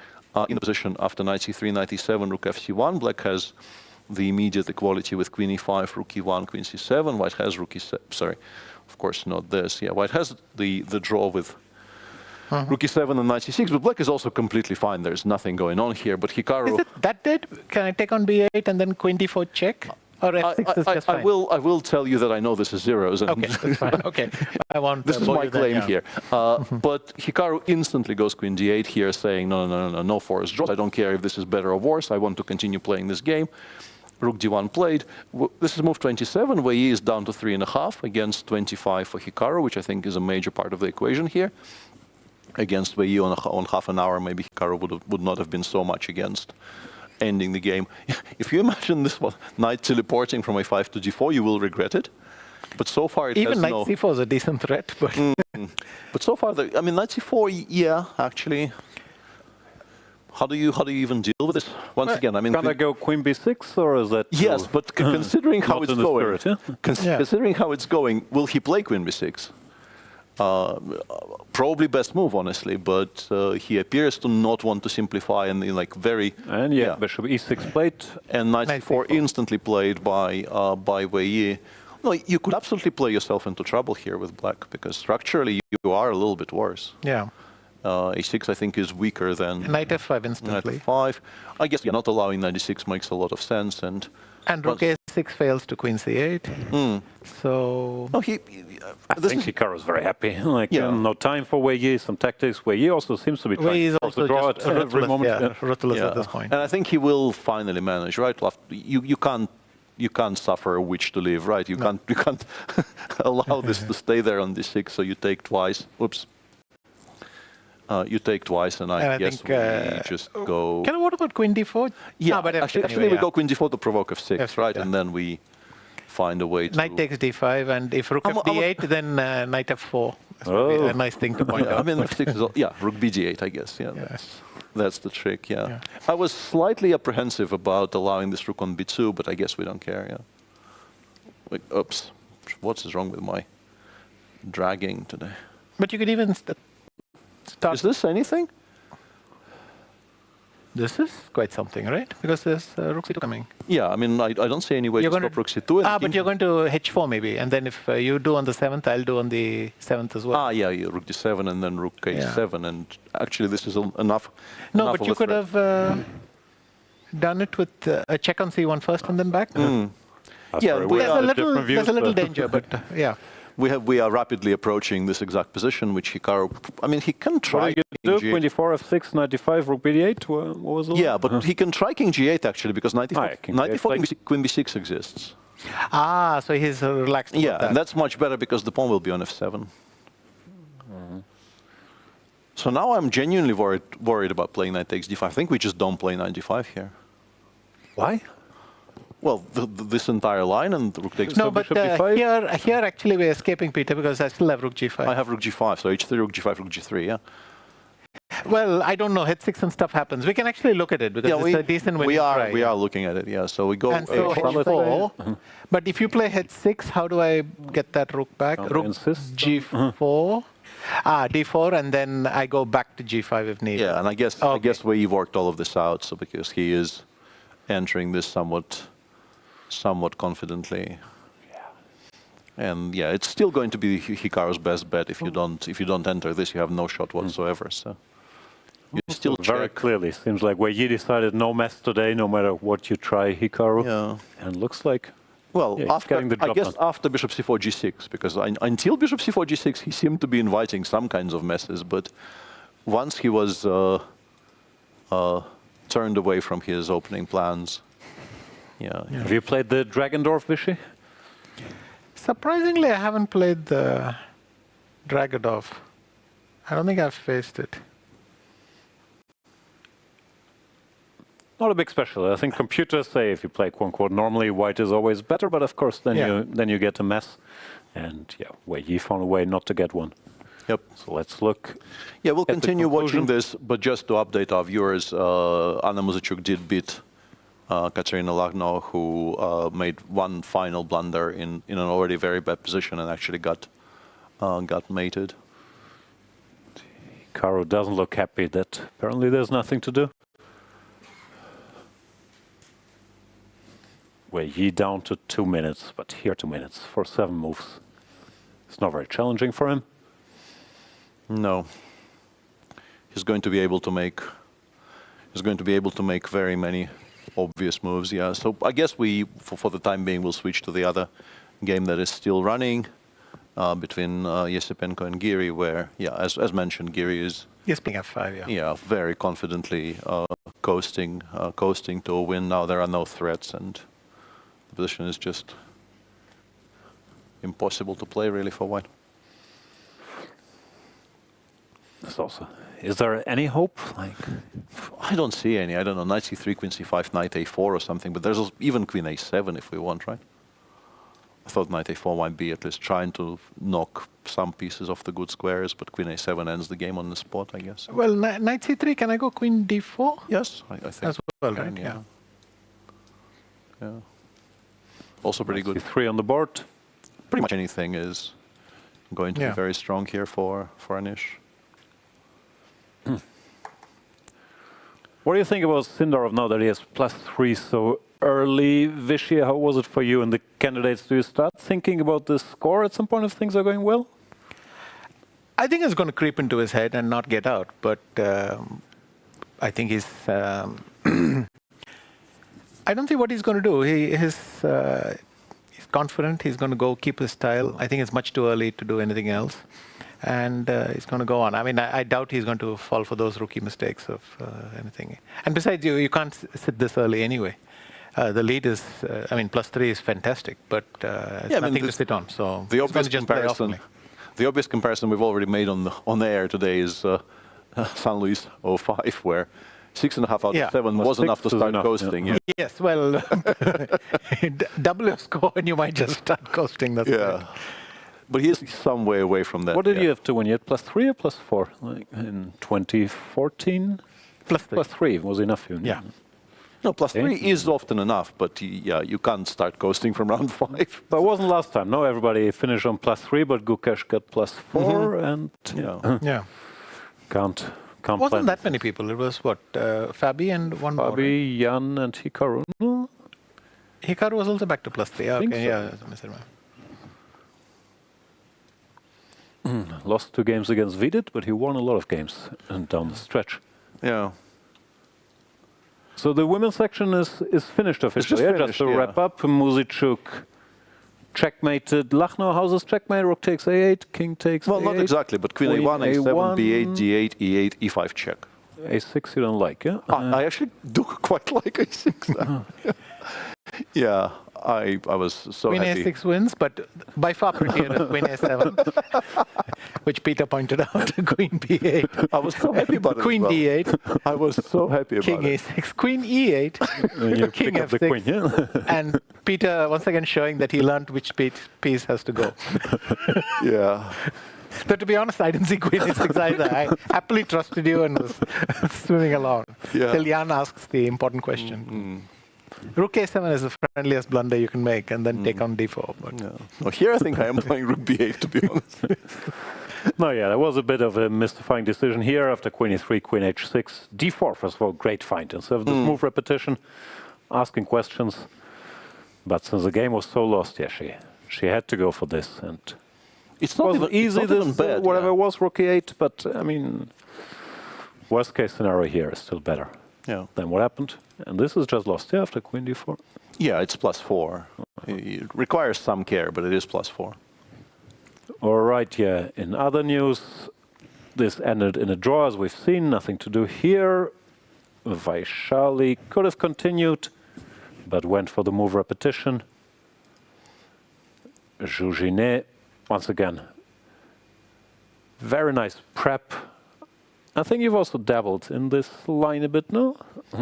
in the position after knight c3, knight e7, rook fc1, black has the immediate equality with queen e5, rook e1, queen c7. White has rook e7, sorry, of course not this. Yeah, white has the draw with rook e7 and knight c6, but black is also completely fine. There's nothing going on here, but Hikaru... Is it that dead? Can I take on b8 and then queen d4 check? Or f6 is just fine? I will tell you that I know this is zeros. And okay, that's fine. Okay, I want this is my claim here. But Hikaru instantly goes queen d8 here, saying, no forced draws. I don't care if this is better or worse. I want to continue playing this game. Rook d1 played. This is move 27. Wei Yi is down to 3.5 against 25 for Hikaru, which I think is a major part of the equation here. Against Wei Yi on half an hour, maybe Hikaru would not have been so much against ending the game. If you imagine this one, knight teleporting from a5 to d4, you will regret it. But so far it even has knight c4 is a decent threat. But but so far, I mean, knight c4, yeah, actually. How do you even deal with this? Once again, I mean, can I go queen b6 or is that? Yes, but considering how it's going, spirit, yeah? Considering how it's going, will he play queen b6? Probably best move, honestly, but he appears to not want to simplify and like very. And bishop e6 played, and knight c4 instantly played by Wei Yi. No, you could absolutely play yourself into trouble here with black because structurally you are a little bit worse. Yeah. A6 I think is weaker than knight f5 instantly. Knight f5. I guess not allowing knight d6 makes a lot of sense, and rook a6 fails to queen c8. So no, I think Hikaru is very happy. Like no time for Wei Yi, some tactics. Wei Yi also seems to be trying to draw at every moment. Ruthless at this point. And I think he will finally manage. Right, you can't suffer a witch to live. Right, you can't allow this to stay there on d6. So you take twice. Oops. You take twice, and I guess we just go. What about queen d4? Yeah, but actually we go queen d4 to provoke f6, right? And then we find a way to. Knight takes d5, and if rook f d8, then knight f4. That's a nice thing to point out. I mean, f6 is rook bd8, I guess. Yeah, that's the trick. Yeah. I was slightly apprehensive about allowing this rook on b2, but I guess we don't care. Yeah. Like, oops, what is wrong with my dragging today? But you could even. Is this anything? This is quite something, right? Because there's rook c2 coming. Yeah, I mean, I don't see any way to stop rook c2. But you're going to h4 maybe, and then if you do on the 7th, I'll do on the 7th as well. Rook d7 and then rook a7, and actually this is enough. No, but you could have done it with a check on c1 first and then back. There's a little danger, but yeah. We are rapidly approaching this exact position, which Hikaru. I mean, he can try. What do you do? Queen d4, f6, knight d5, rook b8. What was it? Yeah, but he can try king g8 actually, because knight d4, queen b6 exists. So he's relaxed. Yeah, and that's much better because the pawn will be on f7. So now I'm genuinely worried about playing knight takes d5. I think we just don't play knight d5 here. Why? Well, this entire line and rook takes. No, but here actually we're escaping, Peter, because I still have rook g5. I have rook g5, so h3, rook g5, rook g3, yeah. Well, I don't know. h6 and stuff happens. We can actually look at it because it's a decent way to try. We are looking at it, yeah. So we go. And so h4. But if you play h6, how do I get that rook back? Rook g4. d4, and then I go back to g5 if needed. Yeah, and I guess we worked all of this out, so because he is entering this somewhat confidently. And it's still going to be Hikaru's best bet. If you don't enter this, you have no shot whatsoever. So you still very clearly seems like Wei Yi decided no mess today, no matter what you try, Hikaru. Yeah. And looks like after bishop c4 g6, because until bishop c4 g6 he seemed to be inviting some kinds of messes, but once he was turned away from his opening plans. Yeah. Have you played the Dragendorf, Vichy? Surprisingly, I haven't played the Dragendorf. I don't think I've faced it. Not a big special. I think computers say if you play quote-unquote normally, white is always better, but of course then you get a mess. And Wei Yi found a way not to get one. Yep. So let's look. Yeah, we'll continue watching this, but just to update our viewers, Anna Muzychuk did beat Kateryna Lagno, who made one final blunder in an already very bad position and actually got mated. Hikaru doesn't look happy that apparently there's nothing to do. Wei Yi down to 2 minutes, but here 2 minutes for 7 moves. It's not very challenging for him. No. He's going to be able to make very many obvious moves, yeah. So I guess we, for the time being, will switch to the other game that is still running between Esipenko and Giri, where, as mentioned, Giri is playing f5, yeah, very confidently coasting to a win. Now there are no threats, and the position is just impossible to play really for white. Is there any hope? I don't see any. I don't know. Knight c3, queen c5, knight a4 or something. But there's even queen a7 if we want, right? I thought knight a4 might be at least trying to knock some pieces off the good squares, but queen a7 ends the game on the spot, I guess. Well, knight c3, can I go queen d4? Yes, I think. As well, can, right? Yeah. Yeah. Also pretty good. C3 on the board. Pretty much anything is going to be very strong here for Anish. What do you think about Sindarov now that he has +3 so early? Vishy, how was it for you and the candidates? Do you start thinking about this score at some point if things are going well? I think it's going to creep into his head and not get out, but I think he's... I don't see what he's going to do. He's confident, he's going to go keep his style. I think it's much too early to do anything else. And he's going to go on. I mean, I doubt he's going to fall for those rookie mistakes of anything. And besides, you can't sit this early anyway. The lead is, I mean, +3 is fantastic, but it's nothing to sit on. So the obvious comparison we've already made on the air today is San Luis 05, where 6.5 out of 7 was enough to start coasting. Yeah. Yes, well, double your score and you might just start coasting. That's right. But he's some way away from that. What did you have to win? You had +3 or +4? Like in 2014? +3 was enough. Yeah. No, +3 is often enough, but you can't start coasting from round 5. But it wasn't last time. No, everybody finished on +3, but Gukesh got +4, and can't wasn't that many people. It was what, Fabi and one more. Fabi, Jan, and Hikaru. Hikaru was also back to +3. Okay, yeah. Lost 2 games against FIDE, but he won a lot of games down the stretch. Yeah. So the women's section is finished officially. Just to wrap up, Muzychuk checkmated Lagno. How's this checkmate? Rook takes a8, king takes Well, a8. not exactly, but queen a1, a7, b8, d8, e8, e5 check. a6 you don't like, yeah? I actually do quite like a6 now. Yeah. I was so happy. Queen a6 wins, but by far prettier than queen a7, which Peter pointed out. Queen b8. I was so happy about it. Queen d8. I was so happy about King it. King a6. Queen e8. You King pick up f6. the queen, yeah? And Peter once again showing that he learned which piece has to go. Yeah. But to be honest, I didn't see queen a6 either. I happily trusted you and was swimming along. Till Jan asks the important question. Rook a7 is the friendliest blunder you can make, and then take on d4. But Well, here I think I am playing rook b8, to be honest. No, yeah, that was a bit of a mystifying decision here after queen e3, queen h6. d4, first of all, great find. Instead of this move repetition, asking questions. But since the game was so lost, she had to go for this. And it's not wasn't easy, it's not even bad, whatever it was, rook e8, but I mean, worst case scenario here is still better than what happened. And this is just lost after queen d4. Yeah, it's +4. It requires some care, but it is +4. All right, in other news, this ended in a draw, as we've seen. Nothing to do here. Vaishali could have continued, but went for the move repetition. Jiner, once again, very nice prep. I think you've also dabbled in this line a bit, no?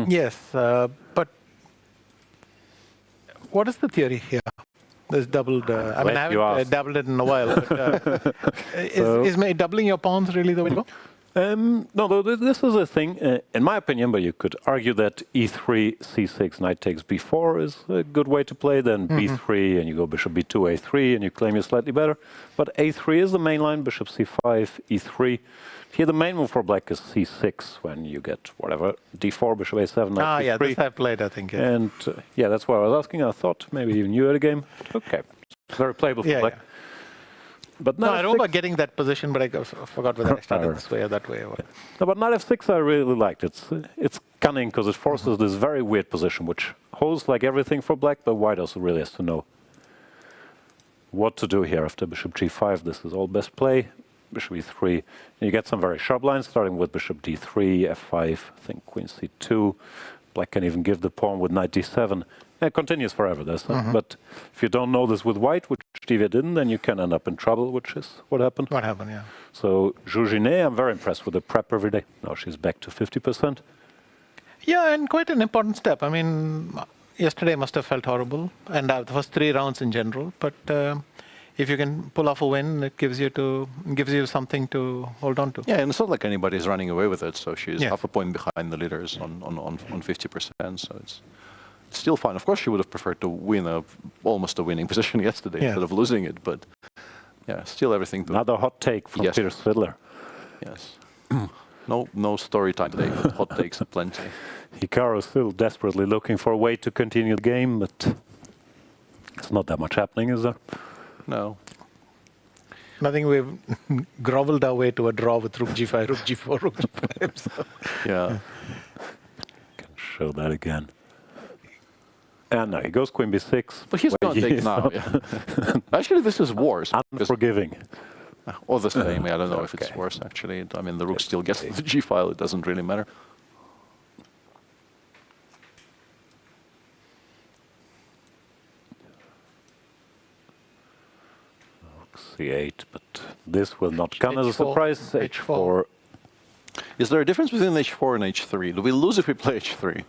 Yes, but what is the theory here? There's doubled. I mean, I haven't dabbled it in a while. But, is doubling your pawns really the way to go? No, this is a thing, in my opinion, but you could argue that e3, c6, knight takes b4 is a good way to play, then b3, and you go bishop b2, a3, and you claim you're slightly better. But a3 is the main line, bishop c5, e3. Here the main move for black is c6, when you get whatever, d4, bishop a7, knight yeah, this I've played, I think. Yeah. And that's why I was asking. I thought maybe even you had a game. Okay, very playable for black. But no, I remember getting that position, but I forgot whether I started this way or that way. Or what. No, but knight f6 I really liked. It's cunning because it forces this very weird position, which holds like everything for black, but white also really has to know what to do here after bishop g5. This is all best play. Bishop e3. And you get some very sharp lines, starting with bishop d3, f5, I think queen c2. Black can even give the pawn with knight d7. It continues forever, but if you don't know this with white, which Divya didn't, then you can end up in trouble, which is what happened. What happened, yeah. So Jiner, I'm very impressed with the prep every day. Now she's back to 50%. Yeah, and quite an important step. I mean, yesterday must have felt horrible, and the first 3 rounds in general. But if you can pull off a win, it gives you something to hold on to. Yeah, and it's not like anybody's running away with it. So she's half a point behind the leaders on 50%. So it's still fine. Of course, she would have preferred to win almost a winning position yesterday instead of losing it. But yeah, still everything. Another hot take from Peter Svidler. Yes. No story time today, but hot takes plenty. Hikaru is still desperately looking for a way to continue the game, but it's not that much happening, is there? No. I think we've groveled our way to a draw with Rook G5, Rook G4, Rook G5. So. Yeah. Can show that again. And now he goes Queen B6. But he's going to take now. Yeah. Actually, this is worse. Unforgiving. Or the same. I don't know if it's worse, actually. I mean, the rook still gets the G file. It doesn't really matter. C8, but this will not come as a surprise. H4. Is there a difference between H4 and H3? Do we lose if we play H3?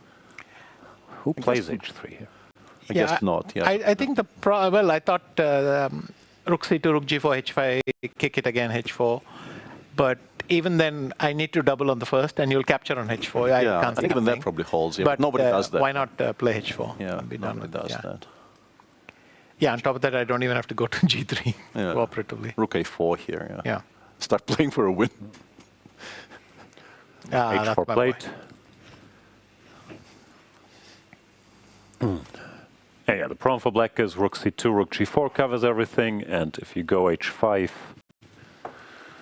Who plays H3 here? I guess not. Yeah. I think I thought Rook C2, Rook G4, H5, kick it again, H4. But even then, I need to double on the first, and you'll capture on H4. I think even that probably holds. Yeah. But nobody does that. Why not play H4? Yeah, nobody does that. Yeah, on top of that, I don't even have to go to G3 cooperatively. Rook A4 here. Yeah. Start playing for a win. H4 plate. Yeah, the problem for black is Rook C2, Rook G4 covers everything, and if you go H5...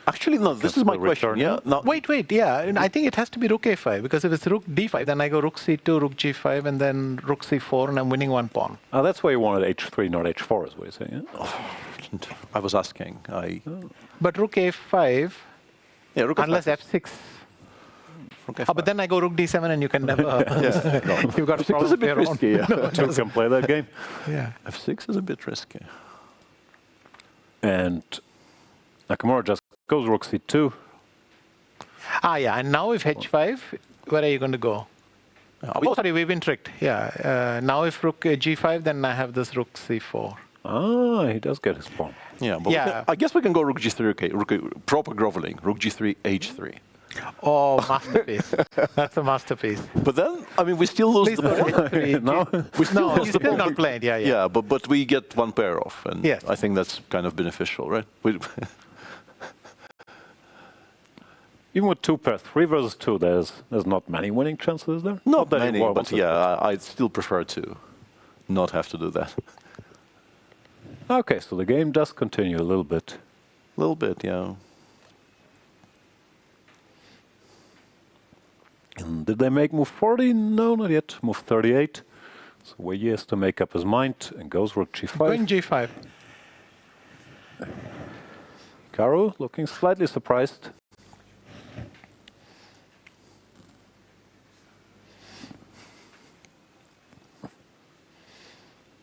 Actually, no, this is my question. Yeah. No. Wait, yeah, I think it has to be Rook A5, because if it's Rook D5, then I go Rook C2, Rook G5, and then Rook C4, and I'm winning 1 pawn. Oh, that's why you wanted H3, not H4, is what you're saying, yeah? I was asking. But Rook A5, unless F6... but then I go Rook D7 and you can never... You've got F6 is a bit risky. Two can play that game. Yeah. F6 is a bit risky. And Nakamura just goes Rook C2. And now if H5, where are you going to go? Sorry, we've been tricked. Yeah. Now if Rook G5, then I have this Rook C4. He does get his pawn. Yeah, but I guess we can go Rook G3, Rook, proper groveling. Rook G3, H3. Oh, masterpiece. That's a masterpiece. But then, I mean, we still lose the pawn. No, he's still not played. Yeah, but we get 1 pair off. And I think that's kind of beneficial, right? Even with 2 pairs, 3 versus 2, there's not many winning chances there? Not many, but I still prefer to not have to do that. Okay, so the game does continue a little bit. A little bit, yeah. And did they make move 40? No, not yet. Move 38. So Wei Yi has to make up his mind and goes Rook G5. Going G5. Hikaru looking slightly surprised.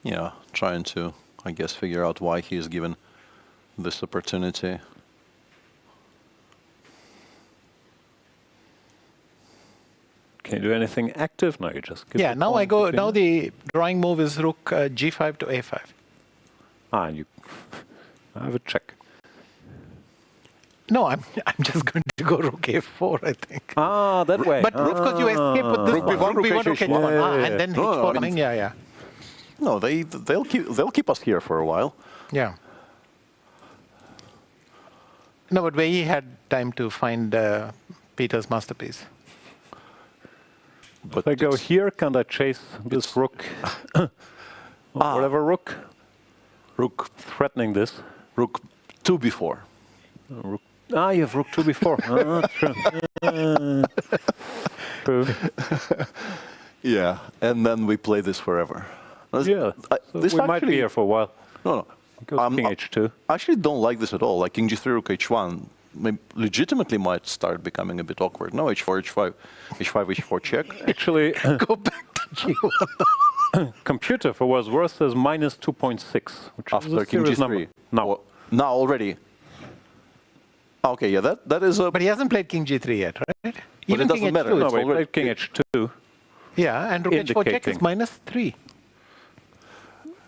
Yeah, trying to, I guess, figure out why he is given this opportunity. Can you do anything active? No, you just give now I go. Now the drawing move is Rook G5 to A5. And you have a check. No, I'm just going to go Rook A4, I think. That way. But of course you escape with this one. Rook H1, and then H4 coming. Yeah. No, they'll keep us here for a while. Yeah. No, but Wei Yi had time to find Peter's masterpiece. But if I go here, can I chase this rook? Whatever rook. Rook threatening this. Rook 2b4. Rook. You have rook 2b4. True. Yeah, and then we play this forever. So this we might be here for a while. No. King H2. I actually don't like this at all. Like King G3, Rook H1 legitimately might start becoming a bit awkward. No, H4, H5, H5, H4 check. Actually, go back to G1. Computer, for what's worse, says minus 2.6, which after is a King G3. Number. Now already. Okay, yeah, that is a. But he hasn't played King G3 yet, right? But it doesn't matter. No, he played King H2. Yeah, and Rook H4 check is -3.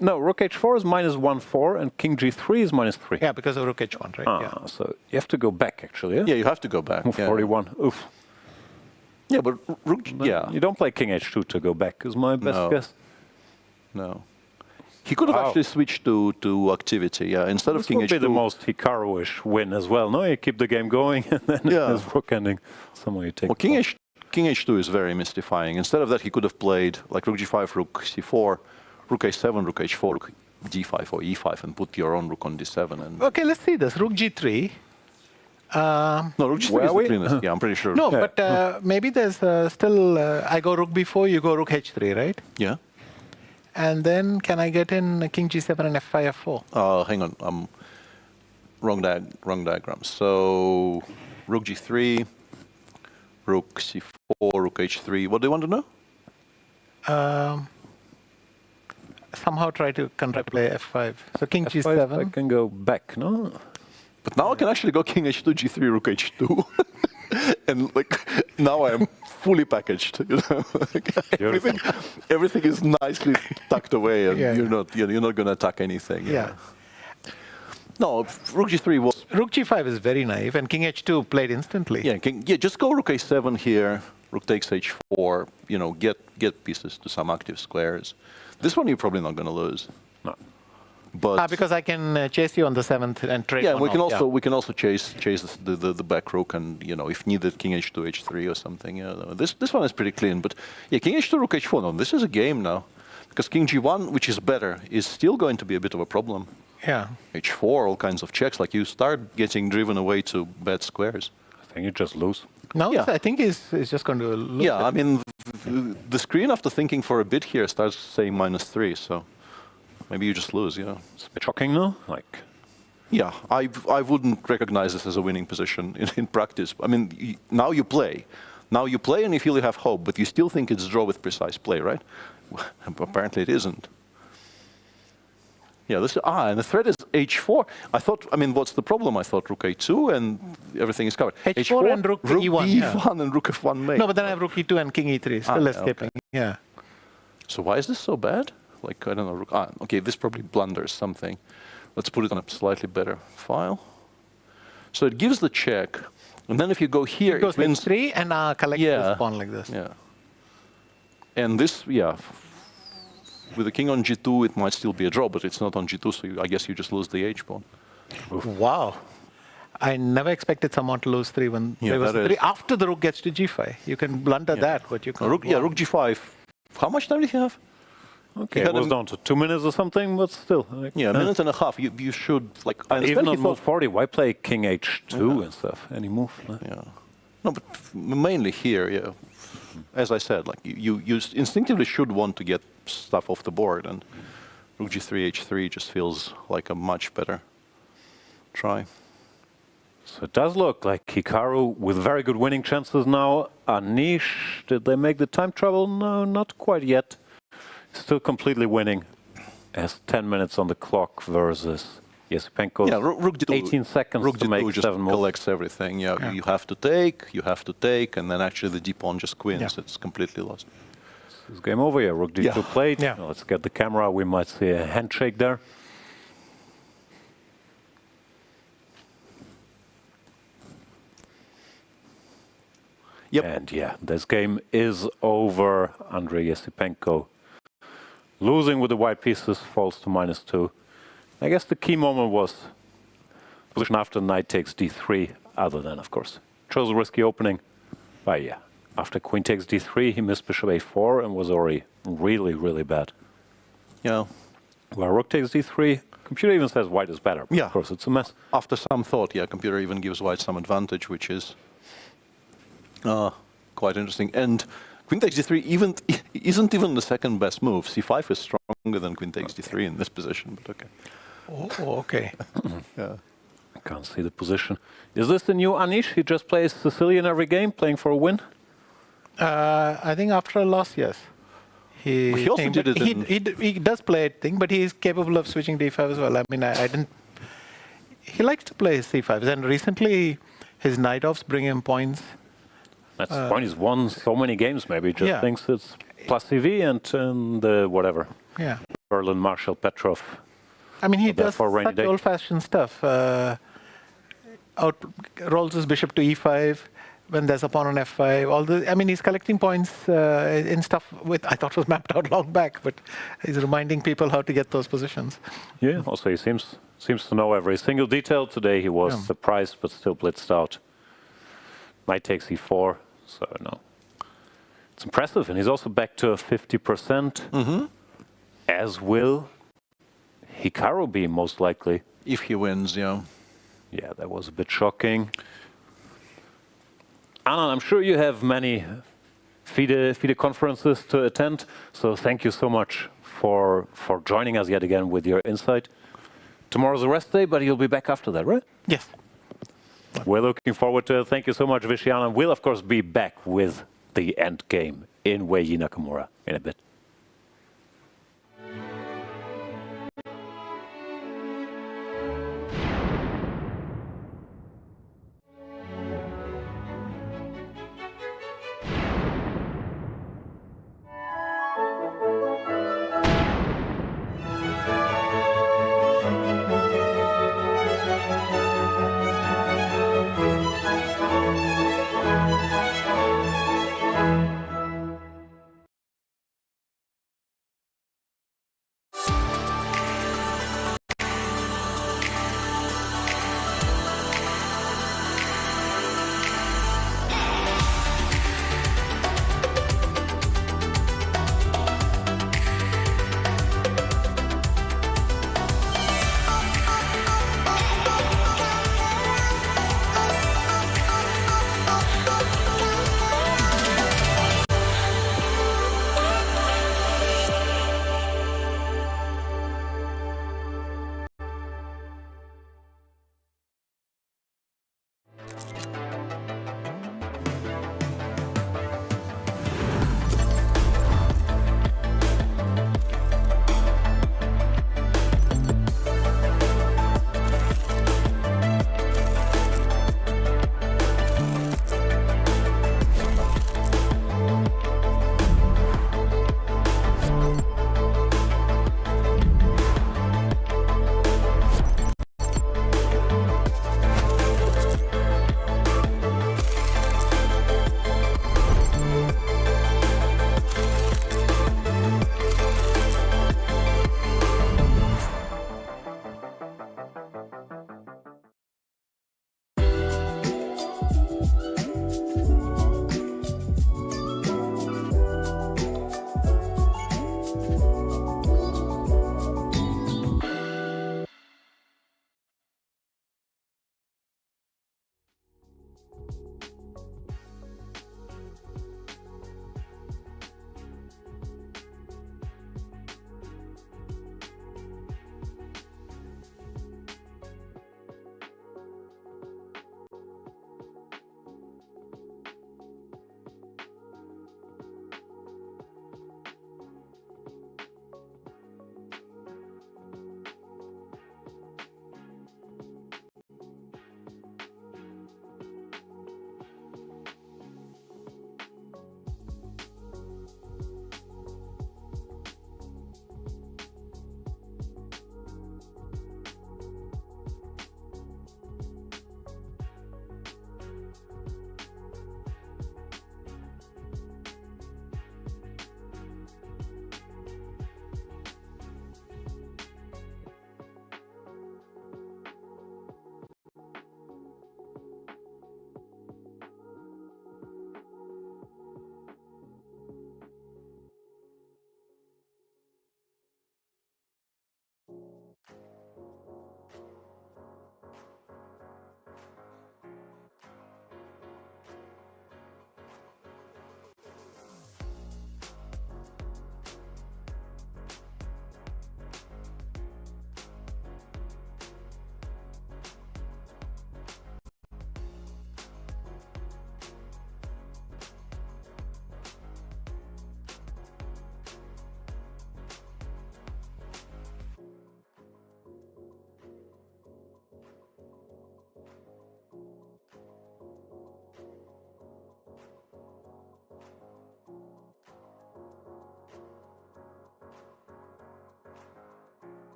No, rook h4 is -1/4 and king g3 is -3. Yeah, because of rook h1, right? Yeah. So you have to go back, actually. Yeah, Yeah, you have to go back. 41. Oof. Yeah, but rook. Yeah, You don't play king h2 to go back, is my best No. guess. no. He could have actually switched to activity. Yeah, instead of This king would h2. be the most Hikaru-ish win as well. No, you keep the game going and then there's rook ending. Somehow you take. Well, king h2 is very mystifying. Instead of that, he could have played like rook g5, rook c4, rook a7, rook h4, rook d5 or e5, and put your own rook on d7. And Okay, let's see this. Rook g3. no, rook g3 is the cleanest. Yeah, I'm pretty sure. No, but maybe there's still. I go rook b4, you go rook h3, right? Yeah. And then can I get in king g7 and f5, f4? Hang on, wrong diagram. So rook g3, rook c4, rook h3. What do you want to know? Somehow try to counterplay f5. So king F5, g7. I can go back, no? But now I can actually go king h2, g3, rook h2. And like now I am fully packaged, you know. everything is nicely tucked away, and you're not going to attack anything. Yeah. No, rook g3 was. Rook g5 is very naive, and king h2 played instantly. Yeah, just go rook a7 here. Rook takes h4. You know, get pieces to some active squares. This one you're probably not going to lose. No. But because I can chase you on the 7th and trade. Yeah, we can also chase the back rook, and you know, if needed, king h2, h3 or something. Yeah, this one is pretty clean. But yeah, king h2, rook h4. No, this is a game now, because king g1, which is better, is still going to be a bit of a problem. Yeah. h4, all kinds of checks. Like you start getting driven away to bad squares. I think you just lose. No, yeah. I think he's just going to lose. Yeah, I mean, the screen after thinking for a bit here starts saying -3, so. Maybe you just lose, yeah. It's a bit shocking, no? Like, yeah, I wouldn't recognize this as a winning position in practice. I mean, now you play. Now you play and you feel you have hope, but you still think it's draw with precise play, right? Apparently it isn't. Yeah, and the threat is h4. I thought, I mean, what's the problem? I thought rook a2 and everything is covered. h4 and rook e1. e1 and rook f1 mate. No, but then I have rook e2 and king e3, still escaping. Okay. Yeah. So why is this so bad? Like, I don't know, okay, this probably blunders something. Let's put it on a slightly better file. So it gives the check, and then if you go here, it goes h3 and collect the pawn like this. Yeah. And this, with the king on g2, it might still be a draw, but it's not on g2, so I guess you just lose the h-pawn. Wow. I never expected someone to lose 3 when there was 3 after the rook gets to g5. You can blunder that, but you can't. Rook g5. How much time did you have? Okay, it was down to 2 minutes or something, but still. Like, yeah, a minute and a half. You should, like... Even on move 40, why play king h2 and stuff? Any move? Yeah. No, but mainly here, yeah. As I said, like you instinctively should want to get stuff off the board, and rook g3, h3 just feels like a much better try. So it does look like Hikaru with very good winning chances now. Anish, did they make the time travel? No, not quite yet. Still completely winning. Has 10 minutes on the clock versus Esipenko. Yeah, rook d2, 18 seconds rook to d2 make just 7 moves. collects everything. Yeah, you have to take, and then actually the d-pawn just queens. Yeah. It's completely lost. It's game over here. Rook d2 played. Yeah. Let's get the camera. We might see a handshake there. Yep. And yeah, this game is over. Andrey Esipenko losing with the white pieces, falls to -2. I guess the key moment was position after knight takes d3, other than, of course, chose a risky opening. But yeah, after queen takes d3, he missed bishop a4 and was already really, really bad. Yeah. Well, rook takes d3, computer even says white is better. Yeah. Of course, it's a mess. After some thought, yeah, computer even gives white some advantage, which is quite interesting. And queen takes d3 isn't even the second best move. c5 is stronger than queen takes d3 in this position, but okay. Oh, okay. Yeah. I can't see the position. Is this the new Anish? He just plays Sicilian every game, playing for a win? I think after a loss, yes. He also did it he does play a thing, but he's capable of switching d5 as well. I mean, I didn't... He likes to play c5s, and recently his knight-offs bring him points. That's the point. He's won so many games, maybe. Just thinks it's plus CV and whatever. Yeah. Berlin Marshal Petrov. I mean, he does for rainy such day. old-fashioned stuff. Rolls his bishop to e5 when there's a pawn on f5. I mean, he's collecting points in stuff I thought was mapped out long back, but he's reminding people how to get those positions. Yeah, also he seems to know every single detail. Today he was surprised, but still blitzed out. Knight takes e4, so no. It's impressive, and he's also back to 50%, as will Hikaru be, most likely. If he wins, yeah. Yeah, that was a bit shocking. Anna, I'm sure you have many FIDE conferences to attend, so thank you so much for joining us yet again with your insight. Tomorrow's a rest day, but you'll be back after that, right? Yes. We're looking forward to it. Thank you so much, Vishyana. We'll, of course, be back with the end game in Wei Yi Nakamura in a bit.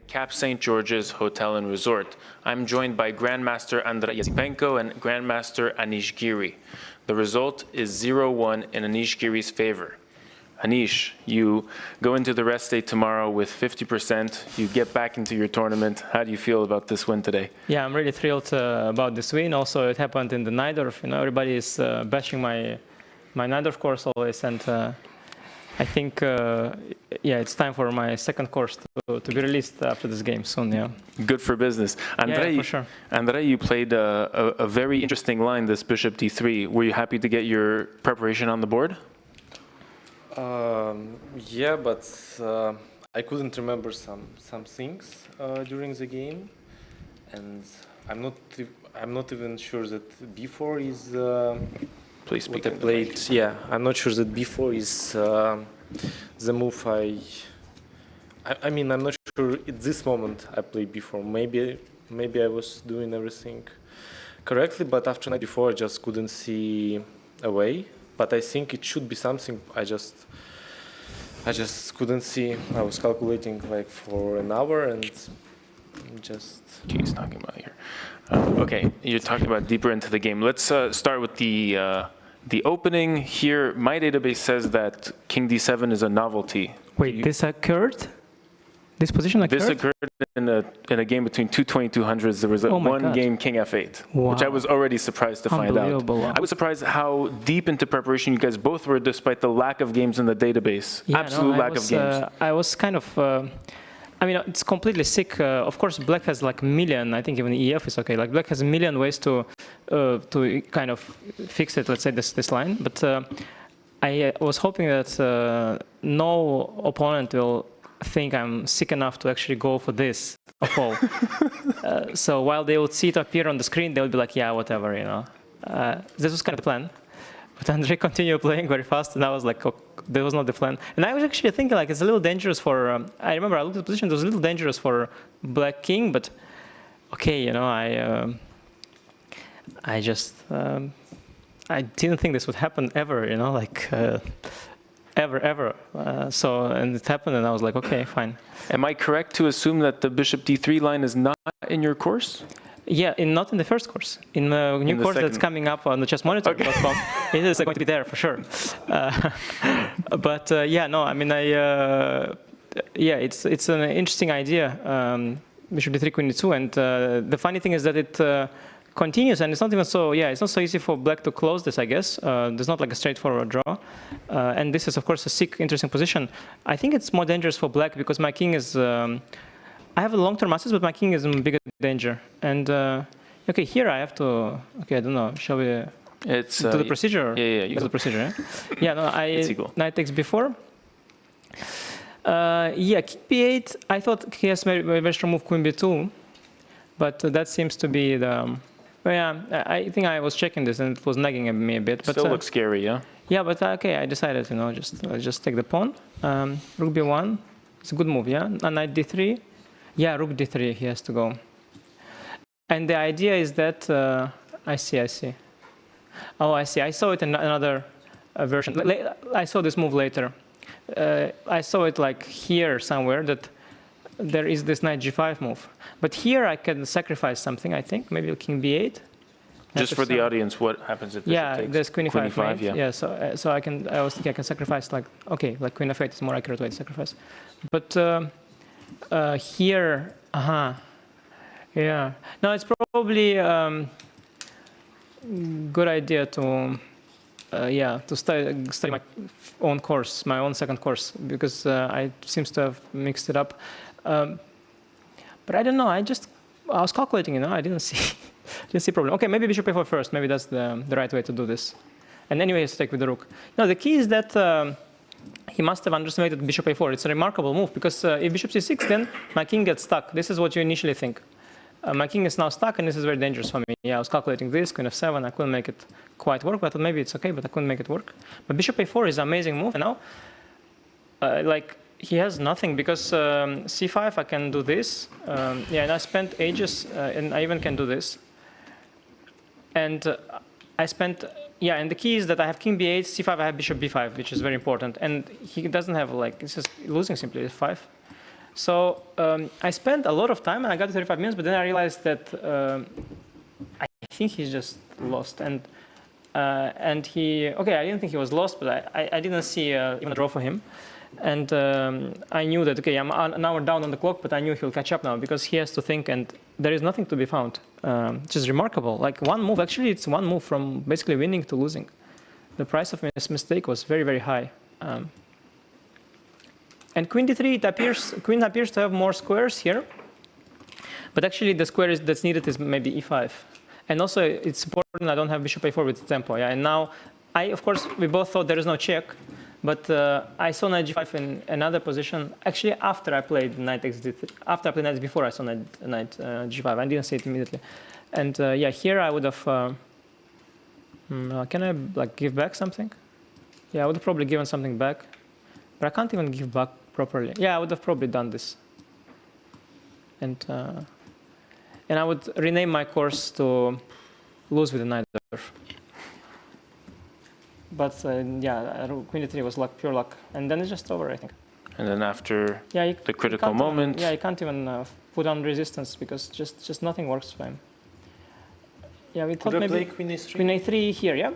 Cap St. George's Hotel and Resort. I'm joined by Grandmaster Andrey Esipenko and Grandmaster Anish Giri. The result is 0-1 in Anish Giri's favor. Anish, you go into the rest day tomorrow with 50%. You get back into your tournament. How do you feel about this win today? Yeah, I'm really thrilled about this win. Also, it happened in the Najdorf. You know, everybody is bashing my Najdorf course always, and I think, yeah, it's time for my second course to be released after this game soon. Yeah. Good for business. Andrey, yeah, for sure. Andrey, you played a very interesting line, this Bishop D3. Were you happy to get your preparation on the board? Yeah, but I couldn't remember some things during the game, and I'm not even sure that B4 is Please speak what I played. Yeah, I'm not sure that B4 is the move I mean, I'm not sure at this moment I played B4. Maybe I was doing everything correctly, but after night before I just couldn't see a way. But I think it should be something. I just couldn't see. I was calculating like for an hour and just. He's talking about here. Okay, you're talking about deeper into the game. Let's start with the opening here. My database says that King D7 is a novelty. Wait, this occurred? This position occurred? This occurred in a game between two 2200s. There was a one-game King F8, wow. which I was already surprised to find out. I was surprised how deep into preparation you guys both were, despite the lack of games in the database. Yeah, Absolute lack of games. I was kind of. I mean, it's completely sick. Of course, Black has like a million. I think even EF is okay. Like Black has a million ways to kind of fix it. Let's say this line, but I was hoping that no opponent will think I'm sick enough to actually go for this of all. So while they would see it appear on the screen, they would be like, yeah, whatever, you know. This was kind of the plan. But Andrey continued playing very fast, and I was like, oh, that was not the plan. And I was actually thinking, like, it's a little dangerous for, I remember I looked at the position, it was a little dangerous for Black King, but okay, you know, I just, I didn't think this would happen ever, you know, like, ever. So, and it happened, and I was like, okay, fine. Am I correct to assume that the Bishop D3 line is not in your course? Yeah, not in the first course. In the new course that's coming up on the chessmonitor.com, it is going to be there for sure. But yeah, no, I mean, yeah, it's an interesting idea, Bishop D3, Queen D2, and the funny thing is that it continues, and it's not even so, yeah, it's not so easy for Black to close this, I guess. There's not like a straightforward draw. And this is, of course, a sick, interesting position. I think it's more dangerous for Black because my king is, I have a long-term masters, but my king is in bigger danger. And, okay, here I have to, okay, I don't know, shall we do the procedure? Yeah, you do the procedure, yeah? Yeah, no, knight takes b4. Yeah, king b8, I thought he has very strong move, queen b2. But that seems to be the, well, yeah, I think I was checking this and it was nagging me a bit. But still looks scary, yeah? Yeah, but okay, I decided, you know, just take the pawn. Rook b1, it's a good move, yeah? And knight d3. Yeah, rook d3, he has to go. And the idea is that, I see. Oh, I see, I saw it in another version. I saw this move later. I saw it like here somewhere, that there is this knight g5 move. But here I can sacrifice something, I think, maybe king b8. Just for the audience, what happens if Bishop takes? There's queen e5, yeah. So I was thinking I can sacrifice like, okay, like queen f8 is a more accurate way to sacrifice. But here, yeah. No, it's probably good idea to, yeah, to study my own course, my own second course, because I seems to have mixed it up. But I don't know. I was calculating, you know. I didn't see problem. Okay, maybe bishop a4 first. Maybe that's the right way to do this. And anyway, let's take with the rook. No, the key is that he must have underestimated bishop a4. It's a remarkable move because if bishop c6, then my king gets stuck. This is what you initially think. My king is now stuck, and this is very dangerous for me. Yeah, I was calculating this, queen f7. I couldn't make it quite work. But I thought maybe it's okay, but I couldn't make it work. But bishop a4 is an amazing move. And now, like, he has nothing because c5, I can do this. Yeah, and I spent ages, and I even can do this. And I spent, yeah, and the key is that I have king b8, c5, I have bishop b5, which is very important. And he doesn't have, like, it's just losing simply f5. So I spent a lot of time, and I got to 35 minutes, but then I realized that I think he's just lost. And he, okay, I didn't think he was lost, but I didn't see even a draw for him. And I knew that, okay, I'm an hour down on the clock, but I knew he'll catch up now because he has to think, and there is nothing to be found. Which is remarkable. Like one move, actually, it's one move from basically winning to losing. The price of this mistake was very, very high. And queen d3, queen appears to have more squares here. But actually, the square that's needed is maybe e5. And also, it's important I don't have bishop a4 with tempo. Yeah, and now, of course, we both thought there is no check. But I saw knight g5 in another position. Actually, after I played knight xd3, after I played knight before I saw knight g5. I didn't see it immediately. And yeah, here I would have. Can I like give back something? Yeah, I would have probably given something back, but I can't even give back properly. Yeah, I would have probably done this. And I would rename my course to lose with the knight. But yeah, queen d3 was luck, pure luck, and then it's just over, I think. And then after the critical moment, yeah, you can't even put on resistance because just nothing works for him. Yeah, we thought maybe queen a3? Queen a3 here, yeah.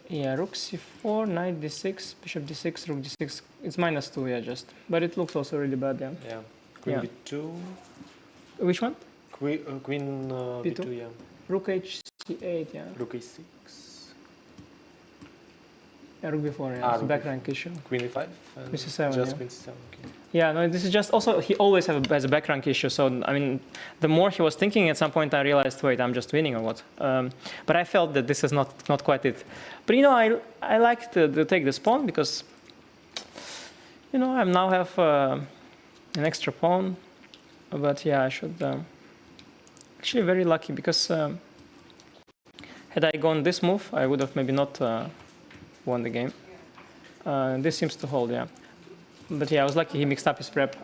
Yeah, rook c4, knight d6, bishop d6, rook d6. It's -2, yeah, just. But it looks also really bad, yeah. Yeah. Queen b2. Which one? Queen b2, yeah. Rook h8, yeah. Rook a6. Yeah, rook b4, yeah. It's a back rank issue. Queen e5. This is 7, just yeah. queen c7, okay. Yeah, no, this is just also, he always has a back rank issue. So, I mean, the more he was thinking, at some point I realized, wait, I'm just winning or what? But I felt that this is not quite it. But, you know, I like to take this pawn because, you know, I now have an extra pawn. But, yeah, I should... actually, very lucky because had I gone this move, I would have maybe not won the game. This seems to hold, yeah. But yeah, I was lucky he mixed up his prep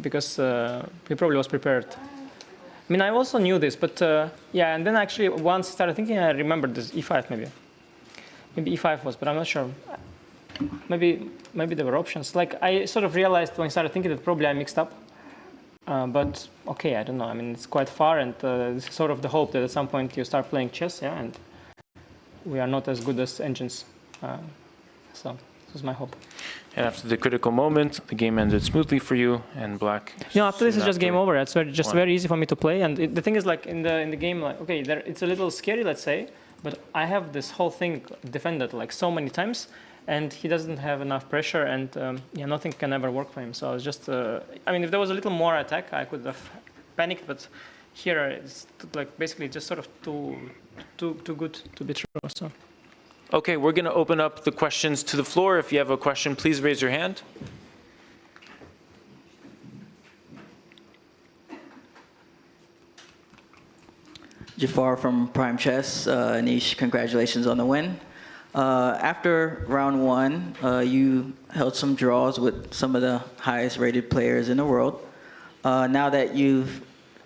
because he probably was prepared. I mean, I also knew this, but yeah, and then actually once I started thinking, I remembered this e5 maybe. Maybe e5 was, but I'm not sure. Maybe there were options. Like I sort of realized when I started thinking that probably I mixed up. But okay, I don't know. I mean, it's quite far, and this is sort of the hope that at some point you start playing chess, yeah, and we are not as good as engines. So this was my hope. And after the critical moment, the game ended smoothly for you, and black. You know, after this is just game over. It's very easy for me to play. And the thing is, like in the game, like okay, it's a little scary, let's say, but I have this whole thing defended like so many times, and he doesn't have enough pressure, and yeah, nothing can ever work for him. So I was just, I mean, if there was a little more attack, I could have panicked, but here it's like basically just sort of too good to be true. So. Okay, we're going to open up the questions to the floor. If you have a question, please raise your hand. Jafar from Prime Chess. Anish, congratulations on the win. After round one, you held some draws with some of the highest rated players in the world. Now that you've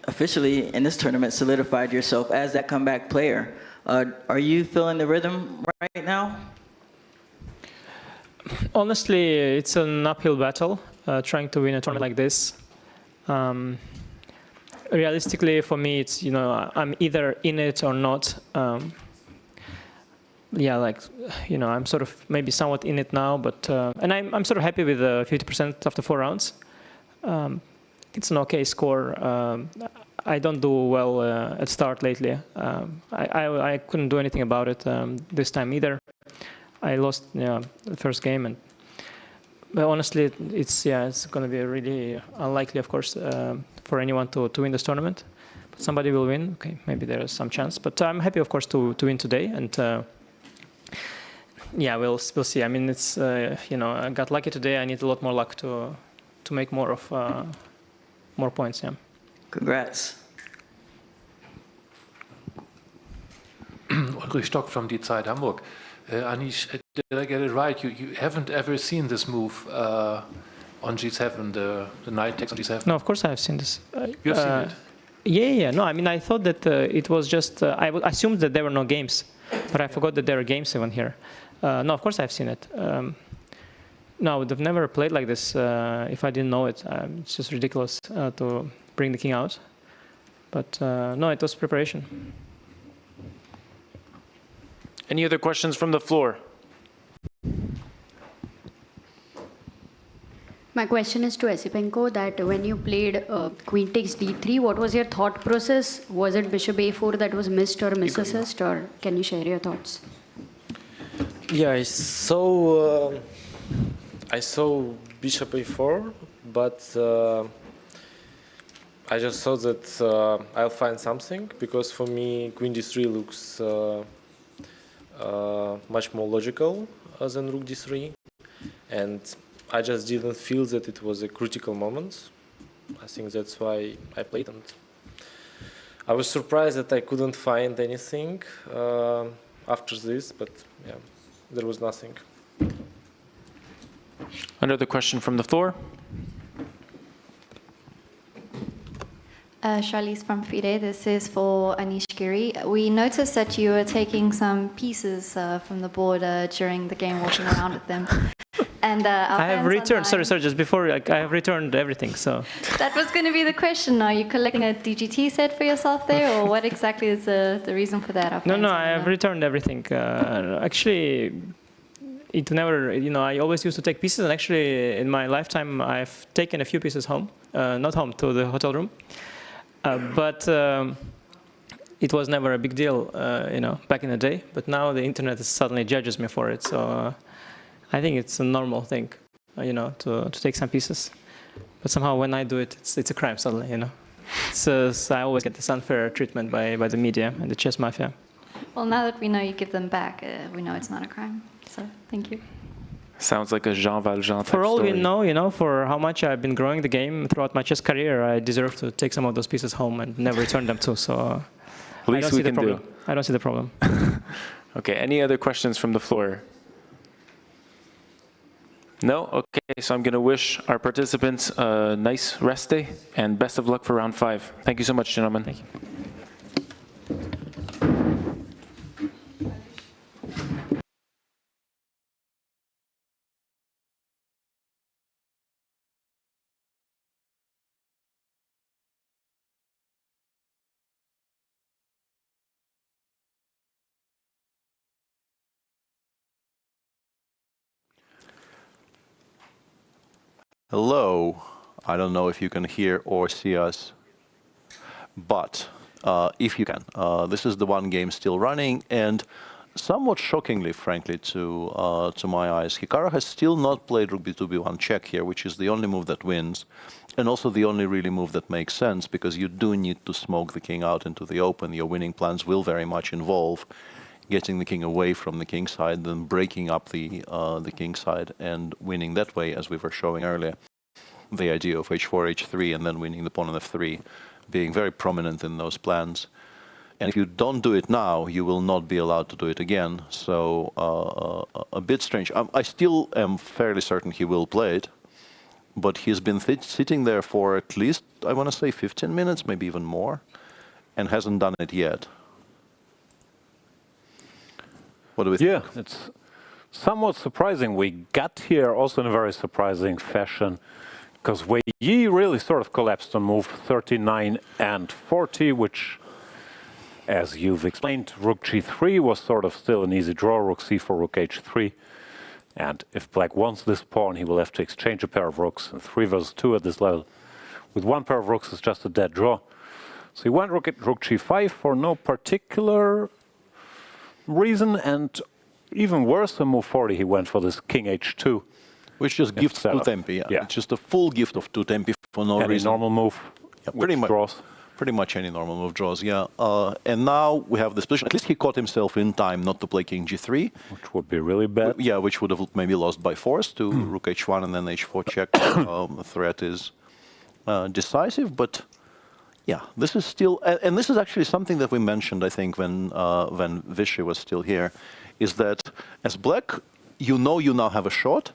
officially, in this tournament, solidified yourself as that comeback player, are you feeling the rhythm right now? Honestly, it's an uphill battle, trying to win a tournament like this. Realistically, for me, it's, you know, I'm either in it or not. Yeah, like, you know, I'm sort of maybe somewhat in it now, but, and I'm sort of happy with 50% after 4 rounds. It's an okay score. I don't do well at start lately. I couldn't do anything about it this time either. I lost the first game, but honestly, it's going to be really unlikely, of course, for anyone to win this tournament. But somebody will win. Okay, maybe there is some chance. But I'm happy, of course, to win today, and yeah, we'll see. I mean, it's you know, I got lucky today. I need a lot more luck to make more points. Yeah. Congrats. Ulrich Stock from Die Zeit Hamburg. Anish, did I get it right? You haven't ever seen this move on G7, the knight takes on G7? No, of course I have seen this. You have seen it? Yeah. No, I mean, I thought that it was just, I assumed that there were no games, but I forgot that there are games even here. No, of course I've seen it. No, I would have never played like this if I didn't know it. It's just ridiculous to bring the king out. But no, it was preparation. Any other questions from the floor? My question is to Esipenko that when you played queen takes d3, what was your thought process? Was it bishop a4 that was missed or misassessed, or can you share your thoughts? Yeah, I saw bishop a4, but I just thought that I'll find something, because for me queen d3 looks much more logical than rook d3, and I just didn't feel that it was a critical moment. I think that's why I played, and I was surprised that I couldn't find anything after this, but yeah, there was nothing. Another question from the floor? Charlize from FIDE, this is for Anish, Giri. We noticed that you were taking some pieces from the board during the game, walking around with them. And I have returned, sorry, just before, I have returned everything, so. That was going to be the question. Are you collecting a DGT set for yourself there, or what exactly is the reason for that? No, I have returned everything. Actually, it never, I always used to take pieces, and actually in my lifetime I've taken a few pieces home, not home, to the hotel room. But it was never a big deal, back in the day. But now the internet suddenly judges me for it, so I think it's a normal thing, to take some pieces. But somehow when I do it, it's a crime suddenly, So I always get this unfair treatment by the media and the chess mafia. Well, now that we know you give them back, we know it's not a crime. So thank you. Sounds like a Jean Valjean type For all story. we know, for how much I've been growing the game throughout my chess career, I deserve to take some of those pieces home and never return them too. So I don't see the problem. I don't see the problem. Okay, any other questions from the floor? No? Okay, so I'm going to wish our participants a nice rest day and best of luck for round 5. Thank you so much, gentlemen. Thank you. Hello. I don't know if you can hear or see us, but if you can, this is the one game still running, and somewhat shockingly, frankly, to my eyes, Hikaru has still not played rook b2 b1 check here, which is the only move that wins, and also the only really move that makes sense, because you do need to smoke the king out into the open. Your winning plans will very much involve getting the king away from the king side, then breaking up the king side and winning that way, as we were showing earlier. The idea of h4, h3, and then winning the pawn on f3 being very prominent in those plans. And if you don't do it now, you will not be allowed to do it again. So a bit strange. I still am fairly certain he will play it, but he's been sitting there for at least, I want to say, 15 minutes, maybe even more, and hasn't done it yet. What do we think? Yeah, it's somewhat surprising. We got here also in a very surprising fashion, because Wei Yi really sort of collapsed on move 39 and 40, which, as you've explained, rook g3 was sort of still an easy draw, rook c4, rook h3. And if black wants this pawn, he will have to exchange a pair of rooks, and 3 versus 2 at this level. With one pair of rooks, it's just a dead draw. So he went rook g5 for no particular reason, and even worse than move 40, he went for this king h2. Which just gives two tempi, yeah. It's just a full gift of two tempi for no reason. Any normal move, draws. Pretty much any normal move draws, yeah. And now we have this position. At least he caught himself in time not to play king g3. Which would be really bad. Yeah, which would have maybe lost by force to rook h1 and then h4 check. The threat is decisive, but yeah, this is still, and this is actually something that we mentioned, I think, when Vishy was still here, is that as black, you know you now have a shot,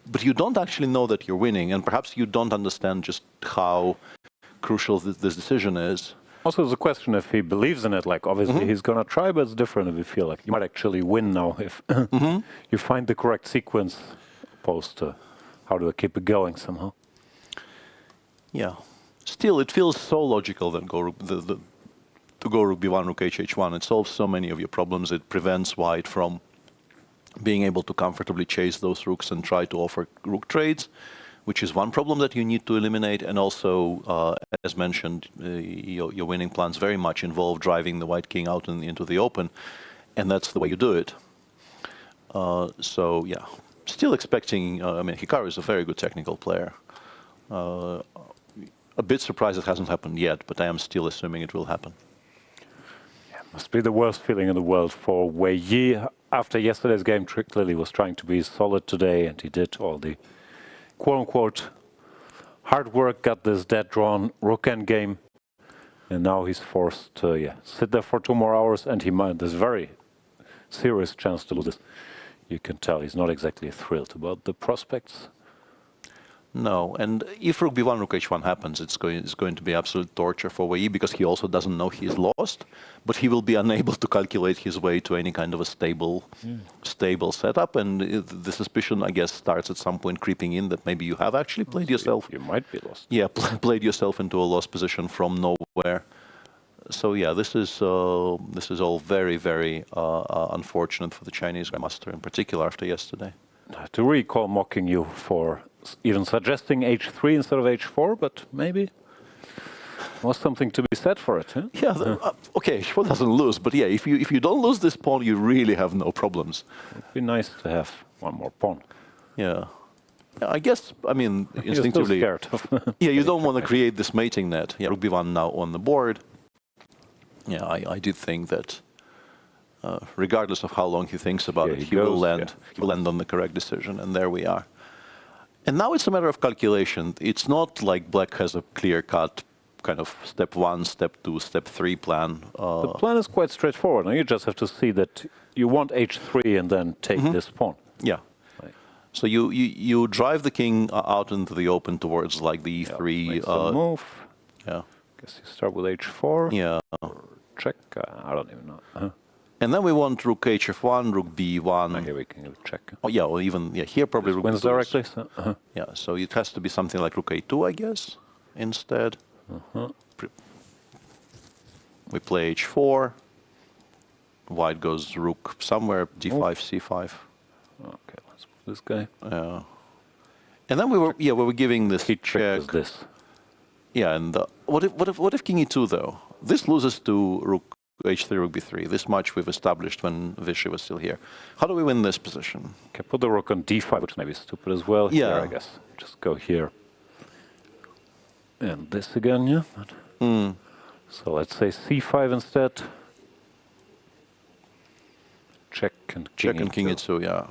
but you don't actually know that you're winning, and perhaps you don't understand just how crucial this decision is. Also, there's a question if he believes in it. Like, obviously, he's going to try, but it's different if you feel like you might actually win now if you find the correct sequence opposed to how do I keep it going somehow? Yeah. Still, it feels so logical that to go rook b1, rook h1. It solves so many of your problems. It prevents white from being able to comfortably chase those rooks and try to offer rook trades, which is one problem that you need to eliminate. And also, as mentioned, your winning plans very much involve driving the white king out into the open, and that's the way you do it. So, yeah, still expecting, I mean, Hikaru is a very good technical player. A bit surprised it hasn't happened yet, but I am still assuming it will happen. Yeah, must be the worst feeling in the world for Wei Yi. After yesterday's game, clearly was trying to be solid today, and he did all the quote-unquote hard work, got this dead drawn rook end game, and now he's forced to sit there for 2 more hours, and he might, there's very serious chance to lose this. You can tell he's not exactly thrilled about the prospects. No, and if rook b1, rook h1 happens, it's going to be absolute torture for Wei Yi, because he also doesn't know he's lost, but he will be unable to calculate his way to any kind of a stable setup, and the suspicion, I guess, starts at some point creeping in that maybe you have actually played yourself. You might be lost. Yeah, played yourself into a lost position from nowhere. So yeah, this is all very, very unfortunate for the Chinese grandmaster, in particular after yesterday. To recall mocking you for even suggesting h3 instead of h4, but maybe was something to be said for it. Huh? Yeah, okay, h4 doesn't lose, but yeah, if you don't lose this pawn, you really have no problems. It'd be nice to have one more pawn. Yeah. I guess, I mean, instinctively, you're still scared. Yeah, you don't want to create this mating net. Yeah, rook b1 now on the board. Yeah, I did think that regardless of how long he thinks about it, he will land on the correct decision, and there we are. And now it's a matter of calculation. It's not like black has a clear-cut kind of step 1, step 2, step 3 plan. The plan is quite straightforward. Now you just have to see that you want h3 and then take this pawn. Yeah. Right. So you drive the king out into the open towards like the e3 move. Yeah. Guess you start with h4. Yeah. Check. I don't even know. And then we want rook hf1, rook b1. Here we can check. Oh yeah, or even here probably rook wins directly. So, yeah, so it has to be something like rook a2, I guess, instead. We play h4. White goes rook somewhere, d5, c5. Okay, let's put this guy. Yeah. And then we were giving this check. This. Yeah, and what if king e2 though? This loses to rook h3, rook b3. This much we've established when Vishy was still here. How do we win this position? Okay, put the rook on d5, which may be stupid as well. Yeah. Here, I guess. Just go here. And this again, yeah? So let's say c5 instead. Check and king e2, yeah.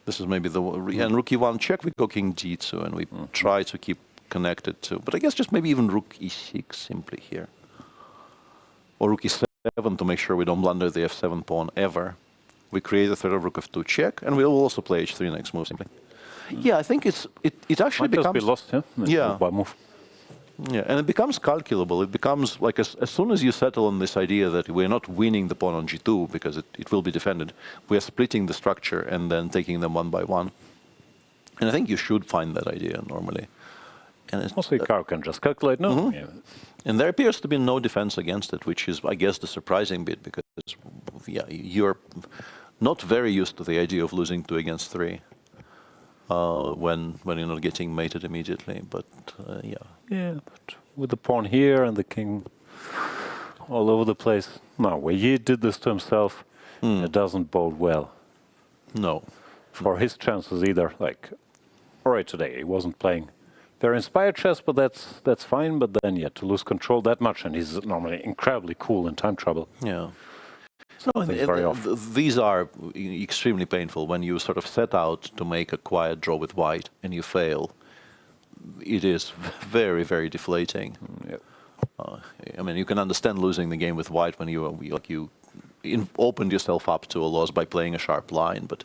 This is maybe the... And rook e1 check, we go king d2, and we try to keep connected to... But I guess just maybe even rook e6 simply here. Or rook e7 to make sure we don't blunder the f7 pawn ever. We create a threat of rook f2 check, and we'll also play h3 next move simply. Yeah, I think it actually becomes... Might just be lost, yeah? Yeah. By move. Yeah, and it becomes calculable. It becomes like as soon as you settle on this idea that we're not winning the pawn on g2 because it will be defended, we are splitting the structure and then taking them one by one. And I think you should find that idea normally. And it's, also, Hikaru can just calculate, no? Yeah. And there appears to be no defense against it, which is, I guess, the surprising bit, because you're not very used to the idea of losing 2 against 3 when you're not getting mated immediately. But yeah. Yeah, but with the pawn here and the king all over the place. No, Wei Yi did this to himself. It doesn't bode well. No. For his chances either. Like, all right, today he wasn't playing very inspired chess, but that's fine. But then, yeah, to lose control that much, and he's normally incredibly cool in time trouble. Yeah. So these are extremely painful when you sort of set out to make a quiet draw with white and you fail. It is very, very deflating. Yep. I mean, you can understand losing the game with white when you opened yourself up to a loss by playing a sharp line, but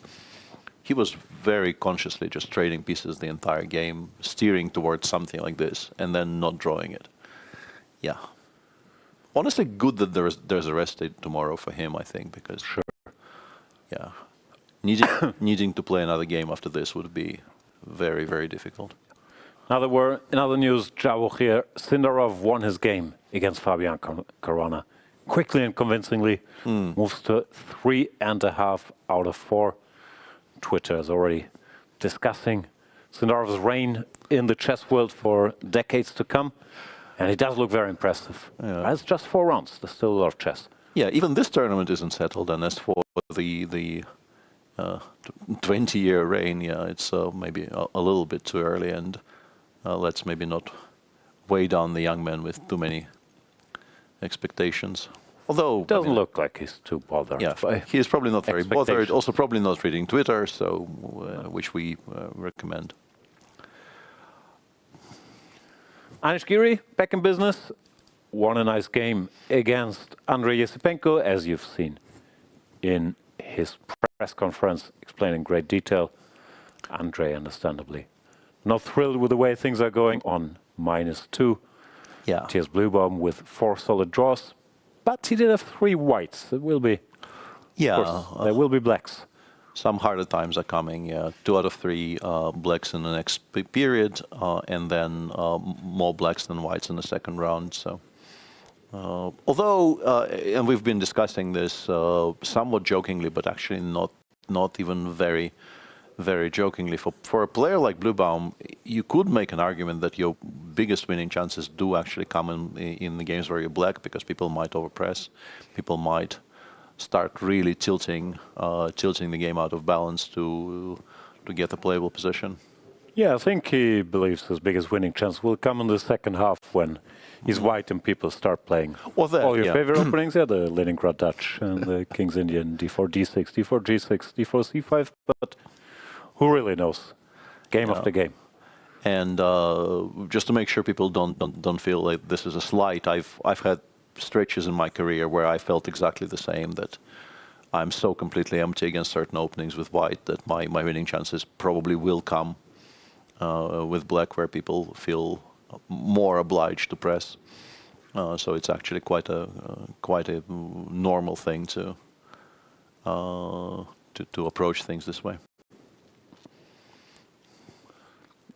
he was very consciously just trading pieces the entire game, steering towards something like this, and then not drawing it. Yeah. Honestly, good that there's a rest day tomorrow for him, I think, because yeah, needing to play another game after this would be very, very difficult. In other news, Javokhir, Sindarov won his game against Fabiano Caruana. Quickly and convincingly, moves to 3.5 out of 4. Twitter is already discussing Sindarov's reign in the chess world for decades to come. And he does look very impressive. Yeah. It's just 4 rounds. There's still a lot of chess. Yeah, even this tournament isn't settled. And as for the 20-year reign, yeah, it's maybe a little bit too early. And let's maybe not weigh down the young man with too many expectations. Although doesn't look like he's too bothered. Yeah, he is probably not very bothered. Also, probably not reading Twitter, so which we recommend. Anish Giri back in business. Won a nice game against Andrey Esipenko, as you've seen in his press conference, explaining in great detail. Andrey, understandably, not thrilled with the way things are going on -2. Yeah. Matthias Bluebaum with 4 solid draws. But he did have 3 whites. It will be, yeah, of course, there will be blacks. Some harder times are coming. Yeah, 2 out of 3 blacks in the next period, and then more blacks than whites in the second round. So, although, and we've been discussing this somewhat jokingly, but actually not even very, very jokingly. For a player like Bluebaum, you could make an argument that your biggest winning chances do actually come in the games where you're black, because people might overpress, people might start really tilting the game out of balance to get a playable position. Yeah, I think he believes his biggest winning chance will come in the second half when he's white and people start playing. Well, that, all your yeah. favorite openings, yeah, the Leningrad Dutch and the King's Indian, d4, d6, d4, g6, d4, c5, but who really knows? Game after game. And just to make sure people don't feel like this is a slight, I've had stretches in my career where I felt exactly the same, that I'm so completely empty against certain openings with white that my winning chances probably will come with black, where people feel more obliged to press. So it's actually quite a normal thing to approach things this way.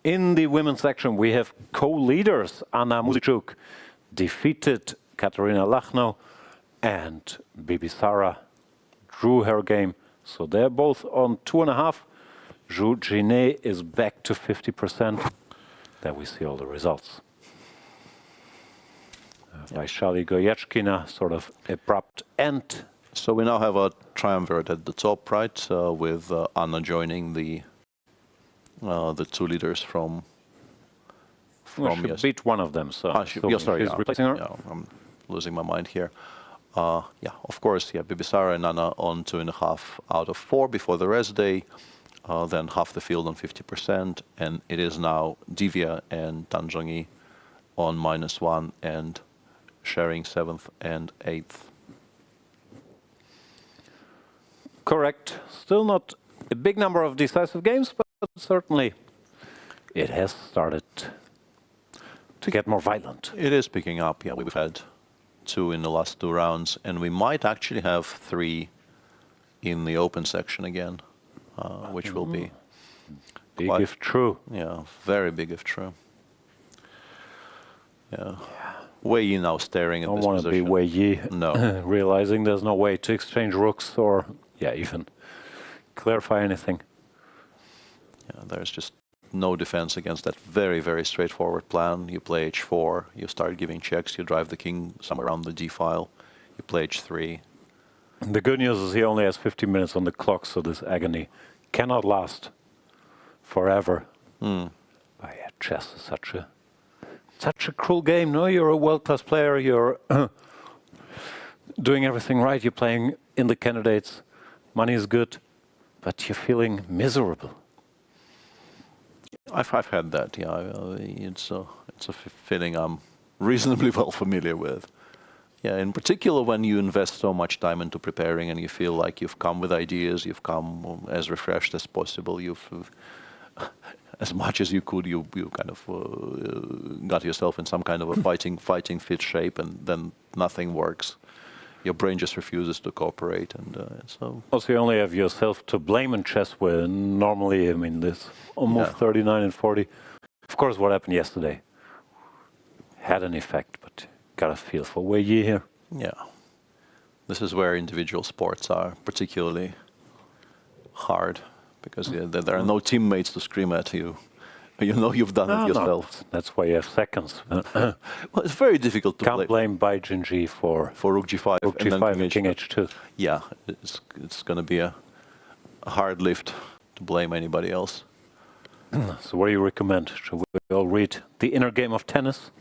In the women's section, we have co-leaders. Anna Muzychuk defeated Kateryna Lagno, and Bibisara drew her game. So they're both on 2.5. Jiner is back to 50%. There we see all the results. Vaishali Goryachkina, sort of abrupt end. So we now have a triumvirate at the top, right, with Anna joining the 2 leaders from she beat one of them, so sorry, she's replacing her. Yeah, I'm losing my mind here. Yeah, of course, yeah, Bibisara and Anna on 2.5 out of 4 before the rest day, then half the field on 50%, and it is now Divya and Zhongyi on -1 and sharing 7th and 8th. Correct. Still not a big number of decisive games, but certainly it has started to get more violent. It is picking up. Yeah, we've had 2 in the last 2 rounds, and we might actually have 3 in the open section again, which will be big if true. Yeah, very big if true. Yeah. Wei Yi now staring at this position. Don't want to be Wei Yi, no. Realizing there's no way to exchange rooks or, even clarify anything. Yeah, there's just no defense against that very, very straightforward plan. You play h4, you start giving checks, you drive the king somewhere around the d file, you play h3. The good news is he only has 15 minutes on the clock, so this agony cannot last forever. But yeah, chess is such a cruel game. No, you're a world-class player, you're doing everything right, you're playing in the candidates, money is good, but you're feeling miserable. I've had that, yeah. It's a feeling I'm reasonably well familiar with. Yeah, in particular when you invest so much time into preparing and you feel like you've come with ideas, you've come as refreshed as possible, you've as much as you could, you kind of got yourself in some kind of a fighting fit shape, and then nothing works. your brain just refuses to cooperate, and so. Also, you only have yourself to blame in chess, where normally, I mean, this almost 39 and 40. Of course, what happened yesterday had an effect, but got a feel for Wei Yi here. Yeah, this is where individual sports are particularly hard, because there are no teammates to scream at you. You know you've done it yourself. No. That's why you have seconds. Well, it's very difficult to Can't blame Bai Jinji for Rook G5 and then King H2. Yeah, it's going to be a hard lift to blame anybody else. So what do you recommend? Should we all read The Inner Game of Tennis?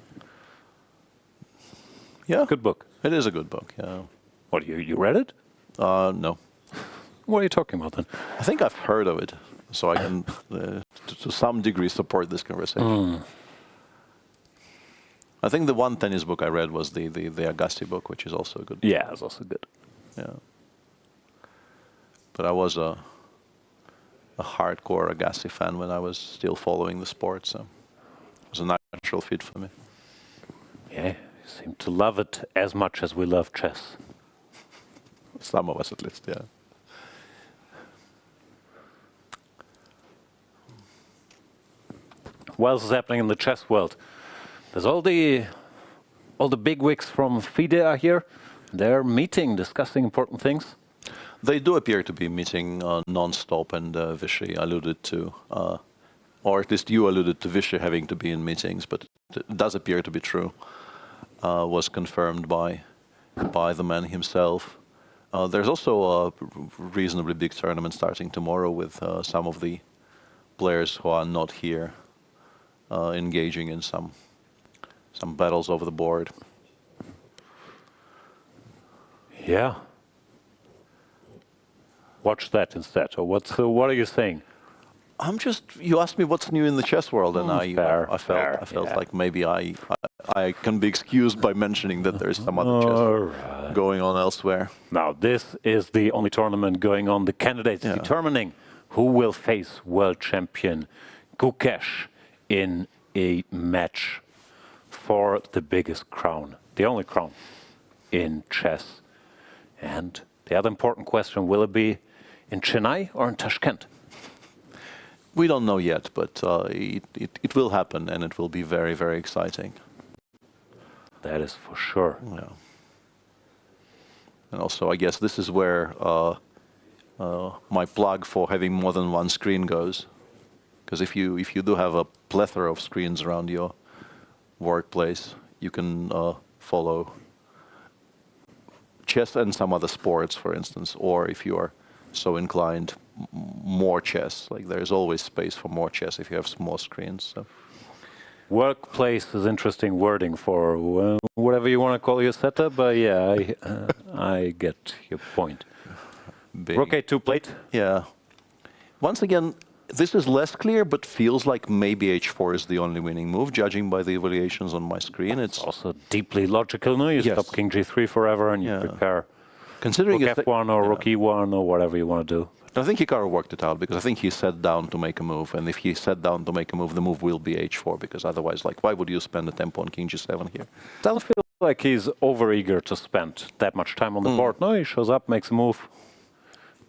Yeah. Good book. It is a good book, yeah. What, you read it? No. What are you talking about then? I think I've heard of it, so I can, to some degree, support this conversation. I think the one tennis book I read was the Agassi book, which is also a good book. Yeah, it's also good. Yeah. But I was a hardcore Agassi fan when I was still following the sport, so it was a natural fit for me. Yeah, you seem to love it as much as we love chess. Some of us at least, yeah. What else is happening in the chess world? There's all the bigwigs from FIDE are here. They're meeting, discussing important things. They do appear to be meeting non-stop, and Vishy alluded to, or at least you alluded to Vishy having to be in meetings, but it does appear to be true. Was confirmed by the man himself. There's also a reasonably big tournament starting tomorrow with some of the players who are not here engaging in some battles over the board. Yeah. Watch that instead. Or what are you saying? You asked me what's new in the chess world, and I felt yeah. like maybe I can be excused by mentioning that there's some other chess going on elsewhere. Now, this is the only tournament going on. The candidates determining who will face world champion Gukesh in a match for the biggest crown, the only crown in chess. And the other important question, will it be in Chennai or in Tashkent? We don't know yet, but it will happen, and it will be very, very exciting. That is for sure. Yeah. And also, I guess this is where my plug for having more than one screen goes. Because if you do have a plethora of screens around your workplace, you can follow chess and some other sports, for instance, or if you are so inclined, more chess. Like there's always space for more chess if you have small screens. So. Workplace is interesting wording for whatever you want to call your setup, but yeah, I get your point. Rook A2 plate? Yeah. Once again, this is less clear, but feels like maybe H4 is the only winning move, judging by the variations on my screen. It's also deeply logical, no? You stop King G3 forever and you prepare considering Rook F1 or Rook E1 or whatever you want to do. I think Hikaru worked it out, because I think he sat down to make a move, and if he sat down to make a move, the move will be H4, because otherwise, like, why would you spend the tempo on King G7 here? Doesn't feel like he's overeager to spend that much time on the board. No, he shows up, makes a move,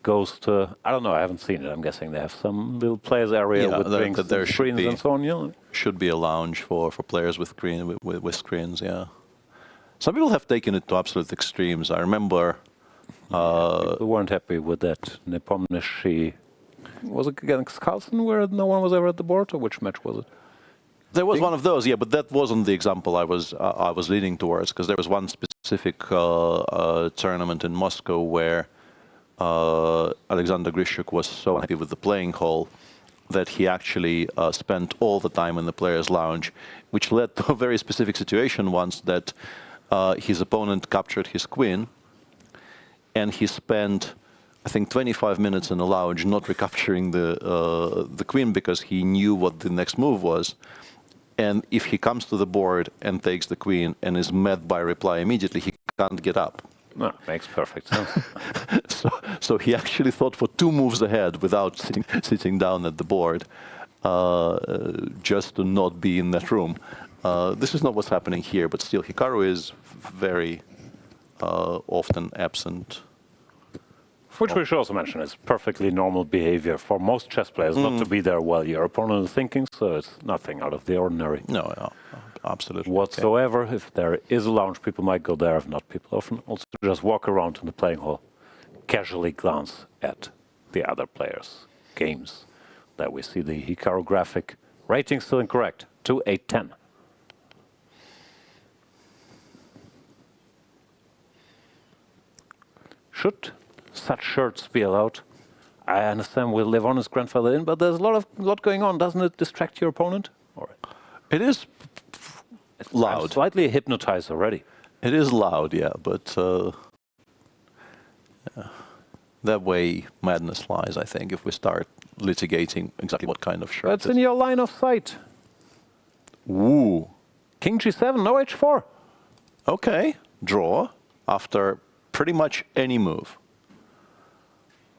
goes to, I don't know, I haven't seen it. I'm guessing they have some little players area with drinks and screens and so on. Yeah. Should be a lounge for players with screens, yeah. Some people have taken it to absolute extremes. I remember... people weren't happy with that. Nepomniachtchi, was it against Carlsen where no one was ever at the board, or which match was it? There was one of those, yeah, but that wasn't the example I was leaning towards, because there was one specific tournament in Moscow where Aleksandra Grishuk was so happy with the playing hall that he actually spent all the time in the players' lounge, which led to a very specific situation once that his opponent captured his queen, and he spent, I think, 25 minutes in the lounge not recapturing the queen because he knew what the next move was. And if he comes to the board and takes the queen and is met by reply immediately, he can't get up. No, makes perfect sense. So he actually thought for 2 moves ahead without sitting down at the board, just to not be in that room. This is not what's happening here, but still, Hikaru is very often absent. Which we should also mention is perfectly normal behavior for most chess players not to be there while your opponent is thinking, so it's nothing out of the ordinary. No, absolutely. Whatsoever. Okay. If there is a lounge, people might go there. If not, people often also just walk around in the playing hall, casually glance at the other players' games. There we see the Hikaru graphic. Rating still incorrect, 2-8-10. Should such shirts be allowed? I understand we'll live on his grandfather in, but there's a lot going on. Doesn't it distract your opponent? Or it is loud. I'm slightly hypnotized already. It is loud, yeah, but that way madness lies, I think, if we start litigating exactly what kind of shirt. That's in your line of sight. Ooh. King G7, no H4. Okay, draw after pretty much any move.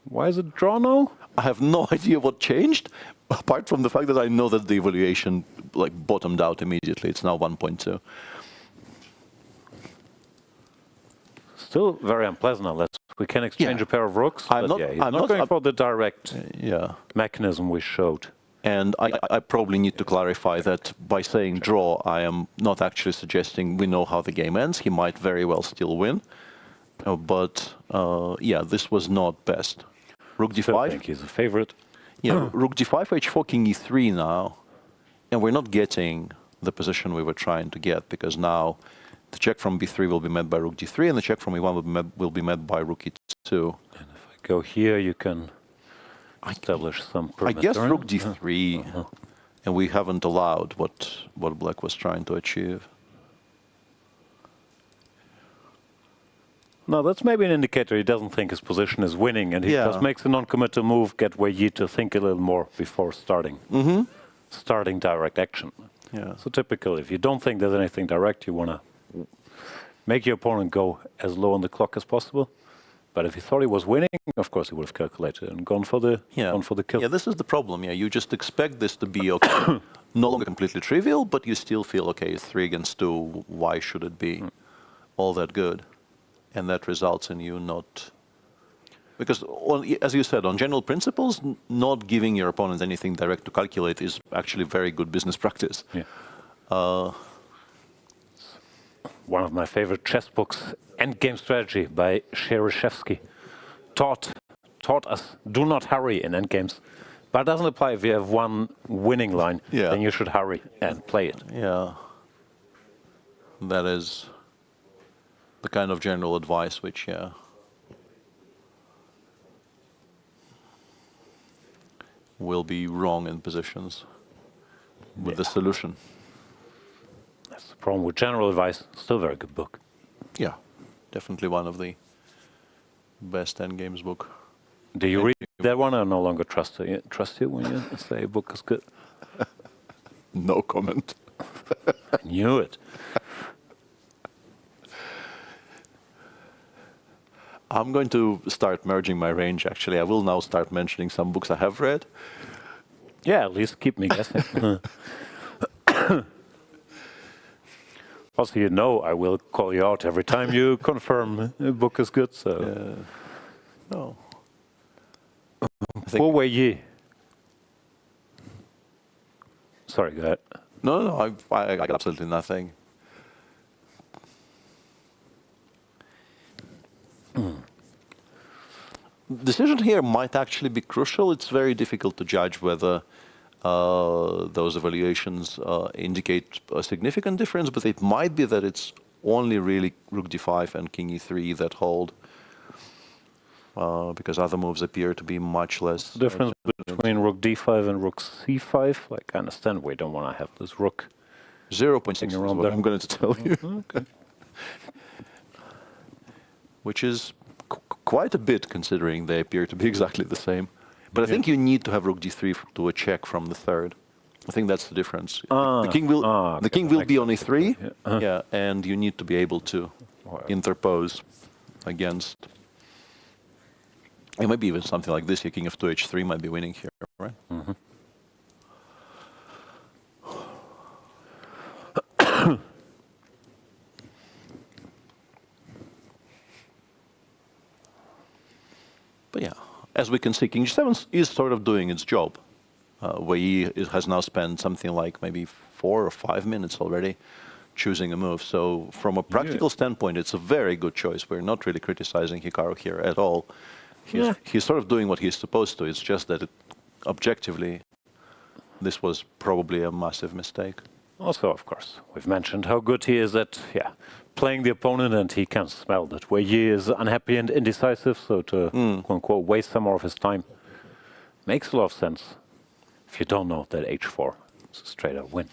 Why is it draw now? I have no idea what changed, apart from the fact that I know that the evaluation bottomed out immediately. It's now 1.2. Still very unpleasant unless we can exchange a pair of rooks. I'm not going for the direct mechanism we showed. And I probably need to clarify that by saying draw, I am not actually suggesting we know how the game ends. He might very well still win. But yeah, this was not best. Rook d5. I think he's a favorite. Yeah, rook d5, h4, king e3 now. And we're not getting the position we were trying to get, because now the check from b3 will be met by rook d3, and the check from e1 will be met by rook e2. And if I go here, you can establish some perimeter. I guess rook d3, and we haven't allowed what black was trying to achieve. No, that's maybe an indicator he doesn't think his position is winning, and he just makes a non-committal move, get Wei Yi to think a little more before starting direct action. Yeah. So typical, if you don't think there's anything direct, you want to make your opponent go as low on the clock as possible. But if he thought he was winning, of course he would have calculated and gone for the kill. Yeah, this is the problem. Yeah, you just expect this to be okay, no longer completely trivial, but you still feel okay. It's 3 against 2. Why should it be all that good? And that results in you not, because as you said, on general principles, not giving your opponent anything direct to calculate is actually very good business practice. Yeah. One of my favorite chess books, Endgame Strategy by Shereshevsky, taught us do not hurry in endgames. But it doesn't apply if you have one winning line, then you should hurry and play it. Yeah. That is the kind of general advice which, will be wrong in positions with the solution. That's the problem with general advice. Still a very good book. Yeah, definitely one of the best endgames book. Do you read that one or no longer trust you when you say a book is good? No comment. I knew it. I'm going to start merging my range, actually. I will now start mentioning some books I have read. Yeah, at least keep me guessing. Also, you know I will call you out every time you confirm a book is good, so... No. For Wei Yi. Sorry, go ahead. No, I got absolutely nothing. Decision here might actually be crucial. It's very difficult to judge whether those evaluations indicate a significant difference, but it might be that it's only really rook d5 and king e3 that hold, because other moves appear to be much less... The difference between rook d5 and rook c5, like I understand we don't want to have this rook 0.6 is what I'm going to tell you. Okay. Which is quite a bit, considering they appear to be exactly the same. But I think you need to have rook d3 to a check from the third. I think that's the difference. The king will be on e3, and you need to be able to interpose against. And maybe even something like this, your king f2 h3 might be winning here, right? Mm-hmm. But yeah, as we can see, king g7 is sort of doing its job. Wei Yi has now spent something like maybe 4 or 5 minutes already choosing a move. So from a practical standpoint, it's a very good choice. We're not really criticizing Hikaru here at all. He's sort of doing what he's supposed to. It's just that objectively, this was probably a massive mistake. Also, of course, we've mentioned how good he is at playing the opponent, and he can smell that Wei Yi is unhappy and indecisive, so to quote-unquote waste some more of his time makes a lot of sense if you don't know that h4 is a straight-up win.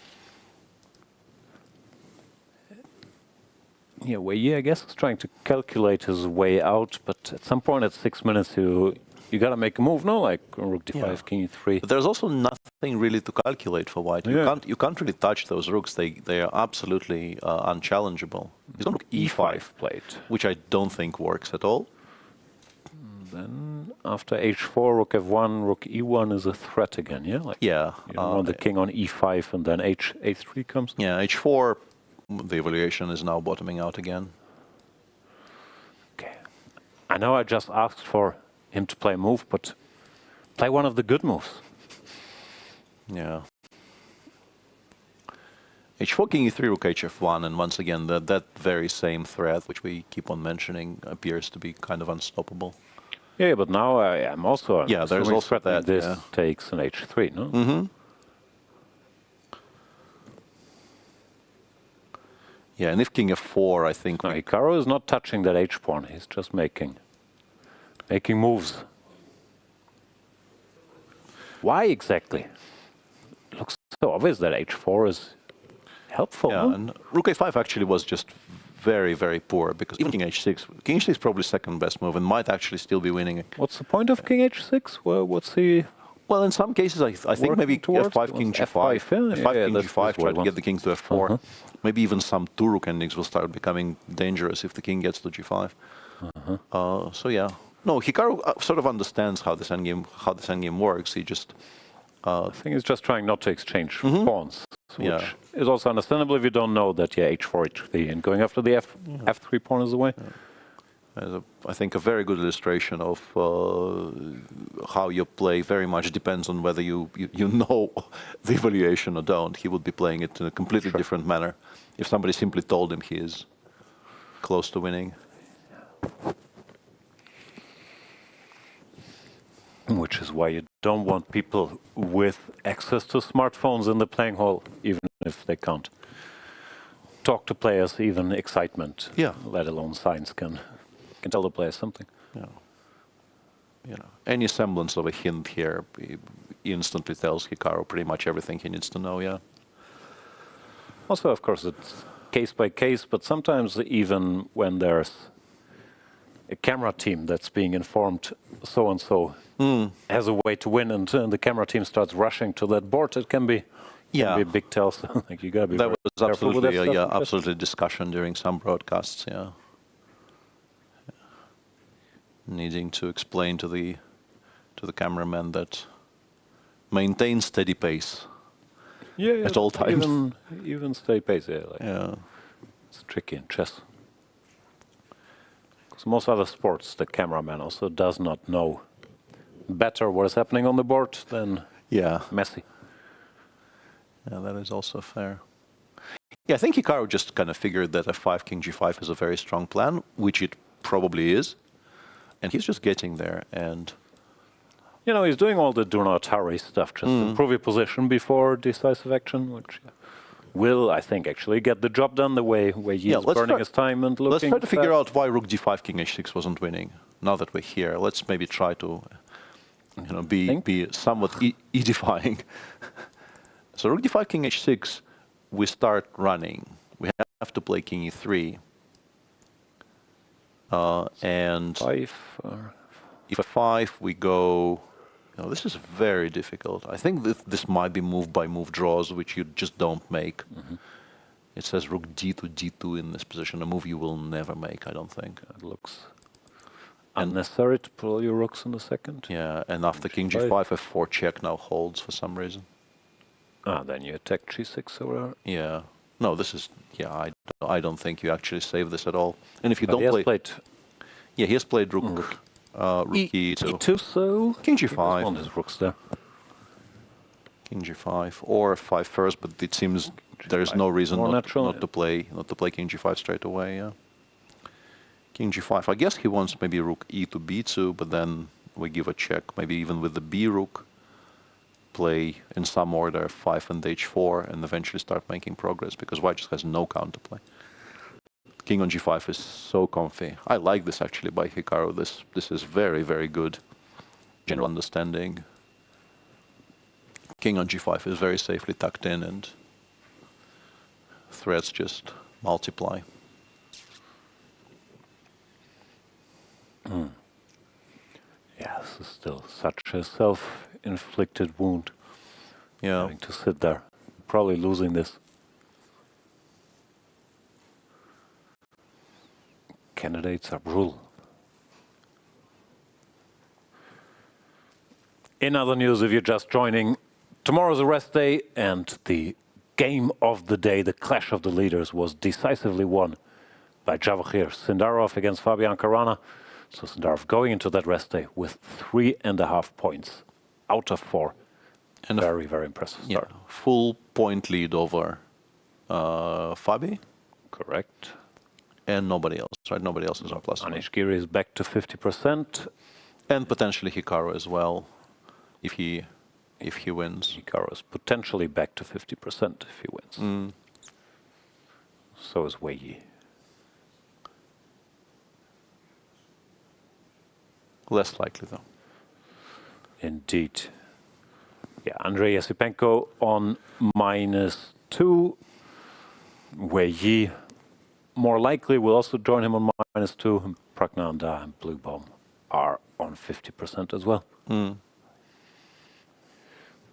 Yeah, Wei Yi, I guess, is trying to calculate his way out, but at some point at 6 minutes you gotta make a move, no? Like rook d5, king e3. But there's also nothing really to calculate for white. You can't really touch those rooks. They are absolutely unchallengeable. He's got rook e5 played, which I don't think works at all. Then after h4, rook f1, rook e1 is a threat again, yeah? Like, you don't want the king on e5 and then a3 comes? Yeah, h4, the evaluation is now bottoming out again. Okay. I know I just asked for him to play a move, but play one of the good moves. Yeah. h4, king e3, rook hf1, and once again, that very same threat, which we keep on mentioning, appears to be kind of unstoppable. Yeah, but now I am also... Yeah, there's also that. This takes an h3, no? Mm-hmm. Yeah, and if king f4, I think... No, Hikaru is not touching that h-pawn. He's just making moves. Why exactly? It looks so obvious that h4 is helpful. Yeah, and rook a5 actually was just very, very poor, because even king h6 is probably second best move and might actually still be winning. What's the point of king h6? Well, what's he... Well, in some cases, I think maybe f5, king g5, f5, king g5, try to get the king to f4. Maybe even some two-rook endings will start becoming dangerous if the king gets to g5. So yeah, no, Hikaru sort of understands how this endgame works. He just, I think he's just trying not to exchange pawns, which is also understandable if you don't know that h4, h3, and going after the f3 pawn is the way. I think a very good illustration of how you play very much depends on whether you know the evaluation or don't. He would be playing it in a completely different manner if somebody simply told him he is close to winning. Which is why you don't want people with access to smartphones in the playing hall, even if they can't talk to players, even excitement, let alone signs can tell the player something. Yeah. You know, any semblance of a hint here instantly tells Hikaru pretty much everything he needs to know, yeah. Also, of course, it's case by case, but sometimes even when there's a camera team that's being informed so-and-so has a way to win, and the camera team starts rushing to that board, it can be a big tell. So, like, you gotta be that was absolutely, absolutely discussion during some broadcasts, needing to explain to the cameraman that maintain steady pace at all times. Even steady pace, it's tricky in chess. Because most other sports, the cameraman also does not know better what is happening on the board than Messi. Yeah, that is also fair. Yeah, I think Hikaru just kind of figured that f5, king g5 is a very strong plan, which it probably is. And he's just getting there, and... You know, he's doing all the do not hurry stuff, just to improve your position before decisive action, which will, I think, actually get the job done the way he's burning his time and looking... Let's try to figure out why rook d5, king h6 wasn't winning. Now that we're here, let's maybe try to, be somewhat edifying. So rook d5, king h6, we start running. We have to play king e3. And if f5 we go, this is very difficult. I think this might be move by move draws, which you just don't make. It says rook d2, d2 in this position, a move you will never make, I don't think. It looks unnecessary to pull your rooks in the second. Yeah, and after king g5, f4 check now holds for some reason. Then you attack g6 or... Yeah. No, this is... Yeah, I don't think you actually save this at all. And if you don't play... Played he has played rook Rook E2. E2, so King G5. On his rooks there. King G5 or 5 first, but it seems there is no reason not to play King G5 straight away. Yeah. King G5. I guess he wants maybe Rook E to B2, but then we give a check. Maybe even with the B Rook, play in some order 5 and H4, and eventually start making progress because White just has no counterplay. King on G5 is so comfy. I like this actually by Hikaru. This is very, very good general understanding. King on G5 is very safely tucked in and threats just multiply. Yeah, this is still such a self-inflicted wound. Yeah. Having to sit there, probably losing this. Candidates are brutal. In other news, if you're just joining, tomorrow's a rest day, and the game of the day, the clash of the leaders, was decisively won by Javokhir. Sindarov against Fabiano Caruana. So Sindarov going into that rest day with 3.5 points out of 4. And very, very impressive start. Yeah, full point lead over Fabi. Correct. And nobody else, right? Nobody else is on plus Anish Giri is back to 50%. And potentially Hikaru as well, if he wins. Hikaru is potentially back to 50% if he wins. So is Wei Yi. Less likely though. Indeed. Yeah, Andrey Esipenko on -2. Wei Yi more likely will also join him on -2. Praggnanandhaa and Bluebaum are on 50% as well.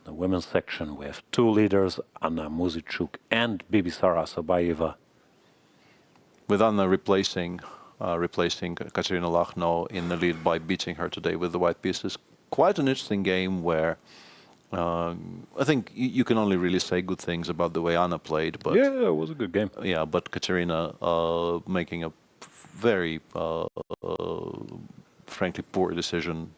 The women's section, we have 2 leaders, Anna Muzychuk and Bibisara Assaubayeva. With Anna replacing Kateryna Lagno in the lead by beating her today with the white pieces. Quite an interesting game where I think you can only really say good things about the way Anna played. But yeah, it was a good game. Yeah, but Kateryna making a very, frankly, poor decision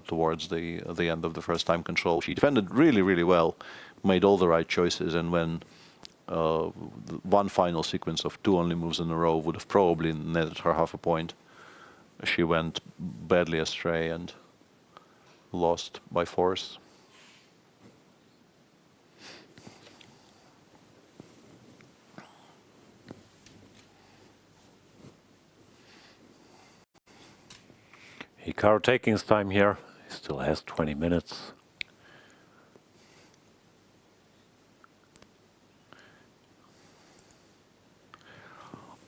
towards the end of the first time control. She defended really, really well, made all the right choices, and when one final sequence of 2 only moves in a row would have probably netted her half a point, she went badly astray and lost by force. Hikaru taking his time here. He still has 20 minutes.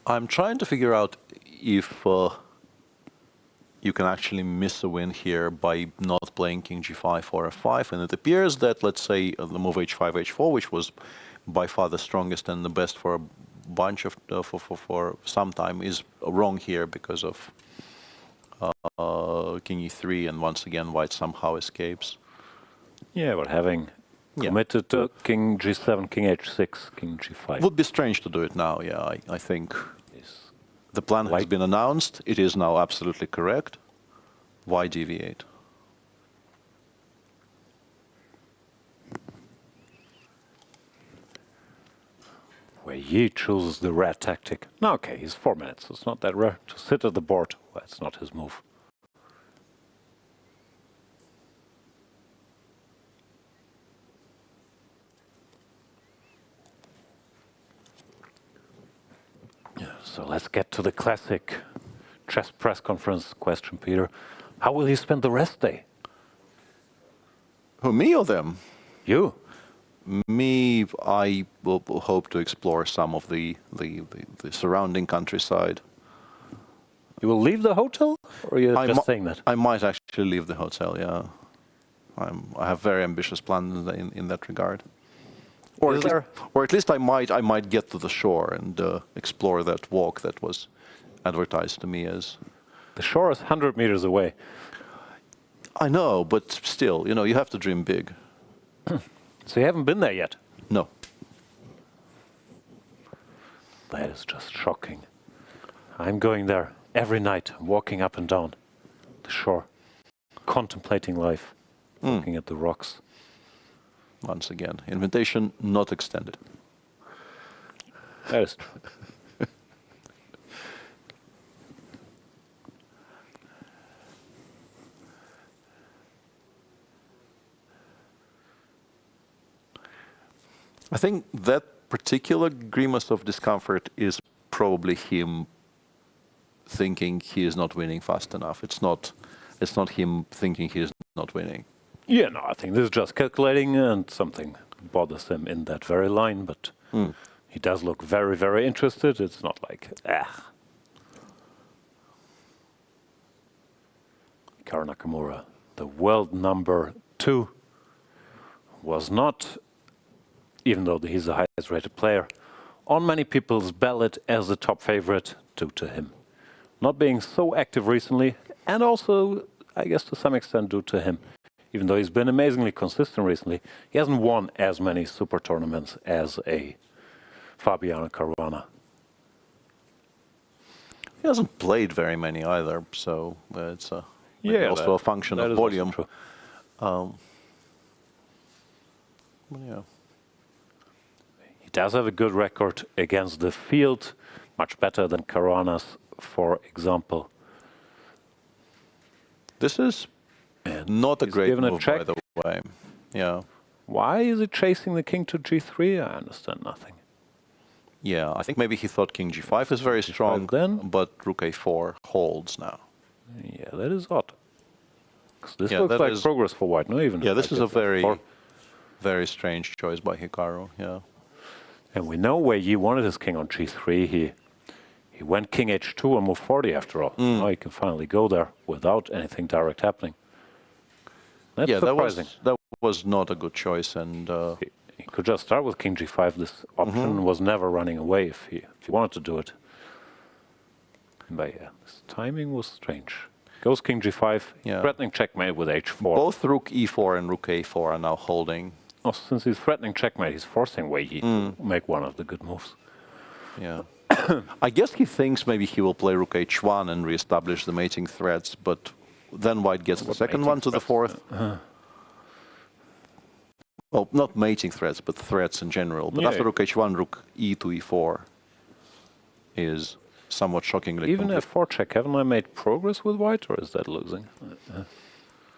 I'm trying to figure out if you can actually miss a win here by not playing King G5 or F5, and it appears that, let's say, the move H5, H4, which was by far the strongest and the best for a bunch of for some time, is wrong here because of King E3, and once again White somehow escapes. Yeah, but having committed to King G7, King H6, King G5. Would be strange to do it now, yeah, I think. The plan has been announced, it is now absolutely correct. Why deviate? Wei Yi chooses the rare tactic. No, okay, he's 4 minutes. It's not that rare to sit at the board. Well, it's not his move. So let's get to the classic chess press conference question, Peter. How will he spend the rest day? Who, me or them? You. Me, I will hope to explore some of the surrounding countryside. You will leave the hotel, or are you just saying that? I might actually leave the hotel, yeah. I have very ambitious plans in that regard. Or at least I might get to the shore and explore that walk that was advertised to me as. The shore is 100 meters away. I know, but still, you know, you have to dream big. So you haven't been there yet? No. That is just shocking. I'm going there every night, walking up and down. the shore, contemplating life, looking at the rocks. Once again, invitation not extended. That is true. I think that particular grimace of discomfort is probably him thinking he is not winning fast enough. It's not him thinking he is not winning. Yeah, no, I think this is just calculating, and something bothers him in that very line, but he does look very, very interested. It's not like, Hikaru Nakamura, the world number 2, was not, even though he's the highest rated player, on many people's ballot as the top favorite due to him not being so active recently, and also, I guess to some extent, due to him. Even though he's been amazingly consistent recently, he hasn't won as many super tournaments as a Fabiano Caruana. He hasn't played very many either, so it's also a function of volume. Yeah. He does have a good record against the field, much better than Caruana's, for example. This is not a great move, by the way. Yeah. Why is he chasing the king to g3? I understand nothing. Yeah, I think maybe he thought king g5 is very strong, but rook a4 holds now. Yeah, that is odd. This looks like progress for white, no? Even this is a very strange choice by Hikaru. Yeah. And we know Wei Yi wanted his king on g3. He went king h2 and move 40 after all. Now he can finally go there without anything direct happening. That's surprising. That was not a good choice, and he could just start with king g5. This option was never running away if he wanted to do it. But yeah, this timing was strange. Goes king g5, threatening checkmate with h4. Both rook e4 and rook a4 are now holding. Oh, since he's threatening checkmate, he's forcing Wei Yi to make one of the good moves. Yeah. I guess he thinks maybe he will play rook h1 and reestablish the mating threats, but then white gets the second one to the fourth. Well, not mating threats, but threats in general. But after rook h1, rook e to e4 is somewhat shockingly Even at 4 check, haven't I made progress with white, or is that losing?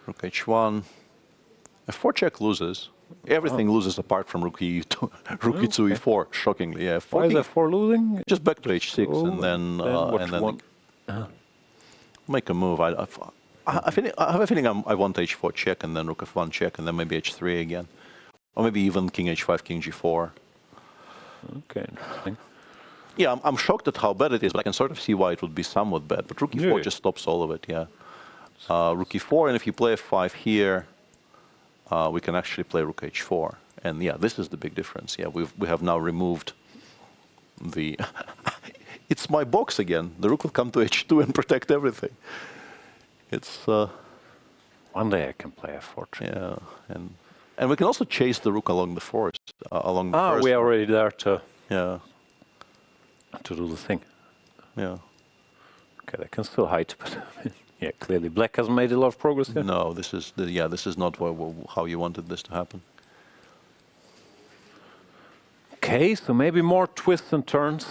Rook h1. F4 check loses. Everything loses apart from rook e to e4. Shockingly, yeah. Why is f4 losing? Just back to h6 and then make a move. I have a feeling I want h4 check and then rook f1 check and then maybe h3 again, or maybe even king h5, king g4. Okay, interesting. Yeah, I'm shocked at how bad it is, but I can sort of see why it would be somewhat bad. But rook e4 just stops all of it. Yeah, rook e4, and if you play f5 here, we can actually play rook h4, and yeah, this is the big difference. Yeah, we have now removed the. It's my box again. The rook will come to h2 and protect everything. It's. One day I can play f4. Yeah, and we can also chase the rook along the force, along the first. We are already there to. Yeah. To do the thing. Yeah. Okay, they can still hide, but. Yeah, clearly black hasn't made a lot of progress here. No, this is not how you wanted this to happen. Okay, so maybe more twists and turns.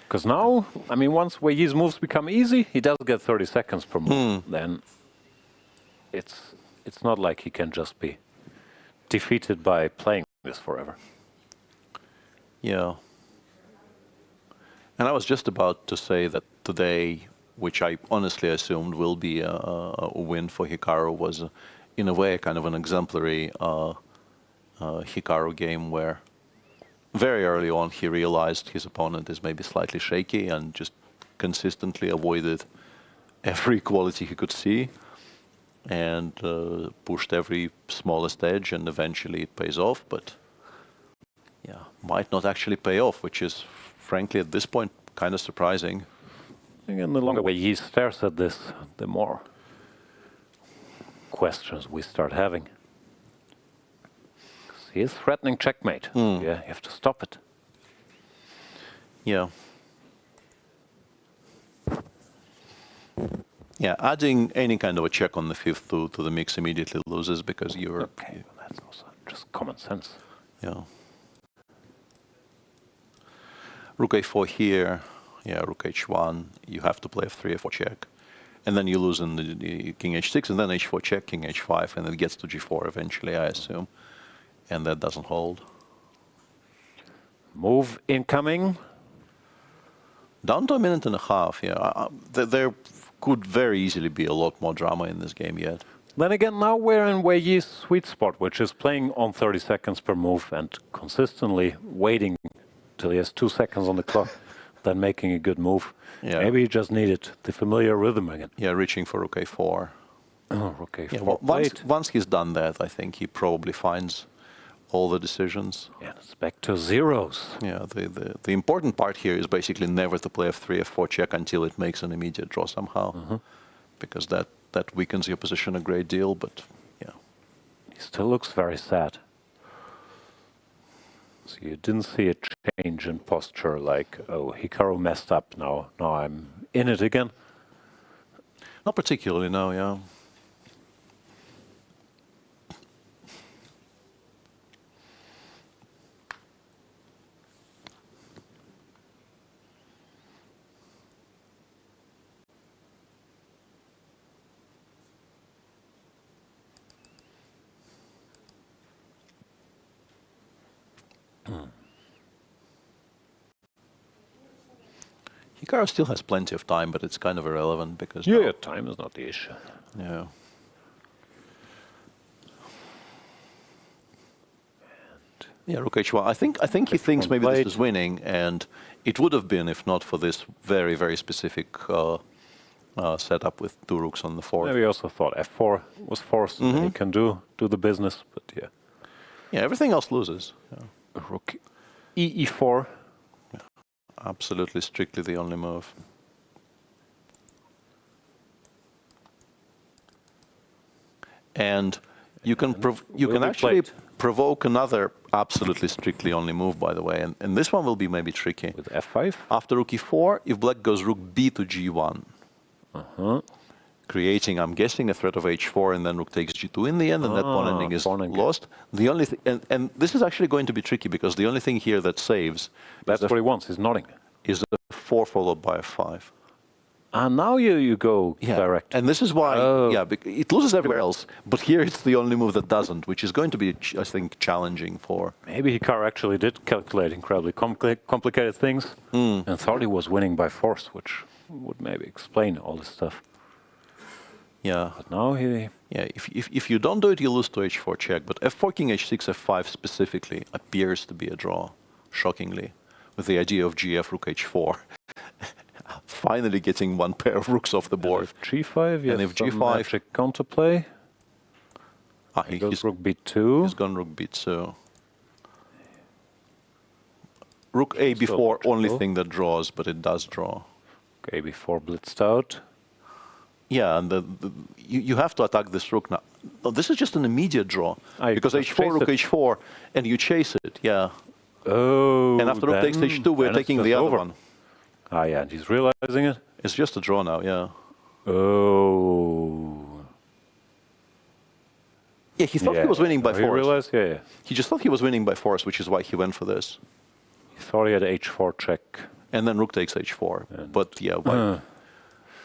Because now, I mean, once Wei Yi's moves become easy, he does get 30 seconds per move. Then it's not like he can just be defeated by playing this forever. Yeah. And I was just about to say that today, which I honestly assumed will be a win for Hikaru, was in a way kind of an exemplary Hikaru game where very early on he realized his opponent is maybe slightly shaky and just consistently avoided every quality he could see and pushed every smallest edge, and eventually it pays off, but yeah, might not actually pay off, which is frankly at this point kind of surprising. Again, the longer Wei Yi stares at this, the more questions we start having. He is threatening checkmate. Yeah, you have to stop it. Yeah. Yeah, adding any kind of a check on the fifth to the mix immediately loses because you're... Okay, that's also just common sense. Yeah. Rook a4 here, yeah, rook h1, you have to play f3, f4 check. And then you lose in the king h6, and then h4 check, king h5, and it gets to g4 eventually, I assume. And that doesn't hold. Move incoming. Down to a minute and a half, yeah. There could very easily be a lot more drama in this game yet. Then again, now we're in Wei Yi's sweet spot, which is playing on 30 seconds per move and consistently waiting till he has 2 seconds on the clock, then making a good move. Yeah. Maybe he just needed the familiar rhythm again. Yeah, reaching for rook a4. Oh, rook a4. Yeah, once he's done that, I think he probably finds all the decisions. Yeah, it's back to zeros. Yeah, the important part here is basically never to play f3, f4 check until it makes an immediate draw somehow. Because that weakens your position a great deal, but yeah. He still looks very sad. So you didn't see a change in posture like, oh, Hikaru messed up, now I'm in it again? Not particularly, no, yeah. Hikaru still has plenty of time, but it's kind of irrelevant because... Yeah, time is not the issue. Yeah. Yeah, rook h1. I think he thinks maybe this is winning, and it would have been if not for this very, very specific setup with 2 rooks on the 4th. Maybe he also thought f4 was forced, and he can do the business, but yeah. Yeah, everything else loses. Yeah. Rook e4. Absolutely, strictly the only move. And you can actually provoke another absolutely strictly only move, by the way, and this one will be maybe tricky. With f5? After rook e4, if black goes rook b to g1, creating, I'm guessing, a threat of h4, and then rook takes g2 in the end, and that pawn ending is lost. The only and this is actually going to be tricky, because the only thing here that saves... That's what he wants, he's nodding. ...is a 4 followed by a 5. And now you go direct. And this is why, it loses everywhere else, but here it's the only move that doesn't, which is going to be, I think, challenging for... Maybe Hikaru actually did calculate incredibly complicated things and thought he was winning by force, which would maybe explain all this stuff. Yeah. But now he... Yeah, if you don't do it, you lose to h4 check, but f4, king h6, f5 specifically appears to be a draw, shockingly, with the idea of gf, rook h4. Finally getting one pair of rooks off the board. And if g5, yes, and if g5 magic counterplay. He goes rook b2. He's gone rook b2. Rook a before, only thing that draws, but it does draw. Rook a before blitzed out. Yeah, and you have to attack this rook now. No, this is just an immediate draw. Because h4, rook h4, and you chase it, yeah. Oh, and after rook takes h2, we're taking the other one. Ah, yeah, and he's realizing it? It's just a draw now, yeah. Oh. Yeah, he thought he was winning by force. He realized, yeah. He just thought he was winning by force, which is why he went for this. He thought he had h4 check. And then rook takes h4. And but yeah,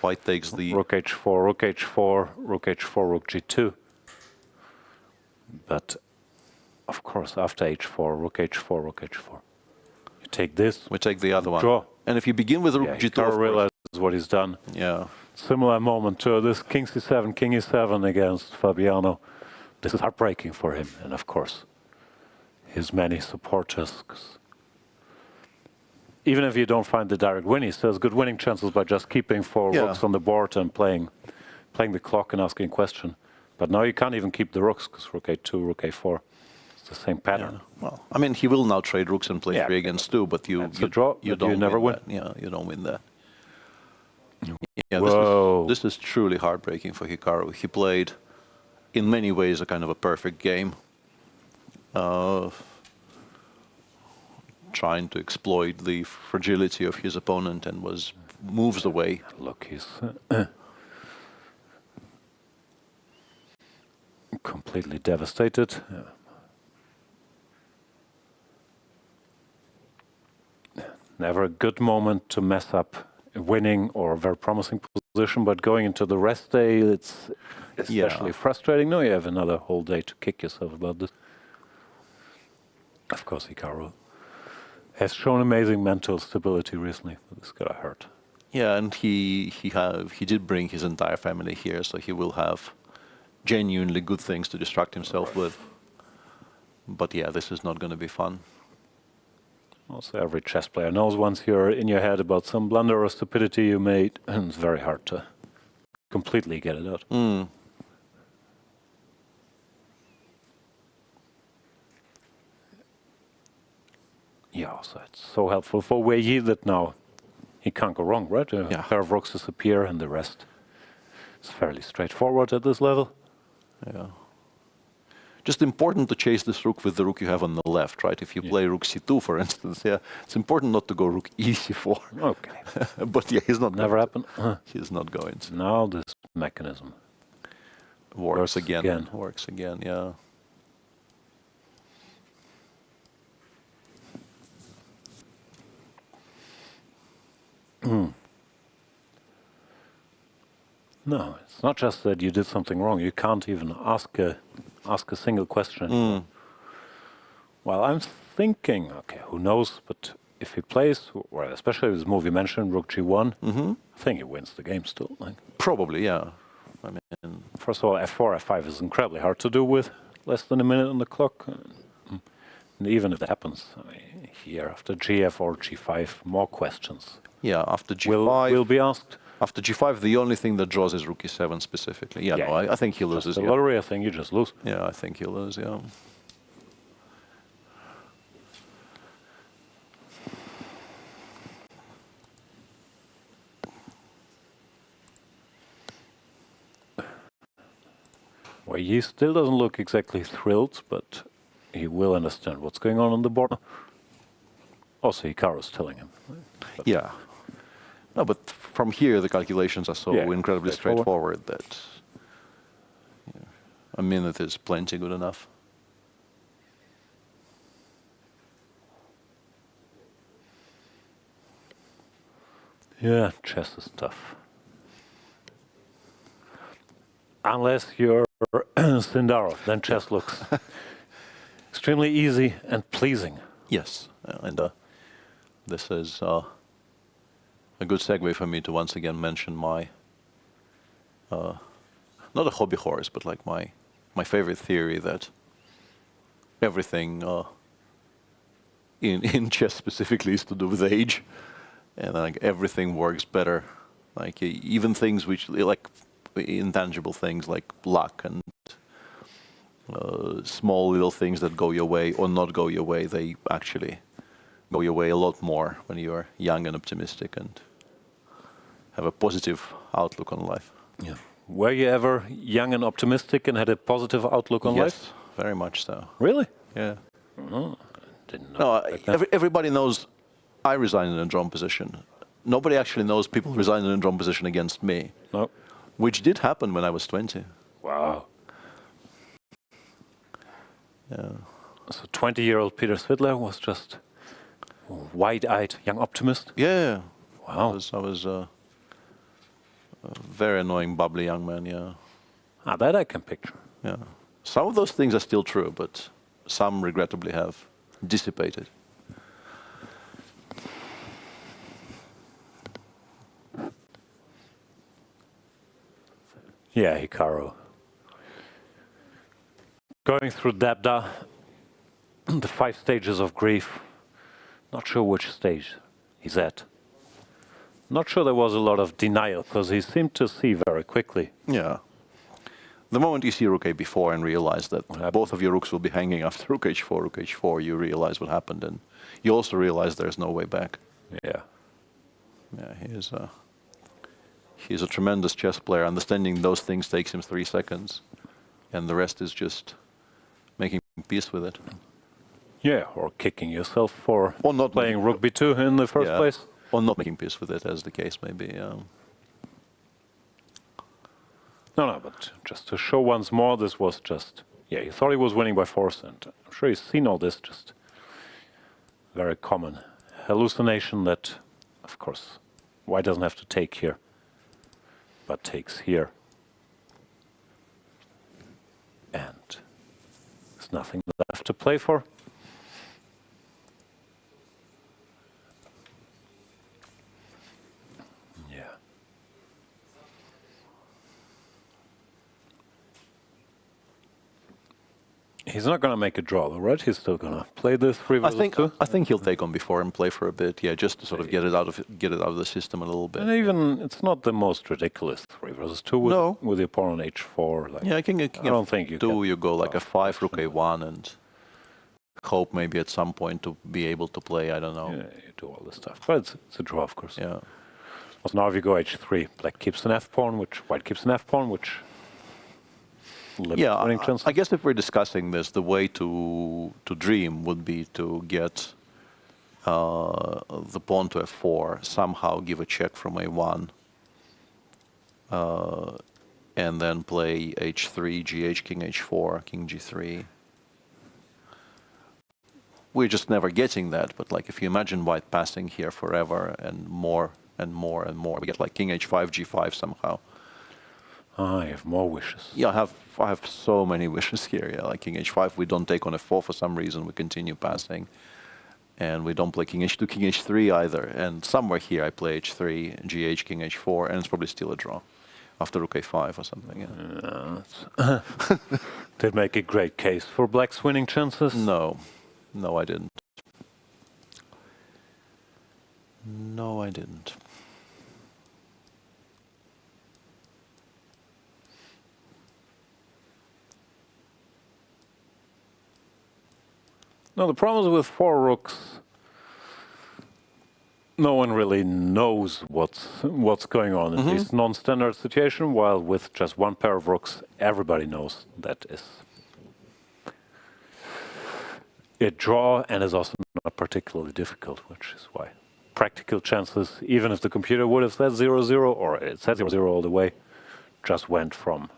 white takes the... Rook h4, rook h4, rook h4, rook g2. But, of course, after h4, rook h4, rook h4. You take this. We take the other one. Draw. And if you begin with rook g2... Hikaru realizes what he's done. Yeah. Similar moment to this king c7, king e7 against Fabiano. This is heartbreaking for him. And, of course, his many supporters. Even if you don't find the direct win, he still has good winning chances by just keeping 4 rooks on the board and playing the clock and asking question. But now you can't even keep the rooks, because rook a2, rook a4, it's the same pattern. Yeah. Well, I mean, he will now trade rooks and play 3 against 2, but you never win. Yeah, you don't win that. Yeah, this is truly heartbreaking for Hikaru. He played, in many ways, a kind of a perfect game. Trying to exploit the fragility of his opponent and was moves away. Look, he's completely devastated. Never a good moment to mess up winning or a very promising position, but going into the rest day, it's especially frustrating. No, you have another whole day to kick yourself about this. Of course, Hikaru has shown amazing mental stability recently, but this got hurt. Yeah, and he did bring his entire family here, so he will have genuinely good things to distract himself with. But yeah, this is not going to be fun. Also, every chess player knows once you're in your head about some blunder or stupidity you made, and it's very hard to completely get it out. Yeah, so it's so helpful for Wei Yi that now he can't go wrong, right? A pair of rooks disappear and the rest is fairly straightforward at this level. Yeah. Just important to chase this rook with the rook you have on the left, right? If you play rook c2, for instance, it's important not to go rook e4. Okay. But yeah, he's not. Never happened. He's not going to. Now this mechanism works again. Works again, yeah. No, it's not just that you did something wrong. You can't even ask a single question. Well, I'm thinking, okay, who knows? But if he plays, well, especially this move you mentioned, rook g1, I think he wins the game still. Probably, yeah. I mean, first of all, f4, f5 is incredibly hard to do with less than a minute on the clock. And even if it happens, I mean, here after gf or g5, more questions. Yeah, after g5 will be asked. After g5, the only thing that draws is rook e7 specifically. Yeah, no, I think he loses. The lottery, I think you just lose. Yeah, I think he loses, yeah. Well, he still doesn't look exactly thrilled, but he will understand what's going on the board. Also, Hikaru's telling him. Yeah. No, but from here, the calculations are so incredibly straightforward that a minute is plenty good enough. Yeah, chess is tough. Unless you're Sindarov, then chess looks extremely easy and pleasing. Yes, and this is a good segue for me to once again mention my, not a hobby horse, but like my favorite theory that everything in chess specifically is to do with age, and like everything works better. Like even things which like intangible things like luck and small little things that go your way or not go your way, they actually go your way a lot more when you're young and optimistic and have a positive outlook on life. Yeah. Were you ever young and optimistic and had a positive outlook on life? Yes, very much so. Really? Yeah. Oh, I didn't know. No, everybody knows I resigned in a drawn position. Nobody actually knows people resigned in a drawn position against me. No. Which did happen when I was 20. Wow. Yeah. So 20-year-old Peter Svidler was just a wide-eyed young optimist? Yeah. Wow. I was a very annoying, bubbly young man, yeah. Ah, that I can picture. Yeah. Some of those things are still true, but some regrettably have dissipated. Yeah, Hikaru. Going through Dabda, the 5 stages of grief, not sure which stage he's at. Not sure there was a lot of denial, because he seemed to see very quickly. Yeah. The moment you see rook a4 and realize that both of your rooks will be hanging after rook h4, you realize what happened, and you also realize there's no way back. Yeah. Yeah, he's a tremendous chess player. Understanding those things takes him 3 seconds, and the rest is just making peace with it. Yeah, or kicking yourself for not playing rook b2 in the first place. Or not making peace with it, as the case may be. No, but just to show once more, this was just, yeah, he thought he was winning by force, and I'm sure he's seen all this, just very common hallucination that, of course, White doesn't have to take here, but takes here. And there's nothing left to play for. He's not going to make a draw, though, right? He's still going to play this 3 versus 2? I think he'll take on before and play for a bit, yeah, just to sort of get it out of the system a little bit. And even it's not the most ridiculous 3 versus 2 with the pawn on h4. Like, yeah, I don't think you go like a 5, rook a1, and hope maybe at some point to be able to play. I don't know. Yeah, you do all this stuff, but it's a draw, of course. Yeah. So now if you go h3, Black keeps an f pawn, which White keeps an f pawn, which. Yeah, I guess if we're discussing this, the way to dream would be to get the pawn to f4, somehow give a check from a1, and then play h3, gh, king h4, king g3. We're just never getting that, but like if you imagine White passing here forever and more and more and more, we get like king h5, g5 somehow. I have more wishes. Yeah, I have so many wishes here. Yeah, like king h5, we don't take on f4 for some reason. We continue passing, and we don't play king h2, king h3 either. And somewhere here I play h3, gh, king h4, and it's probably still a draw after rook a5 or something. Yeah. Did make a great case for Black's winning chances? No, I didn't. No, I didn't. No, the problem is with 4 rooks, no one really knows what's going on in this non-standard situation, while with just 1 pair of rooks, everybody knows that is a draw and is also not particularly difficult, which is why practical chances, even if the computer would have said 0-0, or it said 0-0 all the way, just went from,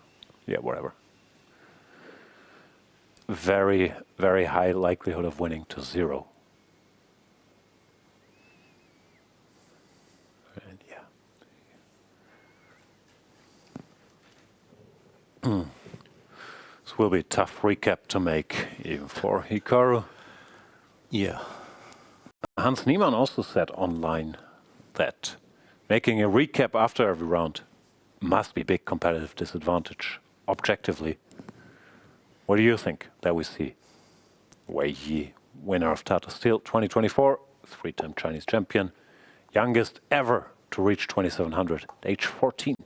yeah, whatever. Very, very high likelihood of winning to 0. And yeah. This will be a tough recap to make, even for Hikaru. Yeah. Hans Niemann also said online that making a recap after every round must be a big competitive disadvantage, objectively. What do you think that we see? Wei Yi, winner of Tata Steel 2024, 3-time Chinese champion, youngest ever to reach 2700 at age 14.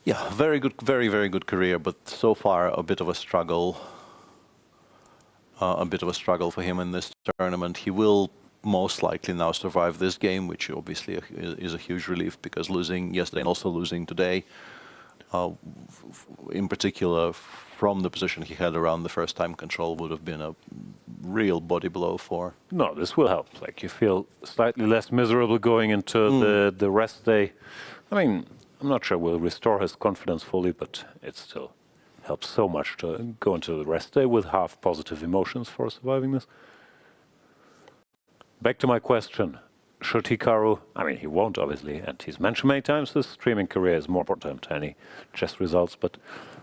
Yeah, very good, very, very good career, but so far a bit of a struggle. For him in this tournament. He will most likely now survive this game, which obviously is a huge relief, because losing yesterday and also losing today, in particular from the position he had around the first time control, would have been a real body blow for. No, this will help. Like, you feel slightly less miserable going into the rest day. I mean, I'm not sure we'll restore his confidence fully, but it still helps so much to go into the rest day with half positive emotions for surviving this. Back to my question. Should Hikaru, I mean, he won't obviously, and he's mentioned many times his streaming career is more important to any chess results, but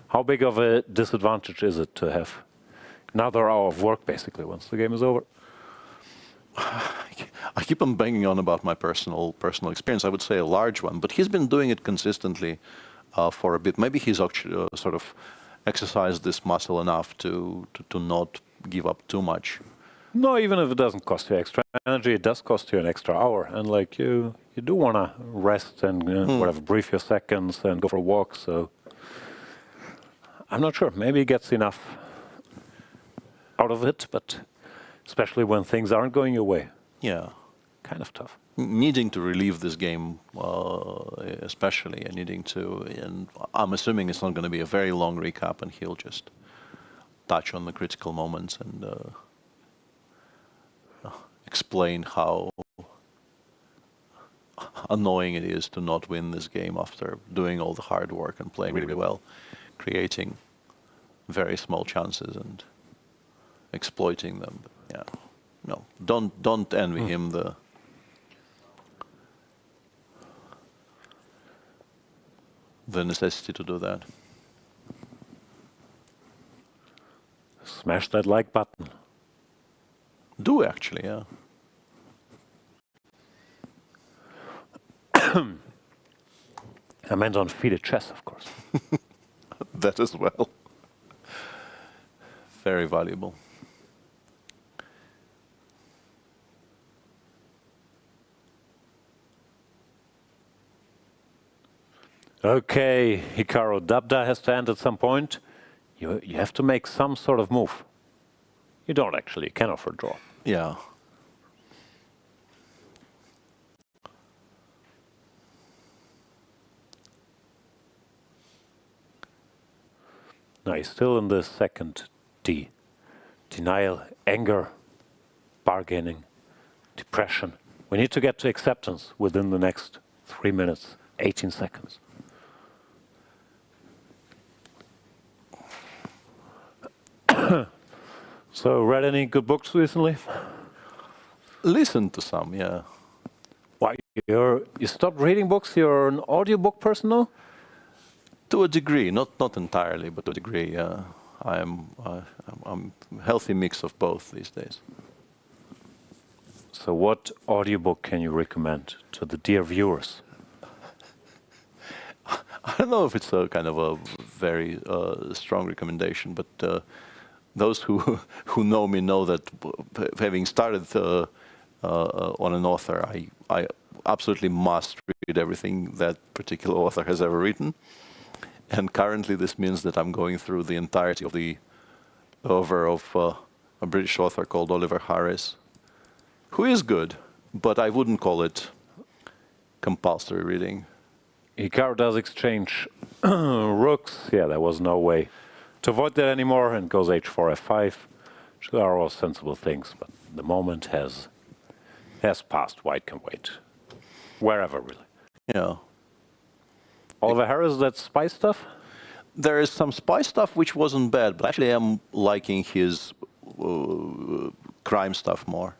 how big of a disadvantage is it to have another hour of work basically once the game is over? I keep on banging on about my personal experience. I would say a large one, but he's been doing it consistently for a bit. Maybe he's actually sort of exercised this muscle enough to not give up too much. No, even if it doesn't cost you extra energy, it does cost you an extra hour. And like you do want to rest and whatever, brief your seconds and go for a walk. So I'm not sure. Maybe he gets enough out of it, but especially when things aren't going your way. Yeah. Kind of tough. Needing to relieve this game, especially, and and I'm assuming it's not going to be a very long recap, and he'll just touch on the critical moments and explain how annoying it is to not win this game after doing all the hard work and playing really well, creating very small chances and exploiting them. But yeah, no, don't envy him the necessity to do that. Smash that like button. Do actually, yeah. I meant on FIDE chess, of course. That as well. Very valuable. Okay, Hikaru, Dabda has to end at some point. You have to make some sort of move. You don't actually, you can offer draw. Yeah. No, he's still in the second D. Denial, anger, bargaining, depression. We need to get to acceptance within the next 3 minutes, 18 seconds. So, read any good books recently? Listened to some, yeah. Why, you stopped reading books? You're an audiobook person now? To a degree, not entirely, but to a degree. I'm a healthy mix of both these days. So, what audiobook can you recommend to the dear viewers? I don't know if it's a kind of a very strong recommendation, but those who know me know that having started on an author, I absolutely must read everything that particular author has ever written. And currently this means that I'm going through the entirety of the over of a British author called Oliver Harris, who is good, but I wouldn't call it compulsory reading. Hikaru does exchange rooks. Yeah, there was no way to avoid that anymore, and goes h4, f5. Which are all sensible things, but the moment has passed. White can wait. Wherever, really. Yeah. Oliver Harris, that spy stuff? There is some spy stuff which wasn't bad, but actually I'm liking his crime stuff more.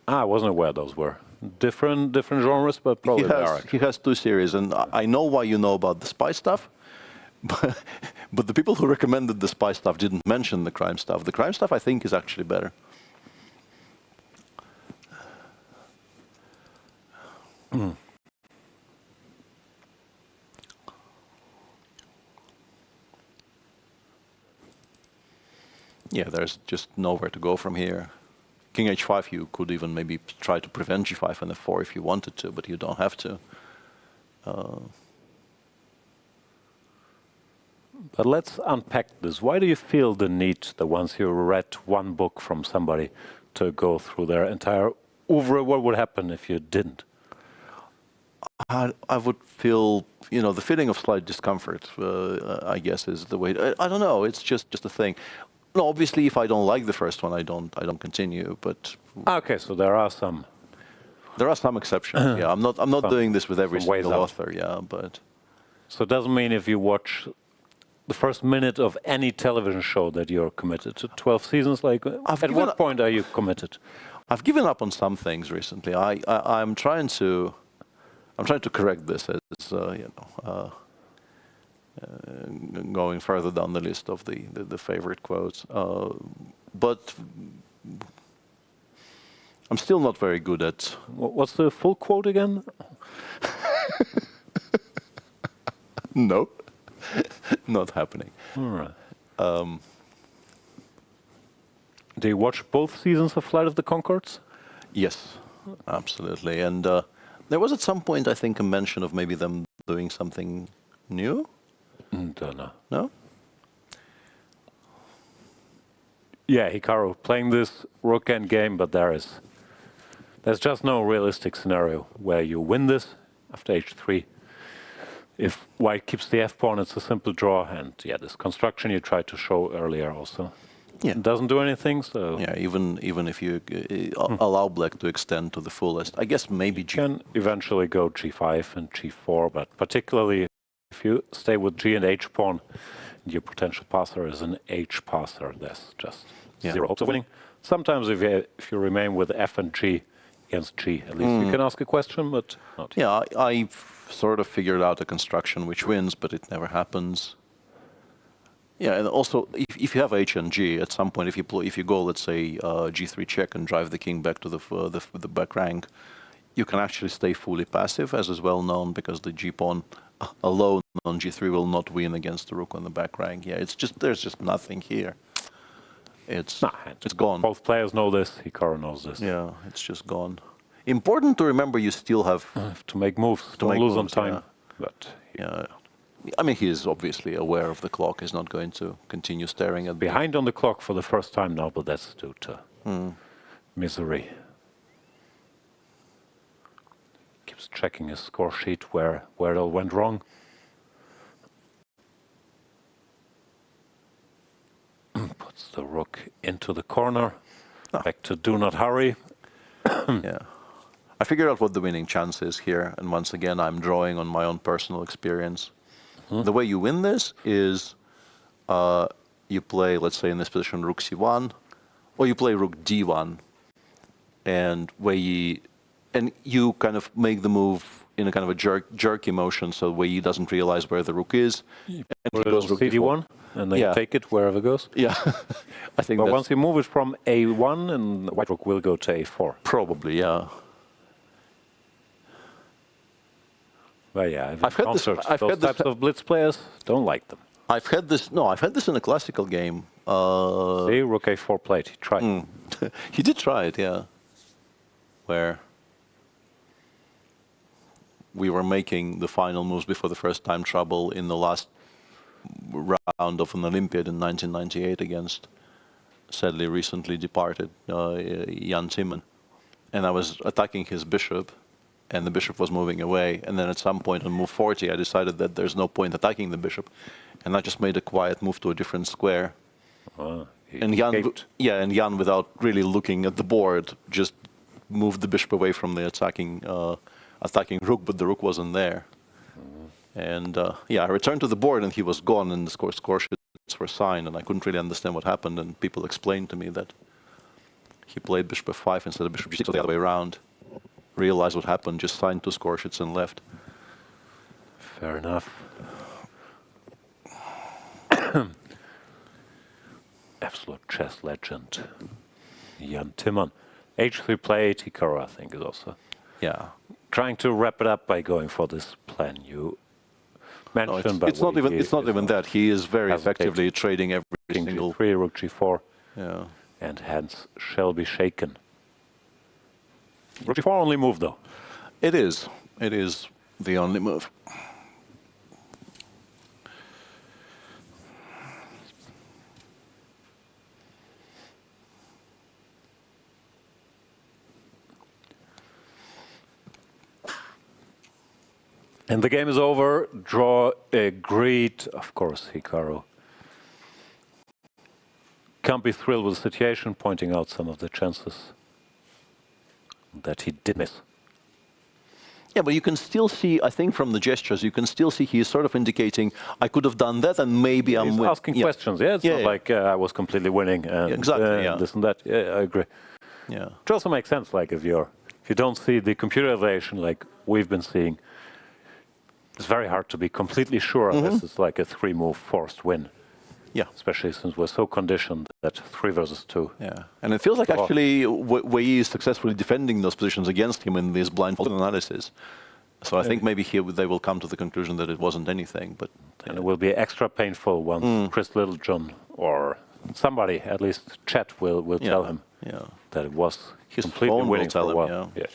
I wasn't aware those were different genres, but probably they are. He has two series, and I know why you know about the spy stuff, but the people who recommended the spy stuff didn't mention the crime stuff. The crime stuff, I think, is actually better. Yeah, there's just nowhere to go from here. King h5, you could even maybe try to prevent g5 and f4 if you wanted to, but you don't have to. But let's unpack this. Why do you feel the need, that once you read one book from somebody, to go through their entire oeuvre? What would happen if you didn't? I would feel, the feeling of slight discomfort, I guess, is the way. I don't know, it's just a thing. No, obviously, if I don't like the first one, I don't continue. But okay, so there are some. There are some exceptions. Yeah, I'm not doing this with every single author. Yeah, but. So it doesn't mean if you watch the first minute of any television show that you're committed to 12 seasons. Like, at what point are you committed? I've given up on some things recently. I'm trying to correct this as going further down the list of the favorite quotes. But I'm still not very good at... What's the full quote again? No, not happening. All right. Do you watch both seasons of Flight of the Conchords? Yes, absolutely. And there was at some point, I think, a mention of maybe them doing something new? Don't know. No? Yeah, Hikaru playing this rook endgame, but there's just no realistic scenario where you win this after h3. If white keeps the f-pawn, it's a simple draw, and yeah, this construction you tried to show earlier also. doesn't do anything. So yeah, even if you allow black to extend to the fullest, I guess maybe you can eventually go g5 and g4, but particularly if you stay with g and h pawn, your potential passer is an h passer. There's just zero hopes of winning. Sometimes if you remain with f and g against g, at least you can ask a question, but not. Yeah, I sort of figured out a construction which wins, but it never happens. Yeah, and also if you have h and g, at some point if you go, let's say g3 check and drive the king back to the back rank, you can actually stay fully passive, as is well known, because the g pawn alone on g3 will not win against the rook on the back rank. Yeah, there's just nothing here. It's gone. Both players know this. Hikaru knows this. Yeah, it's just gone. Important to remember, you still have to make moves. Don't lose on time. Yeah. But yeah, I mean, he is obviously aware of the clock. He's not going to continue staring at behind on the clock for the first time now, but that's due to misery. Keeps checking his score sheet where it all went wrong. Puts the rook into the corner. Back to do not hurry. Yeah. I figured out what the winning chance is here, and once again I'm drawing on my own personal experience. The way you win this is you play, let's say in this position, rook c1, or you play rook d1, and Wei Yi, and you kind of make the move in a kind of a jerky motion, so Wei Yi doesn't realize where the rook is. And he goes rook d1, and then you take it wherever it goes. Yeah, I think. But once you move it from a1, and white rook will go to a4. Probably, yeah. Well, yeah, I've had those types of blitz players, don't like them. I've had this in a classical game. See, rook a4 played, he tried. He did try it, yeah. Where we were making the final moves before the first time trouble in the last round of an Olympiad in 1998 against, sadly, recently departed Jan Timman. And I was attacking his bishop, and the bishop was moving away. And then at some point on move 40, I decided that there's no point attacking the bishop. And I just made a quiet move to a different square. And Jan, without really looking at the board, just moved the bishop away from the attacking rook, but the rook wasn't there. And I returned to the board, and he was gone, and the score sheets were signed, and I couldn't really understand what happened. And people explained to me that he played bishop f5 instead of bishop g6, so the other way around. Realized what happened, just signed 2 score sheets and left. Fair enough. Absolute chess legend, Jan Timman. H3 played, Hikaru, I think, is also trying to wrap it up by going for this plan you mentioned. It's not even that. He is very effectively trading every single G3, rook g4. Yeah. And hands shall be shaken. Rook g4 only move, though. It is. It is the only move. And the game is over. Draw agreed. Of course, Hikaru can't be thrilled with the situation, pointing out some of the chances that he did miss. Yeah, but you can still see, I think from the gestures, you can still see he is sort of indicating, I could have done that and maybe I'm winning. Asking questions, it's not like I was completely winning and this and that. Yeah, I agree. Yeah. It also makes sense, like if you don't see the computerization like we've been seeing, it's very hard to be completely sure this is like a 3-move forced win. Yeah. Especially since we're so conditioned that 3 versus 2. Yeah. And it feels like actually Wei Yi is successfully defending those positions against him in this blindfold analysis. So I think maybe here they will come to the conclusion that it wasn't anything. But and it will be extra painful once Chris Littlejohn or somebody, at least Chet, will tell him that it was completely winning for a while. Yeah.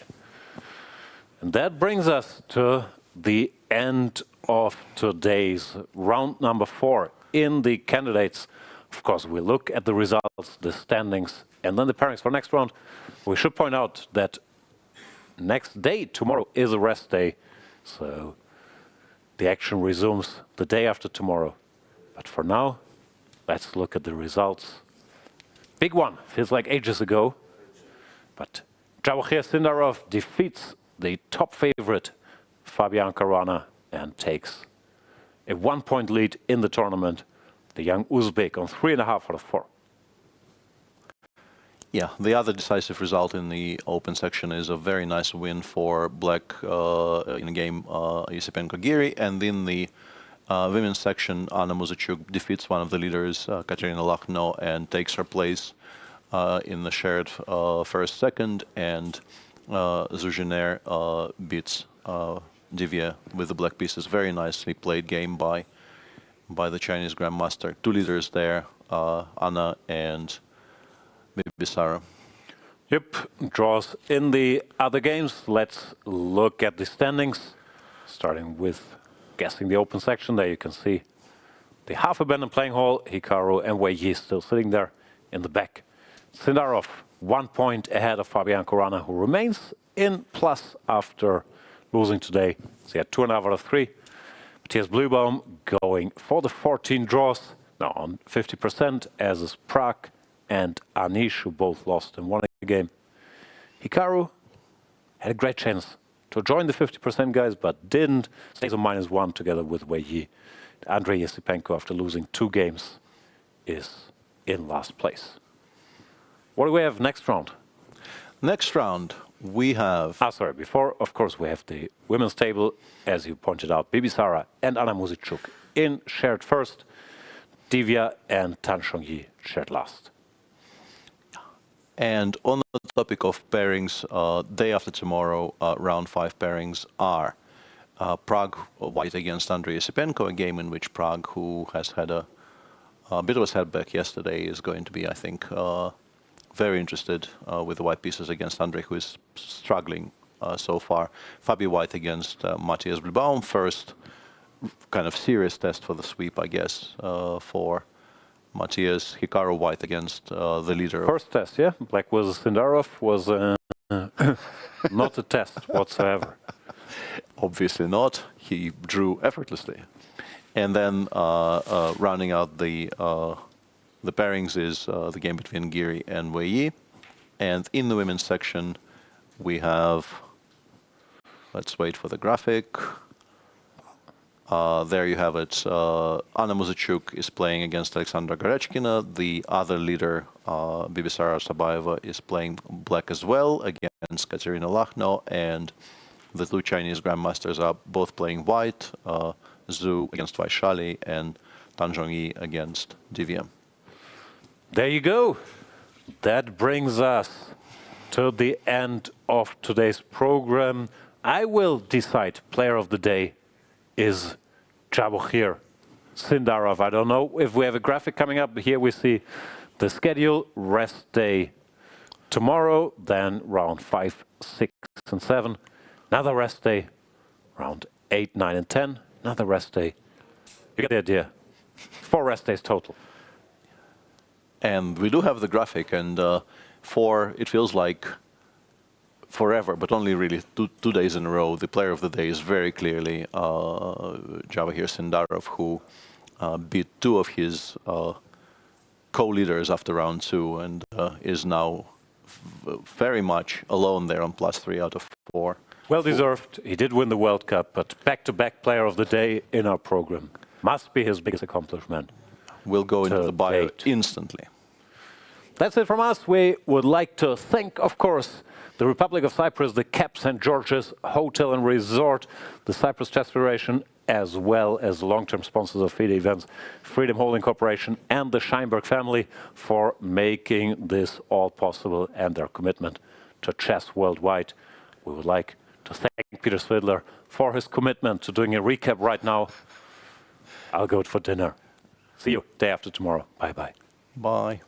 And that brings us to the end of today's round number 4 in the candidates. Of course, we look at the results, the standings, and then the pairings for next round. We should point out that next day, tomorrow, is a rest day, so the action resumes the day after tomorrow. But for now, let's look at the results big one. Feels like ages ago. But Javokhir Sindarov defeats the top favorite, Fabiano Caruana, and takes a 1-point lead in the tournament. The young Uzbek on 3.5 out of 4. Yeah, the other decisive result in the open section is a very nice win for Black in a game Esipenko Giri, and in the women's section, Anna Muzychuk defeats one of the leaders, Kateryna Lagno, and takes her place in the shared first second, and Jiner beats Divya with the black pieces. Very nicely played game by the Chinese grandmaster. Two leaders there, Anna and Bibisara. Yep, draws in the other games. Let's look at the standings, starting with guessing the open section. There you can see the half-abandoned playing hall, Hikaru and Wei Yi still sitting there in the back. Sindarov, 1 point ahead of Fabiano Caruana, who remains in plus after losing today. So he had 2.5 out of 3. Matthias Bluebaum going for the 14 draws, now on 50%, as is Pragg and Anish, who both lost and won a game. Hikaru had a great chance to join the 50% guys, but didn't. Stays on -1 together with Wei Yi. Andrey Esipenko, after losing 2 games, is in last place. What do we have next round? Next round, we have... Before, of course, we have the women's table, as you pointed out, Bibisara and Anna Muzychuk in shared first, Divya and Zhongyi shared last. And on the topic of pairings, day after tomorrow, round 5 pairings are Pragg white against Andrey Esipenko, a game in which Pragg, who has had a bit of a setback yesterday, is going to be, I think, very interested with the white pieces against Andrey, who is struggling so far. Fabi white against Matthias Bluebaum, first kind of serious test for the sweep, I guess, for Matthias. Hikaru white against the leader. First test, yeah. Black was Sindarov, was not a test whatsoever. Obviously not. He drew effortlessly. And then rounding out the pairings is the game between Giri and Wei Yi. And in the women's section, we have, let's wait for the graphic. There you have it. Anna Muzychuk is playing against Aleksandra Goryachkina. The other leader, Bibisara Assaubayeva, is playing black as well against Kateryna Lagno. And the 2 Chinese grandmasters are both playing white, Zhu against Vaishali and Zhongyi against Divya. There you go. That brings us to the end of today's program. I will decide player of the day is Javokhir Sindarov. I don't know if we have a graphic coming up. Here we see the schedule. Rest day tomorrow, then round 5, 6, and 7. Another rest day, round 8, 9, and 10. Another rest day. You get the idea. 4 rest days total. And we do have the graphic, and it feels like forever, but only really two days in a row. The player of the day is very clearly Javokhir Sindarov, who beat 2 of his co-leaders after round 2 and is now very much alone there on +3 out of 4. Well deserved. He did win the World Cup, but back-to-back player of the day in our program. Must be his biggest accomplishment. We'll go into the bio instantly. That's it from us. We would like to thank, of course, the Republic of Cyprus, the Cap St. George's Hotel and Resort, the Cyprus Chess Federation, as well as long-term sponsors of FIDE events, Freedom Holding Corporation and the Scheinberg family for making this all possible and their commitment to chess worldwide. We would like to thank Peter Svidler for his commitment to doing a recap right now. I'll go for dinner. See you day after tomorrow. Bye-bye. Bye.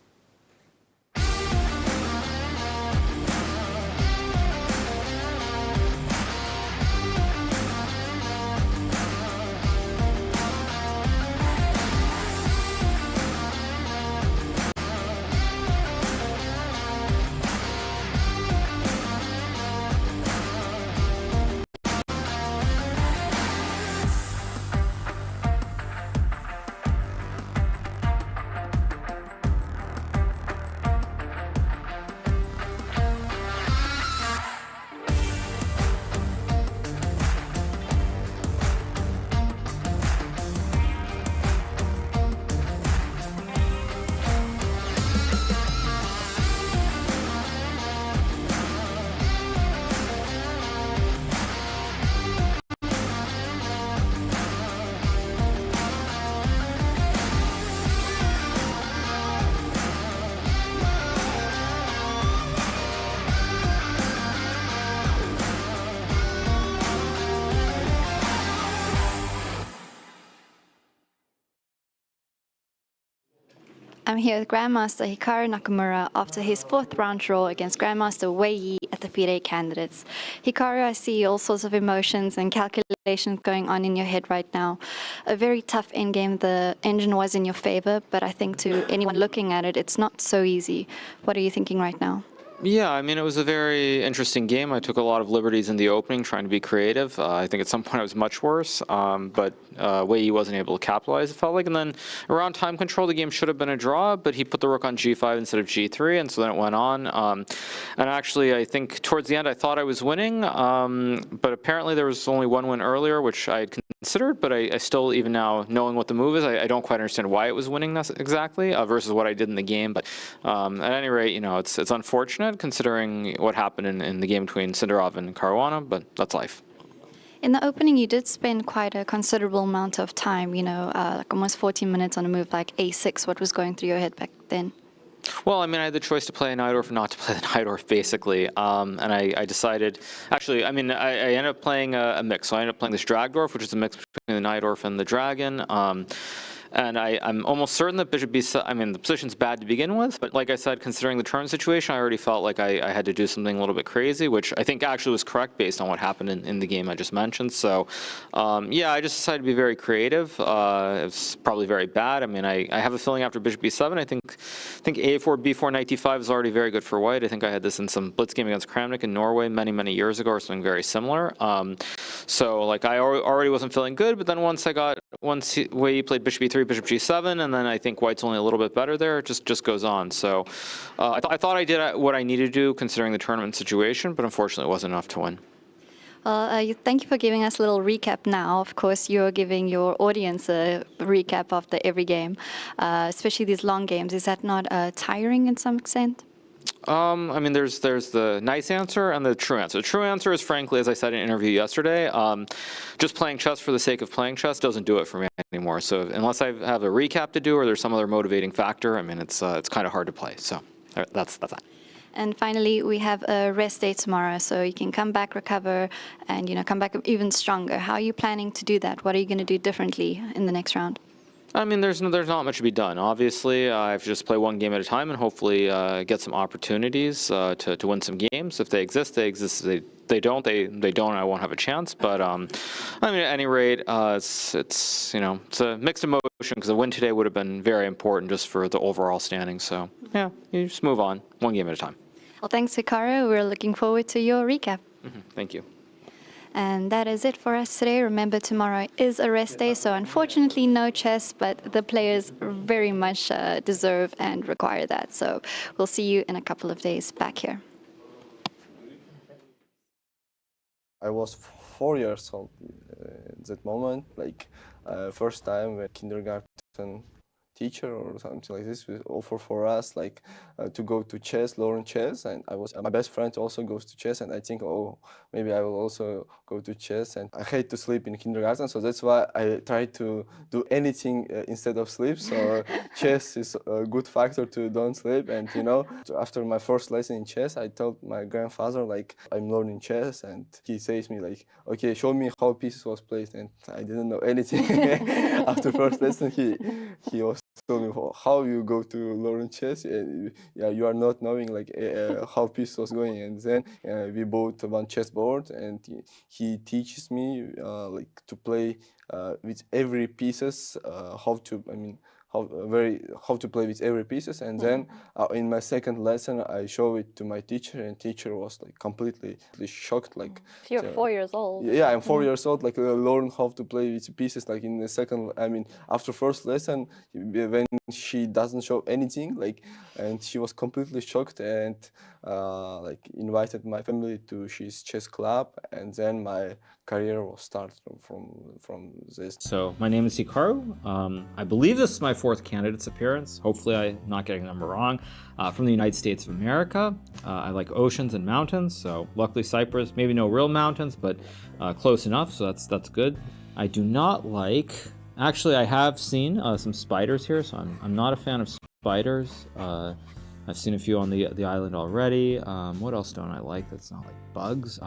I'm here with Grandmaster Hikaru Nakamura after his fourth round draw against Grandmaster Wei Yi at the FIDE Candidates. Hikaru, I see all sorts of emotions and calculations going on in your head right now. A very tough endgame. The engine was in your favor, but I think to anyone looking at it, it's not so easy. What are you thinking right now? Yeah, I mean, it was a very interesting game. I took a lot of liberties in the opening, trying to be creative. I think at some point I was much worse, but Wei Yi wasn't able to capitalize, it felt like. And then around time control, the game should have been a draw, but he put the rook on g5 instead of g3, and so then it went on. And actually, I think towards the end, I thought I was winning, but apparently there was only one win earlier, which I had considered, but I still, even now, knowing what the move is, I don't quite understand why it was winning exactly versus what I did in the game. But at any rate, you know, it's unfortunate considering what happened in the game between Sindarov and Caruana, but that's life. In the opening, you did spend quite a considerable amount of time, you know, like almost 14 minutes on a move like a6. What was going through your head back then? Well, I mean, I had the choice to play a Najdorf or not to play the Najdorf, basically. And I decided, actually, I mean, I ended up playing a mix. So I ended up playing this Dragdorf, which is a mix between the Najdorf and the Dragon. And I'm almost certain that bishop b7, I mean, the position's bad to begin with, but like I said, considering the turn situation, I already felt like I had to do something a little bit crazy, which I think actually was correct based on what happened in the game I just mentioned. So, yeah, I just decided to be very creative. It's probably very bad. I mean, I have a feeling after bishop b7, I think a4, b4, knight d5 is already very good for white. I think I had this in some blitz game against Kramnik in Norway many years ago, or something very similar. So, like, I already wasn't feeling good, but then once Wei Yi played bishop b3, bishop g7, and then I think white's only a little bit better there. It just goes on. So I thought I did what I needed to do considering the tournament situation, but unfortunately it wasn't enough to win. Well, thank you for giving us a little recap now. Of course, you're giving your audience a recap after every game, especially these long games. Is that not tiring in some extent? I mean, there's the nice answer and the true answer. The true answer is, frankly, as I said in an interview yesterday, just playing chess for the sake of playing chess doesn't do it for me anymore. So unless I have a recap to do or there's some other motivating factor, I mean, it's kind of hard to play. So that's that. And finally, we have a rest day tomorrow, so you can come back, recover, and come back even stronger. How are you planning to do that? What are you going to do differently in the next round? I mean, there's not much to be done. Obviously, I have to just play one game at a time and hopefully get some opportunities to win some games. If they exist, they exist. If they don't, they don't. I won't have a chance. But I mean, at any rate, it's a mixed emotion because a win today would have been very important just for the overall standing. So yeah, you just move on, one game at a time. Well, thanks, Hikaru. We're looking forward to your recap. Thank you. And that is it for us today. Remember, tomorrow is a rest day, so unfortunately no chess, but the players very much deserve and require that. So we'll see you in a couple of days back here. I was 4 years old at that moment, like first time when kindergarten teacher or something like this will offer for us like to go to chess, learn chess, and my best friend also goes to chess, and I think, oh, maybe I will also go to chess. And I hate to sleep in kindergarten, so that's why I try to do anything instead of sleep. So chess is a good factor to don't sleep. And after my first lesson in chess, I told my grandfather like I'm learning chess, and he says me like, okay, show me how pieces was played, and I didn't know anything. After first lesson, he was told me how you go to learn chess. Yeah, you are not knowing like how piece was going. And then we bought one chessboard, and he teaches me like to play with every pieces, how to play with every pieces. And then in my second lesson, I show it to my teacher, and teacher was like completely shocked. Like, so you're 4 years old. Yeah, I'm 4 years old. Like learn how to play with pieces. Like in the second, I mean, after first lesson, when she doesn't show anything, like, and she was completely shocked, and like invited my family to his chess club, and then my career will start from this. So my name is Hikaru. I believe this is my fourth candidate's appearance. Hopefully I'm not getting the number wrong. From the United States of America. I like oceans and mountains, so luckily Cyprus, maybe no real mountains, but close enough, so that's good. I do not like, actually I have seen some spiders here, so I'm not a fan of spiders. I've seen a few on the island already. What else don't I like that's not like bugs?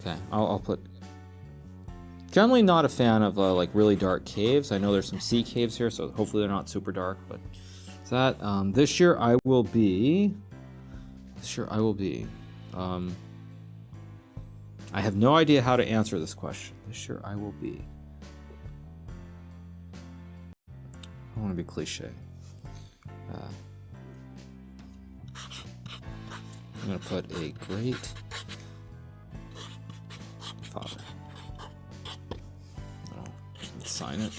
Okay, I'll put Generally not a fan of like really dark caves. I know there's some sea caves here, so hopefully they're not super dark, but that this year I will be I have no idea how to answer this question. This year I will be, I want to be cliche. I'm going to put a great father. Let's sign it.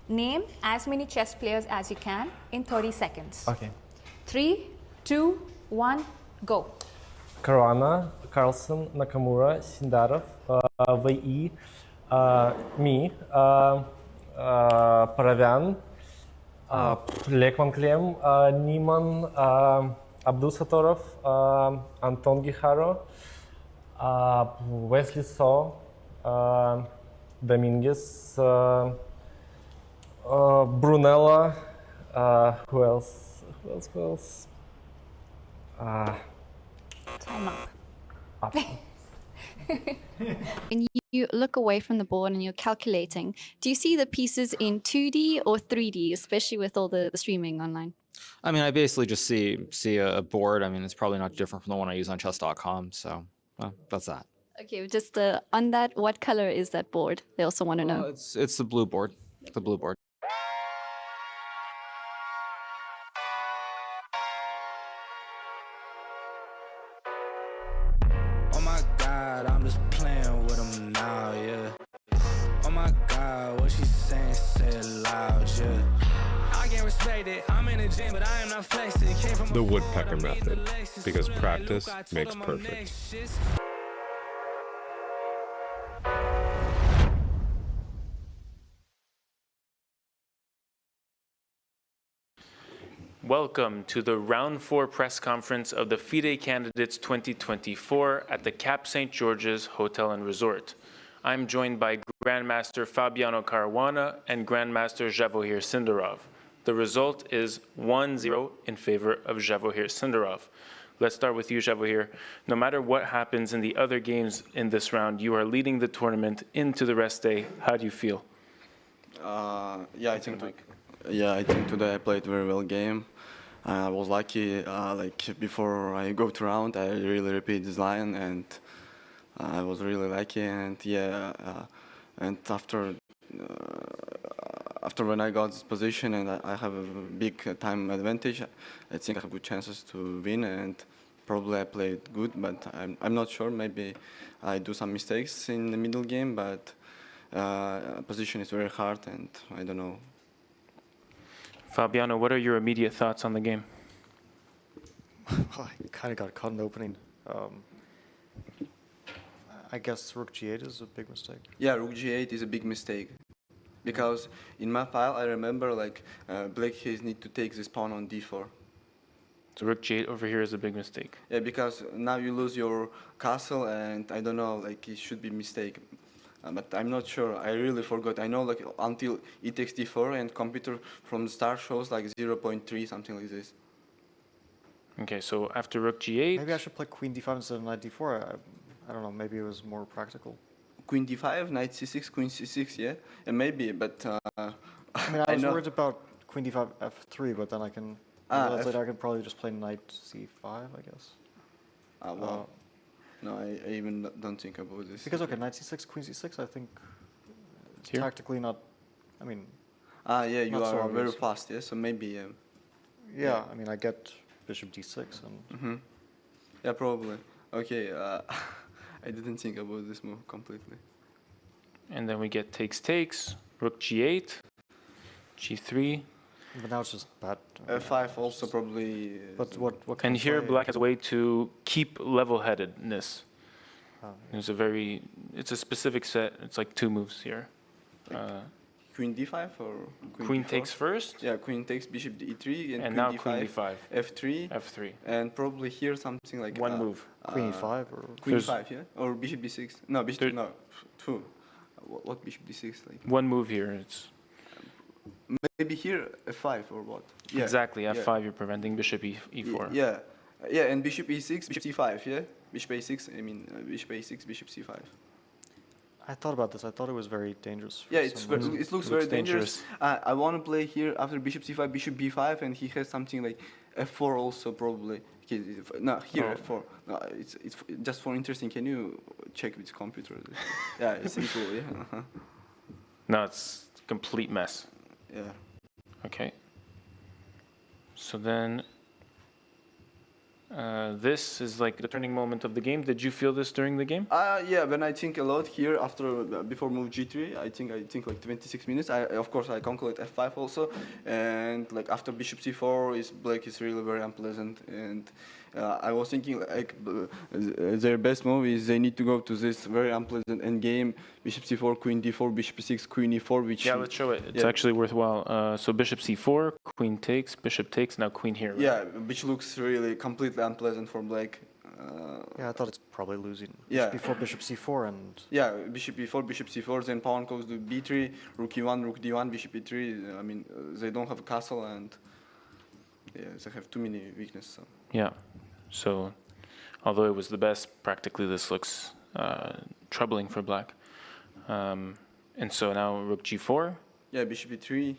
Name as many chess players as you can in 30 seconds. Okay. 3, 2, 1, go. Caruana, Carlsen, Nakamura, Sindarov, Wei Yi, me, Paravan, Lekvan Klem, Niemann, Abdulsatorov, Anton Giharo, Wesley So, Dominguez, Brunella, who else? Time up. When you look away from the board and you're calculating, do you see the pieces in 2D or 3D, especially with all the streaming online? I mean, I basically just see a board. I mean, it's probably not different from the one I use on chess.com, so that's that. Okay, just on that, what color is that board? They also want to know. It's the blue board. The blue board. Oh my God, I'm just playing with him now, yeah. Oh my God, what she saying, say it loud, yeah. I can't respect it, I'm in the gym, but I am not flexing. Came from The woodpecker method, because practice makes perfect. Welcome to the Round 4 press conference of the FIDE Candidates 2024 at the Cap St. George's Hotel and Resort. I'm joined by Grandmaster Fabiano Caruana and Grandmaster Javokhir Sindarov. The result is 1-0 in favor of Javokhir Sindarov. Let's start with you, Javokhir. No matter what happens in the other games in this round, you are leading the tournament into the rest day. How do you feel? Yeah, I think today I played very well game. I was lucky. Like before I go to round, I really repeat this line, and I was really lucky. And yeah, and after when I got this position and I have a big time advantage, I think I have good chances to win. And probably I played good, but I'm not sure. Maybe I do some mistakes in the middle game, but position is very hard, and I don't know. Fabiano, what are your immediate thoughts on the game? I kind of got caught in the opening. I guess rook g8 is a big mistake. Yeah, rook g8 is a big mistake. Because in my file, I remember like black has need to take this pawn on d4. So rook g8 over here is a big mistake. Yeah, because now you lose your castle, and I don't know, like it should be mistake. But I'm not sure. I really forgot. I know like until e takes d4 and computer from the start shows like 0.3, something like this. Okay, so after rook g8... Maybe I should play queen d5 instead of knight d4. I don't know, maybe it was more practical. Queen d5, knight c6, queen c6, yeah? And maybe, but... I mean, I was worried about queen d5, f3, but then I realized later I could probably just play knight c5, I guess. Well, no, I even don't think about this. Because, okay, knight c6, queen c6, I think it's tactically not, I mean... yeah, you are so very fast, yeah? So maybe... yeah, I mean, I get bishop d6 and... Yeah, probably. Okay, I didn't think about this move completely. And then we get takes, rook g8, g3. But now it's just bad. f5 also probably... But what can And here black has a way to keep level-headedness. There's it's a specific set, it's like 2 moves here. Queen d5 or queen d4? takes first? Yeah, queen takes bishop d3 and queen now d5, queen d5. f3. And probably here something like... One move. Queen e5 or... Queen e5, yeah? Or bishop b6. No, bishop, no, 2. What bishop d6? Like? One move here, it's... Maybe here f5 or what? Yeah. Exactly, f5 you're preventing bishop e4. Yeah, Yeah, and bishop e6, bishop c5, yeah? Bishop a6, I mean, bishop a6, bishop c5. I thought about this. I thought it was very dangerous. Yeah, it looks very dangerous. I want to play here after bishop c5, bishop b5, and he has something like f4 also probably. Okay, no, here f4. No, it's just for interesting. Can you check with computer? Yeah, it's simple. Yeah. No, it's a complete mess. Yeah. Okay. So then, this is like the turning moment of the game. Did you feel this during the game? Yeah, when I think a lot here before move g3, I think like 26 minutes. Of course I calculate f5 also, and like after bishop c4 black is really very unpleasant, and I was thinking like their best move is they need to go to this very unpleasant endgame, bishop c4, queen d4, bishop e6, queen e4, which... Yeah, let's show it. It's actually worthwhile. So bishop c4, queen takes, bishop takes, now queen here. Right? Yeah, which looks really completely unpleasant for black. Yeah, I thought it's probably losing. Yeah. Before bishop c4 and... Yeah, bishop e4, bishop c4, then pawn goes to b3, rook e1, rook d1, bishop e3. I mean, they don't have a castle, and yeah, they have too many weaknesses. So. Yeah. So, although it was the best, practically this looks troubling for black. And so now rook g4. Yeah, bishop e3,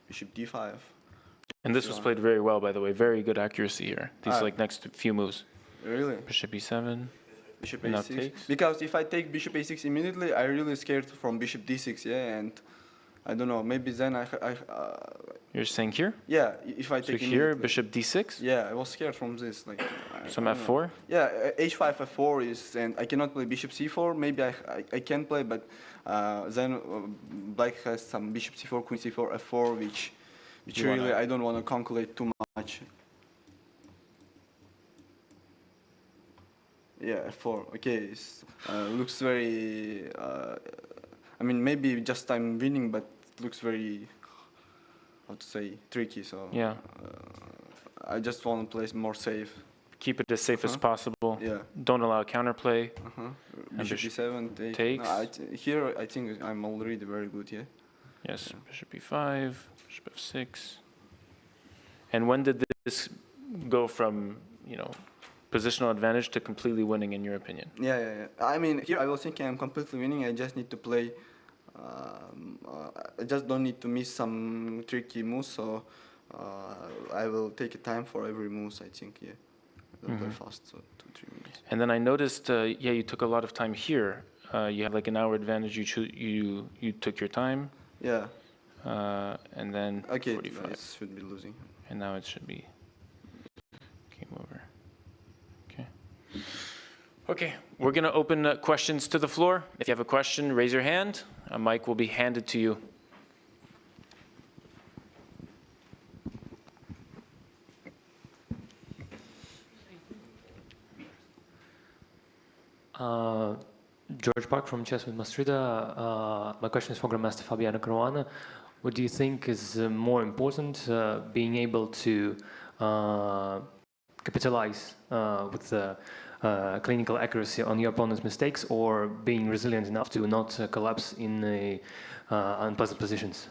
bishop d5. And this was played very well, by the way. Very good accuracy here. These like next few moves. Really? Bishop e7. Bishop a6. Because if I take bishop a6 immediately, I'm really scared from bishop d6. Yeah, and I don't know. Maybe then You're saying here? Yeah, if I take here, bishop d6. Yeah, I was scared from this. Like some f4. Yeah, h5 f4 is, and I cannot play bishop c4. Maybe I can play, but then black has some bishop c4, queen c4, f4, which really I don't want to calculate too much. Yeah, f4. Okay, looks very. I mean, maybe just I'm winning, but it looks very, how to say, tricky. So yeah, I just want to play more safe. Keep it as safe as possible. Yeah. Don't allow counterplay. Bishop e7 takes. No, here I think I'm already very good. Yeah. Yes. Yeah. Bishop e5, bishop f6. And when did this go from positional advantage to completely winning, in your opinion? Yeah. I mean, here I was thinking I'm completely winning. I just need to play. I just don't need to miss some tricky moves. So I will take time for every move. I think. Yeah. I'll play fast, so 2-3 minutes. And then I noticed, you took a lot of time here. You had like an hour advantage. You took your time. Yeah. And then 45. It should be losing. And now it should be game over. Okay, we're going to open questions to the floor. If you have a question, raise your hand. A mic will be handed to you. George Park from Chess with Mastrida. My question is for Grandmaster Fabiano Caruana. What do you think is more important, being able to capitalize with clinical accuracy on your opponent's mistakes, or being resilient enough to not collapse in unpleasant positions?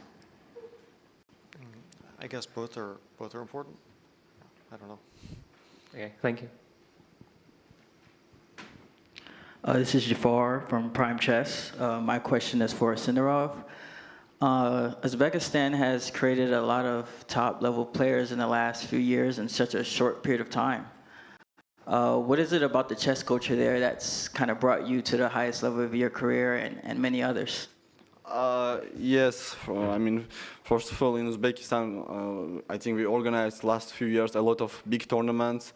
I guess both are important. I don't know. Okay, thank you. This is Jafar from Prime Chess. My question is for Sindarov. Uzbekistan has created a lot of top-level players in the last few years in such a short period of time. What is it about the chess culture there that's kind of brought you to the highest level of your career and many others? Yes, I mean, first of all, in Uzbekistan, I think we organized last few years a lot of big tournaments.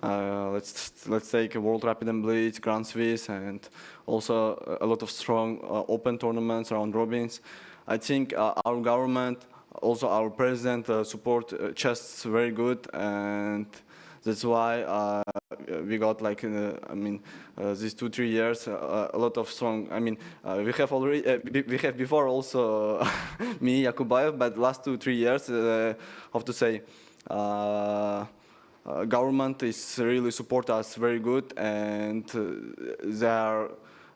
Let's take World Rapid and Blitz, Grand Swiss, and also a lot of strong open tournaments, round robins. I think our government, also our president, support chess very good, and that's why we got like these 2-3 years a lot of strong. I mean, we have before also me Yakubayev, but last 2-3 years, how to say. Government is really support us very good, and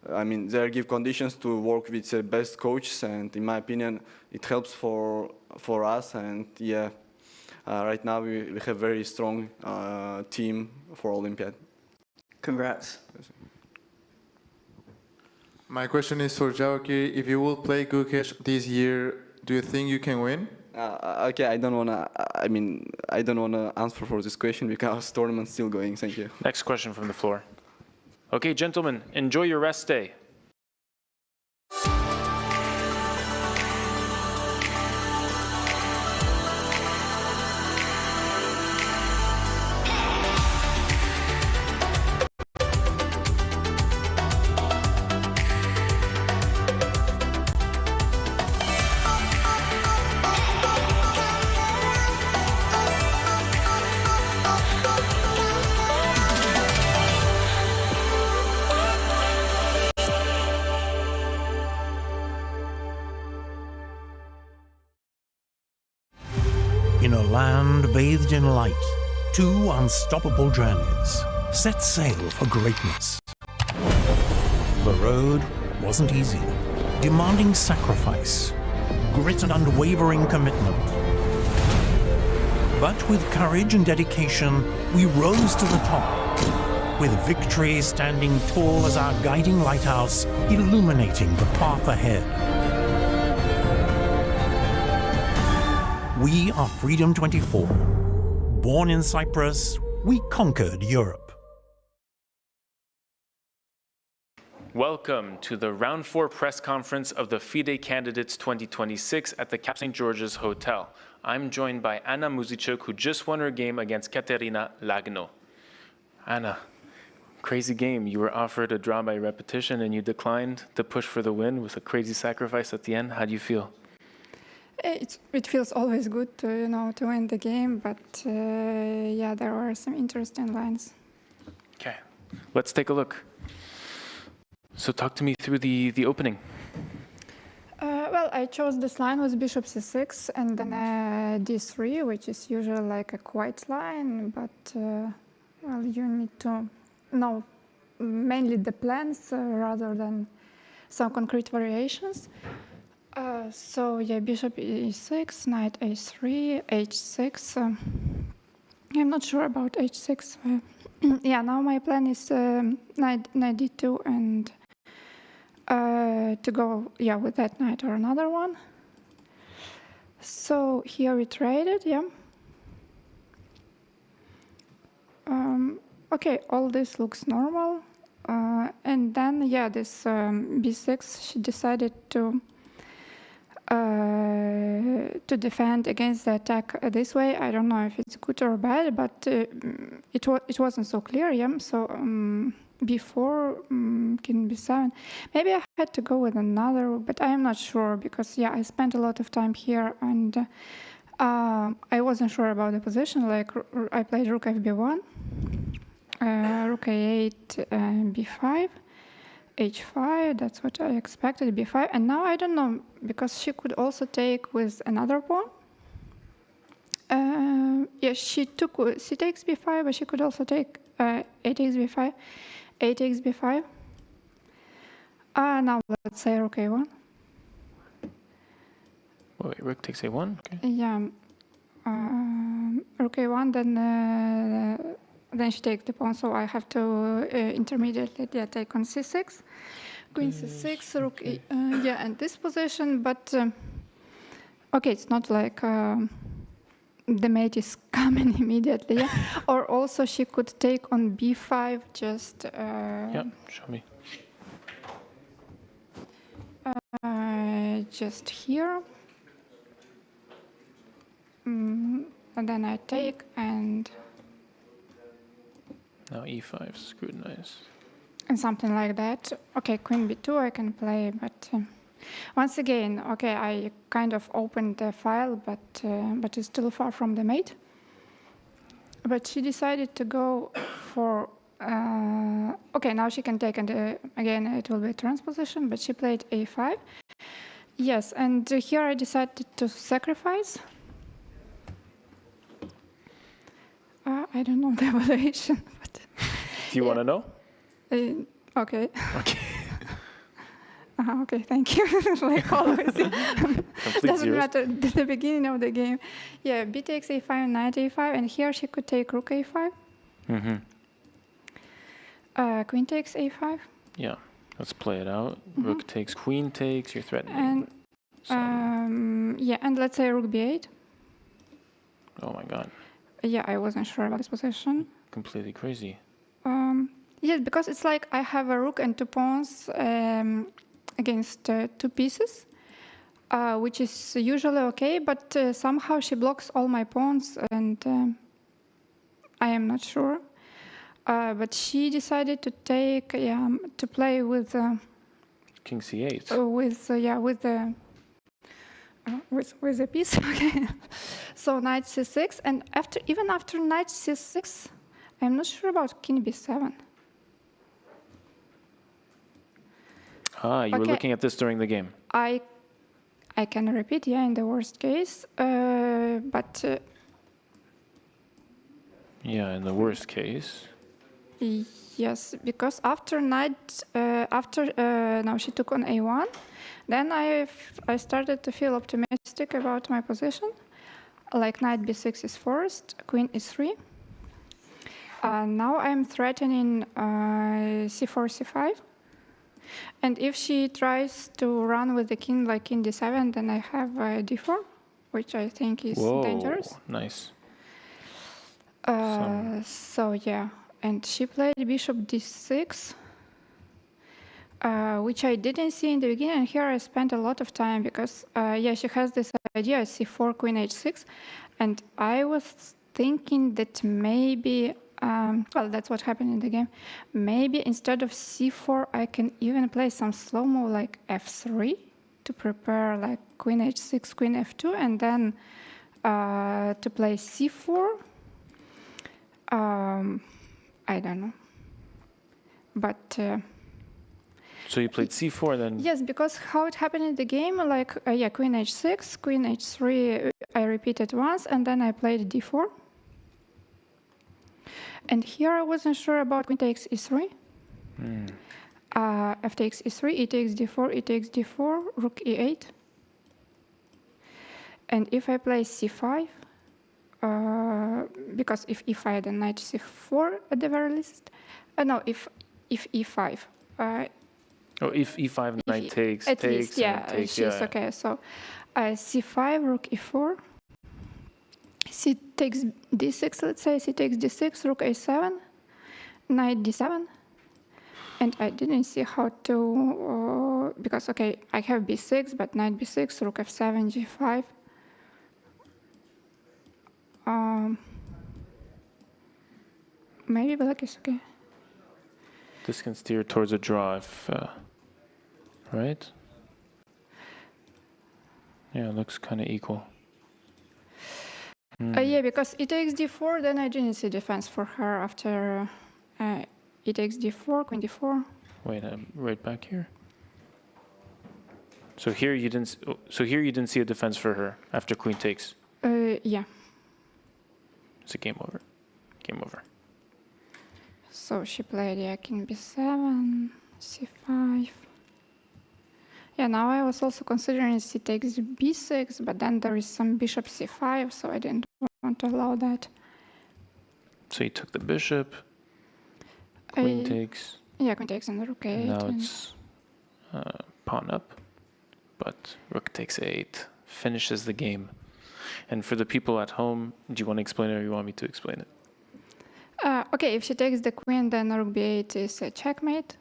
they give conditions to work with the best coaches, and in my opinion, it helps for us. And yeah, right now we have very strong team for Olympiad. Congrats. My question is for Javokhir. If you will play Gukesh this year, do you think you can win? Okay, I don't wanna answer for this question because tournament's still going. Thank you. Next question from the floor. Okay, gentlemen, enjoy your rest day. In a land bathed in light, two unstoppable journeys set sail for greatness. The road wasn't easy, demanding sacrifice, grit and unwavering commitment. But with courage and dedication, we rose to the top, with victory standing tall as our guiding lighthouse, illuminating the path ahead. We are Freedom 24. Born in Cyprus, we conquered Europe. Welcome to the Round 4 press conference of the FIDE Candidates 2026 at the Cap St. George's Hotel. I'm joined by Anna Muzychuk, who just won her game against Kateryna Lagno. Anna, crazy game. You were offered a draw by repetition and you declined to push for the win with a crazy sacrifice at the end. How do you feel? It feels always good to to win the game, but yeah, there were some interesting lines. Okay, let's take a look. So talk to me through the opening. Well, I chose this line with bishop c6 and then d3, which is usually like a quiet line, but well, you need to know mainly the plans rather than some concrete variations. So yeah, bishop e6, knight a3, h6. I'm not sure about h6. Yeah, now my plan is knight d2 and to go with that knight or another one. So here we traded, yeah. Okay, all this looks normal, and then yeah, this b6. She decided to defend against the attack this way. I don't know if it's good or bad, but it wasn't so clear. Yeah, so before king b7, maybe I had to go with another, but I am not sure because yeah, I spent a lot of time here and I wasn't sure about the position. Like I played rook fb1, rook a8, b5. h5, that's what I expected, b5, and now I don't know, because she could also take with another pawn. Yes, she takes b5, but she could also take 8 takes b5, 8 takes b5. Now let's say rook a1. Wait, rook takes a1? Okay. Yeah, rook a1, then she takes the pawn, so I have to intermediately take on c6, queen c6, rook yeah, and this position, but okay, it's not like the mate is coming immediately, yeah? Or also she could take on b5 just yeah, show me. Just here, and then I take and now e5, scrutinize. And something like that. Okay, queen b2 I can play, but once again, okay, I kind of opened the file, but it's still far from the mate. But she decided to go for, okay, now she can take, and again, it will be a transposition, but she played a5. Yes, and here I decided to sacrifice. I don't know the evaluation, but... Do you want to know? Okay. Okay. Okay, thank you. Like always. Doesn't zeros. matter at the beginning of the game. Yeah, b takes a5, knight a5, and here she could take rook a5. Mm-hmm. Queen takes a5. Yeah, let's play it out. Rook takes, queen takes, you're threatening. And yeah, and let's say rook b8. Oh my god. Yeah, I wasn't sure about this position. Completely crazy. Yes, because it's like I have a rook and two pawns against two pieces, which is usually okay, but somehow she blocks all my pawns, and I am not sure. But she decided to take, to play with King c8. With the piece. Okay. So knight c6, and even after knight c6, I'm not sure about king b7. You were looking at this during the game. I can repeat, in the worst case, but In the worst case. yes, because after knight, now she took on a1, then I started to feel optimistic about my position. Like knight b6 is forced, queen e3. Now I'm threatening c4, c5. And if she tries to run with the king like king d7, then I have d4, which I think is dangerous. Nice. So yeah, and she played bishop d6, which I didn't see in the beginning. And here I spent a lot of time because, she has this idea, c4, queen h6, and I was thinking that maybe, that's what happened in the game. Maybe instead of c4, I can even play some slow move like f3 to prepare like queen h6, queen f2, and then to play c4. I don't know, but. So you played c4 then? Yes, because how it happened in the game, like, queen h6, queen h3, I repeated once, and then I played d4. And here I wasn't sure about queen takes e3. F takes e3, e takes d4, e takes d4, rook e8. And if I play c5, because if e5, then knight c4 at the very least. No, if e5. If e5, knight takes, at takes, least, takes, she's okay. So c5, rook e4. C takes d6, let's say. C takes d6, rook a7, knight d7. And I didn't see how to, because, I have b6, but knight b6, rook f7, g5. Maybe black is okay. This can steer towards a draw if, right? Yeah, it looks kind of equal. Because e takes d4, then I didn't see defense for her after e takes d4, queen d4. Wait, I'm right back here. So here you didn't. So here you didn't see a defense for her after queen takes. Yeah. It's a game over. Game over. So she played king b7, c5. Yeah, now I was also considering c takes b6, but then there is some bishop c5, so I didn't want to allow that. So you took the bishop. Queen takes. Yeah, queen takes and rook a8. Now it's pawn up, but rook takes 8 finishes the game. And for the people at home, do you want to explain it or you want me to explain it? If she takes the queen, then rook b8 is a checkmate.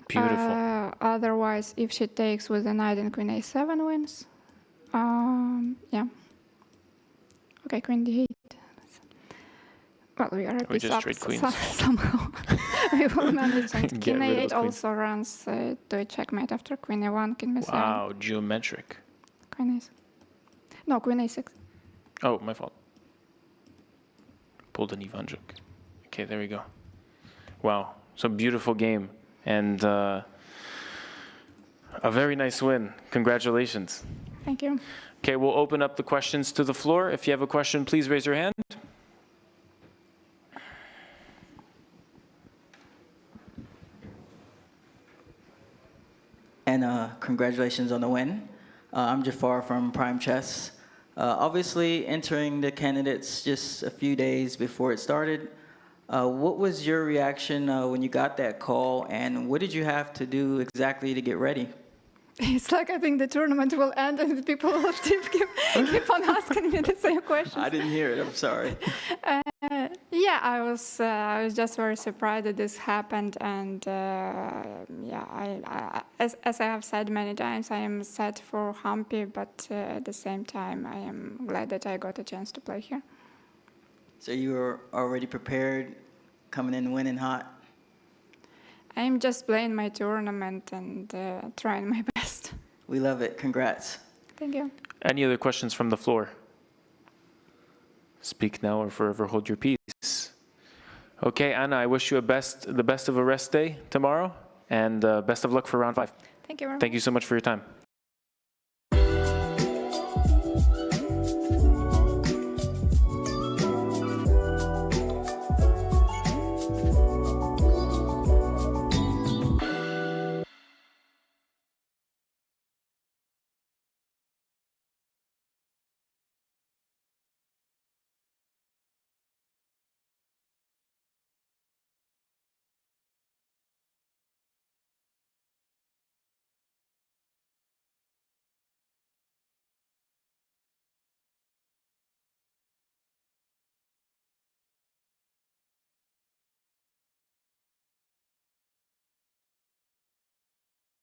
Beautiful. Otherwise, if she takes with the knight and queen a7 wins. Okay, queen d8. Well, we are a piece up somehow. We will manage. And king a8 also runs to a checkmate after queen a1, king b7. Wow, geometric. Queen a6. No, queen a6. Oh, my fault. Pulled an Ivanchuk. Okay, there we go. Wow, so beautiful game. And a very nice win. Congratulations. Thank you. Okay, we'll open up the questions to the floor. If you have a question, please raise your hand. and congratulations on the win. I'm Jafar from Prime Chess. Obviously, entering the candidates just a few days before it started, what was your reaction when you got that call, and what did you have to do exactly to get ready? It's like I think the tournament will end and the people will keep on asking me the same questions. I didn't hear it, I'm sorry. Yeah, I was just very surprised that this happened, and yeah, as I have said many times, I am sad for Humpy, but at the same time, I am glad that I got a chance to play here. So you were already prepared, coming in winning hot? I'm just playing my tournament and trying my best. We love it. Congrats. Thank you. Any other questions from the floor? Speak now or forever hold your peace. Okay, Anna, I wish you the best of a rest day tomorrow, and best of luck for round 5. Thank you very much. Thank you so much for your time.